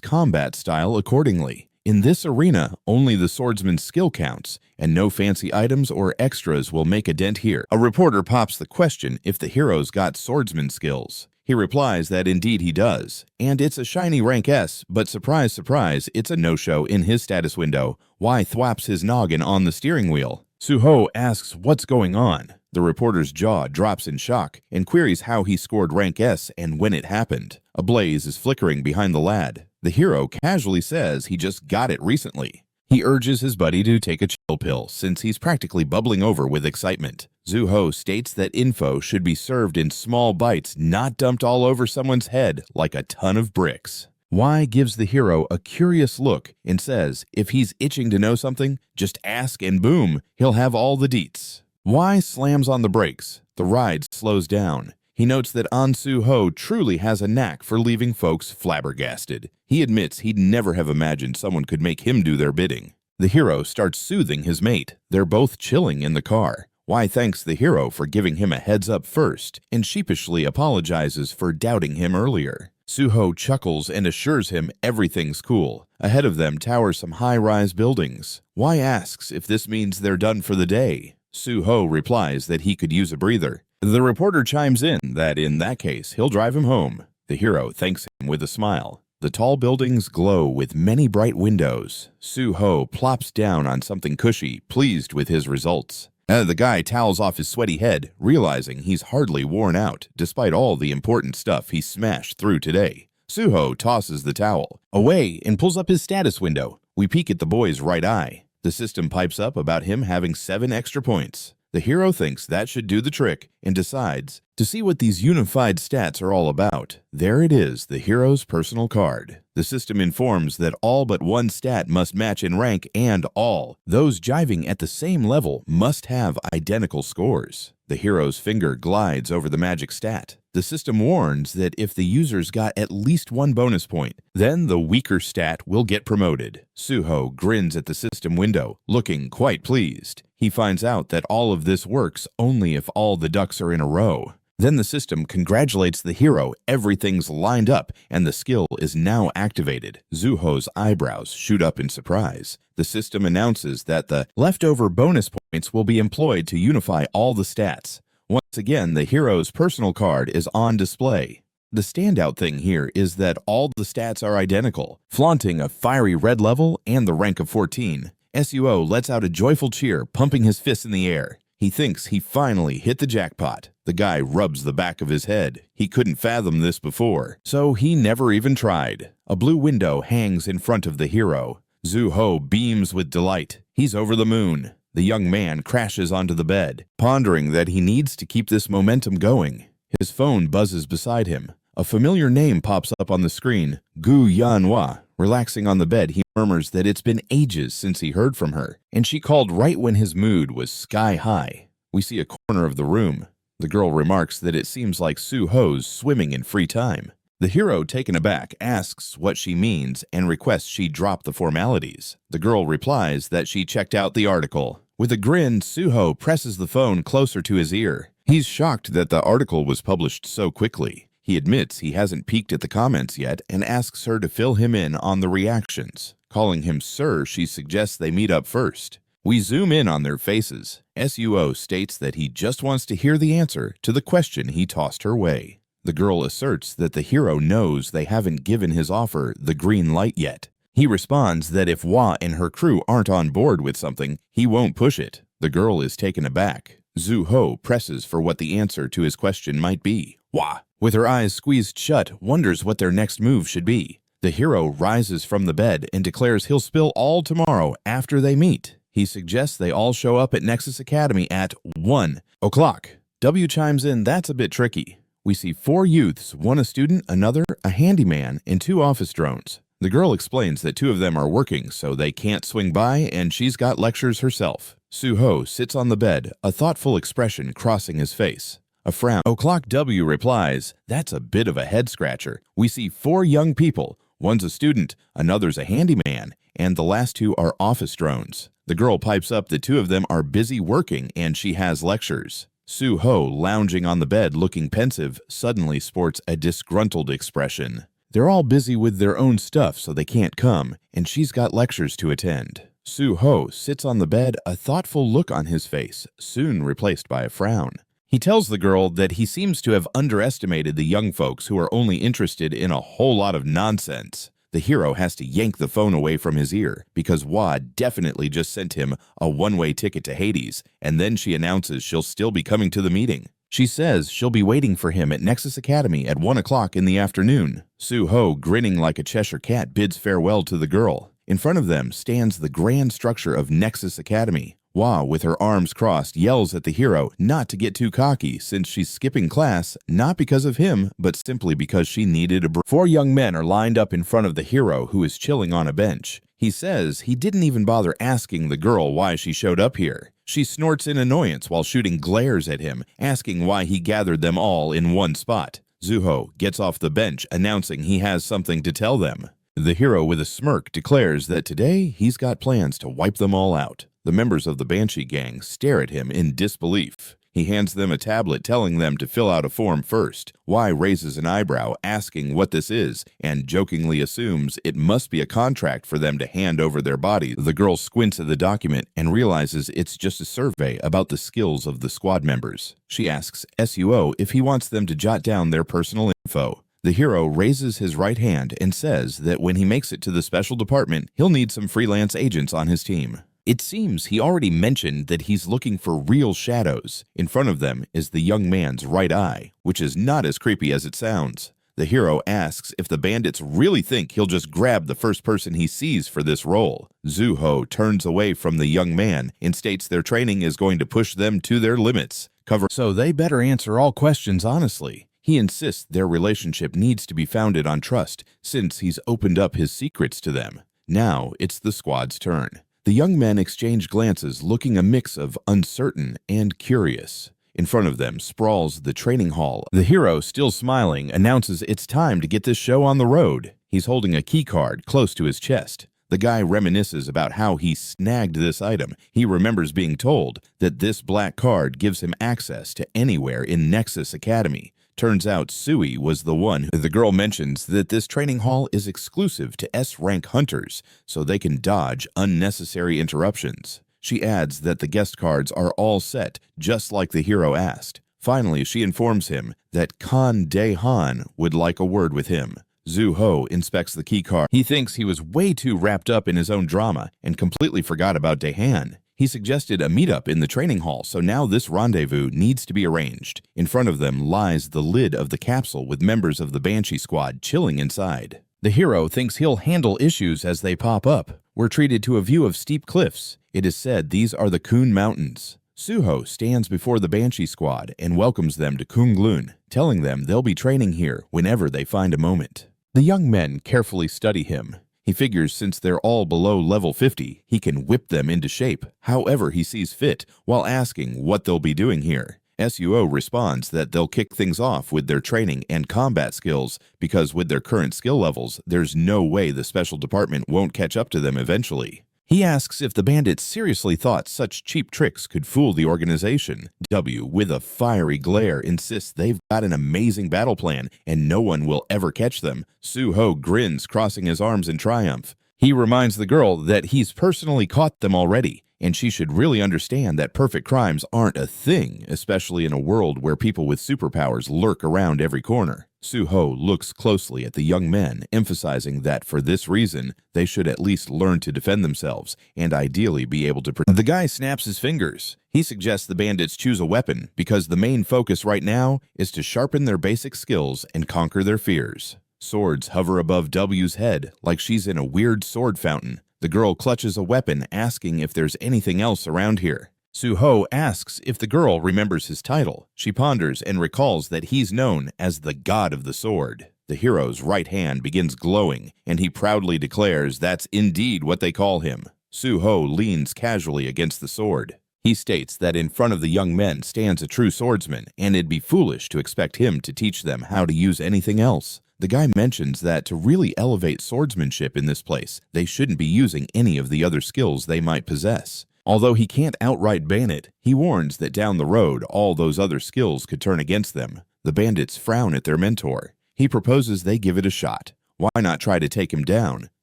combat style accordingly. In this arena, only the swordsman's skill counts, and no fancy items or extras will make a dent here. A reporter pops the question if the hero's got swordsman skills. He replies that indeed he does, and it's a shiny rank S, but surprise, surprise, it's a no-show in his status window. Y thwaps his noggin on the steering wheel. Suho asks what's going on. The reporter's jaw drops in shock and queries how he scored rank S and when it happened. A blaze is flickering behind the lad. The hero casually says he just got it recently. He urges his buddy to take a chill pill since he's practically bubbling over with excitement. Zuho states that info should be served in small bites, not dumped all over someone's head like a ton of bricks. Y gives the hero a curious look and says if he's itching to know something, just ask and boom, he'll have all the deets. Y slams on the brakes. The ride slows down. He notes that An Suho truly has a knack for leaving folks flabbergasted. He admits he'd never have imagined someone could make him do their bidding. The hero starts soothing his mate. They're both chilling in the car. Y thanks the hero for giving him a heads up first and sheepishly apologizes for doubting him earlier. Suho chuckles and assures him everything's cool. Ahead of them tower some high-rise buildings. Y asks if this means they're done for the day. Suho replies that he could use a breather. The reporter chimes in that case, he'll drive him home. The hero thanks him with a smile. The tall buildings glow with many bright windows. Su-ho plops down on something cushy, pleased with his results. The guy towels off his sweaty head, realizing he's hardly worn out, despite all the important stuff he smashed through today. Su-ho tosses the towel away and pulls up his status window. We peek at the boy's right eye. The system pipes up about him having 7 extra points. The hero thinks that should do the trick and decides to see what these unified stats are all about. There it is, the hero's personal card. The system informs that all but one stat must match in rank, and all those jiving at the same level must have identical scores. The hero's finger glides over the magic stat. The system warns that if the users got at least 1 bonus point, then the weaker stat will get promoted. Su-ho grins at the system window, looking quite pleased. He finds out that all of this works only if all the ducks are in a row. Then the system congratulates the hero, everything's lined up, and the skill is now activated. Su-ho's eyebrows shoot up in surprise. The system announces that the leftover bonus points will be employed to unify all the stats. Once again, the hero's personal card is on display. The standout thing here is that all the stats are identical, flaunting a fiery red level and the rank of 14. Suo lets out a joyful cheer, pumping his fists in the air. He thinks he finally hit the jackpot. The guy rubs the back of his head. He couldn't fathom this before, so he never even tried. A blue window hangs in front of the hero. Su-ho beams with delight. He's over the moon. The young man crashes onto the bed, pondering that he needs to keep this momentum going. His phone buzzes beside him. A familiar name pops up on the screen, Gu Yanhwa. Relaxing on the bed, he murmurs that it's been ages since he heard from her, and she called right when his mood was sky high. We see a corner of the room. The girl remarks that it seems like Su-ho's swimming in free time. The hero, taken aback, asks what she means and requests she drop the formalities. The girl replies that she checked out the article. With a grin, Su-ho presses the phone closer to his ear. He's shocked that the article was published so quickly. He admits he hasn't peeked at the comments yet and asks her to fill him in on the reactions. Calling him sir, she suggests they meet up first. We zoom in on their faces. Suo states that he just wants to hear the answer to the question he tossed her way. The girl asserts that the hero knows they haven't given his offer the green light yet. He responds that if Hwa and her crew aren't on board with something, he won't push it. The girl is taken aback. Su-ho presses for what the answer to his question might be. Hwa, with her eyes squeezed shut, wonders what their next move should be. The hero rises from the bed and declares he'll spill all tomorrow after they meet. He suggests they all show up at Nexus Academy at 1 o'clock. W chimes in, that's a bit tricky. We see 4 youths, one a student, another a handyman, and 2 office drones. The girl explains that 2 of them are working, so they can't swing by, and she's got lectures herself. Su-ho sits on the bed, a thoughtful expression crossing his face. A frown. O'clock W replies, that's a bit of a head-scratcher. We see 4 young people. One's a student, another's a handyman, and the last 2 are office drones. The girl pipes up that 2 of them are busy working, and she has lectures. Su-ho, lounging on the bed looking pensive, suddenly sports a disgruntled expression. They're all busy with their own stuff, so they can't come, and she's got lectures to attend. Su-ho sits on the bed, a thoughtful look on his face, soon replaced by a frown. He tells the girl that he seems to have underestimated the young folks who are only interested in a whole lot of nonsense. The hero has to yank the phone away from his ear because Hwa definitely just sent him a one-way ticket to Hades, and then she announces she'll still be coming to the meeting. She says she'll be waiting for him at Nexus Academy at 1 o'clock in the afternoon. Su-ho, grinning like a Cheshire cat, bids farewell to the girl. In front of them stands the grand structure of Nexus Academy. Hwa, with her arms crossed, yells at the hero not to get too cocky since she's skipping class, not because of him, but simply because she needed a break. 4 young men are lined up in front of the hero, who is chilling on a bench. He says he didn't even bother asking the girl why she showed up here. She snorts in annoyance while shooting glares at him, asking why he gathered them all in one spot. Su-ho gets off the bench, announcing he has something to tell them. The hero, with a smirk, declares that today he's got plans to wipe them all out. The members of the Banshee gang stare at him in disbelief. He hands them a tablet telling them to fill out a form first. Y raises an eyebrow asking what this is and jokingly assumes it must be a contract for them to hand over their bodies. The girl squints at the document and realizes it's just a survey about the skills of the squad members. She asks SUO if he wants them to jot down their personal info. The hero raises his right hand and says that when he makes it to the special department, he'll need some freelance agents on his team. It seems he already mentioned that he's looking for real shadows. In front of them is the young man's right eye, which is not as creepy as it sounds. The hero asks if the bandits really think he'll just grab the first person he sees for this role. Zuho turns away from the young man and states their training is going to push them to their limits. So they better answer all questions honestly. He insists their relationship needs to be founded on trust since he's opened up his secrets to them. Now it's the squad's turn. The young men exchange glances looking a mix of uncertain and curious. In front of them sprawls the training hall. The hero, still smiling, announces it's time to get this show on the road. He's holding a key card close to his chest. The guy reminisces about how he snagged this item. He remembers being told that this black card gives him access to anywhere in Nexus Academy. Turns out Sui was the one. The girl mentions that this training hall is exclusive to S-rank hunters, so they can dodge unnecessary interruptions. She adds that the guest cards are all set, just like the hero asked. Finally, she informs him that Khan Dehan would like a word with him. Zuho inspects the key card. He thinks he was way too wrapped up in his own drama and completely forgot about Dehan. He suggested a meetup in the training hall, so now this rendezvous needs to be arranged. In front of them lies the lid of the capsule with members of the Banshee squad chilling inside. The hero thinks he'll handle issues as they pop up. We're treated to a view of steep cliffs. It is said these are the Kun Mountains. Suho stands before the Banshee squad and welcomes them to Kunglun, telling them they'll be training here whenever they find a moment. The young men carefully study him. He figures since they're all below level 50, he can whip them into shape however he sees fit while asking what they'll be doing here. SUO responds that they'll kick things off with their training and combat skills because with their current skill levels, there's no way the special department won't catch up to them eventually. He asks if the bandits seriously thought such cheap tricks could fool the organization. W, with a fiery glare, insists they've got an amazing battle plan and no one will ever catch them. Suho grins, crossing his arms in triumph. He reminds the girl that he's personally caught them already, and she should really understand that perfect crimes aren't a thing, especially in a world where people with superpowers lurk around every corner. Suho looks closely at the young men, emphasizing that for this reason, they should at least learn to defend themselves and ideally be able to protect. The guy snaps his fingers. He suggests the bandits choose a weapon because the main focus right now is to sharpen their basic skills and conquer their fears. Swords hover above W's head like she's in a weird sword fountain. The girl clutches a weapon, asking if there's anything else around here. Suho asks if the girl remembers his title. She ponders and recalls that he's known as the God of the Sword. The hero's right hand begins glowing, and he proudly declares that's indeed what they call him. Suho leans casually against the sword. He states that in front of the young men stands a true swordsman, and it'd be foolish to expect him to teach them how to use anything else. The guy mentions that to really elevate swordsmanship in this place, they shouldn't be using any of the other skills they might possess. Although he can't outright ban it, he warns that down the road all those other skills could turn against them. The bandits frown at their mentor. He proposes they give it a shot. Why not try to take him down?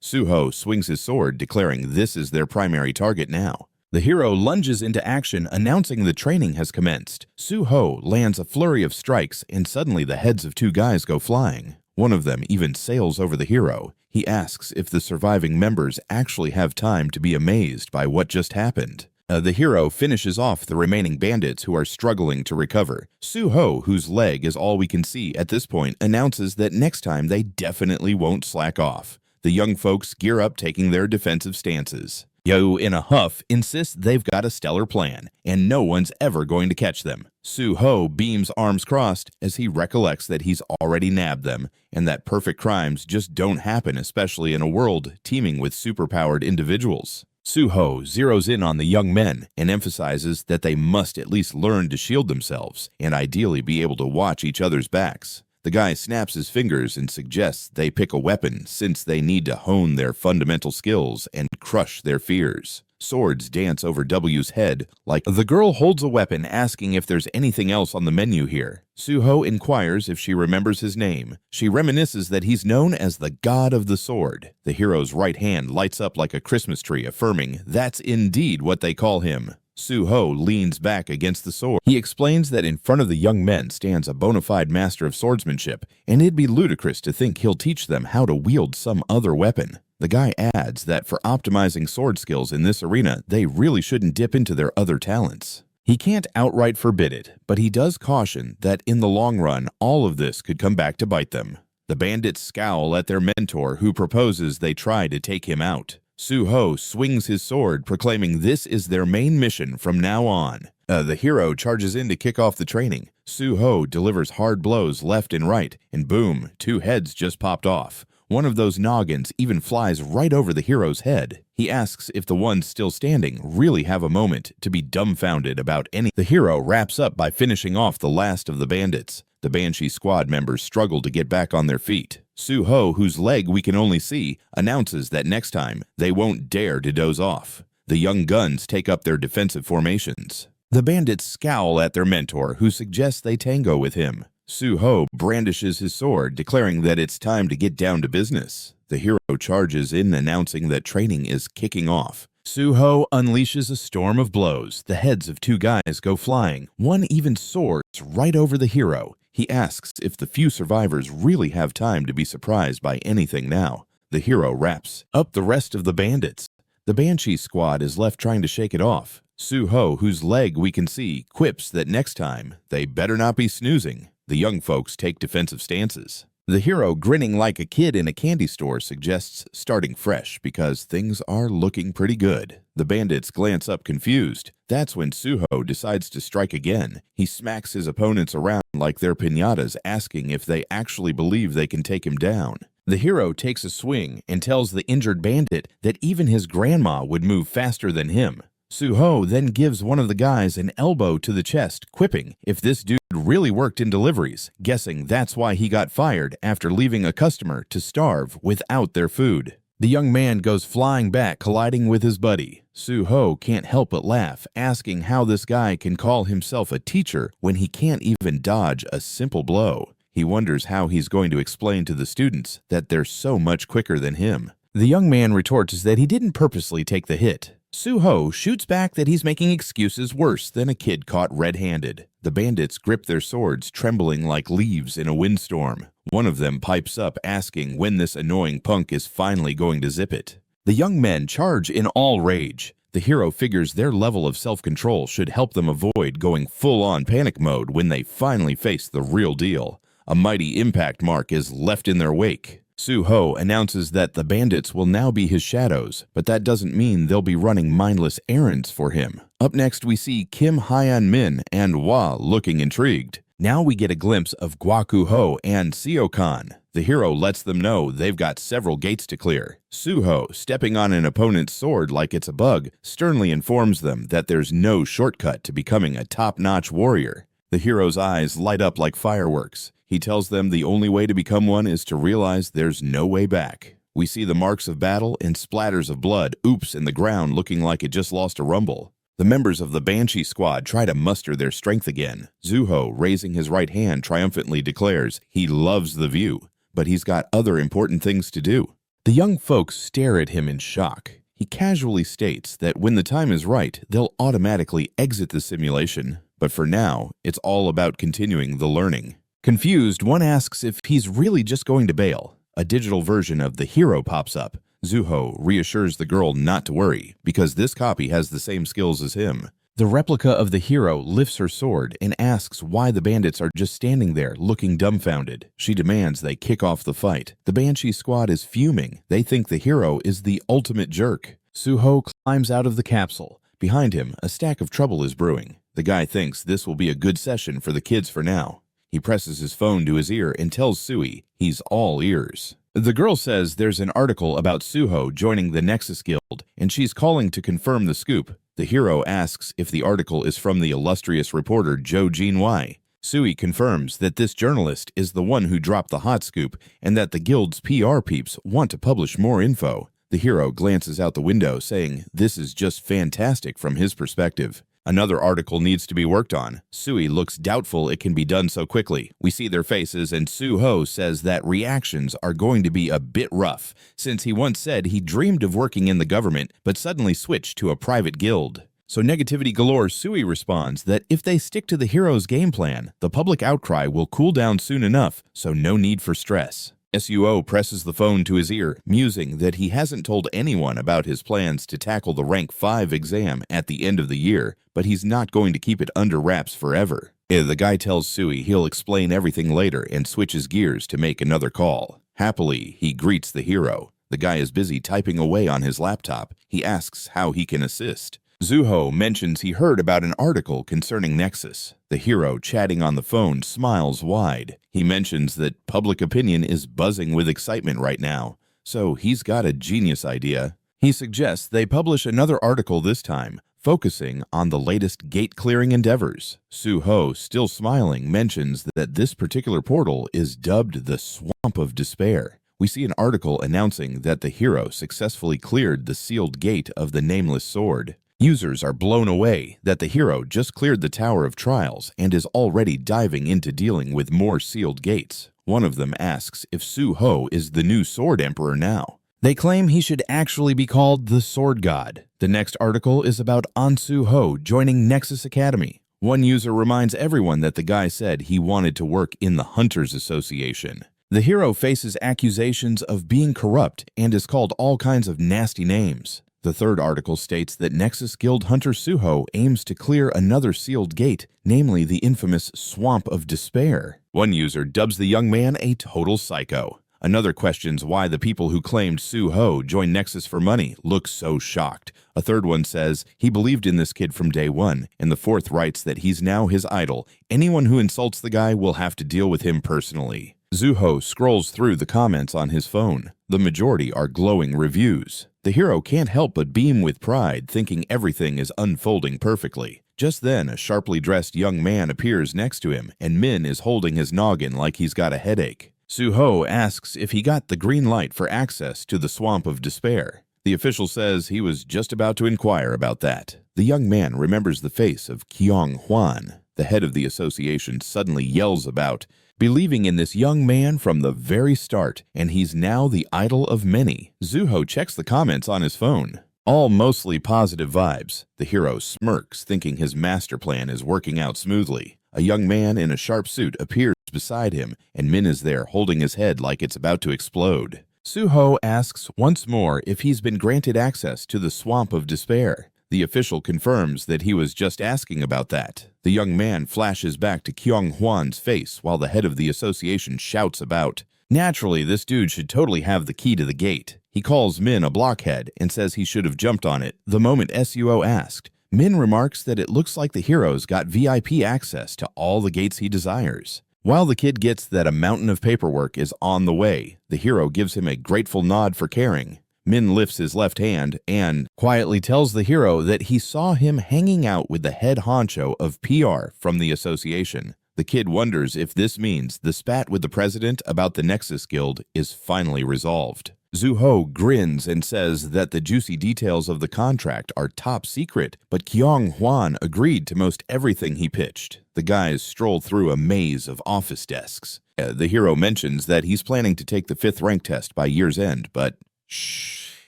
Suho swings his sword, declaring this is their primary target now. The hero lunges into action, announcing the training has commenced. Suho lands a flurry of strikes, and suddenly the heads of two guys go flying. One of them even sails over the hero. He asks if the surviving members actually have time to be amazed by what just happened. The hero finishes off the remaining bandits who are struggling to recover. Suho, whose leg is all we can see at this point, announces that next time they definitely won't slack off. The young folks gear up, taking their defensive stances. Yo, in a huff, insists they've got a stellar plan, and no one's ever going to catch them. Suho beams arms crossed as he recollects that he's already nabbed them, and that perfect crimes just don't happen, especially in a world teeming with superpowered individuals. Suho zeroes in on the young men and emphasizes that they must at least learn to shield themselves, and ideally be able to watch each other's backs. The guy snaps his fingers and suggests they pick a weapon since they need to hone their fundamental skills and crush their fears. Swords dance over W's head like the girl holds a weapon, asking if there's anything else on the menu here. Suho inquires if she remembers his name. She reminisces that he's known as the God of the Sword. The hero's right hand lights up like a Christmas tree, affirming that's indeed what they call him. Suho leans back against the sword. He explains that in front of the young men stands a bona fide master of swordsmanship, and it'd be ludicrous to think he'll teach them how to wield some other weapon. The guy adds that for optimizing sword skills in this arena, they really shouldn't dip into their other talents. He can't outright forbid it, but he does caution that in the long run, all of this could come back to bite them. The bandits scowl at their mentor, who proposes they try to take him out. Suho swings his sword, proclaiming this is their main mission from now on. The hero charges in to kick off the training. Suho delivers hard blows left and right, and boom, 2 heads just popped off. One of those noggins even flies right over the hero's head. He asks if the ones still standing really have a moment to be dumbfounded about any. The hero wraps up by finishing off the last of the bandits. The Banshee squad members struggle to get back on their feet. Suho, whose leg we can only see, announces that next time they won't dare to doze off. The young guns take up their defensive formations. The bandits scowl at their mentor, who suggests they tango with him. Suho brandishes his sword, declaring that it's time to get down to business. The hero charges in, announcing that training is kicking off. Suho unleashes a storm of blows. The heads of 2 guys go flying. One even soars right over the hero. He asks if the few survivors really have time to be surprised by anything now. The hero wraps up the rest of the bandits. The Banshee squad is left trying to shake it off. Suho, whose leg we can see, quips that next time they better not be snoozing. The young folks take defensive stances. The hero, grinning like a kid in a candy store, suggests starting fresh because things are looking pretty good. The bandits glance up confused. That's when Suho decides to strike again. He smacks his opponents around like they're piñatas, asking if they actually believe they can take him down. The hero takes a swing and tells the injured bandit that even his grandma would move faster than him. Suho then gives one of the guys an elbow to the chest, quipping if this dude really worked in deliveries, guessing that's why he got fired after leaving a customer to starve without their food. The young man goes flying back, colliding with his buddy. Suho can't help but laugh, asking how this guy can call himself a teacher when he can't even dodge a simple blow. He wonders how he's going to explain to the students that they're so much quicker than him. The young man retorts that he didn't purposely take the hit. Suho shoots back that he's making excuses worse than a kid caught red-handed. The bandits grip their swords, trembling like leaves in a windstorm. One of them pipes up, asking when this annoying punk is finally going to zip it. The young men charge in all rage. The hero figures their level of self-control should help them avoid going full-on panic mode when they finally face the real deal. A mighty impact mark is left in their wake. Suho announces that the bandits will now be his shadows, but that doesn't mean they'll be running mindless errands for him. Up next, we see Kim Hyan-min and Hwa looking intrigued. Now we get a glimpse of Gwaku-ho and Seo-kan. The hero lets them know they've got several gates to clear. Suho, stepping on an opponent's sword like it's a bug, sternly informs them that there's no shortcut to becoming a top-notch warrior. The hero's eyes light up like fireworks. He tells them the only way to become one is to realize there's no way back. We see the marks of battle and splatters of blood oops in the ground, looking like it just lost a rumble. The members of the Banshee squad try to muster their strength again. Suho, raising his right hand, triumphantly declares he loves the view, but he's got other important things to do. The young folks stare at him in shock. He casually states that when the time is right, they'll automatically exit the simulation, but for now, it's all about continuing the learning. Confused, one asks if he's really just going to bail. A digital version of the hero pops up. Suho reassures the girl not to worry, because this copy has the same skills as him. The replica of the hero lifts her sword and asks why the bandits are just standing there, looking dumbfounded. She demands they kick off the fight. The Banshee squad is fuming. They think the hero is the ultimate jerk. Suho climbs out of the capsule. Behind him, a stack of trouble is brewing. The guy thinks this will be a good session for the kids for now. He presses his phone to his ear and tells Sui he's all ears. The girl says there's an article about Suho joining the Nexus Guild, and she's calling to confirm the scoop. The hero asks if the article is from the illustrious reporter Jo Jin-wai. Sui confirms that this journalist is the one who dropped the hot scoop and that the guild's PR peeps want to publish more info. The hero glances out the window, saying this is just fantastic from his perspective. Another article needs to be worked on. Sui looks doubtful it can be done so quickly. We see their faces, and Suho says that reactions are going to be a bit rough, since he once said he dreamed of working in the government, but suddenly switched to a private guild. So negativity galore, Sui responds that if they stick to the hero's game plan, the public outcry will cool down soon enough, so no need for stress. Suo presses the phone to his ear, musing that he hasn't told anyone about his plans to tackle the Rank 5 exam at the end of the year, but he's not going to keep it under wraps forever. The guy tells Sui he'll explain everything later and switches gears to make another call. Happily, he greets the hero. The guy is busy typing away on his laptop. He asks how he can assist. Zuho mentions he heard about an article concerning Nexus. The hero, chatting on the phone, smiles wide. He mentions that public opinion is buzzing with excitement right now, so he's got a genius idea. He suggests they publish another article this time, focusing on the latest gate-clearing endeavors. Suho, still smiling, mentions that this particular portal is dubbed the Swamp of Despair. We see an article announcing that the hero successfully cleared the sealed gate of the Nameless Sword. Users are blown away that the hero just cleared the Tower of Trials and is already diving into dealing with more sealed gates. One of them asks if Suho is the new Sword Emperor now. They claim he should actually be called the Sword God. The next article is about Ansu Ho joining Nexus Academy. One user reminds everyone that the guy said he wanted to work in the Hunters Association. The hero faces accusations of being corrupt and is called all kinds of nasty names. The third article states that Nexus Guild Hunter Suho aims to clear another sealed gate, namely the infamous Swamp of Despair. One user dubs the young man a total psycho. Another questions why the people who claimed Suho joined Nexus for money look so shocked. A third one says he believed in this kid from day one, and the fourth writes that he's now his idol. Anyone who insults the guy will have to deal with him personally. Zuho scrolls through the comments on his phone. The majority are glowing reviews. The hero can't help but beam with pride, thinking everything is unfolding perfectly. Just then, a sharply dressed young man appears next to him, and Min is holding his noggin like he's got a headache. Suho asks if he got the green light for access to the Swamp of Despair. The official says he was just about to inquire about that. The young man remembers the face of Kyung Hwan. The head of the association suddenly yells about believing in this young man from the very start, and he's now the idol of many. Zuho checks the comments on his phone. All mostly positive vibes. The hero smirks, thinking his master plan is working out smoothly. A young man in a sharp suit appears beside him, and Min is there holding his head like it's about to explode. Suho asks once more if he's been granted access to the Swamp of Despair. The official confirms that he was just asking about that. The young man flashes back to Kyung Hwan's face while the head of the association shouts about. Naturally, this dude should totally have the key to the gate. He calls Min a blockhead and says he should have jumped on it the moment Suo asked. Min remarks that it looks like the hero's got VIP access to all the gates he desires. While the kid gets that a mountain of paperwork is on the way, the hero gives him a grateful nod for caring. Min lifts his left hand and quietly tells the hero that he saw him hanging out with the head honcho of PR from the association. The kid wonders if this means the spat with the president about the Nexus Guild is finally resolved. Zuho grins and says that the juicy details of the contract are top secret, but Kyung Hwan agreed to most everything he pitched. The guys stroll through a maze of office desks. The hero mentions that he's planning to take the 5th rank test by year's end, but shh,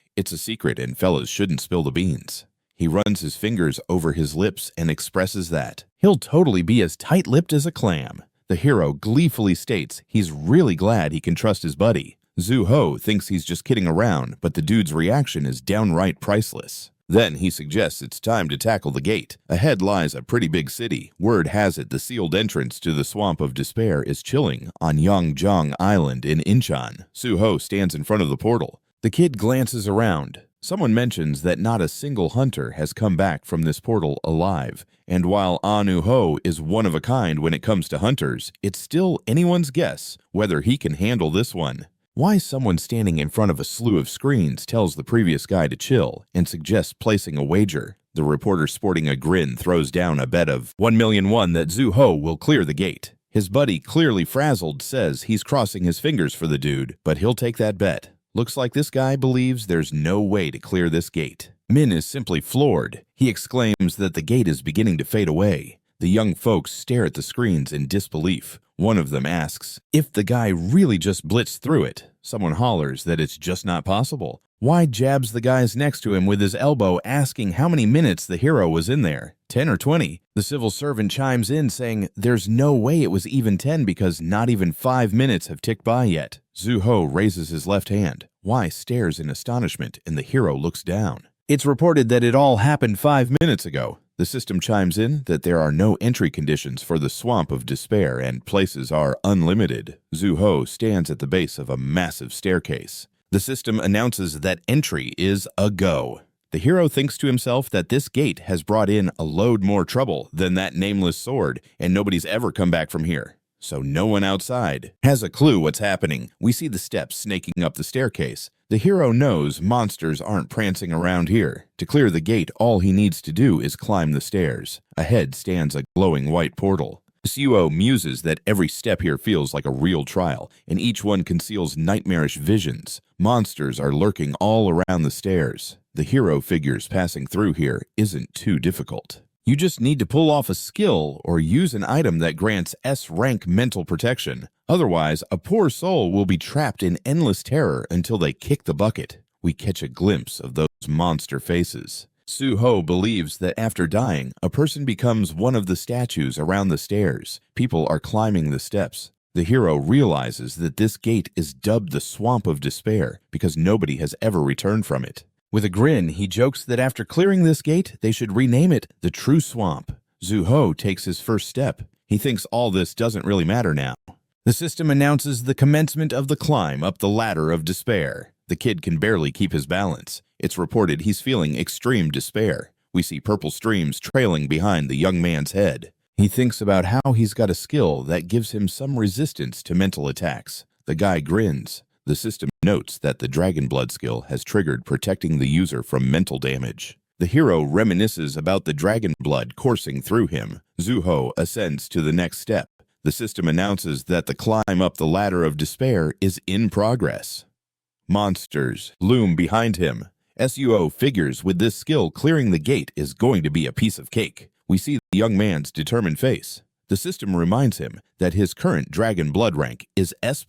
it's a secret and fellas shouldn't spill the beans. He runs his fingers over his lips and expresses that he'll totally be as tight-lipped as a clam. The hero gleefully states he's really glad he can trust his buddy. Zuho thinks he's just kidding around, but the dude's reaction is downright priceless. Then he suggests it's time to tackle the gate. Ahead lies a pretty big city. Word has it the sealed entrance to the Swamp of Despair is chilling on Yongjong Island in Incheon. Suho stands in front of the portal. The kid glances around. Someone mentions that not a single hunter has come back from this portal alive, and while Anu Ho is one of a kind when it comes to hunters, it's still anyone's guess whether he can handle this one. Why someone standing in front of a slew of screens tells the previous guy to chill and suggests placing a wager. The reporter sporting a grin throws down a bet of 1,000,000 won that Zhu Ho will clear the gate. His buddy, clearly frazzled, says he's crossing his fingers for the dude, but he'll take that bet. Looks like this guy believes there's no way to clear this gate. Min is simply floored. He exclaims that the gate is beginning to fade away. The young folks stare at the screens in disbelief. One of them asks if the guy really just blitzed through it. Someone hollers that it's just not possible. Wide jabs the guys next to him with his elbow, asking how many minutes the hero was in there. 10 or 20. The civil servant chimes in saying there's no way it was even 10 because not even 5 minutes have ticked by yet. Zuho raises his left hand. Wai stares in astonishment and the hero looks down. It's reported that it all happened 5 minutes ago. The system chimes in that there are no entry conditions for the Swamp of Despair and places are unlimited. Zuho stands at the base of a massive staircase. The system announces that entry is a go. The hero thinks to himself that this gate has brought in a load more trouble than that nameless sword, and nobody's ever come back from here. So no one outside has a clue what's happening. We see the steps snaking up the staircase. The hero knows monsters aren't prancing around here. To clear the gate, all he needs to do is climb the stairs. Ahead stands a glowing white portal. Suo muses that every step here feels like a real trial, and each one conceals nightmarish visions. Monsters are lurking all around the stairs. The hero figures passing through here isn't too difficult. You just need to pull off a skill or use an item that grants S-rank mental protection. Otherwise, a poor soul will be trapped in endless terror until they kick the bucket. We catch a glimpse of those monster faces. Suho believes that after dying, a person becomes one of the statues around the stairs. People are climbing the steps. The hero realizes that this gate is dubbed the Swamp of Despair because nobody has ever returned from it. With a grin, he jokes that after clearing this gate, they should rename it the True Swamp. Zuho takes his first step. He thinks all this doesn't really matter now. The system announces the commencement of the climb up the ladder of despair. The kid can barely keep his balance. It's reported he's feeling extreme despair. We see purple streams trailing behind the young man's head. He thinks about how he's got a skill that gives him some resistance to mental attacks. The guy grins. The system notes that the Dragon Blood skill has triggered protecting the user from mental damage. The hero reminisces about the Dragon Blood coursing through him. Zuho ascends to the next step. The system announces that the climb up the ladder of despair is in progress. Monsters loom behind him. Suo figures with this skill clearing the gate is going to be a piece of cake. We see the young man's determined face. The system reminds him that his current Dragon Blood rank is S+.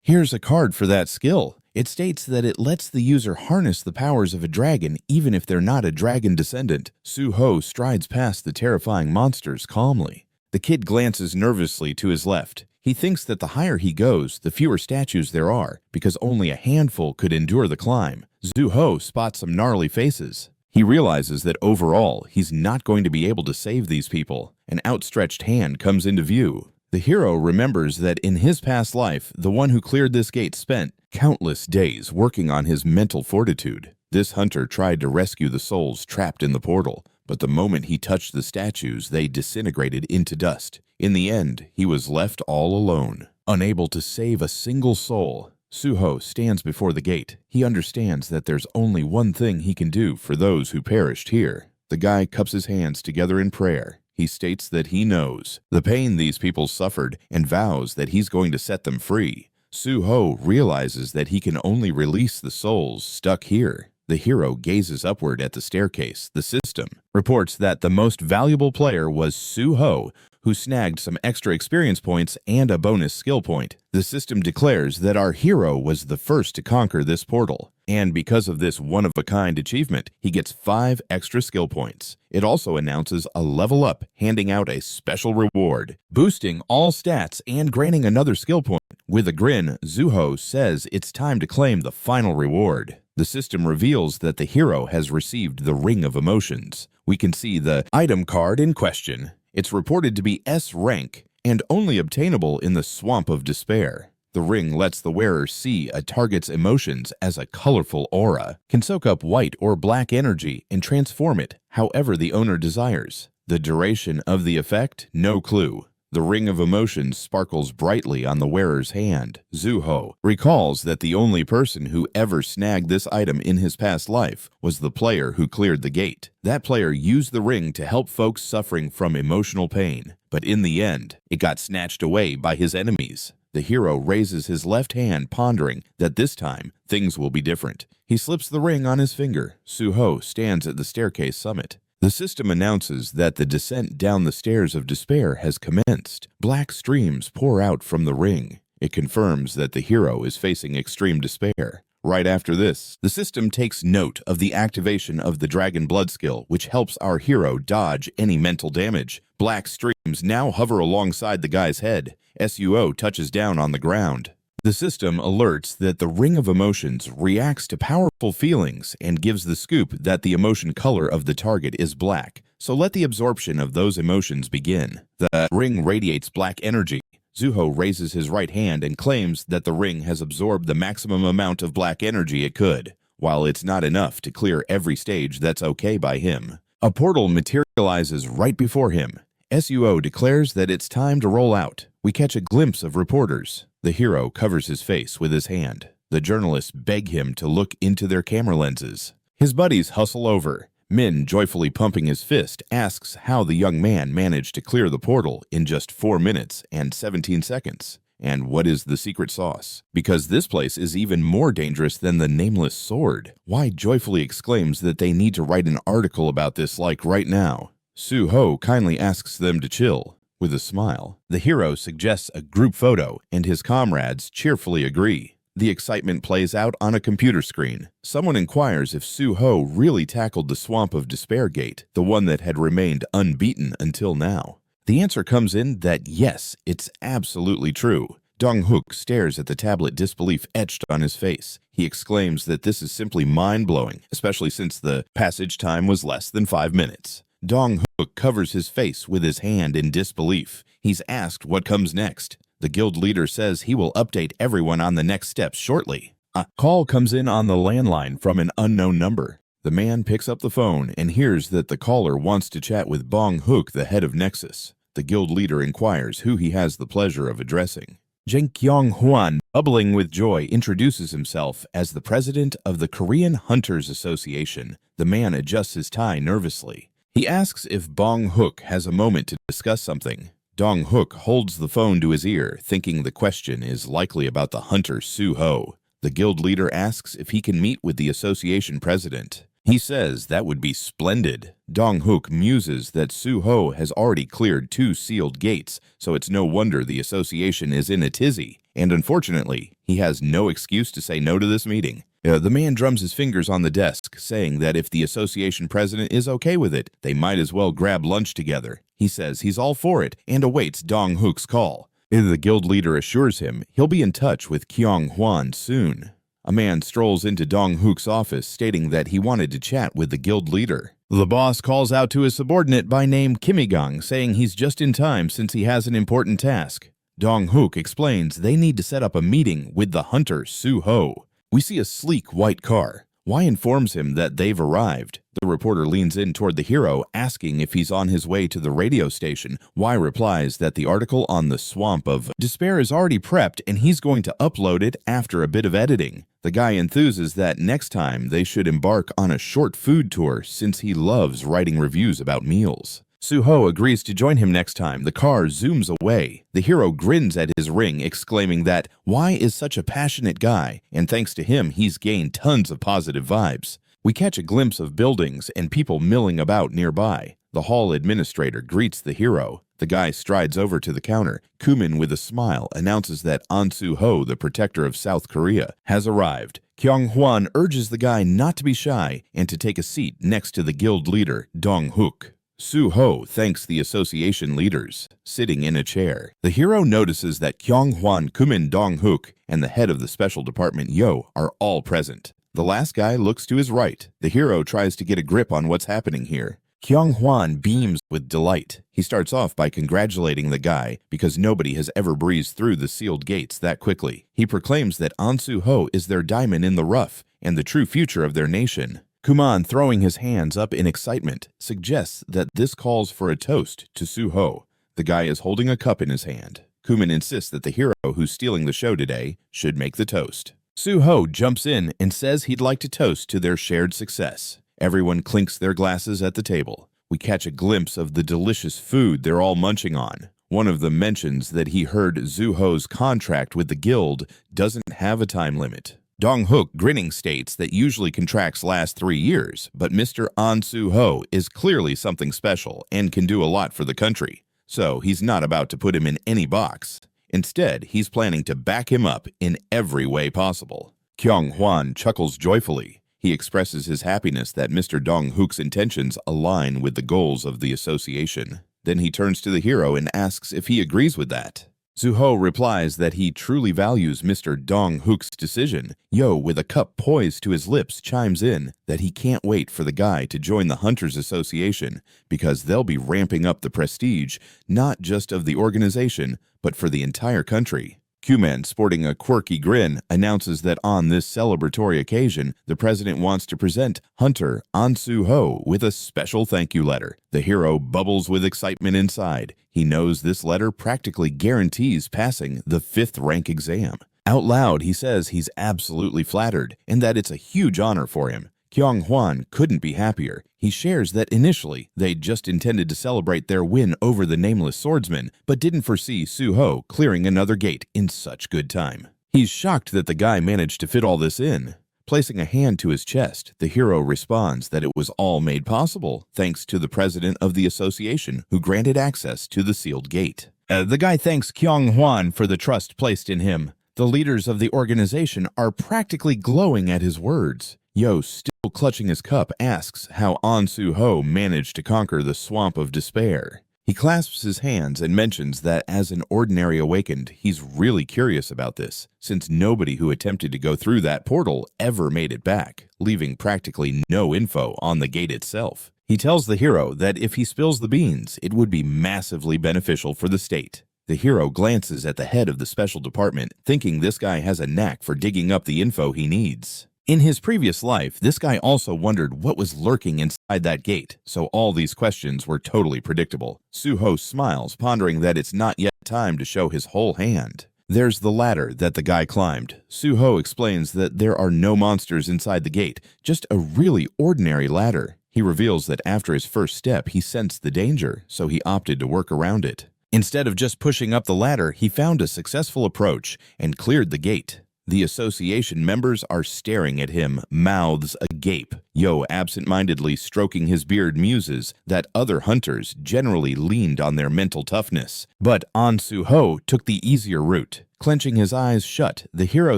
Here's a card for that skill. It states that it lets the user harness the powers of a dragon even if they're not a dragon descendant. Suho strides past the terrifying monsters calmly. The kid glances nervously to his left. He thinks that the higher he goes, the fewer statues there are, because only a handful could endure the climb. Zuho spots some gnarly faces. He realizes that overall, he's not going to be able to save these people. An outstretched hand comes into view. The hero remembers that in his past life, the one who cleared this gate spent countless days working on his mental fortitude. This hunter tried to rescue the souls trapped in the portal, but the moment he touched the statues, they disintegrated into dust. In the end, he was left all alone, unable to save a single soul. Suho stands before the gate. He understands that there's only one thing he can do for those who perished here. The guy cups his hands together in prayer. He states that he knows the pain these people suffered and vows that he's going to set them free. Suho realizes that he can only release the souls stuck here. The hero gazes upward at the staircase. The system reports that the most valuable player was Suho, who snagged some extra experience points and a bonus skill point. The system declares that our hero was the first to conquer this portal, and because of this one-of-a-kind achievement, he gets 5 extra skill points. It also announces a level up, handing out a special reward, boosting all stats and granting another skill point. With a grin, Zuho says it's time to claim the final reward. The system reveals that the hero has received the Ring of Emotions. We can see the item card in question. It's reported to be S rank and only obtainable in the Swamp of Despair. The ring lets the wearer see a target's emotions as a colorful aura, can soak up white or black energy and transform it however the owner desires. The duration of the effect? No clue. The Ring of Emotions sparkles brightly on the wearer's hand. Zuho recalls that the only person who ever snagged this item in his past life was the player who cleared the gate. That player used the ring to help folks suffering from emotional pain, but in the end, it got snatched away by his enemies. The hero raises his left hand, pondering that this time things will be different. He slips the ring on his finger. Suho stands at the staircase summit. The system announces that the descent down the stairs of despair has commenced. Black streams pour out from the ring. It confirms that the hero is facing extreme despair. Right after this, the system takes note of the activation of the Dragon Blood skill, which helps our hero dodge any mental damage. Black streams now hover alongside the guy's head. SUO touches down on the ground. The system alerts that the Ring of Emotions reacts to powerful feelings and gives the scoop that the emotion color of the target is black. So let the absorption of those emotions begin. The ring radiates black energy. Zuho raises his right hand and claims that the ring has absorbed the maximum amount of black energy it could. While it's not enough to clear every stage, that's okay by him. A portal materializes right before him. SUO declares that it's time to roll out. We catch a glimpse of reporters. The hero covers his face with his hand. The journalists beg him to look into their camera lenses. His buddies hustle over. Min, joyfully pumping his fist, asks how the young man managed to clear the portal in just 4 minutes and 17 seconds. And what is the secret sauce? Because this place is even more dangerous than the nameless sword. Why joyfully exclaims that they need to write an article about this like right now. Suho kindly asks them to chill. With a smile, the hero suggests a group photo, and his comrades cheerfully agree. The excitement plays out on a computer screen. Someone inquires if Suho really tackled the Swamp of Despair Gate, the one that had remained unbeaten until now. The answer comes in that yes, it's absolutely true. Dong-hook stares at the tablet, disbelief etched on his face. He exclaims that this is simply mind-blowing, especially since the passage time was less than 5 minutes. Dong-hook covers his face with his hand in disbelief. He's asked what comes next. The guild leader says he will update everyone on the next steps shortly. A call comes in on the landline from an unknown number. The man picks up the phone and hears that the caller wants to chat with Bong-hook, the head of Nexus. The guild leader inquires who he has the pleasure of addressing. Jeng Kyung-hwan, bubbling with joy, introduces himself as the president of the Korean Hunters Association. The man adjusts his tie nervously. He asks if Bong-hook has a moment to discuss something. Dong-hook holds the phone to his ear, thinking the question is likely about the hunter Suho. The guild leader asks if he can meet with the association president. He says that would be splendid. Dong-hook muses that Suho has already cleared 2 sealed gates, so it's no wonder the association is in a tizzy. And unfortunately, he has no excuse to say no to this meeting. The man drums his fingers on the desk, saying that if the association president is okay with it, they might as well grab lunch together. He says he's all for it and awaits Dong-hook's call. The guild leader assures him he'll be in touch with Kyung-hwan soon. A man strolls into Dong-hook's office, stating that he wanted to chat with the guild leader. The boss calls out to his subordinate by name Kimigang, saying he's just in time since he has an important task. Dong-hook explains they need to set up a meeting with the hunter Suho. We see a sleek white car. Wai informs him that they've arrived. The reporter leans in toward the hero, asking if he's on his way to the radio station. Wai replies that the article on the Swamp of Despair is already prepped and he's going to upload it after a bit of editing. The guy enthuses that next time they should embark on a short food tour since he loves writing reviews about meals. Suho agrees to join him next time. The car zooms away. The hero grins at his ring, exclaiming that Wai is such a passionate guy, and thanks to him, he's gained tons of positive vibes. We catch a glimpse of buildings and people milling about nearby. The hall administrator greets the hero. The guy strides over to the counter. Kumin, with a smile, announces that An Su-ho, the protector of South Korea, has arrived. Kyung-hwan urges the guy not to be shy and to take a seat next to the guild leader, Dong-hook. Suho thanks the association leaders, sitting in a chair. The hero notices that Kyung-hwan, Kumin, Dong-hook, and the head of the special department, Yo, are all present. The last guy looks to his right. The hero tries to get a grip on what's happening here. Kyung-hwan beams with delight. He starts off by congratulating the guy because nobody has ever breezed through the sealed gates that quickly. He proclaims that An Su-ho is their diamond in the rough and the true future of their nation. Kuman, throwing his hands up in excitement, suggests that this calls for a toast to Suho. The guy is holding a cup in his hand. Kuman insists that the hero who's stealing the show today should make the toast. Suho jumps in and says he'd like to toast to their shared success. Everyone clinks their glasses at the table. We catch a glimpse of the delicious food they're all munching on. One of them mentions that he heard Zuho's contract with the guild doesn't have a time limit. Dong-hook, grinning, states that usually contracts last 3 years, but Mr. An Su-ho is clearly something special and can do a lot for the country, so he's not about to put him in any box. Instead, he's planning to back him up in every way possible. Kyung-hwan chuckles joyfully. He expresses his happiness that Mr. Dong-hook's intentions align with the goals of the association. Then he turns to the hero and asks if he agrees with that. Zuho replies that he truly values Mr. Dong-hook's decision. Yo, with a cup poised to his lips, chimes in that he can't wait for the guy to join the Hunters Association because they'll be ramping up the prestige, not just of the organization, but for the entire country. Q-Man, sporting a quirky grin, announces that on this celebratory occasion, the president wants to present Hunter An Su-ho with a special thank you letter. The hero bubbles with excitement inside. He knows this letter practically guarantees passing the 5th rank exam. Out loud, he says he's absolutely flattered and that it's a huge honor for him. Kyung-hwan couldn't be happier. He shares that initially they'd just intended to celebrate their win over the nameless swordsman, but didn't foresee Su-ho clearing another gate in such good time. He's shocked that the guy managed to fit all this in. Placing a hand to his chest, the hero responds that it was all made possible thanks to the president of the association who granted access to the sealed gate. The guy thanks Kyung-hwan for the trust placed in him. The leaders of the organization are practically glowing at his words. Yo, still clutching his cup, asks how An Su-ho managed to conquer the swamp of despair. He clasps his hands and mentions that as an ordinary awakened, he's really curious about this, since nobody who attempted to go through that portal ever made it back, leaving practically no info on the gate itself. He tells the hero that if he spills the beans, it would be massively beneficial for the state. The hero glances at the head of the special department, thinking this guy has a knack for digging up the info he needs. In his previous life, this guy also wondered what was lurking inside that gate, so all these questions were totally predictable. Su-ho smiles, pondering that it's not yet time to show his whole hand. There's the ladder that the guy climbed. Su-ho explains that there are no monsters inside the gate, just a really ordinary ladder. He reveals that after his first step, he sensed the danger, so he opted to work around it. Instead of just pushing up the ladder, he found a successful approach and cleared the gate. The association members are staring at him, mouths agape. Yo, absent-mindedly stroking his beard, muses that other hunters generally leaned on their mental toughness. But An Su-ho took the easier route. Clenching his eyes shut, the hero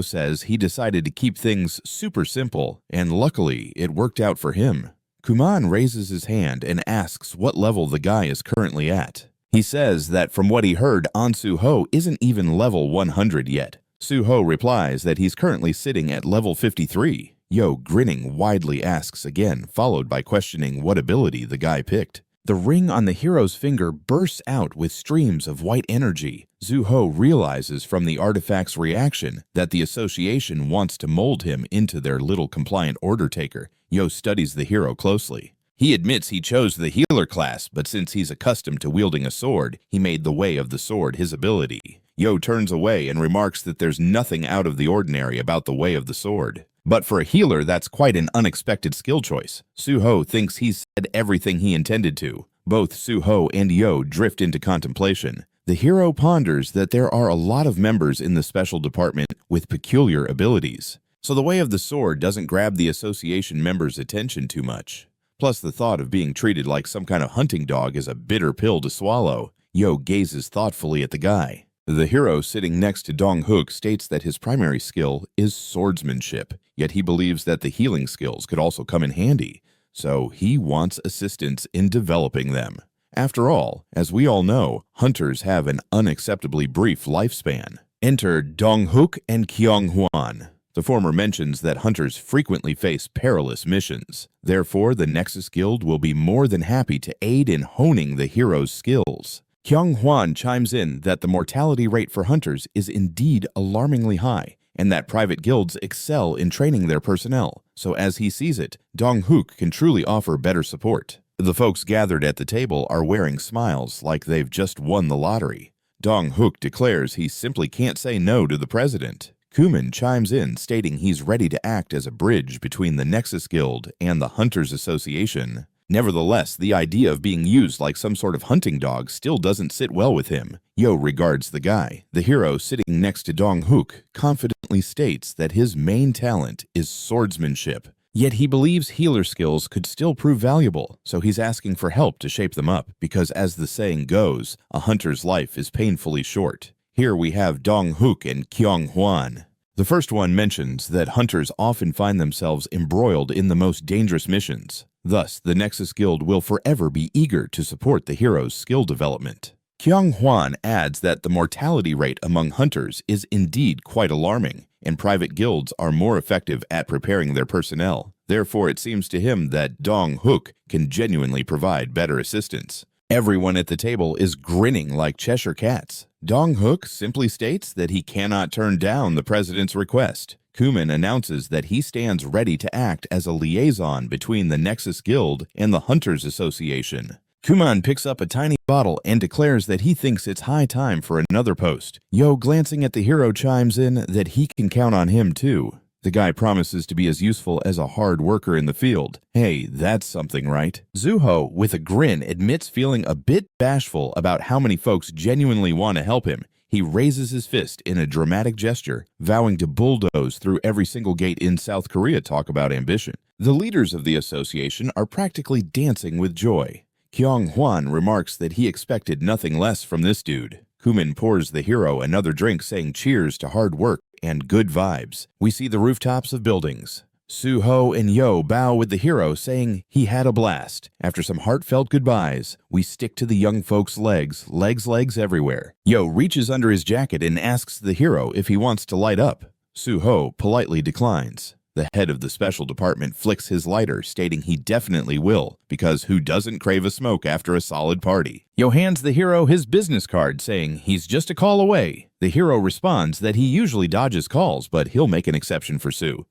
says he decided to keep things super simple, and luckily it worked out for him. Kuman raises his hand and asks what level the guy is currently at. He says that from what he heard, An Su-ho isn't even level 100 yet. Su-ho replies that he's currently sitting at level 53. Yo, grinning, widely asks again, followed by questioning what ability the guy picked. The ring on the hero's finger bursts out with streams of white energy. Su-ho realizes from the artifact's reaction that the association wants to mold him into their little compliant order taker. Yo studies the hero closely. He admits he chose the healer class, but since he's accustomed to wielding a sword, he made the way of the sword his ability. Yo turns away and remarks that there's nothing out of the ordinary about the way of the sword. But for a healer, that's quite an unexpected skill choice. Su-ho thinks he's said everything he intended to. Both Su-ho and Yo drift into contemplation. The hero ponders that there are a lot of members in the special department with peculiar abilities, so the way of the sword doesn't grab the association members' attention too much. Plus, the thought of being treated like some kind of hunting dog is a bitter pill to swallow. Yo gazes thoughtfully at the guy. The hero sitting next to Dong-hook states that his primary skill is swordsmanship, yet he believes that the healing skills could also come in handy, so he wants assistance in developing them. After all, as we all know, hunters have an unacceptably brief lifespan. Enter Dong-hook and Kyung-hwan. The former mentions that hunters frequently face perilous missions. Therefore, the Nexus Guild will be more than happy to aid in honing the hero's skills. Kyung-hwan chimes in that the mortality rate for hunters is indeed alarmingly high, and that private guilds excel in training their personnel, so as he sees it, Dong-hook can truly offer better support. The folks gathered at the table are wearing smiles like they've just won the lottery. Dong-hook declares he simply can't say no to the president. Kuman chimes in, stating he's ready to act as a bridge between the Nexus Guild and the Hunters Association. Nevertheless, the idea of being used like some sort of hunting dog still doesn't sit well with him. Yo regards the guy. The hero sitting next to Dong-hook confidently states that his main talent is swordsmanship. Yet he believes healer skills could still prove valuable, so he's asking for help to shape them up, because as the saying goes, a hunter's life is painfully short. Here we have Dong-hook and Kyung-hwan. The first one mentions that hunters often find themselves embroiled in the most dangerous missions. Thus, the Nexus Guild will forever be eager to support the hero's skill development. Kyung-hwan adds that the mortality rate among hunters is indeed quite alarming, and private guilds are more effective at preparing their personnel. Therefore, it seems to him that Dong-hook can genuinely provide better assistance. Everyone at the table is grinning like Cheshire cats. Dong-hook simply states that he cannot turn down the president's request. Kuman announces that he stands ready to act as a liaison between the Nexus Guild and the Hunters Association. Kuman picks up a tiny bottle and declares that he thinks it's high time for another post. Yo, glancing at the hero, chimes in that he can count on him too. The guy promises to be as useful as a hard worker in the field. Hey, that's something, right? Zuho, with a grin, admits feeling a bit bashful about how many folks genuinely want to help him. He raises his fist in a dramatic gesture, vowing to bulldoze through every single gate in South Korea. Talk about ambition. The leaders of the association are practically dancing with joy. Kyung-hwan remarks that he expected nothing less from this dude. Kuman pours the hero another drink, saying cheers to hard work and good vibes. We see the rooftops of buildings. Suho and Yo bow with the hero, saying he had a blast. After some heartfelt goodbyes, we stick to the young folks' legs everywhere. Yo reaches under his jacket and asks the hero if he wants to light up. Suho politely declines. The head of the special department flicks his lighter, stating he definitely will, because who doesn't crave a smoke after a solid party? Yo hands the hero his business card, saying he's just a call away. The hero responds that he usually dodges calls, but he'll make an exception for Sue.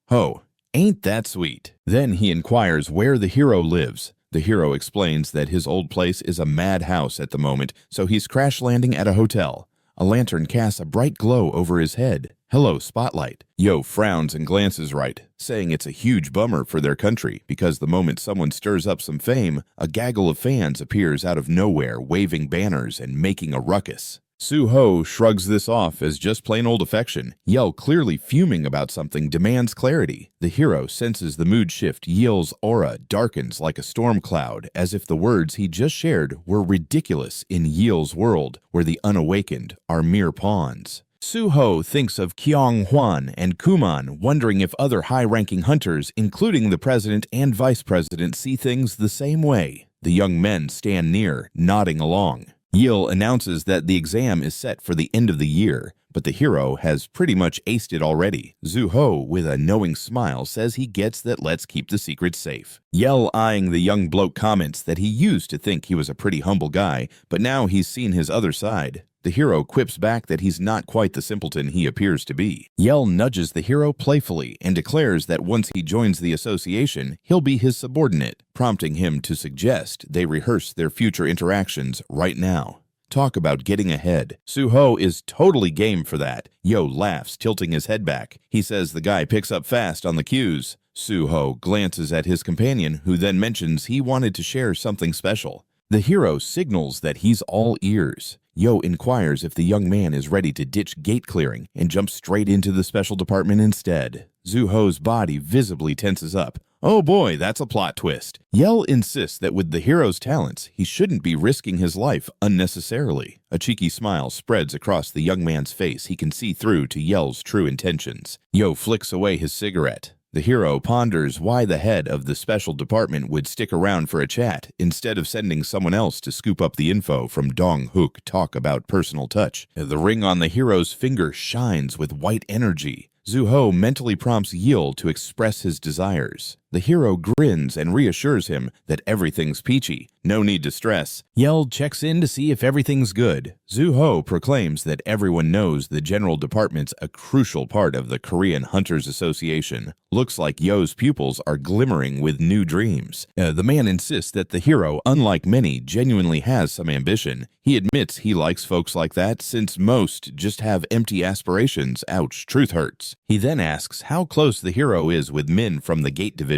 Ho, ain't that sweet? Then he inquires where the hero lives. The hero explains that his old place is a madhouse at the moment, so he's crash landing at a hotel. A lantern casts a bright glow over his head. Hello, Spotlight. Yo frowns and glances right, saying it's a huge bummer for their country because the moment someone stirs up some fame, a gaggle of fans appears out of nowhere, waving banners and making a ruckus. Suho shrugs this off as just plain old affection. Yell, clearly fuming about something, demands clarity. The hero senses the mood shift. Yell's aura darkens like a storm cloud, as if the words he just shared were ridiculous in Yell's world, where the unawakened are mere pawns. Suho thinks of Kyung-hwan and Kuman, wondering if other high-ranking hunters, including the president and vice president, see things the same way. The young men stand near, nodding along. Yil announces that the exam is set for the end of the year, but the hero has pretty much aced it already. Zuho, with a knowing smile, says he gets that let's keep the secret safe. Yell, eyeing the young bloke, comments that he used to think he was a pretty humble guy, but now he's seen his other side. The hero quips back that he's not quite the simpleton he appears to be. Yell nudges the hero playfully and declares that once he joins the association, he'll be his subordinate, prompting him to suggest they rehearse their future interactions right now. Talk about getting ahead. Suho is totally game for that. Yo laughs, tilting his head back. He says the guy picks up fast on the cues. Suho glances at his companion, who then mentions he wanted to share something special. The hero signals that he's all ears. Yo inquires if the young man is ready to ditch gate clearing and jump straight into the special department instead. Zuho's body visibly tenses up. Oh boy, that's a plot twist. Yell insists that with the hero's talents, he shouldn't be risking his life unnecessarily. A cheeky smile spreads across the young man's face. He can see through to Yell's true intentions. Yo flicks away his cigarette. The hero ponders why the head of the special department would stick around for a chat instead of sending someone else to scoop up the info from Dong-hook. Talk about personal touch. The ring on the hero's finger shines with white energy. Zuho mentally prompts Yil to express his desires. The hero grins and reassures him that everything's peachy. No need to stress. Yell checks in to see if everything's good. Zuho proclaims that everyone knows the general department's a crucial part of the Korean Hunters Association. Looks like Yo's pupils are glimmering with new dreams. The man insists that the hero, unlike many, genuinely has some ambition. He admits he likes folks like that since most just have empty aspirations. Ouch, truth hurts. He then asks how close the hero is with men from the Gate Division.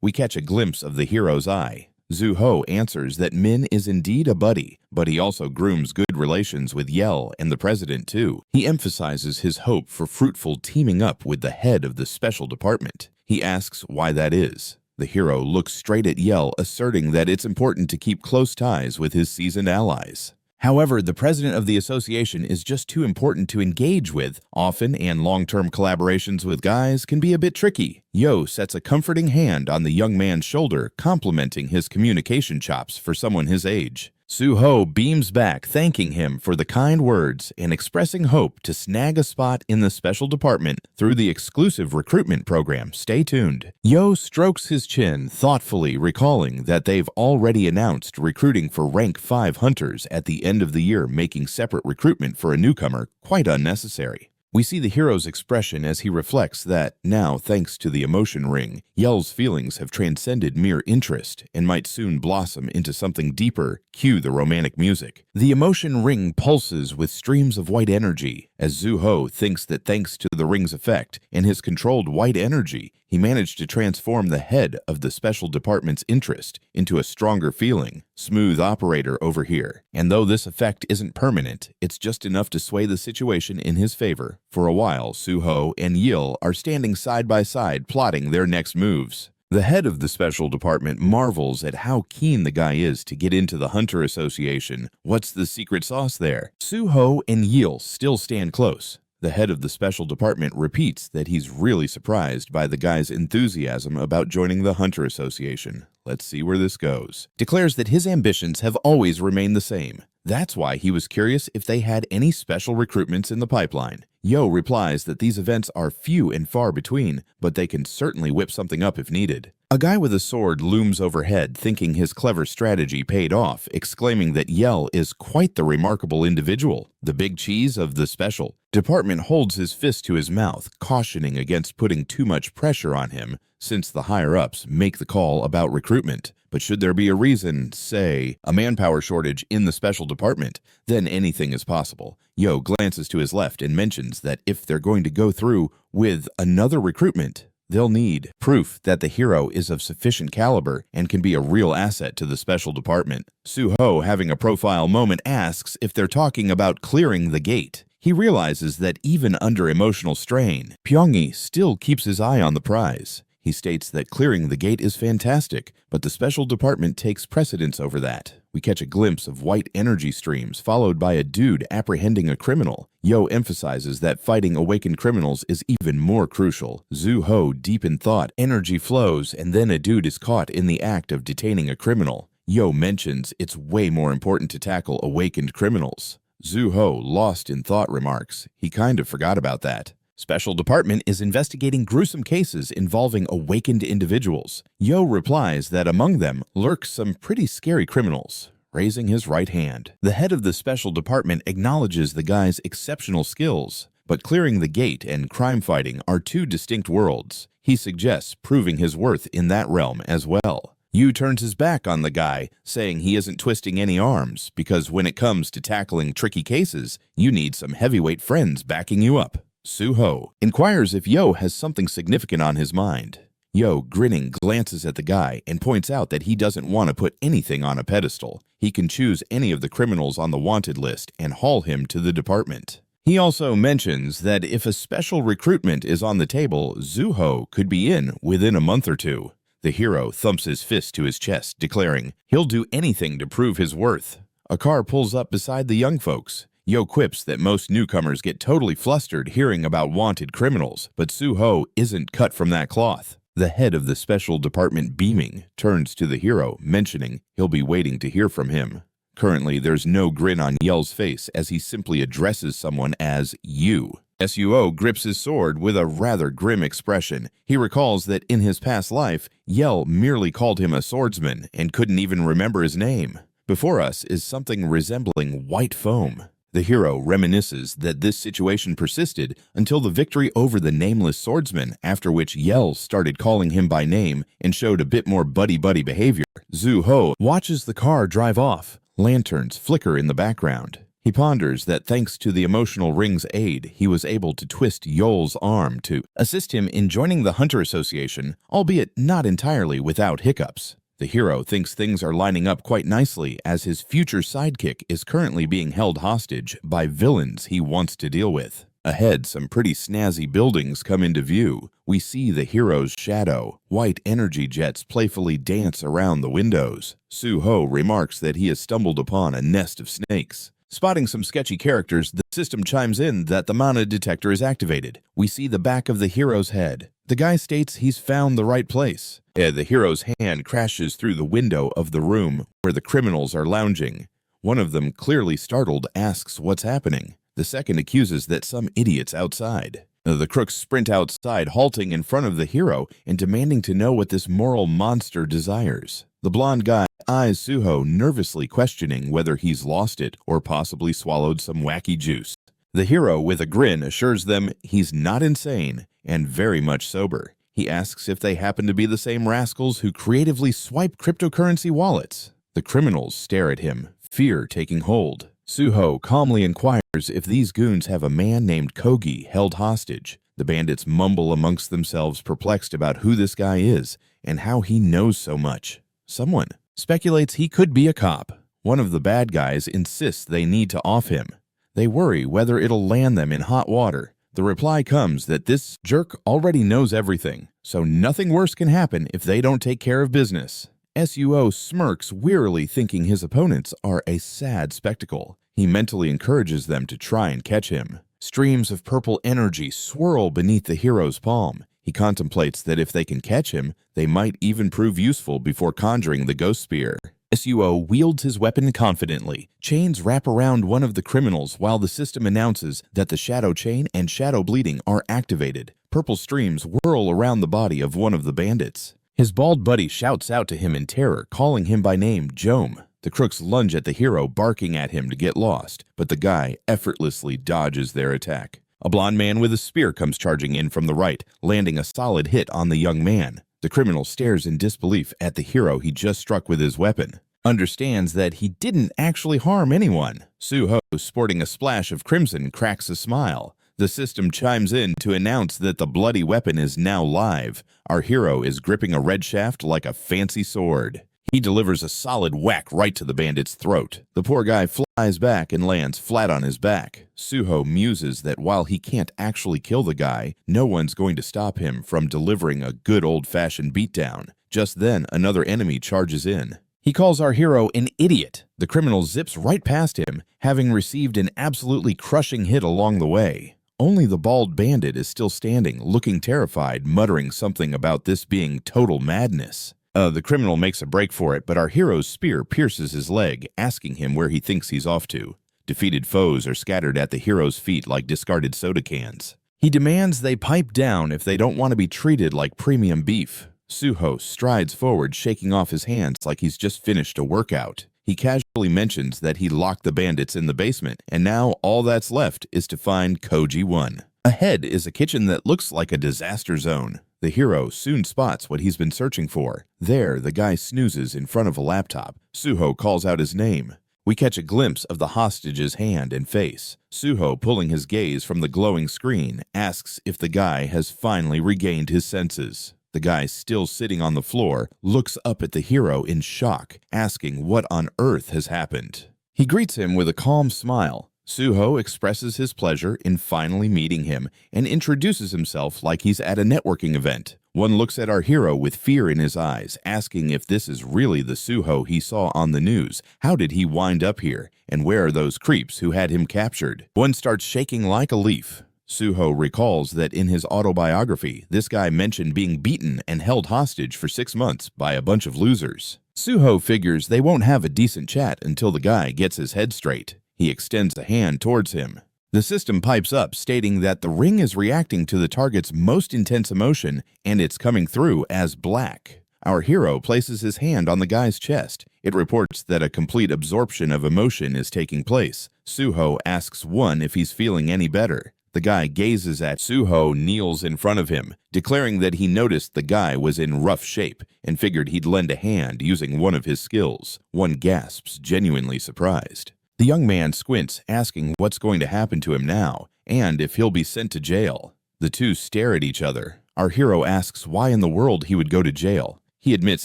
We catch a glimpse of the hero's eye. Zhu-ho answers that Min is indeed a buddy, but he also grooms good relations with Yell and the president too. He emphasizes his hope for fruitful teaming up with the head of the special department. He asks why that is. The hero looks straight at Yell, asserting that it's important to keep close ties with his seasoned allies. However, the president of the association is just too important to engage with. Often, and long-term collaborations with guys can be a bit tricky. Yo sets a comforting hand on the young man's shoulder, complimenting his communication chops for someone his age. Suho beams back, thanking him for the kind words and expressing hope to snag a spot in the special department through the exclusive recruitment program. Stay tuned. Yo strokes his chin, thoughtfully recalling that they've already announced recruiting for rank 5 hunters at the end of the year, making separate recruitment for a newcomer quite unnecessary. We see the hero's expression as he reflects that now, thanks to the emotion ring, Yell's feelings have transcended mere interest and might soon blossom into something deeper. Cue the romantic music. The emotion ring pulses with streams of white energy, as Zhu-ho thinks that thanks to the ring's effect and his controlled white energy, he managed to transform the head of the special department's interest into a stronger feeling. Smooth operator over here. And though this effect isn't permanent, it's just enough to sway the situation in his favor. For a while, Suho and Yil are standing side by side, plotting their next moves. The head of the special department marvels at how keen the guy is to get into the Hunter Association. What's the secret sauce there? Suho and Yil still stand close. The head of the special department repeats that he's really surprised by the guy's enthusiasm about joining the Hunter Association. Let's see where this goes. Declares that his ambitions have always remained the same. That's why he was curious if they had any special recruitments in the pipeline. Yo replies that these events are few and far between, but they can certainly whip something up if needed. A guy with a sword looms overhead, thinking his clever strategy paid off, exclaiming that Yell is quite the remarkable individual, the big cheese of the special department. Holds his fist to his mouth, cautioning against putting too much pressure on him, since the higher-ups make the call about recruitment. But should there be a reason, say, a manpower shortage in the special department, then anything is possible. Yo glances to his left and mentions that if they're going to go through with another recruitment, they'll need proof that the hero is of sufficient caliber and can be a real asset to the special department. Suho, having a profile moment, asks if they're talking about clearing the gate. He realizes that even under emotional strain, Pyongi still keeps his eye on the prize. He states that clearing the gate is fantastic, but the special department takes precedence over that. We catch a glimpse of white energy streams, followed by a dude apprehending a criminal. Yo emphasizes that fighting awakened criminals is even more crucial. Zhu-ho, deep in thought, energy flows, and then a dude is caught in the act of detaining a criminal. Yo mentions it's way more important to tackle awakened criminals. Zhu-ho, lost in thought, remarks he kind of forgot about that. Special department is investigating gruesome cases involving awakened individuals. Yo replies that among them lurk some pretty scary criminals, raising his right hand. The head of the special department acknowledges the guy's exceptional skills, but clearing the gate and crime fighting are two distinct worlds. He suggests proving his worth in that realm as well. Yu turns his back on the guy, saying he isn't twisting any arms, because when it comes to tackling tricky cases, you need some heavyweight friends backing you up. Suho inquires if Yo has something significant on his mind. Yo, grinning, glances at the guy and points out that he doesn't want to put anything on a pedestal. He can choose any of the criminals on the wanted list and haul him to the department. He also mentions that if a special recruitment is on the table, Zhu-ho could be in within a month or two. The hero thumps his fist to his chest, declaring he'll do anything to prove his worth. A car pulls up beside the young folks. Yo quips that most newcomers get totally flustered hearing about wanted criminals, but Suho isn't cut from that cloth. The head of the special department, beaming, turns to the hero, mentioning he'll be waiting to hear from him. Currently, there's no grin on Yell's face as he simply addresses someone as you. Suo grips his sword with a rather grim expression. He recalls that in his past life, Yell merely called him a swordsman and couldn't even remember his name. Before us is something resembling white foam. The hero reminisces that this situation persisted until the victory over the nameless swordsman, after which Yell started calling him by name and showed a bit more buddy-buddy behavior. Zhu-ho watches the car drive off. Lanterns flicker in the background. He ponders that thanks to the emotional ring's aid, he was able to twist Yol's arm to assist him in joining the Hunter Association, albeit not entirely without hiccups. The hero thinks things are lining up quite nicely as his future sidekick is currently being held hostage by villains he wants to deal with. Ahead, some pretty snazzy buildings come into view. We see the hero's shadow. White energy jets playfully dance around the windows. Suho remarks that he has stumbled upon a nest of snakes. Spotting some sketchy characters, the system chimes in that the mana detector is activated. We see the back of the hero's head. The guy states he's found the right place. The hero's hand crashes through the window of the room where the criminals are lounging. One of them, clearly startled, asks what's happening. The second accuses that some idiot's outside. The crooks sprint outside, halting in front of the hero and demanding to know what this moral monster desires. The blonde guy eyes Suho, nervously questioning whether he's lost it or possibly swallowed some wacky juice. The hero, with a grin, assures them he's not insane and very much sober. He asks if they happen to be the same rascals who creatively swipe cryptocurrency wallets. The criminals stare at him, fear taking hold. Suho calmly inquires if these goons have a man named Kogi held hostage. The bandits mumble amongst themselves, perplexed about who this guy is and how he knows so much. Someone speculates he could be a cop. One of the bad guys insists they need to off him. They worry whether it'll land them in hot water. The reply comes that this jerk already knows everything, so nothing worse can happen if they don't take care of business. Suo smirks wearily, thinking his opponents are a sad spectacle. He mentally encourages them to try and catch him. Streams of purple energy swirl beneath the hero's palm. He contemplates that if they can catch him, they might even prove useful before conjuring the ghost spear. Suo wields his weapon confidently. Chains wrap around one of the criminals while the system announces that the shadow chain and shadow bleeding are activated. Purple streams whirl around the body of one of the bandits. His bald buddy shouts out to him in terror, calling him by name Jome. The crooks lunge at the hero, barking at him to get lost, but the guy effortlessly dodges their attack. A blond man with a spear comes charging in from the right, landing a solid hit on the young man. The criminal stares in disbelief at the hero he just struck with his weapon. Understands that he didn't actually harm anyone. Suho, sporting a splash of crimson, cracks a smile. The system chimes in to announce that the bloody weapon is now live. Our hero is gripping a red shaft like a fancy sword. He delivers a solid whack right to the bandit's throat. The poor guy flies back and lands flat on his back. Suho muses that while he can't actually kill the guy, no one's going to stop him from delivering a good old-fashioned beatdown. Just then, another enemy charges in. He calls our hero an idiot. The criminal zips right past him, having received an absolutely crushing hit along the way. Only the bald bandit is still standing, looking terrified, muttering something about this being total madness. The criminal makes a break for it, but our hero's spear pierces his leg, asking him where he thinks he's off to. Defeated foes are scattered at the hero's feet like discarded soda cans. He demands they pipe down if they don't want to be treated like premium beef. Suho strides forward, shaking off his hands like he's just finished a workout. He casually mentions that he locked the bandits in the basement, and now all that's left is to find Koji-1. Ahead is a kitchen that looks like a disaster zone. The hero soon spots what he's been searching for. There, the guy snoozes in front of a laptop. Suho calls out his name. We catch a glimpse of the hostage's hand and face. Suho, pulling his gaze from the glowing screen, asks if the guy has finally regained his senses. The guy, still sitting on the floor, looks up at the hero in shock, asking what on earth has happened. He greets him with a calm smile. Suho expresses his pleasure in finally meeting him and introduces himself like he's at a networking event. One looks at our hero with fear in his eyes, asking if this is really the Suho he saw on the news. How did he wind up here? And where are those creeps who had him captured? One starts shaking like a leaf. Suho recalls that in his autobiography, this guy mentioned being beaten and held hostage for 6 months by a bunch of losers. Suho figures they won't have a decent chat until the guy gets his head straight. He extends a hand towards him. The system pipes up, stating that the ring is reacting to the target's most intense emotion, and it's coming through as black. Our hero places his hand on the guy's chest. It reports that a complete absorption of emotion is taking place. Suho asks one if he's feeling any better. The guy gazes at Suho, kneels in front of him, declaring that he noticed the guy was in rough shape and figured he'd lend a hand using one of his skills. One gasps, genuinely surprised. The young man squints, asking what's going to happen to him now, and if he'll be sent to jail. The two stare at each other. Our hero asks why in the world he would go to jail. He admits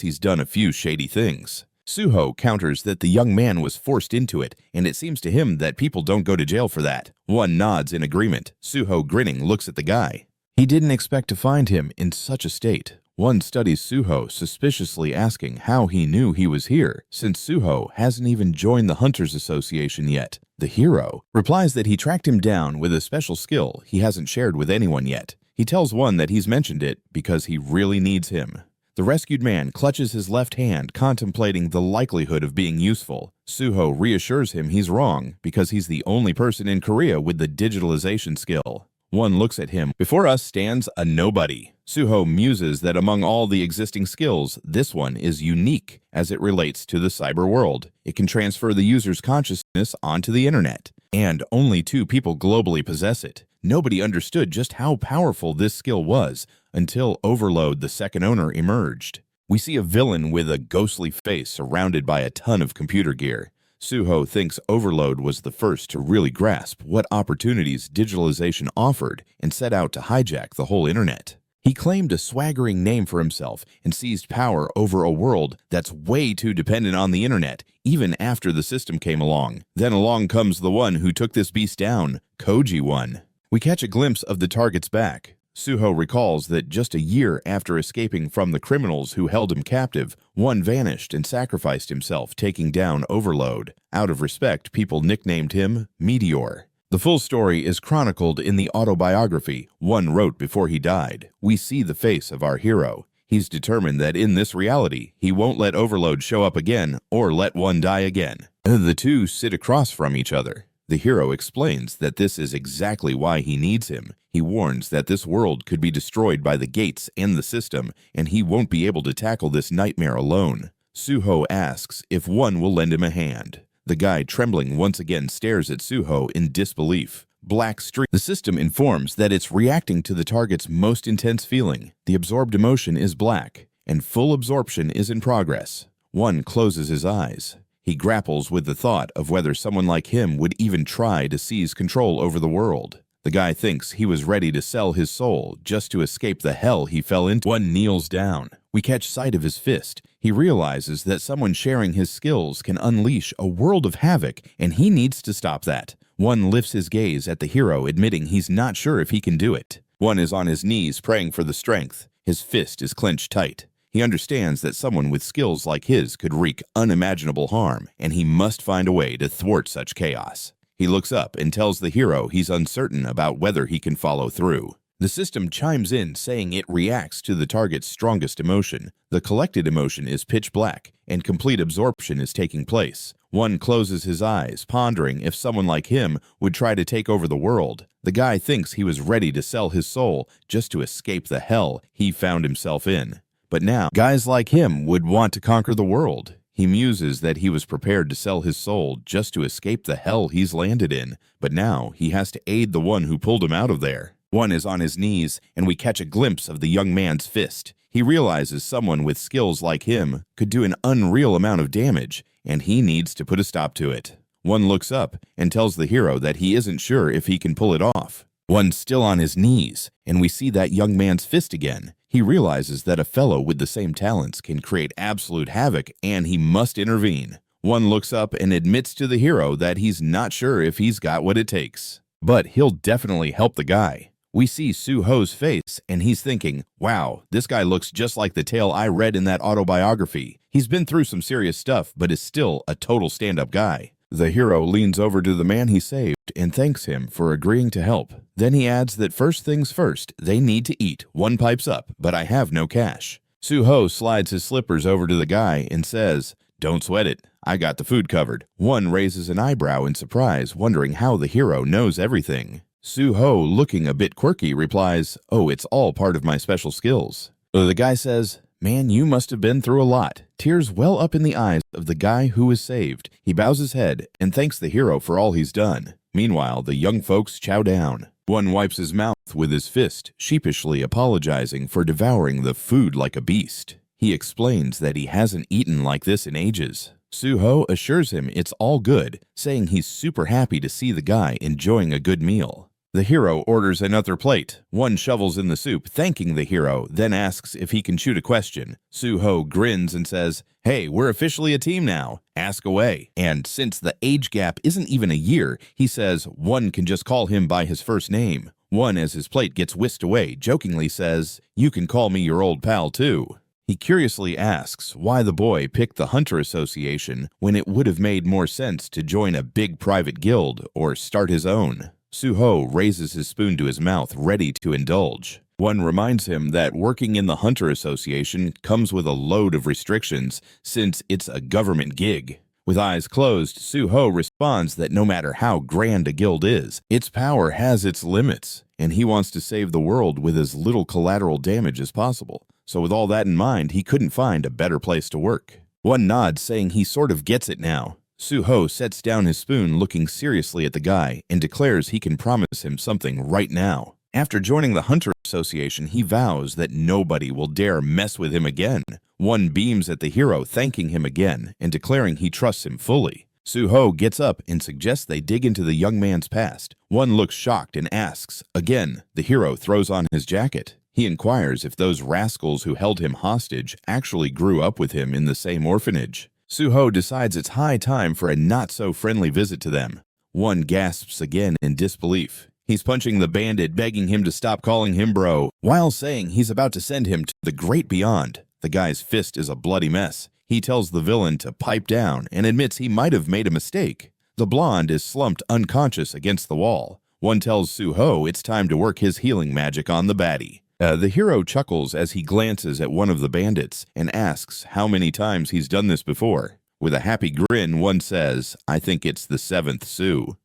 he's done a few shady things. Suho counters that the young man was forced into it, and it seems to him that people don't go to jail for that. One nods in agreement. Suho, grinning, looks at the guy. He didn't expect to find him in such a state. One studies Suho, suspiciously asking how he knew he was here, since Suho hasn't even joined the Hunters Association yet. The hero replies that he tracked him down with a special skill he hasn't shared with anyone yet. He tells one that he's mentioned it because he really needs him. The rescued man clutches his left hand, contemplating the likelihood of being useful. Suho reassures him he's wrong because he's the only person in Korea with the digitalization skill. One looks at him. Before us stands a nobody. Suho muses that among all the existing skills, this one is unique as it relates to the cyber world. It can transfer the user's consciousness onto the internet, and only 2 people globally possess it. Nobody understood just how powerful this skill was until Overload, the second owner, emerged. We see a villain with a ghostly face surrounded by a ton of computer gear. Suho thinks Overload was the first to really grasp what opportunities digitalization offered and set out to hijack the whole internet. He claimed a swaggering name for himself and seized power over a world that's way too dependent on the internet, even after the system came along. Then along comes the one who took this beast down, Koji-1. We catch a glimpse of the target's back. Suho recalls that just a year after escaping from the criminals who held him captive, one vanished and sacrificed himself, taking down Overload. Out of respect, people nicknamed him Meteor. The full story is chronicled in the autobiography one wrote before he died. We see the face of our hero. He's determined that in this reality, he won't let Overload show up again or let one die again. The 2 sit across from each other. The hero explains that this is exactly why he needs him. He warns that this world could be destroyed by the gates and the system, and he won't be able to tackle this nightmare alone. Suho asks if one will lend him a hand. The guy, trembling once again, stares at Suho in disbelief. Black streak. The system informs that it's reacting to the target's most intense feeling. The absorbed emotion is black, and full absorption is in progress. One closes his eyes. He grapples with the thought of whether someone like him would even try to seize control over the world. The guy thinks he was ready to sell his soul just to escape the hell he fell into. One kneels down. We catch sight of his fist. He realizes that someone sharing his skills can unleash a world of havoc, and he needs to stop that. One lifts his gaze at the hero, admitting he's not sure if he can do it. One is on his knees praying for the strength. His fist is clenched tight. He understands that someone with skills like his could wreak unimaginable harm, and he must find a way to thwart such chaos. He looks up and tells the hero he's uncertain about whether he can follow through. The system chimes in, saying it reacts to the target's strongest emotion. The collected emotion is pitch black, and complete absorption is taking place. One closes his eyes, pondering if someone like him would try to take over the world. The guy thinks he was ready to sell his soul just to escape the hell he found himself in. But now, guys like him would want to conquer the world. He muses that he was prepared to sell his soul just to escape the hell he's landed in, but now he has to aid the one who pulled him out of there. One is on his knees, and we catch a glimpse of the young man's fist. He realizes someone with skills like him could do an unreal amount of damage, and he needs to put a stop to it. One looks up and tells the hero that he isn't sure if he can pull it off. One's still on his knees, and we see that young man's fist again. He realizes that a fellow with the same talents can create absolute havoc, and he must intervene. One looks up and admits to the hero that he's not sure if he's got what it takes, but he'll definitely help the guy. We see Suho's face, and he's thinking, wow, this guy looks just like the tale I read in that autobiography. He's been through some serious stuff, but is still a total stand-up guy. The hero leans over to the man he saved and thanks him for agreeing to help. Then he adds that first things first, they need to eat. One pipes up, but I have no cash. Suho slides his slippers over to the guy and says, don't sweat it, I got the food covered. One raises an eyebrow in surprise, wondering how the hero knows everything. Suho, looking a bit quirky, replies, oh, it's all part of my special skills. The guy says, man, you must have been through a lot. Tears well up in the eyes of the guy who was saved. He bows his head and thanks the hero for all he's done. Meanwhile, the young folks chow down. One wipes his mouth with his fist, sheepishly apologizing for devouring the food like a beast. He explains that he hasn't eaten like this in ages. Suho assures him it's all good, saying he's super happy to see the guy enjoying a good meal. The hero orders another plate. One shovels in the soup, thanking the hero, then asks if he can shoot a question. Suho grins and says, "Hey, we're officially a team now. Ask away." And since the age gap isn't even a year, he says one can just call him by his first name. One, as his plate gets whisked away, jokingly says, "You can call me your old pal too." He curiously asks why the boy picked the Hunter Association when it would have made more sense to join a big private guild or start his own. Suho raises his spoon to his mouth, ready to indulge. One reminds him that working in the Hunter Association comes with a load of restrictions since it's a government gig. With eyes closed, Suho responds that no matter how grand a guild is, its power has its limits, and he wants to save the world with as little collateral damage as possible. So with all that in mind, he couldn't find a better place to work. One nods, saying he sort of gets it now. Suho sets down his spoon, looking seriously at the guy, and declares he can promise him something right now. After joining the Hunter Association, he vows that nobody will dare mess with him again. One beams at the hero, thanking him again, and declaring he trusts him fully. Suho gets up and suggests they dig into the young man's past. One looks shocked and asks. Again, the hero throws on his jacket. He inquires if those rascals who held him hostage actually grew up with him in the same orphanage. Suho decides it's high time for a not-so-friendly visit to them. One gasps again in disbelief. He's punching the bandit, begging him to stop calling him bro, while saying he's about to send him to the great beyond. The guy's fist is a bloody mess. He tells the villain to pipe down and admits he might have made a mistake. The blonde is slumped unconscious against the wall. One tells Suho it's time to work his healing magic on the baddie. The hero chuckles as he glances at one of the bandits and asks how many times he's done this before. With a happy grin, one says, "I think it's the 7th Sue."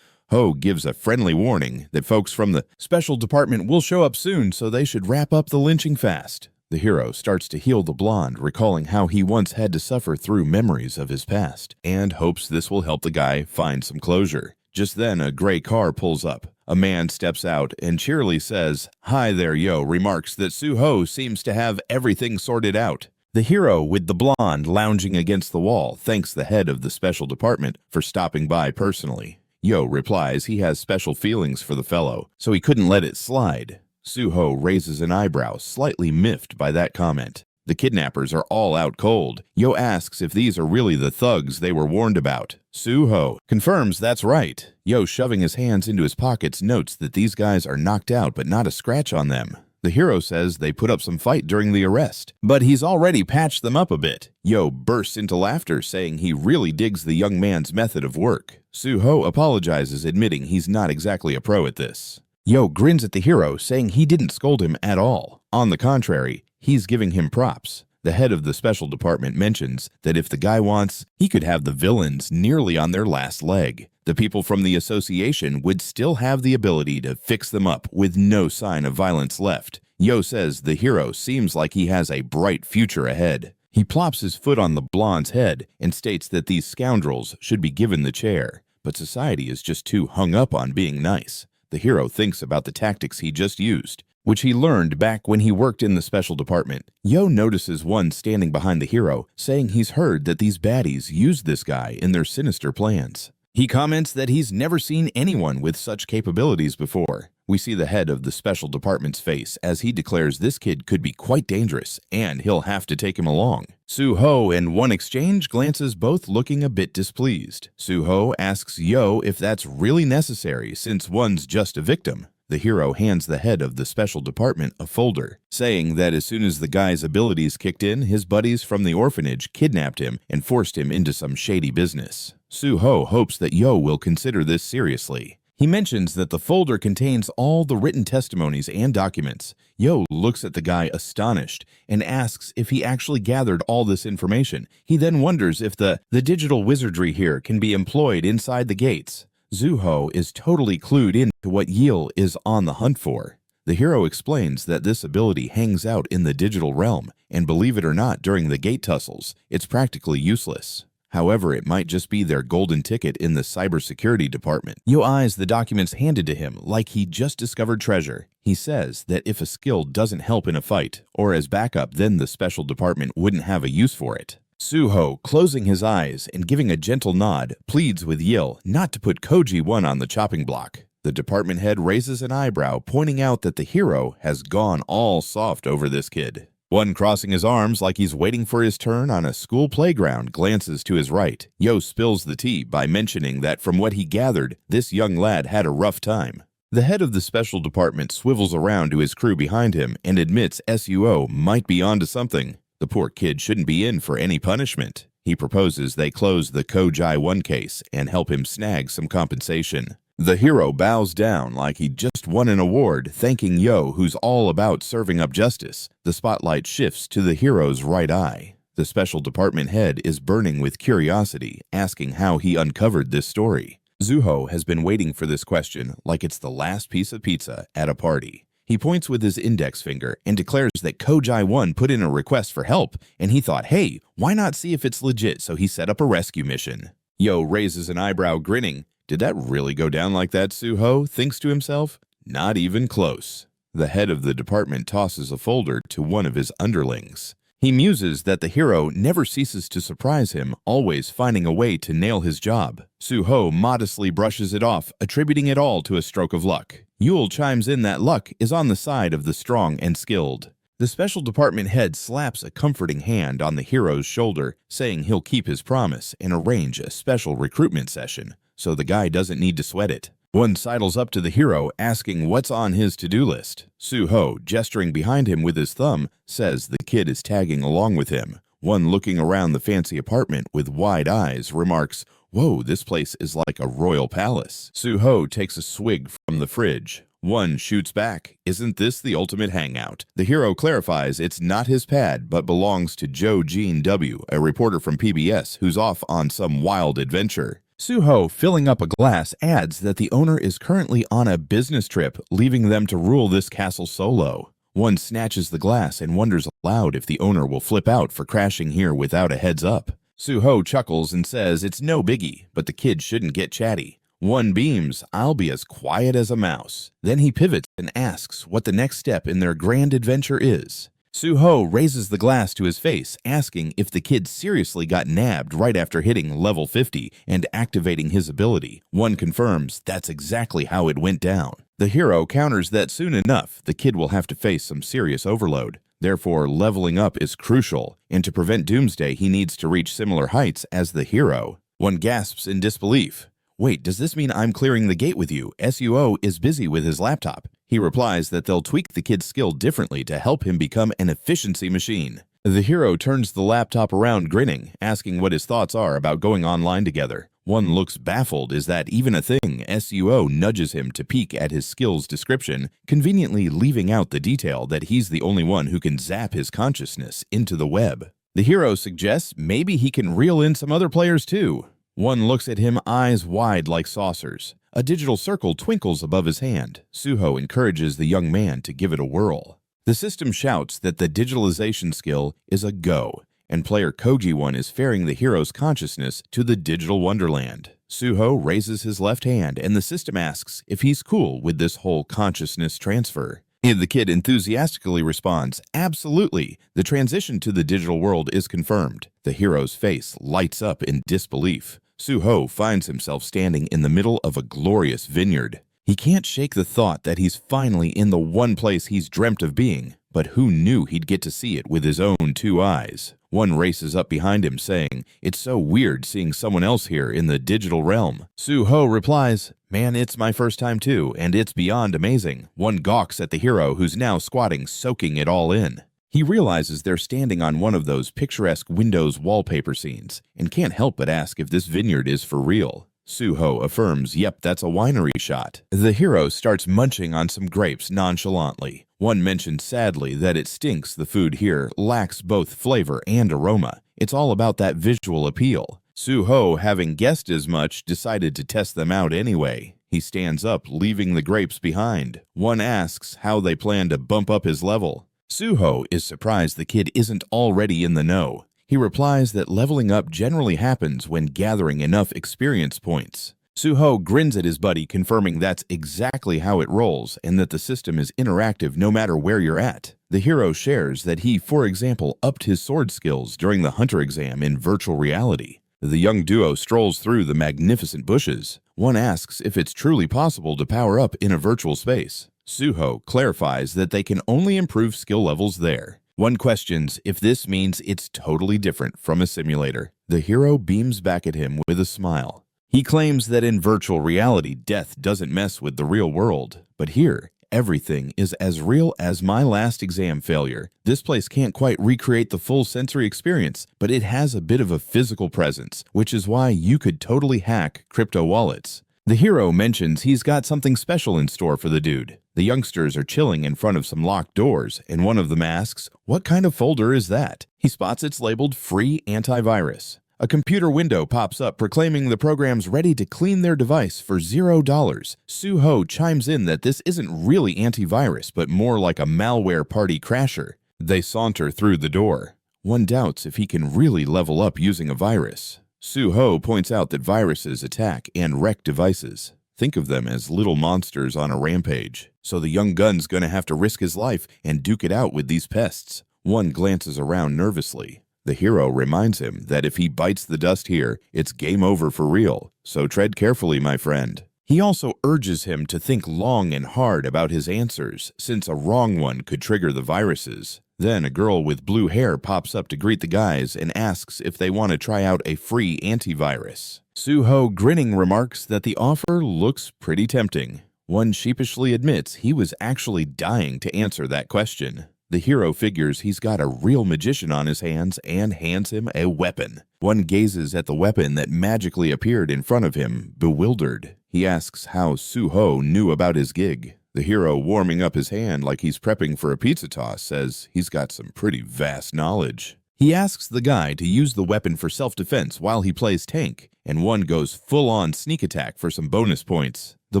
Ho gives a friendly warning that folks from the special department will show up soon, so they should wrap up the lynching fast. The hero starts to heal the blonde, recalling how he once had to suffer through memories of his past, and hopes this will help the guy find some closure. Just then, a gray car pulls up. A man steps out and cheerily says, "Hi there, yo," remarks that Suho seems to have everything sorted out. The hero, with the blonde lounging against the wall, thanks the head of the special department for stopping by personally. Yo replies he has special feelings for the fellow, so he couldn't let it slide. Suho raises an eyebrow, slightly miffed by that comment. The kidnappers are all out cold. Yo asks if these are really the thugs they were warned about. Suho confirms that's right. Yo, shoving his hands into his pockets, notes that these guys are knocked out but not a scratch on them. The hero says they put up some fight during the arrest, but he's already patched them up a bit. Yo bursts into laughter, saying he really digs the young man's method of work. Suho apologizes, admitting he's not exactly a pro at this. Yo grins at the hero, saying he didn't scold him at all. On the contrary, he's giving him props. The head of the special department mentions that if the guy wants, he could have the villains nearly on their last leg. The people from the association would still have the ability to fix them up with no sign of violence left. Yo says the hero seems like he has a bright future ahead. He plops his foot on the blonde's head and states that these scoundrels should be given the chair, but society is just too hung up on being nice. The hero thinks about the tactics he just used, which he learned back when he worked in the special department. Yo notices one standing behind the hero, saying he's heard that these baddies used this guy in their sinister plans. He comments that he's never seen anyone with such capabilities before. We see the head of the special department's face as he declares this kid could be quite dangerous and he'll have to take him along. Suho and one exchange glances, both looking a bit displeased. Suho asks Yo if that's really necessary since one's just a victim. The hero hands the head of the special department a folder, saying that as soon as the guy's abilities kicked in, his buddies from the orphanage kidnapped him and forced him into some shady business. Suho hopes that Yo will consider this seriously. He mentions that the folder contains all the written testimonies and documents. Yo looks at the guy astonished and asks if he actually gathered all this information. He then wonders if the digital wizardry here can be employed inside the gates. Suho is totally clued into what Yil is on the hunt for. The hero explains that this ability hangs out in the digital realm, and believe it or not, during the gate tussles, it's practically useless. However, it might just be their golden ticket in the cybersecurity department. Yo eyes the documents handed to him like he just discovered treasure. He says that if a skill doesn't help in a fight, or as backup, then the special department wouldn't have a use for it. Suho, closing his eyes and giving a gentle nod, pleads with Yil not to put Koji-1 on the chopping block. The department head raises an eyebrow, pointing out that the hero has gone all soft over this kid. One crossing his arms like he's waiting for his turn on a school playground glances to his right. Yo spills the tea by mentioning that from what he gathered, this young lad had a rough time. The head of the special department swivels around to his crew behind him and admits SUO might be onto something. The poor kid shouldn't be in for any punishment. He proposes they close the Kojai 1 case and help him snag some compensation. The hero bows down like he just won an award, thanking Yo, who's all about serving up justice. The spotlight shifts to the hero's right eye. The special department head is burning with curiosity, asking how he uncovered this story. Zuho has been waiting for this question like it's the last piece of pizza at a party. He points with his index finger and declares that Kojai 1 put in a request for help, and he thought, hey, why not see if it's legit, so he set up a rescue mission. Yo raises an eyebrow, grinning. Did that really go down like that, Suho? Thinks to himself. Not even close. The head of the department tosses a folder to one of his underlings. He muses that the hero never ceases to surprise him, always finding a way to nail his job. Suho modestly brushes it off, attributing it all to a stroke of luck. Yule chimes in that luck is on the side of the strong and skilled. The special department head slaps a comforting hand on the hero's shoulder, saying he'll keep his promise and arrange a special recruitment session, so the guy doesn't need to sweat it. One sidles up to the hero, asking what's on his to-do list. Suho, gesturing behind him with his thumb, says the kid is tagging along with him. One looking around the fancy apartment with wide eyes remarks, "Whoa, this place is like a royal palace." Suho takes a swig from the fridge. One shoots back, "Isn't this the ultimate hangout?" The hero clarifies it's not his pad, but belongs to Joe Jean W., a reporter from PBS who's off on some wild adventure. Suho, filling up a glass, adds that the owner is currently on a business trip, leaving them to rule this castle solo. One snatches the glass and wonders aloud if the owner will flip out for crashing here without a heads up. Suho chuckles and says it's no biggie, but the kid shouldn't get chatty. One beams, "I'll be as quiet as a mouse." Then he pivots and asks what the next step in their grand adventure is. Suho raises the glass to his face, asking if the kid seriously got nabbed right after hitting level 50 and activating his ability. One confirms that's exactly how it went down. The hero counters that soon enough, the kid will have to face some serious overload. Therefore, leveling up is crucial, and to prevent doomsday, he needs to reach similar heights as the hero. One gasps in disbelief. "Wait, does this mean I'm clearing the gate with you? SUO is busy with his laptop." He replies that they'll tweak the kid's skill differently to help him become an efficiency machine. The hero turns the laptop around grinning, asking what his thoughts are about going online together. One looks baffled. Is that even a thing? SUO nudges him to peek at his skills description, conveniently leaving out the detail that he's the only one who can zap his consciousness into the web. The hero suggests maybe he can reel in some other players too. One looks at him, eyes wide like saucers. A digital circle twinkles above his hand. Suho encourages the young man to give it a whirl. The system shouts that the digitalization skill is a go, and player Koji-1 is ferrying the hero's consciousness to the digital wonderland. Suho raises his left hand, and the system asks if he's cool with this whole consciousness transfer. The kid enthusiastically responds, "Absolutely. The transition to the digital world is confirmed." The hero's face lights up in disbelief. Suho finds himself standing in the middle of a glorious vineyard. He can't shake the thought that he's finally in the one place he's dreamt of being, but who knew he'd get to see it with his own two eyes? One races up behind him saying, "It's so weird seeing someone else here in the digital realm." Suho replies, "Man, it's my first time too, and it's beyond amazing." One gawks at the hero who's now squatting, soaking it all in. He realizes they're standing on one of those picturesque Windows wallpaper scenes and can't help but ask if this vineyard is for real. Suho affirms, "Yep, that's a winery shot." The hero starts munching on some grapes nonchalantly. One mentions sadly that it stinks the food here lacks both flavor and aroma. It's all about that visual appeal. Suho, having guessed as much, decided to test them out anyway. He stands up, leaving the grapes behind. One asks how they plan to bump up his level. Suho is surprised the kid isn't already in the know. He replies that leveling up generally happens when gathering enough experience points. Suho grins at his buddy, confirming that's exactly how it rolls and that the system is interactive no matter where you're at. The hero shares that he, for example, upped his sword skills during the hunter exam in virtual reality. The young duo strolls through the magnificent bushes. One asks if it's truly possible to power up in a virtual space. Suho clarifies that they can only improve skill levels there. One questions if this means it's totally different from a simulator. The hero beams back at him with a smile. He claims that in virtual reality, death doesn't mess with the real world. But here, everything is as real as my last exam failure. This place can't quite recreate the full sensory experience, but it has a bit of a physical presence, which is why you could totally hack crypto wallets. The hero mentions he's got something special in store for the dude. The youngsters are chilling in front of some locked doors, and one of them asks, "What kind of folder is that?" He spots it's labeled Free Antivirus. A computer window pops up proclaiming the program's ready to clean their device for $0. Suho chimes in that this isn't really antivirus, but more like a malware party crasher. They saunter through the door. One doubts if he can really level up using a virus. Suho points out that viruses attack and wreck devices. Think of them as little monsters on a rampage. So the young gun's gonna have to risk his life and duke it out with these pests. One glances around nervously. The hero reminds him that if he bites the dust here, it's game over for real, so tread carefully, my friend. He also urges him to think long and hard about his answers, since a wrong one could trigger the viruses. Then a girl with blue hair pops up to greet the guys and asks if they want to try out a free antivirus. Suho, grinning, remarks that the offer looks pretty tempting. One sheepishly admits he was actually dying to answer that question. The hero figures he's got a real magician on his hands and hands him a weapon. One gazes at the weapon that magically appeared in front of him, bewildered. He asks how Suho knew about his gig. The hero, warming up his hand like he's prepping for a pizza toss, says he's got some pretty vast knowledge. He asks the guy to use the weapon for self-defense while he plays tank, and one goes full-on sneak attack for some bonus points. The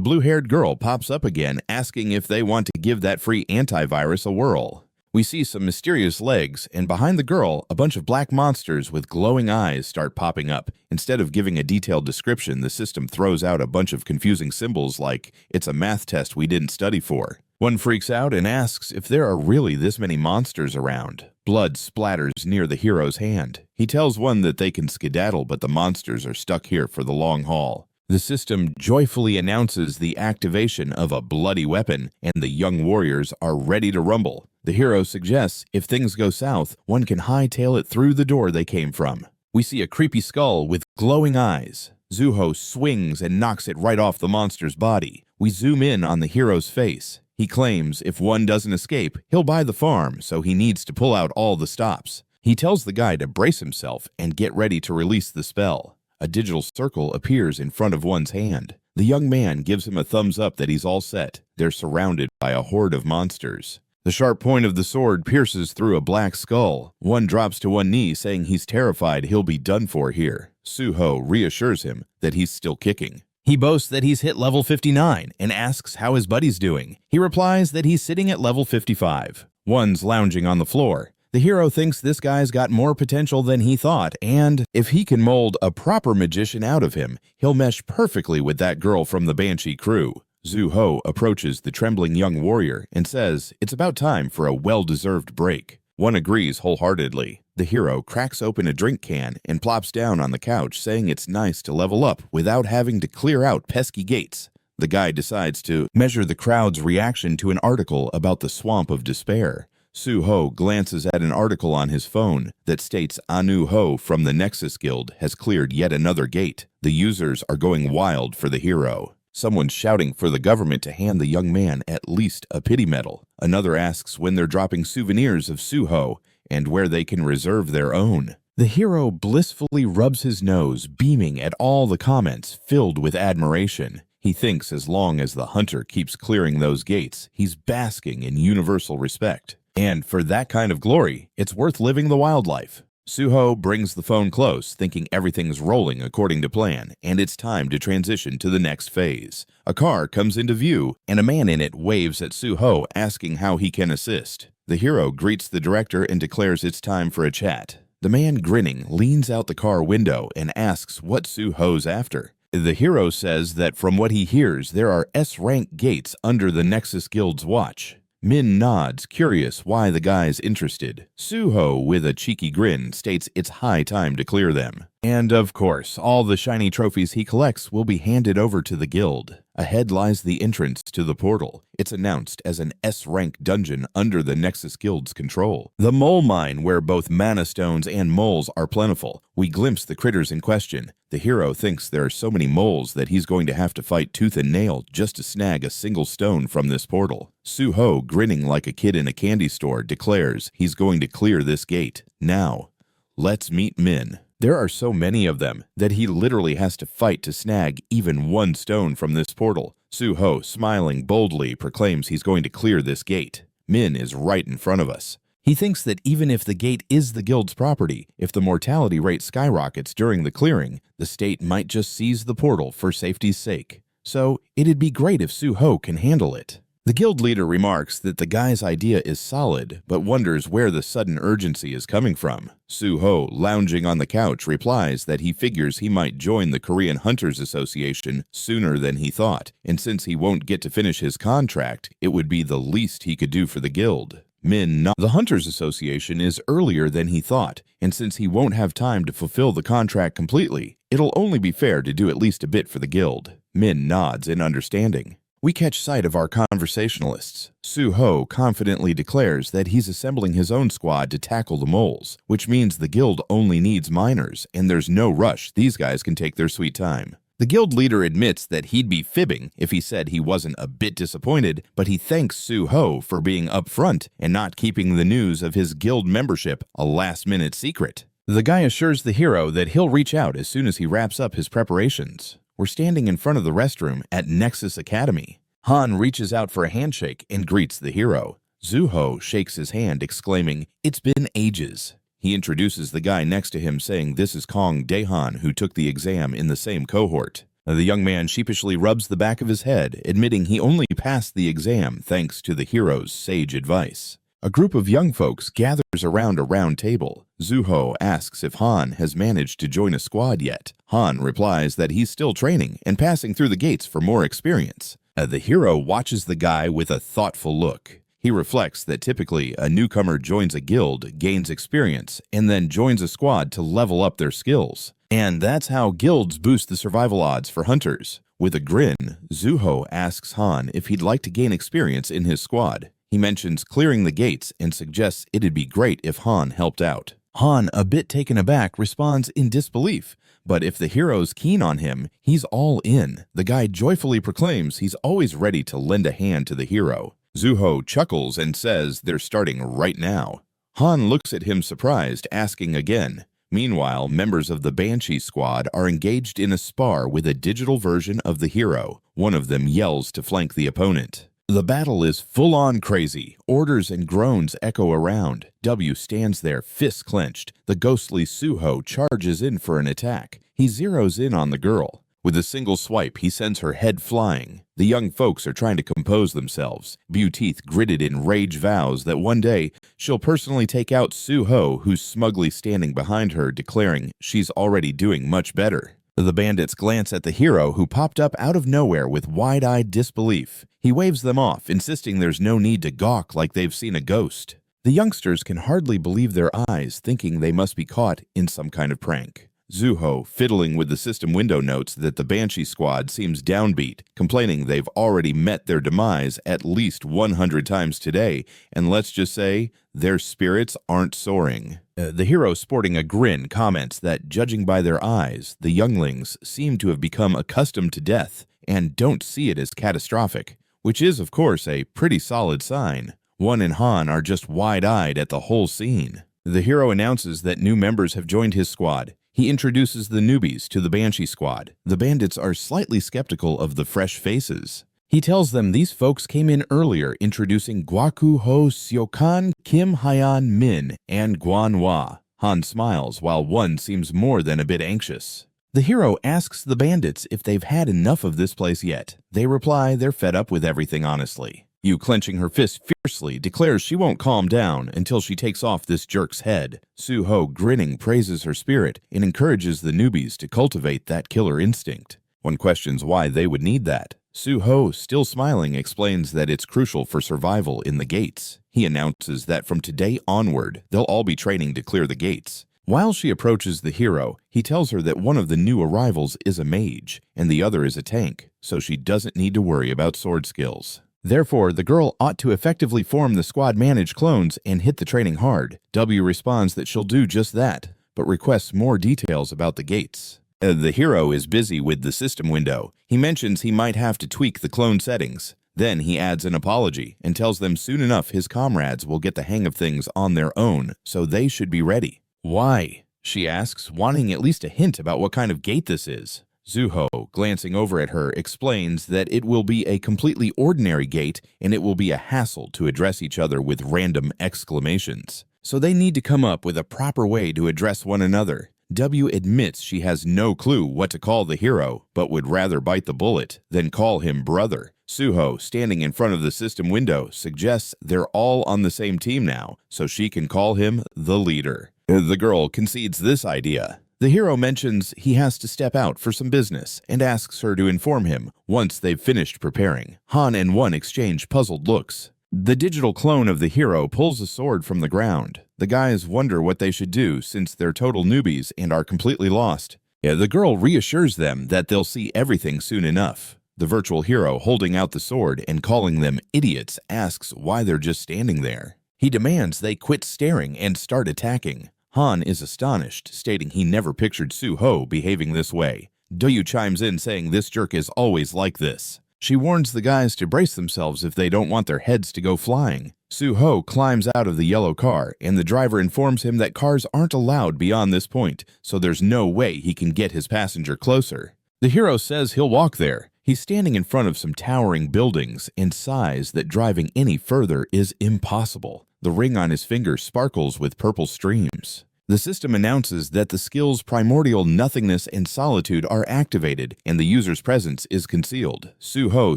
blue-haired girl pops up again, asking if they want to give that free antivirus a whirl. We see some mysterious legs, and behind the girl, a bunch of black monsters with glowing eyes start popping up. Instead of giving a detailed description, the system throws out a bunch of confusing symbols like it's a math test we didn't study for. One freaks out and asks if there are really this many monsters around. Blood splatters near the hero's hand. He tells one that they can skedaddle, but the monsters are stuck here for the long haul. The system joyfully announces the activation of a bloody weapon, and the young warriors are ready to rumble. The hero suggests if things go south, one can hightail it through the door they came from. We see a creepy skull with glowing eyes. Suho swings and knocks it right off the monster's body. We zoom in on the hero's face. He claims if one doesn't escape, he'll buy the farm, so he needs to pull out all the stops. He tells the guy to brace himself and get ready to release the spell. A digital circle appears in front of one's hand. The young man gives him a thumbs up that he's all set. They're surrounded by a horde of monsters. The sharp point of the sword pierces through a black skull. One drops to one knee, saying he's terrified he'll be done for here. Suho reassures him that he's still kicking. He boasts that he's hit level 59 and asks how his buddy's doing. He replies that he's sitting at level 55. One's lounging on the floor. The hero thinks this guy's got more potential than he thought, and if he can mold a proper magician out of him, he'll mesh perfectly with that girl from the Banshee crew. Suho approaches the trembling young warrior and says it's about time for a well-deserved break. One agrees wholeheartedly. The hero cracks open a drink can and plops down on the couch, saying it's nice to level up without having to clear out pesky gates. The guy decides to measure the crowd's reaction to an article about the Swamp of Despair. Suho glances at an article on his phone that states Anu Ho from the Nexus Guild has cleared yet another gate. The users are going wild for the hero. Someone's shouting for the government to hand the young man at least a pity medal. Another asks when they're dropping souvenirs of Suho and where they can reserve their own. The hero blissfully rubs his nose, beaming at all the comments filled with admiration. He thinks as long as the hunter keeps clearing those gates, he's basking in universal respect. And for that kind of glory, it's worth living the wildlife. Suho brings the phone close, thinking everything's rolling according to plan, and it's time to transition to the next phase. A car comes into view, and a man in it waves at Suho, asking how he can assist. The hero greets the director and declares it's time for a chat. The man, grinning, leans out the car window and asks what Suho's after. The hero says that from what he hears, there are S-rank gates under the Nexus Guild's watch. Min nods, curious why the guy's interested. Suho, with a cheeky grin, states it's high time to clear them. And of course, all the shiny trophies he collects will be handed over to the guild. Ahead lies the entrance to the portal. It's announced as an S-rank dungeon under the Nexus Guild's control. The mole mine, where both mana stones and moles are plentiful. We glimpse the critters in question. The hero thinks there are so many moles that he's going to have to fight tooth and nail just to snag a single stone from this portal. Suho, grinning like a kid in a candy store, declares he's going to clear this gate. Now, let's meet Min. There are so many of them that he literally has to fight to snag even one stone from this portal. Suho, smiling boldly, proclaims he's going to clear this gate. Min is right in front of us. He thinks that even if the gate is the guild's property, if the mortality rate skyrockets during the clearing, the state might just seize the portal for safety's sake. So it'd be great if Suho can handle it. The guild leader remarks that the guy's idea is solid, but wonders where the sudden urgency is coming from. Suho, lounging on the couch, replies that he figures he might join the Korean Hunters Association sooner than he thought, and since he won't get to finish his contract, it would be the least he could do for the guild. The Hunters Association is earlier than he thought, and since he won't have time to fulfill the contract completely, it'll only be fair to do at least a bit for the guild. Min nods in understanding. We catch sight of our conversationalists. Suho confidently declares that he's assembling his own squad to tackle the moles, which means the guild only needs miners, and there's no rush. These guys can take their sweet time. The guild leader admits that he'd be fibbing if he said he wasn't a bit disappointed, but he thanks Suho for being upfront and not keeping the news of his guild membership a last-minute secret. The guy assures the hero that he'll reach out as soon as he wraps up his preparations. We're standing in front of the restroom at Nexus Academy. Han reaches out for a handshake and greets the hero. Suho shakes his hand, exclaiming, "It's been ages." He introduces the guy next to him, saying this is Kong Dehan, who took the exam in the same cohort. The young man sheepishly rubs the back of his head, admitting he only passed the exam thanks to the hero's sage advice. A group of young folks gathers around a round table. Suho asks if Han has managed to join a squad yet. Han replies that he's still training and passing through the gates for more experience. The hero watches the guy with a thoughtful look. He reflects that typically a newcomer joins a guild, gains experience, and then joins a squad to level up their skills. And that's how guilds boost the survival odds for hunters. With a grin, Suho asks Han if he'd like to gain experience in his squad. He mentions clearing the gates and suggests it'd be great if Han helped out. Han, a bit taken aback, responds in disbelief, but if the hero's keen on him, he's all in. The guy joyfully proclaims he's always ready to lend a hand to the hero. Suho chuckles and says they're starting right now. Han looks at him surprised, asking again. Meanwhile, members of the Banshee squad are engaged in a spar with a digital version of the hero. One of them yells to flank the opponent. The battle is full-on crazy. Orders and groans echo around. W stands there, fists clenched. The ghostly Suho charges in for an attack. He zeroes in on the girl. With a single swipe, he sends her head flying. The young folks are trying to compose themselves. Beauteeth gritted in rage vows that one day she'll personally take out Suho, who's smugly standing behind her, declaring she's already doing much better. The bandits glance at the hero, who popped up out of nowhere with wide-eyed disbelief. He waves them off, insisting there's no need to gawk like they've seen a ghost. The youngsters can hardly believe their eyes, thinking they must be caught in some kind of prank. Suho, fiddling with the system window, notes that the Banshee squad seems downbeat, complaining they've already met their demise at least 100 times today, and let's just say, their spirits aren't soaring. The hero, sporting a grin, comments that, judging by their eyes, the younglings seem to have become accustomed to death and don't see it as catastrophic, which is, of course, a pretty solid sign. One and Han are just wide-eyed at the whole scene. The hero announces that new members have joined his squad. He introduces the newbies to the Banshee squad. The bandits are slightly skeptical of the fresh faces. He tells them these folks came in earlier, introducing Gwaku Ho Seokan, Kim Hyan Min, and Guanhwa. Han smiles, while one seems more than a bit anxious. The hero asks the bandits if they've had enough of this place yet. They reply they're fed up with everything, honestly. Yu, clenching her fist fiercely, declares she won't calm down until she takes off this jerk's head. Suho, grinning, praises her spirit and encourages the newbies to cultivate that killer instinct. One questions why they would need that. Suho, still smiling, explains that it's crucial for survival in the gates. He announces that from today onward, they'll all be training to clear the gates. While she approaches the hero, he tells her that one of the new arrivals is a mage, and the other is a tank, so she doesn't need to worry about sword skills. Therefore, the girl ought to effectively form the squad-managed clones and hit the training hard. W responds that she'll do just that, but requests more details about the gates. The hero is busy with the system window. He mentions he might have to tweak the clone settings. Then he adds an apology and tells them soon enough his comrades will get the hang of things on their own, so they should be ready. Why? She asks, wanting at least a hint about what kind of gate this is. Zuho, glancing over at her, explains that it will be a completely ordinary gate and it will be a hassle to address each other with random exclamations. So they need to come up with a proper way to address one another. W admits she has no clue what to call the hero, but would rather bite the bullet than call him brother. Suho, standing in front of the system window, suggests they're all on the same team now, so she can call him the leader. The girl concedes this idea. The hero mentions he has to step out for some business and asks her to inform him once they've finished preparing. Han and One exchange puzzled looks. The digital clone of the hero pulls a sword from the ground. The guys wonder what they should do since they're total newbies and are completely lost. The girl reassures them that they'll see everything soon enough. The virtual hero, holding out the sword and calling them idiots, asks why they're just standing there. He demands they quit staring and start attacking. Han is astonished, stating he never pictured Suho behaving this way. Doyu chimes in saying this jerk is always like this. She warns the guys to brace themselves if they don't want their heads to go flying. Suho climbs out of the yellow car, and the driver informs him that cars aren't allowed beyond this point, so there's no way he can get his passenger closer. The hero says he'll walk there. He's standing in front of some towering buildings and sighs that driving any further is impossible. The ring on his finger sparkles with purple streams. The system announces that the skills Primordial Nothingness and Solitude are activated and the user's presence is concealed. Suho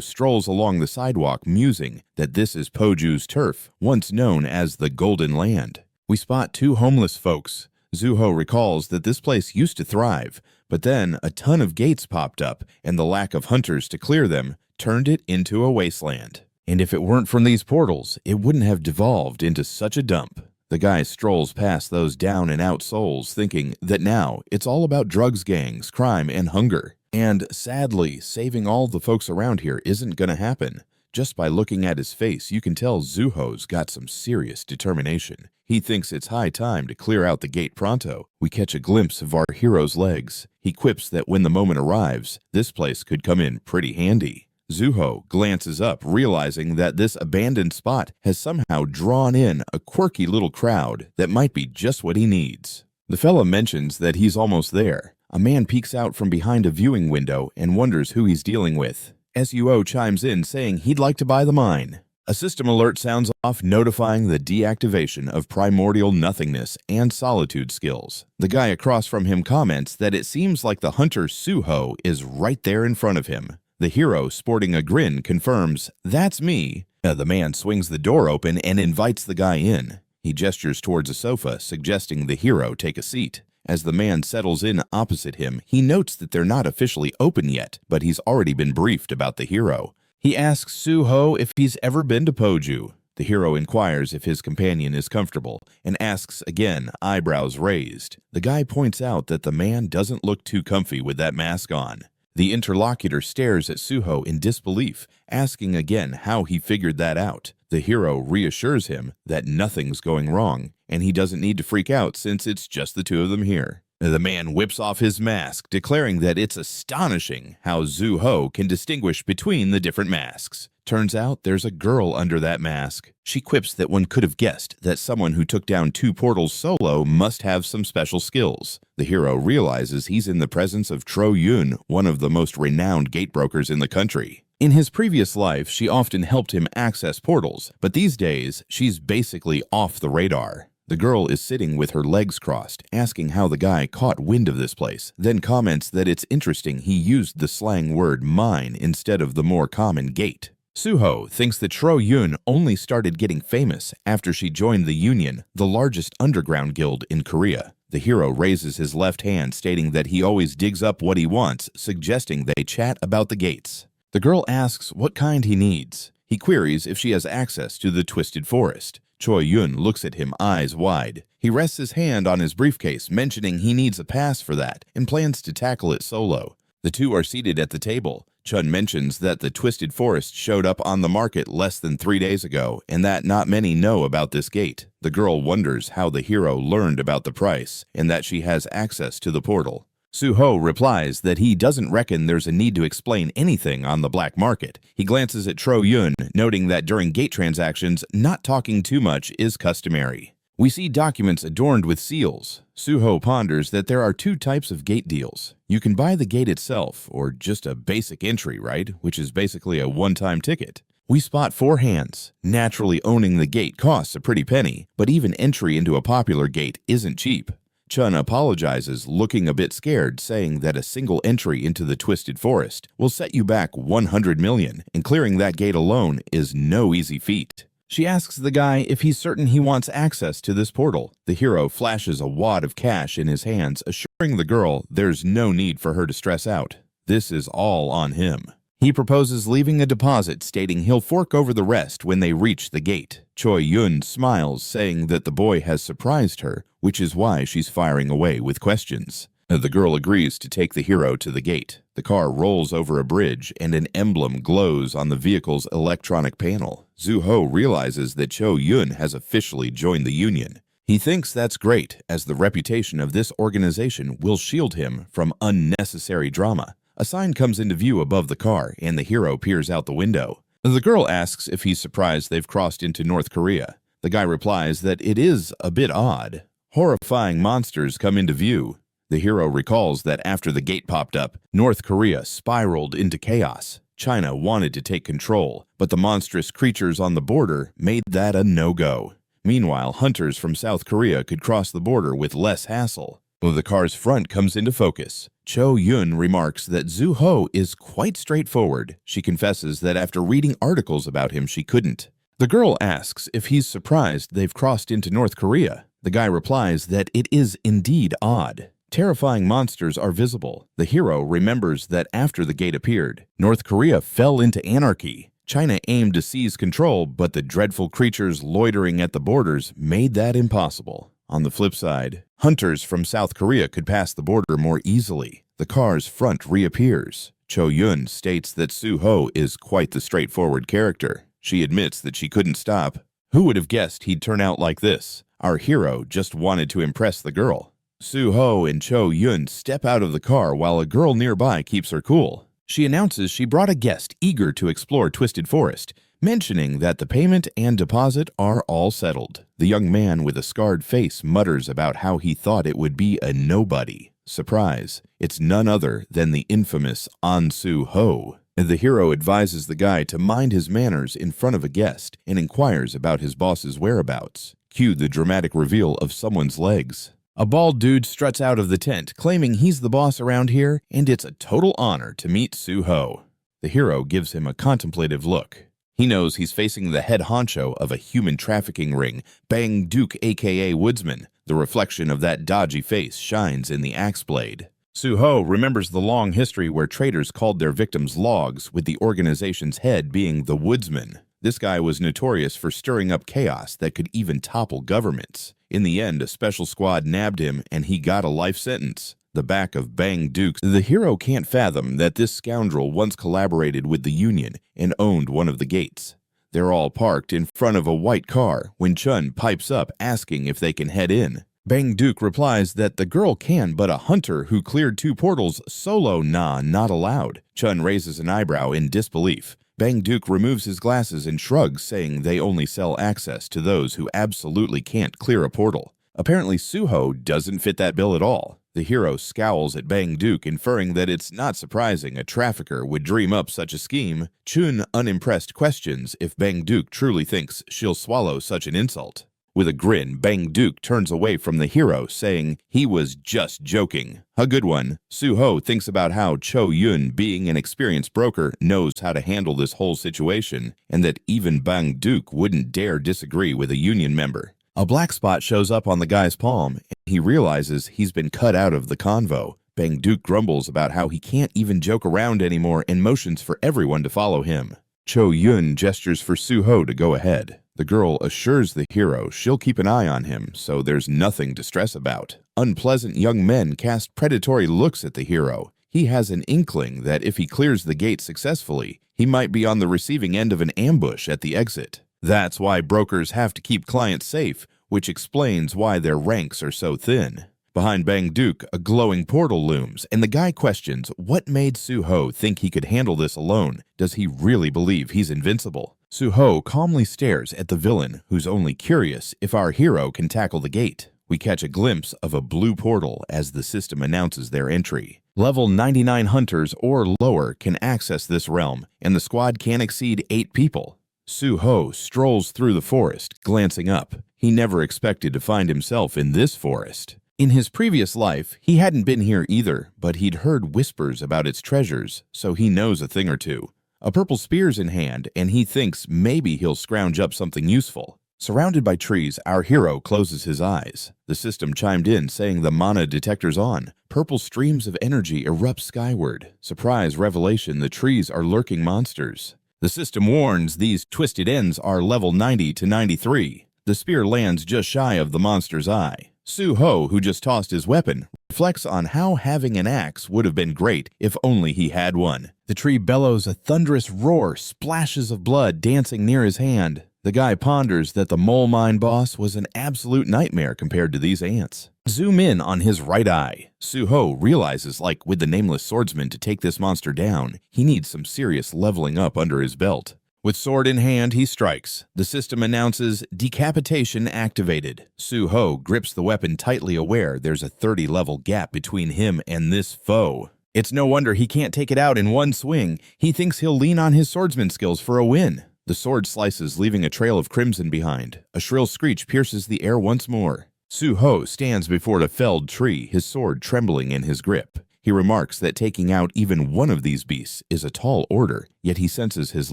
strolls along the sidewalk musing that this is Poju's turf, once known as the Golden Land. We spot two homeless folks. Zuho recalls that this place used to thrive, but then a ton of gates popped up and the lack of hunters to clear them turned it into a wasteland. And if it weren't from these portals, it wouldn't have devolved into such a dump. The guy strolls past those down-and-out souls, thinking that now it's all about drugs gangs, crime, and hunger. And sadly, saving all the folks around here isn't gonna happen. Just by looking at his face, you can tell Zuho's got some serious determination. He thinks it's high time to clear out the gate pronto. We catch a glimpse of our hero's legs. He quips that when the moment arrives, this place could come in pretty handy. Zuho glances up, realizing that this abandoned spot has somehow drawn in a quirky little crowd that might be just what he needs. The fella mentions that he's almost there. A man peeks out from behind a viewing window and wonders who he's dealing with. Suo chimes in saying he'd like to buy the mine. A system alert sounds off, notifying the deactivation of Primordial Nothingness and Solitude skills. The guy across from him comments that it seems like the hunter Suho is right there in front of him. The hero, sporting a grin, confirms, "That's me." The man swings the door open and invites the guy in. He gestures towards a sofa, suggesting the hero take a seat. As the man settles in opposite him, he notes that they're not officially open yet, but he's already been briefed about the hero. He asks Suho if he's ever been to Poju. The hero inquires if his companion is comfortable and asks again, eyebrows raised. The guy points out that the man doesn't look too comfy with that mask on. The interlocutor stares at Suho in disbelief, asking again how he figured that out. The hero reassures him that nothing's going wrong, and he doesn't need to freak out since it's just the two of them here. The man whips off his mask, declaring that it's astonishing how Zuho can distinguish between the different masks. Turns out there's a girl under that mask. She quips that one could have guessed that someone who took down 2 portals solo must have some special skills. The hero realizes he's in the presence of Tro Yun, one of the most renowned gatebrokers in the country. In his previous life, she often helped him access portals, but these days, she's basically off the radar. The girl is sitting with her legs crossed, asking how the guy caught wind of this place, then comments that it's interesting he used the slang word mine instead of the more common gate. Suho thinks that Tro Yun only started getting famous after she joined the Union, the largest underground guild in Korea. The hero raises his left hand, stating that he always digs up what he wants, suggesting they chat about the gates. The girl asks what kind he needs. He queries if she has access to the Twisted Forest. Choi Yun looks at him eyes wide. He rests his hand on his briefcase, mentioning he needs a pass for that and plans to tackle it solo. The two are seated at the table. Chun mentions that the Twisted Forest showed up on the market less than 3 days ago and that not many know about this gate. The girl wonders how the hero learned about the price and that she has access to the portal. Suho replies that he doesn't reckon there's a need to explain anything on the black market. He glances at Tro Yun, noting that during gate transactions, not talking too much is customary. We see documents adorned with seals. Suho ponders that there are 2 types of gate deals. You can buy the gate itself, or just a basic entry, right? Which is basically a one-time ticket. We spot 4 hands. Naturally, owning the gate costs a pretty penny, but even entry into a popular gate isn't cheap. Chun apologizes, looking a bit scared, saying that a single entry into the Twisted Forest will set you back 100 million, and clearing that gate alone is no easy feat. She asks the guy if he's certain he wants access to this portal. The hero flashes a wad of cash in his hands, assuring the girl there's no need for her to stress out. This is all on him. He proposes leaving a deposit, stating he'll fork over the rest when they reach the gate. Choi Yun smiles, saying that the boy has surprised her, which is why she's firing away with questions. The girl agrees to take the hero to the gate. The car rolls over a bridge, and an emblem glows on the vehicle's electronic panel. Zuho realizes that Cho Yun has officially joined the Union. He thinks that's great, as the reputation of this organization will shield him from unnecessary drama. A sign comes into view above the car, and the hero peers out the window. The girl asks if he's surprised they've crossed into North Korea. The guy replies that it is a bit odd. Horrifying monsters come into view. The hero recalls that after the gate popped up, North Korea spiraled into chaos. China wanted to take control, but the monstrous creatures on the border made that a no-go. Meanwhile, hunters from South Korea could cross the border with less hassle. The car's front comes into focus. Cho Yun remarks that Zhu Ho is quite straightforward. She confesses that after reading articles about him, she couldn't. The girl asks if he's surprised they've crossed into North Korea. The guy replies that it is indeed odd. Terrifying monsters are visible. The hero remembers that after the gate appeared, North Korea fell into anarchy. China aimed to seize control, but the dreadful creatures loitering at the borders made that impossible. On the flip side, hunters from South Korea could pass the border more easily. The car's front reappears. Cho Yun states that Suho is quite the straightforward character. She admits that she couldn't stop. Who would have guessed he'd turn out like this? Our hero just wanted to impress the girl. Suho and Cho Yun step out of the car while a girl nearby keeps her cool. She announces she brought a guest eager to explore Twisted Forest, mentioning that the payment and deposit are all settled. The young man with a scarred face mutters about how he thought it would be a nobody. Surprise, it's none other than the infamous Ansu Ho. The hero advises the guy to mind his manners in front of a guest and inquires about his boss's whereabouts. Cue the dramatic reveal of someone's legs. A bald dude struts out of the tent, claiming he's the boss around here, and it's a total honor to meet Suho. The hero gives him a contemplative look. He knows he's facing the head honcho of a human trafficking ring, Bang Duke aka Woodsman. The reflection of that dodgy face shines in the axe blade. Suho remembers the long history where traders called their victims logs, with the organization's head being the Woodsman. This guy was notorious for stirring up chaos that could even topple governments. In the end, a special squad nabbed him and he got a life sentence. The back of Bang Duke. The hero can't fathom that this scoundrel once collaborated with the Union and owned one of the gates. They're all parked in front of a white car when Chun pipes up asking if they can head in. Bang Duke replies that the girl can, but a hunter who cleared 2 portals solo, nah, not allowed. Chun raises an eyebrow in disbelief. Bang Duke removes his glasses and shrugs, saying they only sell access to those who absolutely can't clear a portal. Apparently Suho doesn't fit that bill at all. The hero scowls at Bang Duke, inferring that it's not surprising a trafficker would dream up such a scheme. Chun, unimpressed, questions if Bang Duke truly thinks she'll swallow such an insult. With a grin, Bang Duke turns away from the hero, saying he was just joking. A good one. Suho thinks about how Cho Yun, being an experienced broker, knows how to handle this whole situation, and that even Bang Duke wouldn't dare disagree with a Union member. A black spot shows up on the guy's palm, and he realizes he's been cut out of the convo. Bang-duk grumbles about how he can't even joke around anymore and motions for everyone to follow him. Cho-yun gestures for Suho to go ahead. The girl assures the hero she'll keep an eye on him, so there's nothing to stress about. Unpleasant young men cast predatory looks at the hero. He has an inkling that if he clears the gate successfully, he might be on the receiving end of an ambush at the exit. That's why brokers have to keep clients safe, which explains why their ranks are so thin. Behind Bang-duk, a glowing portal looms, and the guy questions what made Suho think he could handle this alone. Does he really believe he's invincible? Suho calmly stares at the villain, who's only curious if our hero can tackle the gate. We catch a glimpse of a blue portal as the system announces their entry. Level 99 hunters or lower can access this realm, and the squad can't exceed 8 people. Suho strolls through the forest, glancing up. He never expected to find himself in this forest. In his previous life, he hadn't been here either, but he'd heard whispers about its treasures, so he knows a thing or two. A purple spear's in hand, and he thinks maybe he'll scrounge up something useful. Surrounded by trees, our hero closes his eyes. The system chimed in, saying the mana detector's on. Purple streams of energy erupt skyward. Surprise revelation, the trees are lurking monsters. The system warns these twisted ends are level 90 to 93. The spear lands just shy of the monster's eye. Suho, who just tossed his weapon, reflects on how having an axe would have been great if only he had one. The tree bellows a thunderous roar, splashes of blood dancing near his hand. The guy ponders that the mole mine boss was an absolute nightmare compared to these ants. Zoom in on his right eye. Suho realizes, like with the nameless swordsman, to take this monster down, he needs some serious leveling up under his belt. With sword in hand, he strikes. The system announces decapitation activated. Suho grips the weapon tightly, aware there's a 30-level gap between him and this foe. It's no wonder he can't take it out in one swing. He thinks he'll lean on his swordsman skills for a win. The sword slices, leaving a trail of crimson behind. A shrill screech pierces the air once more. Suho stands before a felled tree, his sword trembling in his grip. He remarks that taking out even one of these beasts is a tall order, yet he senses his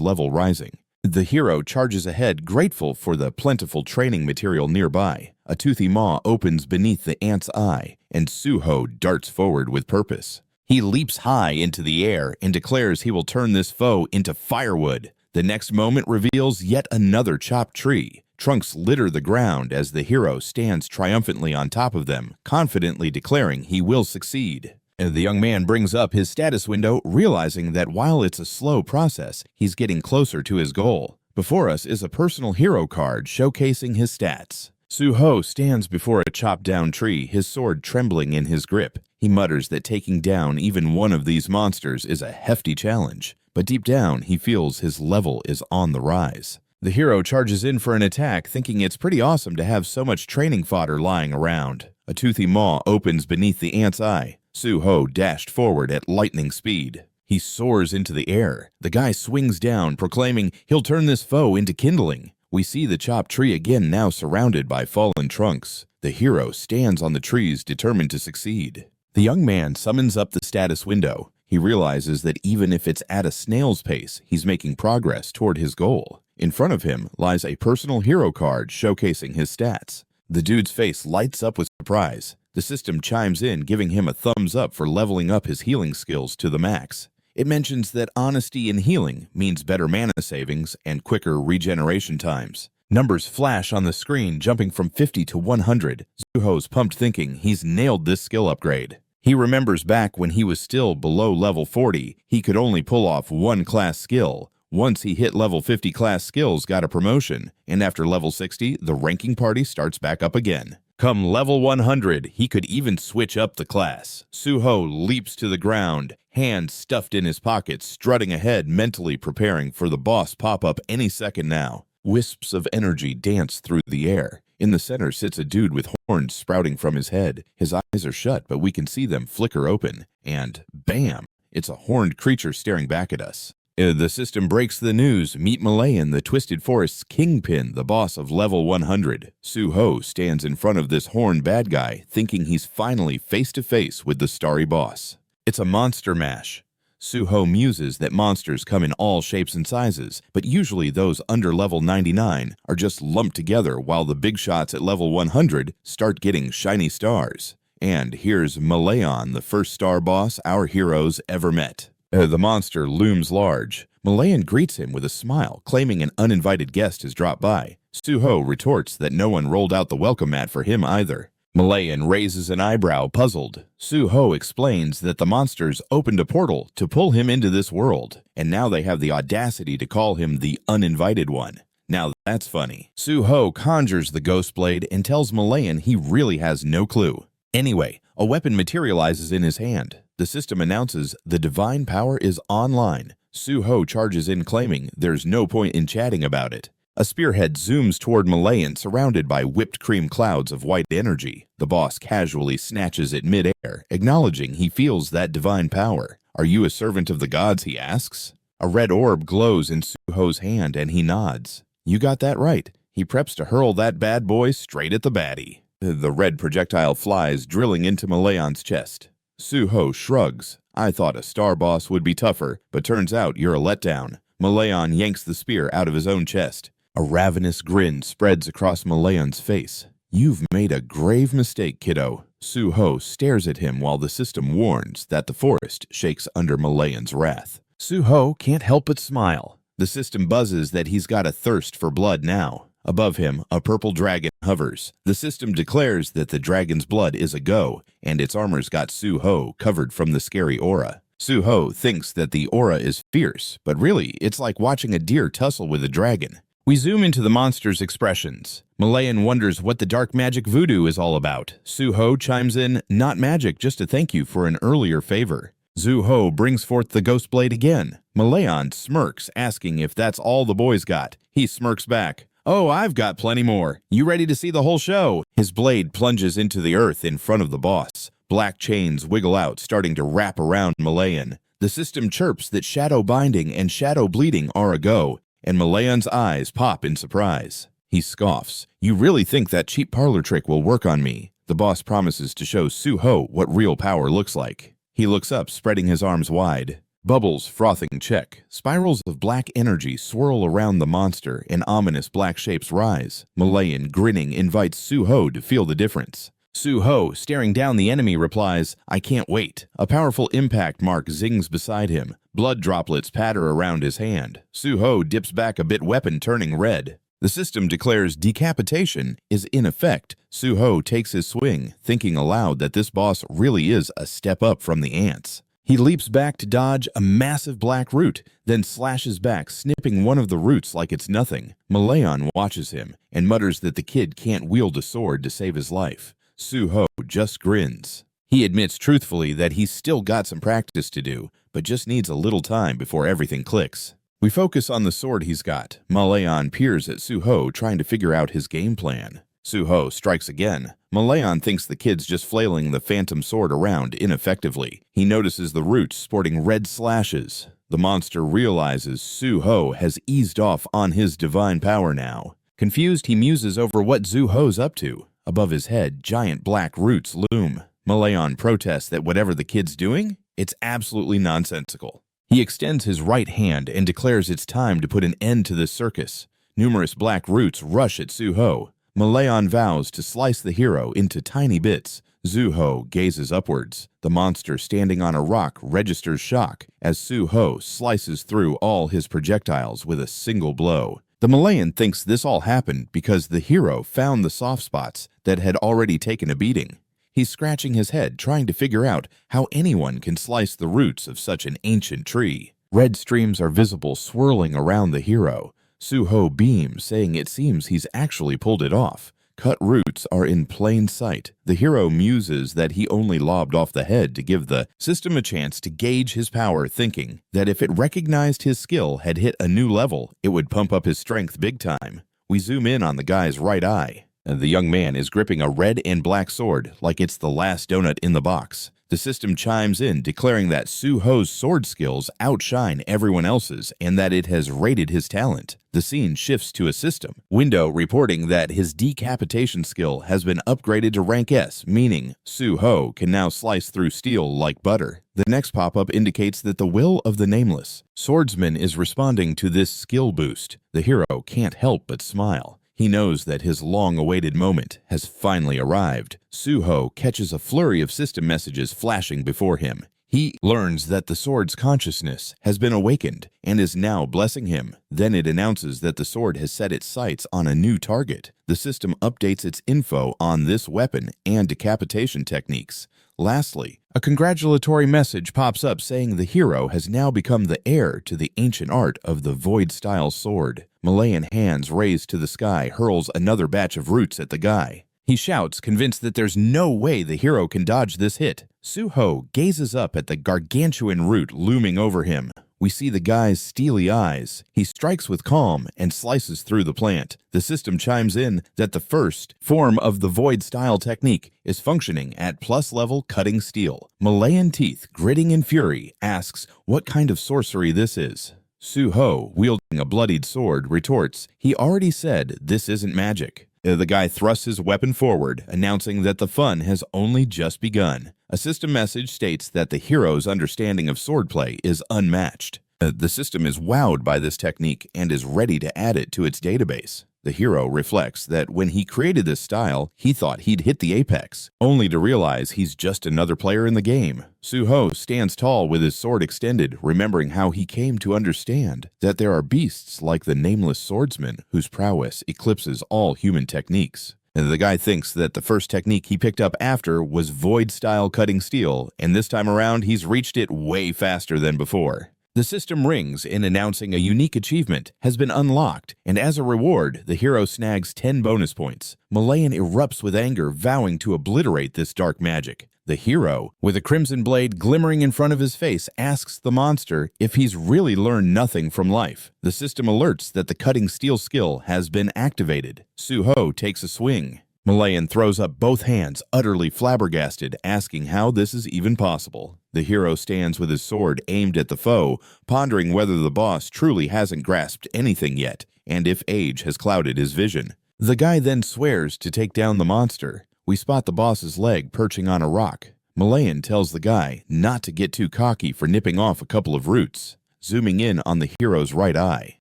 level rising. The hero charges ahead, grateful for the plentiful training material nearby. A toothy maw opens beneath the ant's eye, and Suho darts forward with purpose. He leaps high into the air and declares he will turn this foe into firewood. The next moment reveals yet another chopped tree. Trunks litter the ground as the hero stands triumphantly on top of them, confidently declaring he will succeed. The young man brings up his status window, realizing that while it's a slow process, he's getting closer to his goal. Before us is a personal hero card showcasing his stats. Suho stands before a chopped-down tree, his sword trembling in his grip. He mutters that taking down even one of these monsters is a hefty challenge, but deep down he feels his level is on the rise. The hero charges in for an attack, thinking it's pretty awesome to have so much training fodder lying around. A toothy maw opens beneath the ant's eye. Suho dashed forward at lightning speed. He soars into the air. The guy swings down, proclaiming he'll turn this foe into kindling. We see the chopped tree again, now surrounded by fallen trunks. The hero stands on the trees, determined to succeed. The young man summons up the status window. He realizes that even if it's at a snail's pace, he's making progress toward his goal. In front of him lies a personal hero card showcasing his stats. The dude's face lights up with surprise. The system chimes in, giving him a thumbs up for leveling up his healing skills to the max. It mentions that honesty in healing means better mana savings and quicker regeneration times. Numbers flash on the screen, jumping from 50 to 100. Suho's pumped, thinking he's nailed this skill upgrade. He remembers back when he was still below level 40, he could only pull off one class skill. Once he hit level 50, class skills got a promotion, and after level 60, the ranking party starts back up again. Come level 100, he could even switch up the class. Suho leaps to the ground, hands stuffed in his pockets, strutting ahead, mentally preparing for the boss pop-up any second now. Wisps of energy dance through the air. In the center sits a dude with horns sprouting from his head. His eyes are shut, but we can see them flicker open. And bam! It's a horned creature staring back at us. The system breaks the news. Meet Malayan, the Twisted Forest's kingpin, the boss of level 100. Suho stands in front of this horned bad guy, thinking he's finally face-to-face with the starry boss. It's a monster mash. Suho muses that monsters come in all shapes and sizes, but usually those under level 99 are just lumped together while the big shots at level 100 start getting shiny stars. And here's Malayan, the first star boss our heroes ever met. The monster looms large. Malayan greets him with a smile, claiming an uninvited guest has dropped by. Suho retorts that no one rolled out the welcome mat for him either. Malayan raises an eyebrow, puzzled. Suho explains that the monsters opened a portal to pull him into this world, and now they have the audacity to call him the uninvited one. Now that's funny. Suho conjures the ghost blade and tells Malayan he really has no clue. Anyway, a weapon materializes in his hand. The system announces the divine power is online. Suho charges in, claiming there's no point in chatting about it. A spearhead zooms toward Malayan, surrounded by whipped cream clouds of white energy. The boss casually snatches it mid-air, acknowledging he feels that divine power. "Are you a servant of the gods?" he asks. A red orb glows in Suho's hand, and he nods. "You got that right." He preps to hurl that bad boy straight at the baddie. The red projectile flies, drilling into Malayan's chest. Suho shrugs. "I thought a star boss would be tougher, but turns out you're a letdown." Malayan yanks the spear out of his own chest. A ravenous grin spreads across Malayan's face. "You've made a grave mistake, kiddo." Suho stares at him while the system warns that the forest shakes under Malayan's wrath. Suho can't help but smile. The system buzzes that he's got a thirst for blood now. Above him, a purple dragon hovers. The system declares that the dragon's blood is a go, and its armor's got Suho covered from the scary aura. Suho thinks that the aura is fierce, but really, it's like watching a deer tussle with a dragon. We zoom into the monster's expressions. Malayan wonders what the dark magic voodoo is all about. Suho chimes in, "Not magic, just a thank you for an earlier favor." Suho brings forth the ghost blade again. Malayan smirks, asking if that's all the boys got. He smirks back, "Oh, I've got plenty more. You ready to see the whole show?" His blade plunges into the earth in front of the boss. Black chains wiggle out, starting to wrap around Malayan. The system chirps that shadow binding and shadow bleeding are a go, and Malayan's eyes pop in surprise. He scoffs. "You really think that cheap parlor trick will work on me?" The boss promises to show Suho what real power looks like. He looks up, spreading his arms wide. Bubbles frothing check. Spirals of black energy swirl around the monster, and ominous black shapes rise. Malayan, grinning, invites Suho to feel the difference. Suho, staring down the enemy, replies, "I can't wait." A powerful impact mark zings beside him. Blood droplets patter around his hand. Suho dips back a bit, weapon turning red. The system declares decapitation is in effect. Suho takes his swing, thinking aloud that this boss really is a step up from the ants. He leaps back to dodge a massive black root, then slashes back, snipping one of the roots like it's nothing. Malayan watches him and mutters that the kid can't wield a sword to save his life. Suho just grins. He admits truthfully that he's still got some practice to do, but just needs a little time before everything clicks. We focus on the sword he's got. Malayan peers at Suho, trying to figure out his game plan. Suho strikes again. Malayan thinks the kid's just flailing the phantom sword around ineffectively. He notices the roots sporting red slashes. The monster realizes Suho has eased off on his divine power now. Confused, he muses over what Suho's up to. Above his head, giant black roots loom. Malayan protests that whatever the kid's doing, it's absolutely nonsensical. He extends his right hand and declares it's time to put an end to this circus. Numerous black roots rush at Suho. Malayan vows to slice the hero into tiny bits. Suho gazes upwards. The monster standing on a rock registers shock as Suho slices through all his projectiles with a single blow. The Malayan thinks this all happened because the hero found the soft spots that had already taken a beating. He's scratching his head, trying to figure out how anyone can slice the roots of such an ancient tree. Red streams are visible swirling around the hero. Suho beams, saying it seems he's actually pulled it off. Cut roots are in plain sight. The hero muses that he only lobbed off the head to give the system a chance to gauge his power, thinking that if it recognized his skill had hit a new level, it would pump up his strength big time. We zoom in on the guy's right eye. The young man is gripping a red and black sword like it's the last donut in the box. The system chimes in, declaring that Suho's sword skills outshine everyone else's and that it has rated his talent. The scene shifts to a system window reporting that his decapitation skill has been upgraded to rank S, meaning Suho can now slice through steel like butter. The next pop-up indicates that the will of the nameless swordsman is responding to this skill boost. The hero can't help but smile. He knows that his long-awaited moment has finally arrived. Suho catches a flurry of system messages flashing before him. He learns that the sword's consciousness has been awakened and is now blessing him. Then it announces that the sword has set its sights on a new target. The system updates its info on this weapon and decapitation techniques. Lastly, a congratulatory message pops up saying the hero has now become the heir to the ancient art of the void-style sword. Malayan, hands raised to the sky, hurls another batch of roots at the guy. He shouts, convinced that there's no way the hero can dodge this hit. Suho gazes up at the gargantuan root looming over him. We see the guy's steely eyes. He strikes with calm and slices through the plant. The system chimes in that the first form of the void-style technique is functioning at plus-level cutting steel. Malayan teeth, gritting in fury, asks what kind of sorcery this is. Suho, wielding a bloodied sword, retorts, he already said this isn't magic. The guy thrusts his weapon forward, announcing that the fun has only just begun. A system message states that the hero's understanding of swordplay is unmatched. The system is wowed by this technique and is ready to add it to its database. The hero reflects that when he created this style, he thought he'd hit the apex, only to realize he's just another player in the game. Suho stands tall with his sword extended, remembering how he came to understand that there are beasts like the nameless swordsman whose prowess eclipses all human techniques. The guy thinks that the first technique he picked up after was void-style cutting steel, and this time around he's reached it way faster than before. The system rings in announcing a unique achievement has been unlocked, and as a reward, the hero snags 10 bonus points. Malayan erupts with anger, vowing to obliterate this dark magic. The hero, with a crimson blade glimmering in front of his face, asks the monster if he's really learned nothing from life. The system alerts that the cutting steel skill has been activated. Suho takes a swing. Malayan throws up both hands, utterly flabbergasted, asking how this is even possible. The hero stands with his sword aimed at the foe, pondering whether the boss truly hasn't grasped anything yet, and if age has clouded his vision. The guy then swears to take down the monster. We spot the boss's leg perching on a rock. Malayan tells the guy not to get too cocky for nipping off a couple of roots. Zooming in on the hero's right eye,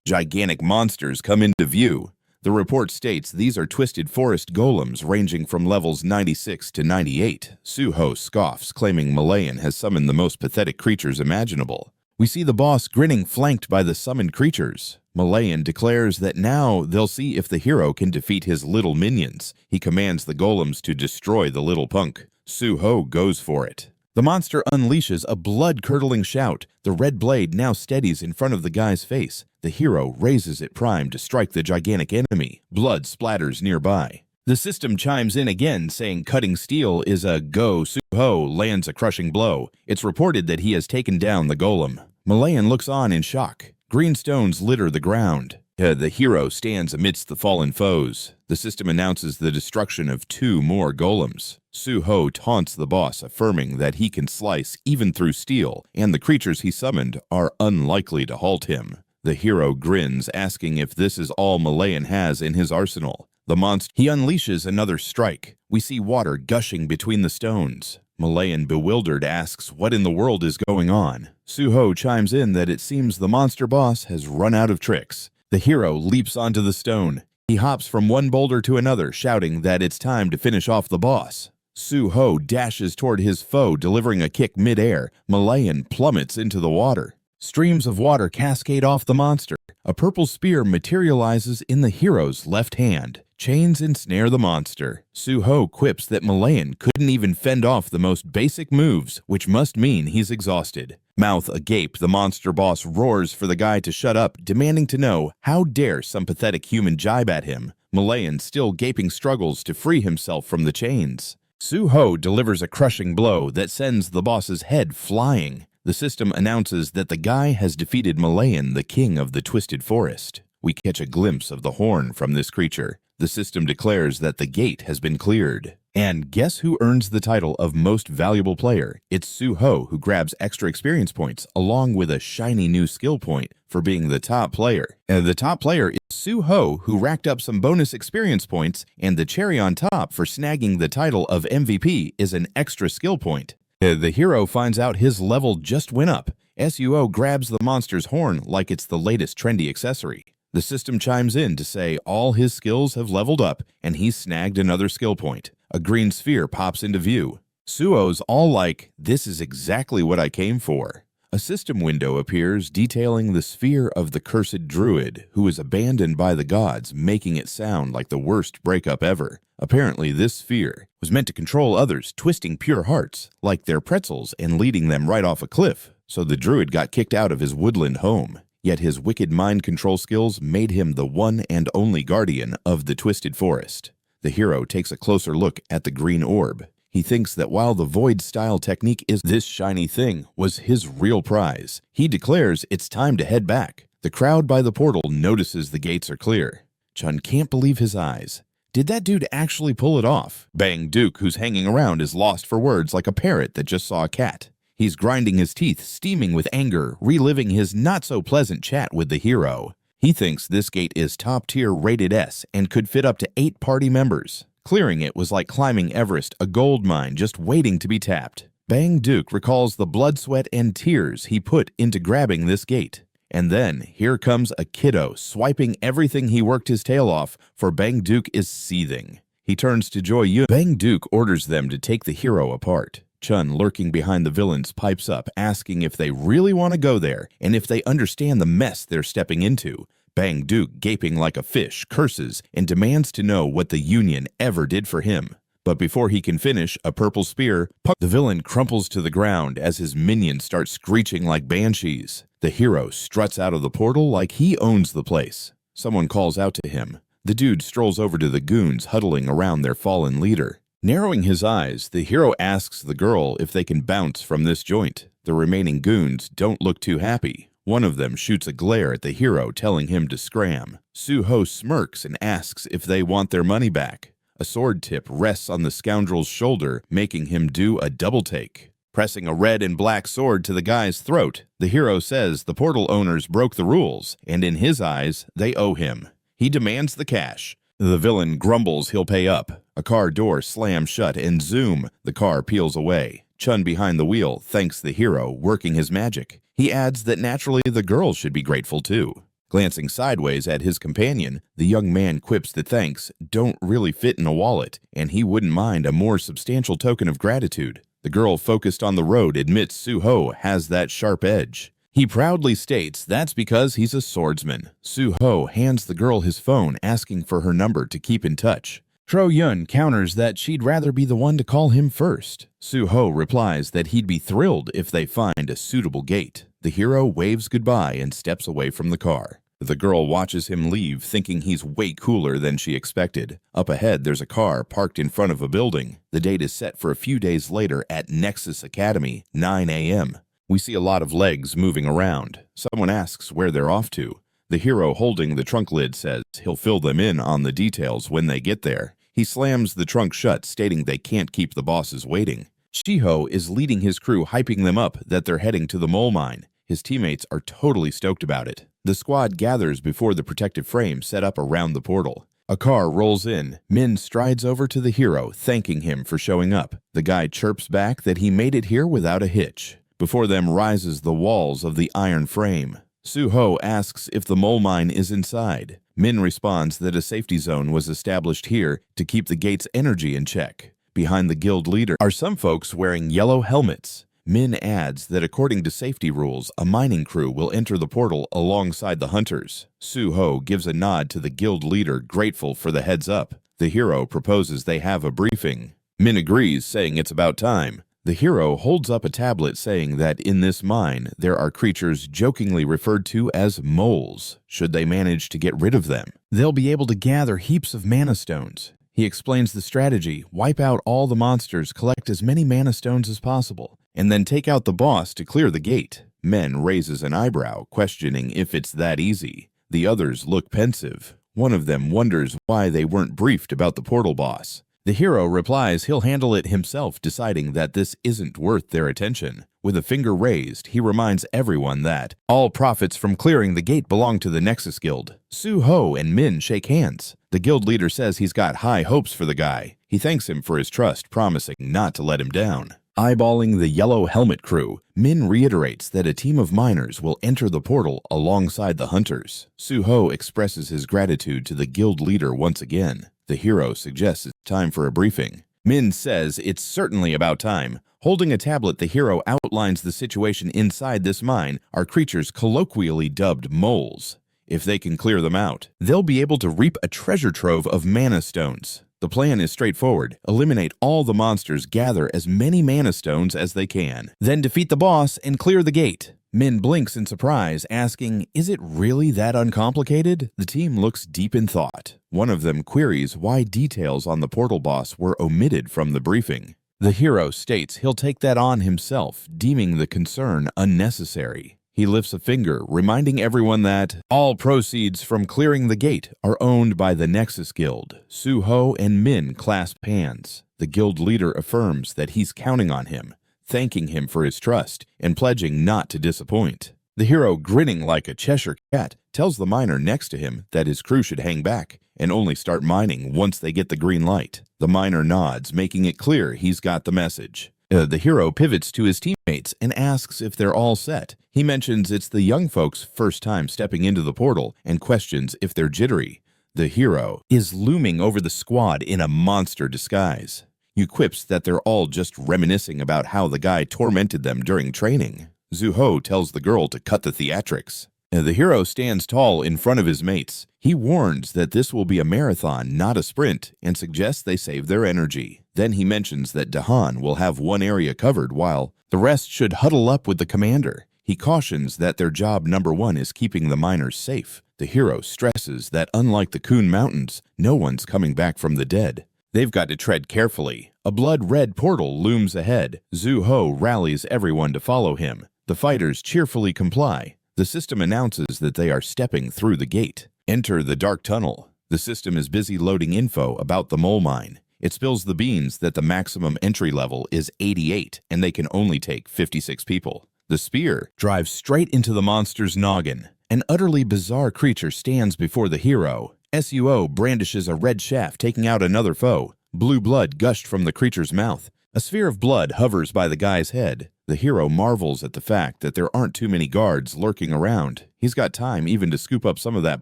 gigantic monsters come into view. The report states these are twisted forest golems ranging from levels 96 to 98. Suho scoffs, claiming Malayan has summoned the most pathetic creatures imaginable. We see the boss grinning, flanked by the summoned creatures. Malayan declares that now they'll see if the hero can defeat his little minions. He commands the golems to destroy the little punk. Suho goes for it. The monster unleashes a blood-curdling shout. The red blade now steadies in front of the guy's face. The hero raises it primed to strike the gigantic enemy. Blood splatters nearby. The system chimes in again, saying cutting steel is a go. Suho lands a crushing blow. It's reported that he has taken down the golem. Malayan looks on in shock. Green stones litter the ground. The hero stands amidst the fallen foes. The system announces the destruction of 2 more golems. Suho taunts the boss, affirming that he can slice even through steel, and the creatures he summoned are unlikely to halt him. The hero grins, asking if this is all Malayan has in his arsenal. He unleashes another strike. We see water gushing between the stones. Malayan, bewildered, asks what in the world is going on. Suho chimes in that it seems the monster boss has run out of tricks. The hero leaps onto the stone. He hops from one boulder to another, shouting that it's time to finish off the boss. Suho dashes toward his foe, delivering a kick mid-air. Malayan plummets into the water. Streams of water cascade off the monster. A purple spear materializes in the hero's left hand. Chains ensnare the monster. Suho quips that Malayan couldn't even fend off the most basic moves, which must mean he's exhausted. Mouth agape, the monster boss roars for the guy to shut up, demanding to know how dare some pathetic human jibe at him. Malayan, still gaping, struggles to free himself from the chains. Suho delivers a crushing blow that sends the boss's head flying. The system announces that the guy has defeated Malayan, the king of the Twisted Forest. We catch a glimpse of the horn from this creature. The system declares that the gate has been cleared. And guess who earns the title of Most Valuable Player? It's Suho, who grabs extra experience points along with a shiny new skill point for being the top player. The top player is Suho, who racked up some bonus experience points, and the cherry on top for snagging the title of MVP is an extra skill point. The hero finds out his level just went up. Suho grabs the monster's horn like it's the latest trendy accessory. The system chimes in to say all his skills have leveled up and he's snagged another skill point. A green sphere pops into view. Suo's all like, "This is exactly what I came for." A system window appears detailing the sphere of the cursed druid who was abandoned by the gods, making it sound like the worst breakup ever. Apparently this sphere was meant to control others, twisting pure hearts like they're pretzels and leading them right off a cliff. So the druid got kicked out of his woodland home. Yet his wicked mind control skills made him the one and only guardian of the twisted forest. The hero takes a closer look at the green orb. He thinks that while the void-style technique is this shiny thing was his real prize. He declares it's time to head back. The crowd by the portal notices the gates are clear. Chun can't believe his eyes. Did that dude actually pull it off? Bang Duke, who's hanging around, is lost for words like a parrot that just saw a cat. He's grinding his teeth, steaming with anger, reliving his not-so-pleasant chat with the hero. He thinks this gate is top-tier rated S and could fit up to 8 party members. Clearing it was like climbing Everest, a gold mine just waiting to be tapped. Bang Duke recalls the blood, sweat, and tears he put into grabbing this gate. And then, here comes a kiddo swiping everything he worked his tail off, for Bang Duke is seething. He turns to Joy Yun. Bang Duke orders them to take the hero apart. Chun, lurking behind the villains, pipes up, asking if they really want to go there and if they understand the mess they're stepping into. Bang Duke, gaping like a fish, curses and demands to know what the Union ever did for him. But before he can finish, a purple spear, the villain crumples to the ground as his minions start screeching like banshees. The hero struts out of the portal like he owns the place. Someone calls out to him. The dude strolls over to the goons huddling around their fallen leader. Narrowing his eyes, the hero asks the girl if they can bounce from this joint. The remaining goons don't look too happy. One of them shoots a glare at the hero, telling him to scram. Suho smirks and asks if they want their money back. A sword tip rests on the scoundrel's shoulder, making him do a double take. Pressing a red and black sword to the guy's throat, the hero says the portal owners broke the rules, and in his eyes, they owe him. He demands the cash. The villain grumbles he'll pay up. A car door slams shut and zoom, the car peels away. Chun behind the wheel thanks the hero, working his magic. He adds that naturally the girl should be grateful too. Glancing sideways at his companion, the young man quips that thanks don't really fit in a wallet, and he wouldn't mind a more substantial token of gratitude. The girl focused on the road admits Suho has that sharp edge. He proudly states that's because he's a swordsman. Suho hands the girl his phone, asking for her number to keep in touch. Tro Yun counters that she'd rather be the one to call him first. Suho replies that he'd be thrilled if they find a suitable gate. The hero waves goodbye and steps away from the car. The girl watches him leave, thinking he's way cooler than she expected. Up ahead, there's a car parked in front of a building. The date is set for a few days later at Nexus Academy, 9 a.m. We see a lot of legs moving around. Someone asks where they're off to. The hero holding the trunk lid says he'll fill them in on the details when they get there. He slams the trunk shut, stating they can't keep the bosses waiting. Shiho is leading his crew, hyping them up that they're heading to the mole mine. His teammates are totally stoked about it. The squad gathers before the protective frame set up around the portal. A car rolls in. Min strides over to the hero, thanking him for showing up. The guy chirps back that he made it here without a hitch. Before them rises the walls of the iron frame. Suho asks if the mole mine is inside. Min responds that a safety zone was established here to keep the gate's energy in check. Behind the guild leader are some folks wearing yellow helmets. Min adds that according to safety rules, a mining crew will enter the portal alongside the hunters. Suho gives a nod to the guild leader, grateful for the heads up. The hero proposes they have a briefing. Min agrees, saying it's about time. The hero holds up a tablet saying that in this mine, there are creatures jokingly referred to as moles. Should they manage to get rid of them, they'll be able to gather heaps of mana stones. He explains the strategy: wipe out all the monsters, collect as many mana stones as possible, and then take out the boss to clear the gate. Men raises an eyebrow, questioning if it's that easy. The others look pensive. One of them wonders why they weren't briefed about the portal boss. The hero replies he'll handle it himself, deciding that this isn't worth their attention. With a finger raised, he reminds everyone that all profits from clearing the gate belong to the Nexus Guild. Suho and Min shake hands. The guild leader says he's got high hopes for the guy. He thanks him for his trust, promising not to let him down. Eyeballing the yellow helmet crew, Min reiterates that a team of miners will enter the portal alongside the hunters. Suho expresses his gratitude to the guild leader once again. The hero suggests it's time for a briefing. Min says it's certainly about time. Holding a tablet, the hero outlines the situation inside this mine are creatures colloquially dubbed moles. If they can clear them out, they'll be able to reap a treasure trove of mana stones. The plan is straightforward. Eliminate all the monsters, gather as many mana stones as they can. Then defeat the boss and clear the gate. Min blinks in surprise, asking, is it really that uncomplicated? The team looks deep in thought. One of them queries why details on the portal boss were omitted from the briefing. The hero states he'll take that on himself, deeming the concern unnecessary. He lifts a finger, reminding everyone that all proceeds from clearing the gate are owned by the Nexus Guild. Suho and Min clasp hands. The guild leader affirms that he's counting on him, thanking him for his trust and pledging not to disappoint. The hero, grinning like a Cheshire cat, tells the miner next to him that his crew should hang back and only start mining once they get the green light. The miner nods, making it clear he's got the message. The hero pivots to his teammates and asks if they're all set. He mentions it's the young folks' first time stepping into the portal and questions if they're jittery. The hero is looming over the squad in a monster disguise. He quips that they're all just reminiscing about how the guy tormented them during training. Zuho tells the girl to cut the theatrics. The hero stands tall in front of his mates. He warns that this will be a marathon, not a sprint, and suggests they save their energy. Then he mentions that Dehan will have one area covered while the rest should huddle up with the commander. He cautions that their job number one is keeping the miners safe. The hero stresses that unlike the Kun Mountains, no one's coming back from the dead. They've got to tread carefully. A blood-red portal looms ahead. Zuho rallies everyone to follow him. The fighters cheerfully comply. The system announces that they are stepping through the gate. Enter the dark tunnel. The system is busy loading info about the mole mine. It spills the beans that the maximum entry level is 88 and they can only take 56 people. The spear drives straight into the monster's noggin. An utterly bizarre creature stands before the hero. Suo brandishes a red shaft, taking out another foe. Blue blood gushed from the creature's mouth. A sphere of blood hovers by the guy's head. The hero marvels at the fact that there aren't too many guards lurking around. He's got time even to scoop up some of that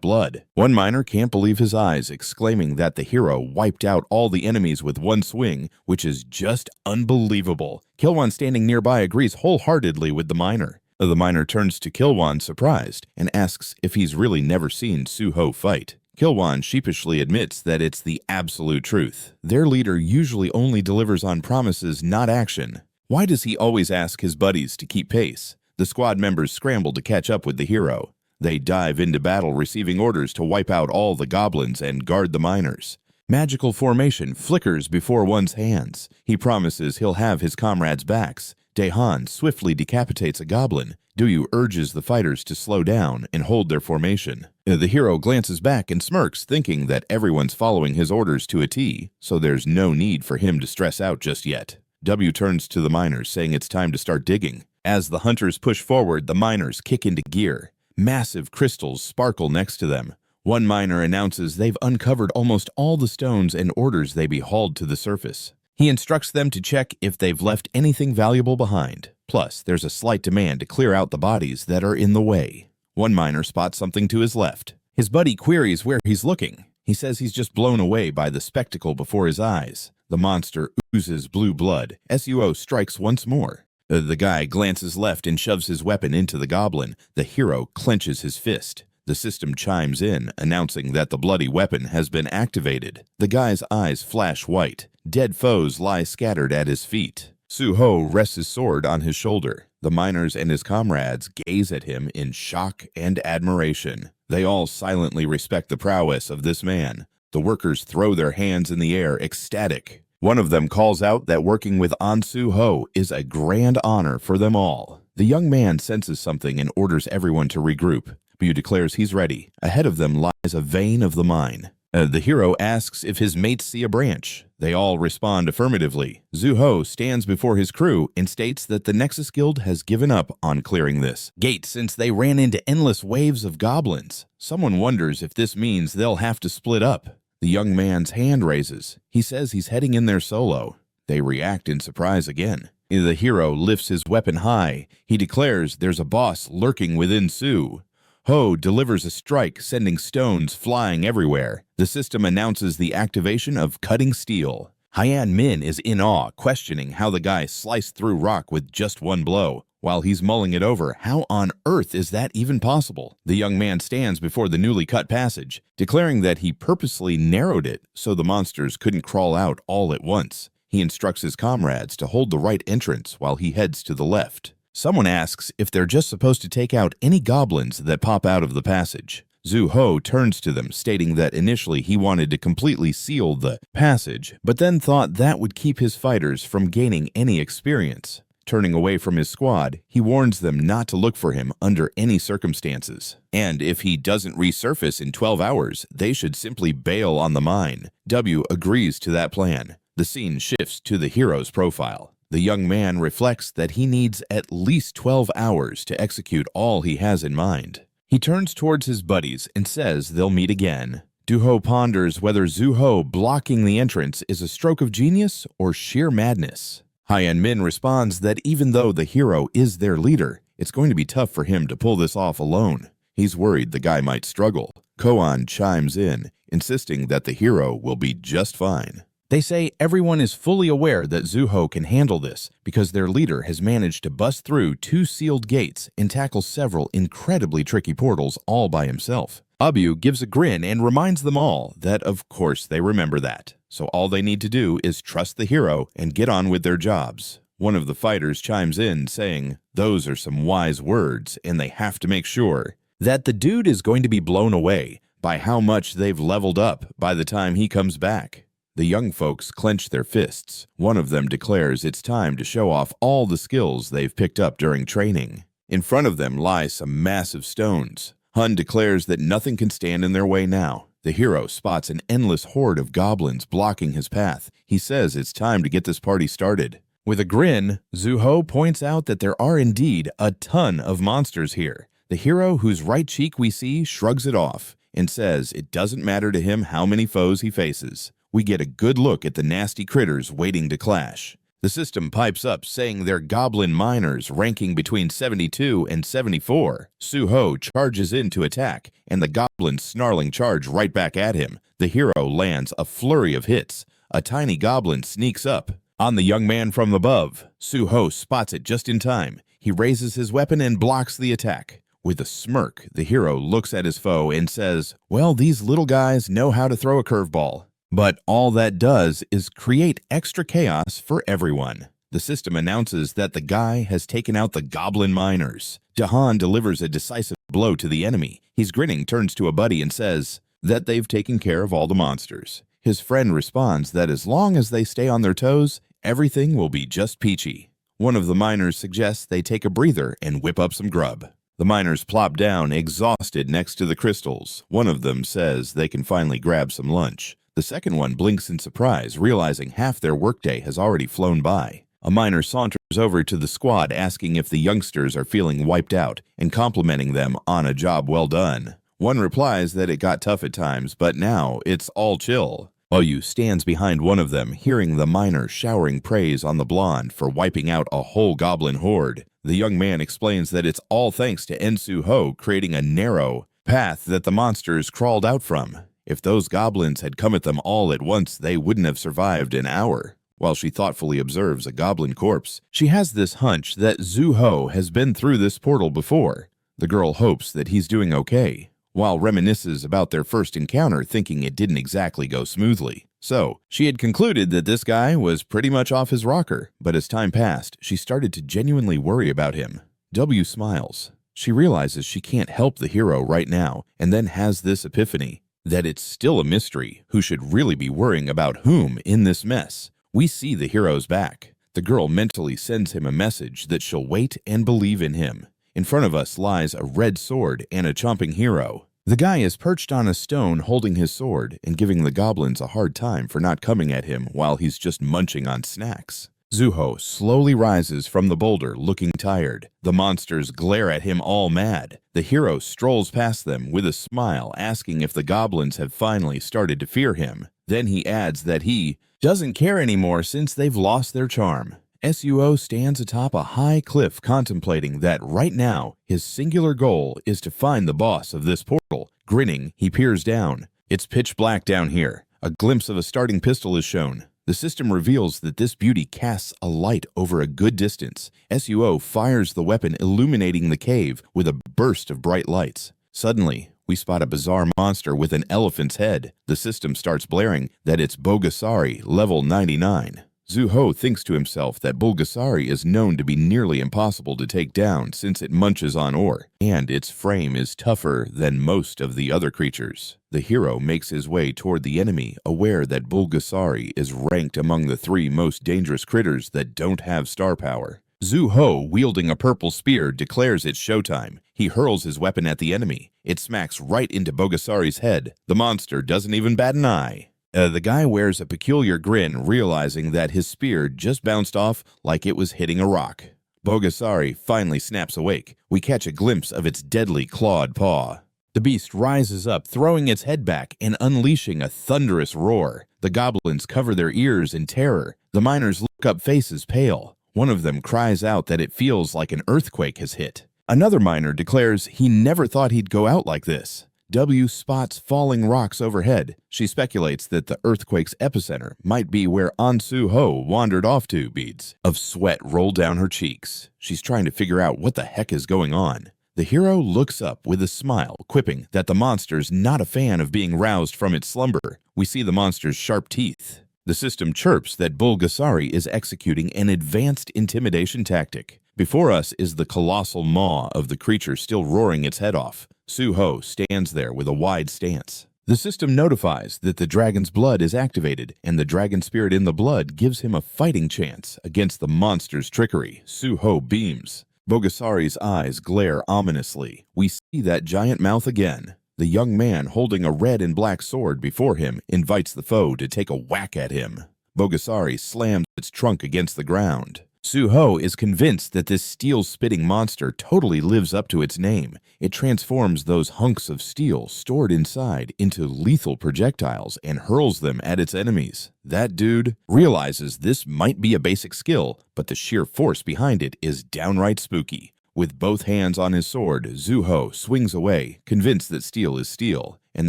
blood. One miner can't believe his eyes, exclaiming that the hero wiped out all the enemies with one swing, which is just unbelievable. Kilwan standing nearby agrees wholeheartedly with the miner. The miner turns to Kilwan surprised and asks if he's really never seen Suho fight. Kilwan sheepishly admits that it's the absolute truth. Their leader usually only delivers on promises, not action. Why does he always ask his buddies to keep pace? The squad members scramble to catch up with the hero. They dive into battle, receiving orders to wipe out all the goblins and guard the miners. Magical formation flickers before one's hands. He promises he'll have his comrades' backs. Dehan swiftly decapitates a goblin. Duyu urges the fighters to slow down and hold their formation. The hero glances back and smirks, thinking that everyone's following his orders to a T, so there's no need for him to stress out just yet. W turns to the miners, saying it's time to start digging. As the hunters push forward, the miners kick into gear. Massive crystals sparkle next to them. One miner announces they've uncovered almost all the stones and orders they be hauled to the surface. He instructs them to check if they've left anything valuable behind. Plus, there's a slight demand to clear out the bodies that are in the way. One miner spots something to his left. His buddy queries where he's looking. He says he's just blown away by the spectacle before his eyes. The monster oozes blue blood. Suo strikes once more. The guy glances left and shoves his weapon into the goblin. The hero clenches his fist. The system chimes in, announcing that the bloody weapon has been activated. The guy's eyes flash white. Dead foes lie scattered at his feet. Suho rests his sword on his shoulder. The miners and his comrades gaze at him in shock and admiration. They all silently respect the prowess of this man. The workers throw their hands in the air, ecstatic. One of them calls out that working with Ansu Ho is a grand honor for them all. The young man senses something and orders everyone to regroup. Bu declares he's ready. Ahead of them lies a vein of the mine. The hero asks if his mates see a branch. They all respond affirmatively. Zuho stands before his crew and states that the Nexus Guild has given up on clearing this gate since they ran into endless waves of goblins. Someone wonders if this means they'll have to split up. The young man's hand raises. He says he's heading in there solo. They react in surprise again. The hero lifts his weapon high. He declares there's a boss lurking within Su. Ho delivers a strike, sending stones flying everywhere. The system announces the activation of cutting steel. Hyan Min is in awe, questioning how the guy sliced through rock with just one blow. While he's mulling it over, how on earth is that even possible? The young man stands before the newly cut passage, declaring that he purposely narrowed it so the monsters couldn't crawl out all at once. He instructs his comrades to hold the right entrance while he heads to the left. Someone asks if they're just supposed to take out any goblins that pop out of the passage. Zhu Ho turns to them, stating that initially he wanted to completely seal the passage, but then thought that would keep his fighters from gaining any experience. Turning away from his squad, he warns them not to look for him under any circumstances. And if he doesn't resurface in 12 hours, they should simply bail on the mine. W agrees to that plan. The scene shifts to the hero's profile. The young man reflects that he needs at least 12 hours to execute all he has in mind. He turns towards his buddies and says they'll meet again. Duho ponders whether Zhu Ho blocking the entrance is a stroke of genius or sheer madness. Hyan Min responds that even though the hero is their leader, it's going to be tough for him to pull this off alone. He's worried the guy might struggle. Koan chimes in, insisting that the hero will be just fine. They say everyone is fully aware that Zhu Ho can handle this because their leader has managed to bust through 2 sealed gates and tackle several incredibly tricky portals all by himself. Abu gives a grin and reminds them all that of course they remember that, so all they need to do is trust the hero and get on with their jobs. One of the fighters chimes in saying, those are some wise words and they have to make sure that the dude is going to be blown away by how much they've leveled up by the time he comes back. The young folks clench their fists. One of them declares it's time to show off all the skills they've picked up during training. In front of them lie some massive stones. Hun declares that nothing can stand in their way now. The hero spots an endless horde of goblins blocking his path. He says it's time to get this party started. With a grin, Zhu Ho points out that there are indeed a ton of monsters here. The hero whose right cheek we see shrugs it off and says it doesn't matter to him how many foes he faces. We get a good look at the nasty critters waiting to clash. The system pipes up saying they're goblin miners ranking between 72 and 74. Zhu Ho charges in to attack, and the goblins snarling charge right back at him. The hero lands a flurry of hits. A tiny goblin sneaks up on the young man from above. Zhu Ho spots it just in time. He raises his weapon and blocks the attack. With a smirk, the hero looks at his foe and says, well, these little guys know how to throw a curveball. But all that does is create extra chaos for everyone. The system announces that the guy has taken out the goblin miners. Dehan delivers a decisive blow to the enemy. He's grinning, turns to a buddy and says that they've taken care of all the monsters. His friend responds that as long as they stay on their toes, everything will be just peachy. One of the miners suggests they take a breather and whip up some grub. The miners plop down, exhausted, next to the crystals. One of them says they can finally grab some lunch. The second one blinks in surprise, realizing half their workday has already flown by. A miner saunters over to the squad asking if the youngsters are feeling wiped out and complimenting them on a job well done. One replies that it got tough at times, but now it's all chill. Oyu stands behind one of them, hearing the miner showering praise on the blonde for wiping out a whole goblin horde. The young man explains that it's all thanks to Zhu Ho creating a narrow path that the monsters crawled out from. If those goblins had come at them all at once, they wouldn't have survived an hour. While she thoughtfully observes a goblin corpse, she has this hunch that Zhu Ho has been through this portal before. The girl hopes that he's doing okay, while reminisces about their first encounter, thinking it didn't exactly go smoothly. So, she had concluded that this guy was pretty much off his rocker, but as time passed, she started to genuinely worry about him. W smiles. She realizes she can't help the hero right now, and then has this epiphany that it's still a mystery who should really be worrying about whom in this mess. We see the hero's back. The girl mentally sends him a message that she'll wait and believe in him. In front of us lies a red sword and a chomping hero. The guy is perched on a stone holding his sword and giving the goblins a hard time for not coming at him while he's just munching on snacks. Zhu Ho slowly rises from the boulder, looking tired. The monsters glare at him all mad. The hero strolls past them with a smile, asking if the goblins have finally started to fear him. Then he adds that he doesn't care anymore since they've lost their charm. SUO stands atop a high cliff contemplating that right now his singular goal is to find the boss of this portal. Grinning, he peers down. It's pitch black down here. A glimpse of a starting pistol is shown. The system reveals that this beauty casts a light over a good distance. SUO fires the weapon, illuminating the cave with a burst of bright lights. Suddenly, we spot a bizarre monster with an elephant's head. The system starts blaring that it's Bulgasari, level 99. Zuho thinks to himself that Bulgasari is known to be nearly impossible to take down since it munches on ore, and its frame is tougher than most of the other creatures. The hero makes his way toward the enemy, aware that Bulgasari is ranked among the 3 most dangerous critters that don't have star power. Zuho, wielding a purple spear, declares it's showtime. He hurls his weapon at the enemy. It smacks right into Bulgasari's head. The monster doesn't even bat an eye. The guy wears a peculiar grin, realizing that his spear just bounced off like it was hitting a rock. Bulgasari finally snaps awake. We catch a glimpse of its deadly clawed paw. The beast rises up, throwing its head back and unleashing a thunderous roar. The goblins cover their ears in terror. The miners look up, faces pale. One of them cries out that it feels like an earthquake has hit. Another miner declares he never thought he'd go out like this. W spots falling rocks overhead. She speculates that the earthquake's epicenter might be where Ansu Ho wandered off to. Beads of sweat roll down her cheeks. She's trying to figure out what the heck is going on. The hero looks up with a smile, quipping that the monster's not a fan of being roused from its slumber. We see the monster's sharp teeth. The system chirps that Bulgasari is executing an advanced intimidation tactic. Before us is the colossal maw of the creature still roaring its head off. Suho stands there with a wide stance. The system notifies that the dragon's blood is activated, and the dragon spirit in the blood gives him a fighting chance against the monster's trickery. Suho beams. Bulgasari's eyes glare ominously. We see that giant mouth again. The young man holding a red and black sword before him invites the foe to take a whack at him. Bulgasari slams its trunk against the ground. Suho is convinced that this steel-spitting monster totally lives up to its name. It transforms those hunks of steel stored inside into lethal projectiles and hurls them at its enemies. That dude realizes this might be a basic skill, but the sheer force behind it is downright spooky. With both hands on his sword, Zuho swings away, convinced that steel is steel, and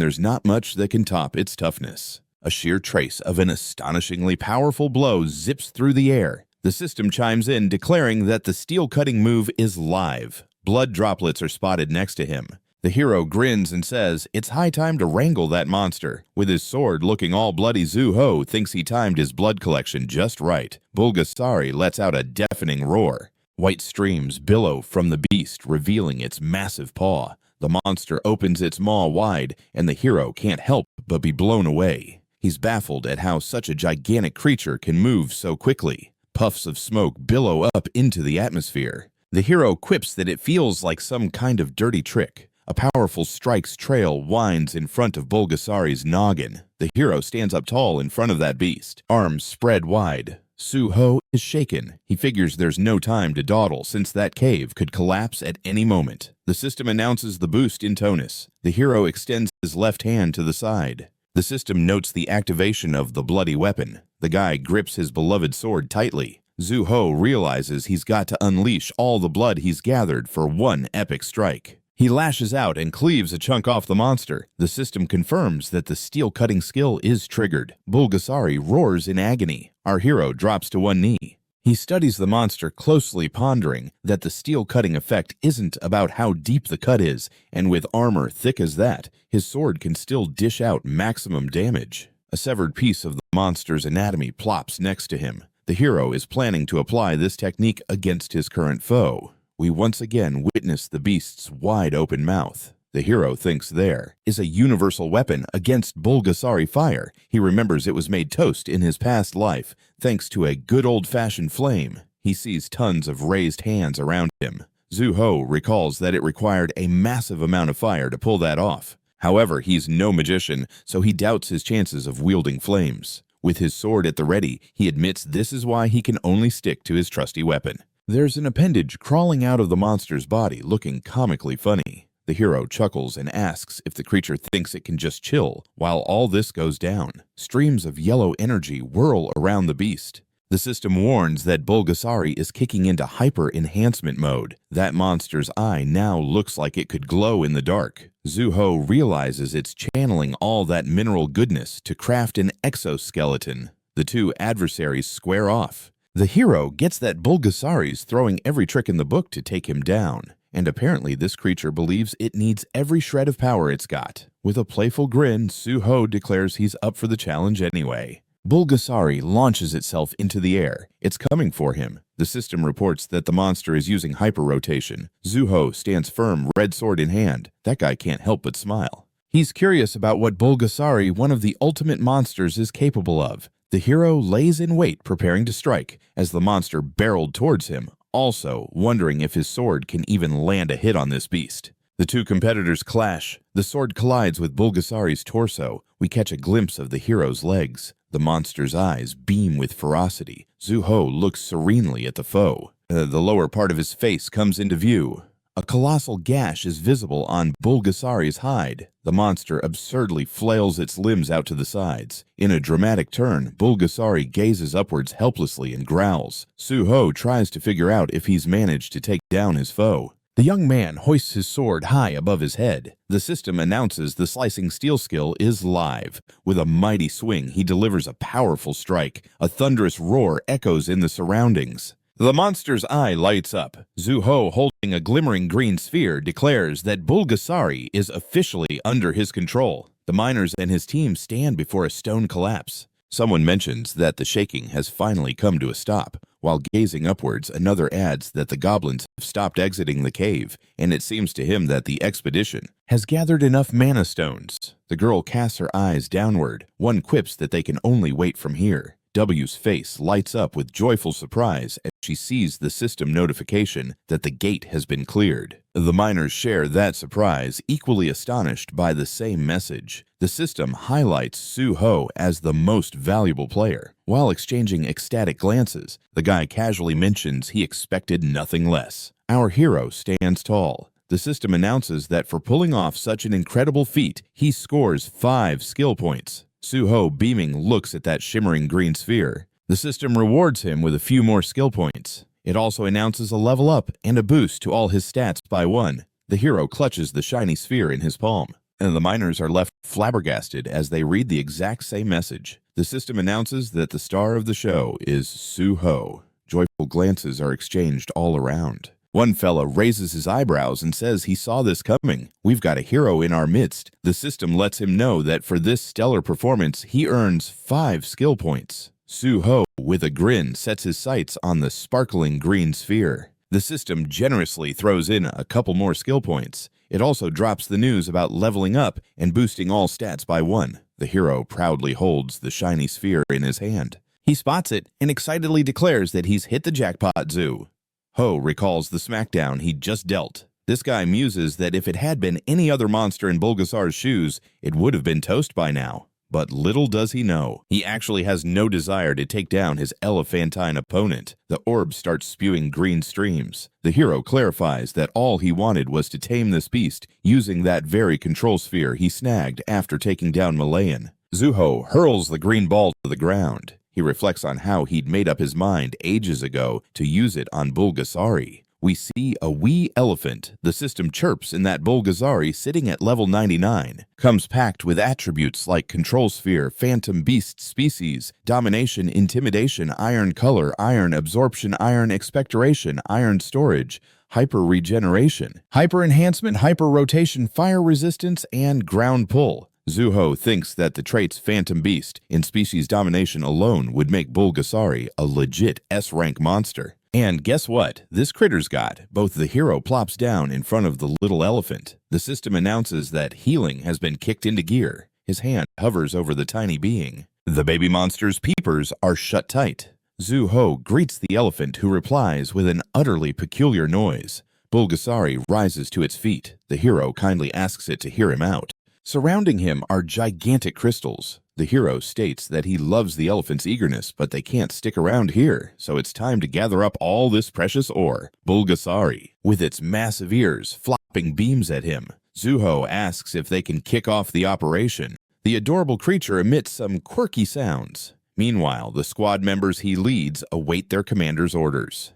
there's not much that can top its toughness. A sheer trace of an astonishingly powerful blow zips through the air. The system chimes in, declaring that the steel-cutting move is live. Blood droplets are spotted next to him. The hero grins and says it's high time to wrangle that monster. With his sword looking all bloody, Zuho thinks he timed his blood collection just right. Bulgasari lets out a deafening roar. White streams billow from the beast, revealing its massive paw. The monster opens its maw wide, and the hero can't help but be blown away. He's baffled at how such a gigantic creature can move so quickly. Puffs of smoke billow up into the atmosphere. The hero quips that it feels like some kind of dirty trick. A powerful strike's trail winds in front of Bulgasari's noggin. The hero stands up tall in front of that beast, arms spread wide. Suho is shaken. He figures there's no time to dawdle since that cave could collapse at any moment. The system announces the boost in tonus. The hero extends his left hand to the side. The system notes the activation of the bloody weapon. The guy grips his beloved sword tightly. Zuho realizes he's got to unleash all the blood he's gathered for one epic strike. He lashes out and cleaves a chunk off the monster. The system confirms that the steel-cutting skill is triggered. Bulgasari roars in agony. Our hero drops to one knee. He studies the monster closely, pondering that the steel-cutting effect isn't about how deep the cut is, and with armor thick as that, his sword can still dish out maximum damage. A severed piece of the monster's anatomy plops next to him. The hero is planning to apply this technique against his current foe. We once again witness the beast's wide-open mouth. The hero thinks there is a universal weapon against Bulgasari fire. He remembers it was made toast in his past life, thanks to a good old-fashioned flame. He sees tons of raised hands around him. Zuho recalls that it required a massive amount of fire to pull that off. However, he's no magician, so he doubts his chances of wielding flames. With his sword at the ready, he admits this is why he can only stick to his trusty weapon. There's an appendage crawling out of the monster's body, looking comically funny. The hero chuckles and asks if the creature thinks it can just chill while all this goes down. Streams of yellow energy whirl around the beast. The system warns that Bulgasari is kicking into hyper-enhancement mode. That monster's eye now looks like it could glow in the dark. Zuho realizes it's channeling all that mineral goodness to craft an exoskeleton. The two adversaries square off. The hero gets that Bulgasari's throwing every trick in the book to take him down, and apparently this creature believes it needs every shred of power it's got. With a playful grin, Suho declares he's up for the challenge anyway. Bulgasari launches itself into the air. It's coming for him. The system reports that the monster is using hyper-rotation. Zuho stands firm, red sword in hand. That guy can't help but smile. He's curious about what Bulgasari, one of the ultimate monsters, is capable of. The hero lays in wait, preparing to strike, as the monster barreled towards him, also wondering if his sword can even land a hit on this beast. The two competitors clash. The sword collides with Bulgasari's torso. We catch a glimpse of the hero's legs. The monster's eyes beam with ferocity. Zuho looks serenely at the foe. The lower part of his face comes into view. A colossal gash is visible on Bulgasari's hide. The monster absurdly flails its limbs out to the sides. In a dramatic turn, Bulgasari gazes upwards helplessly and growls. Suho tries to figure out if he's managed to take down his foe. The young man hoists his sword high above his head. The system announces the slicing steel skill is live. With a mighty swing, he delivers a powerful strike. A thunderous roar echoes in the surroundings. The monster's eye lights up. Zuho, holding a glimmering green sphere, declares that Bulgasari is officially under his control. The miners and his team stand before a stone collapse. Someone mentions that the shaking has finally come to a stop. While gazing upwards, another adds that the goblins have stopped exiting the cave, and it seems to him that the expedition has gathered enough mana stones. The girl casts her eyes downward. One quips that they can only wait from here. W's face lights up with joyful surprise as she sees the system notification that the gate has been cleared. The miners share that surprise, equally astonished by the same message. The system highlights Suho as the most valuable player. While exchanging ecstatic glances, the guy casually mentions he expected nothing less. Our hero stands tall. The system announces that for pulling off such an incredible feat, he scores 5 skill points. Suho, beaming, looks at that shimmering green sphere. The system rewards him with a few more skill points. It also announces a level up and a boost to all his stats by 1. The hero clutches the shiny sphere in his palm, and the miners are left flabbergasted as they read the exact same message. The system announces that the star of the show is Suho. Joyful glances are exchanged all around. One fella raises his eyebrows and says he saw this coming. We've got a hero in our midst. The system lets him know that for this stellar performance, he earns 5 skill points. Suho, with a grin, sets his sights on the sparkling green sphere. The system generously throws in a couple more skill points. It also drops the news about leveling up and boosting all stats by 1. The hero proudly holds the shiny sphere in his hand. He spots it and excitedly declares that he's hit the jackpot zoo. Ho recalls the smackdown he'd just dealt. This guy muses that if it had been any other monster in Bulgasar's shoes, it would have been toast by now. But little does he know, he actually has no desire to take down his elephantine opponent. The orb starts spewing green streams. The hero clarifies that all he wanted was to tame this beast using that very control sphere he snagged after taking down Malayan. Zuho hurls the green ball to the ground. He reflects on how he'd made up his mind ages ago to use it on Bulgasari. We see a wee elephant. The system chirps in that Bulgasari, sitting at level 99, comes packed with attributes like control sphere, phantom beast species, domination, intimidation, iron color, iron absorption, iron expectoration, iron storage, hyper regeneration, hyper enhancement, hyper rotation, fire resistance, and ground pull. Zuho thinks that the traits Phantom Beast in species domination alone would make Bulgasari a legit S-rank monster. And guess what? This critter's got. Both the hero plops down in front of the little elephant. The system announces that healing has been kicked into gear. His hand hovers over the tiny being. The baby monster's peepers are shut tight. Zuho greets the elephant, who replies with an utterly peculiar noise. Bulgasari rises to its feet. The hero kindly asks it to hear him out. Surrounding him are gigantic crystals. The hero states that he loves the elephant's eagerness, but they can't stick around here, so it's time to gather up all this precious ore. Bulgasari, with its massive ears, flopping beams at him. Zuho asks if they can kick off the operation. The adorable creature emits some quirky sounds. Meanwhile, the squad members he leads await their commander's orders.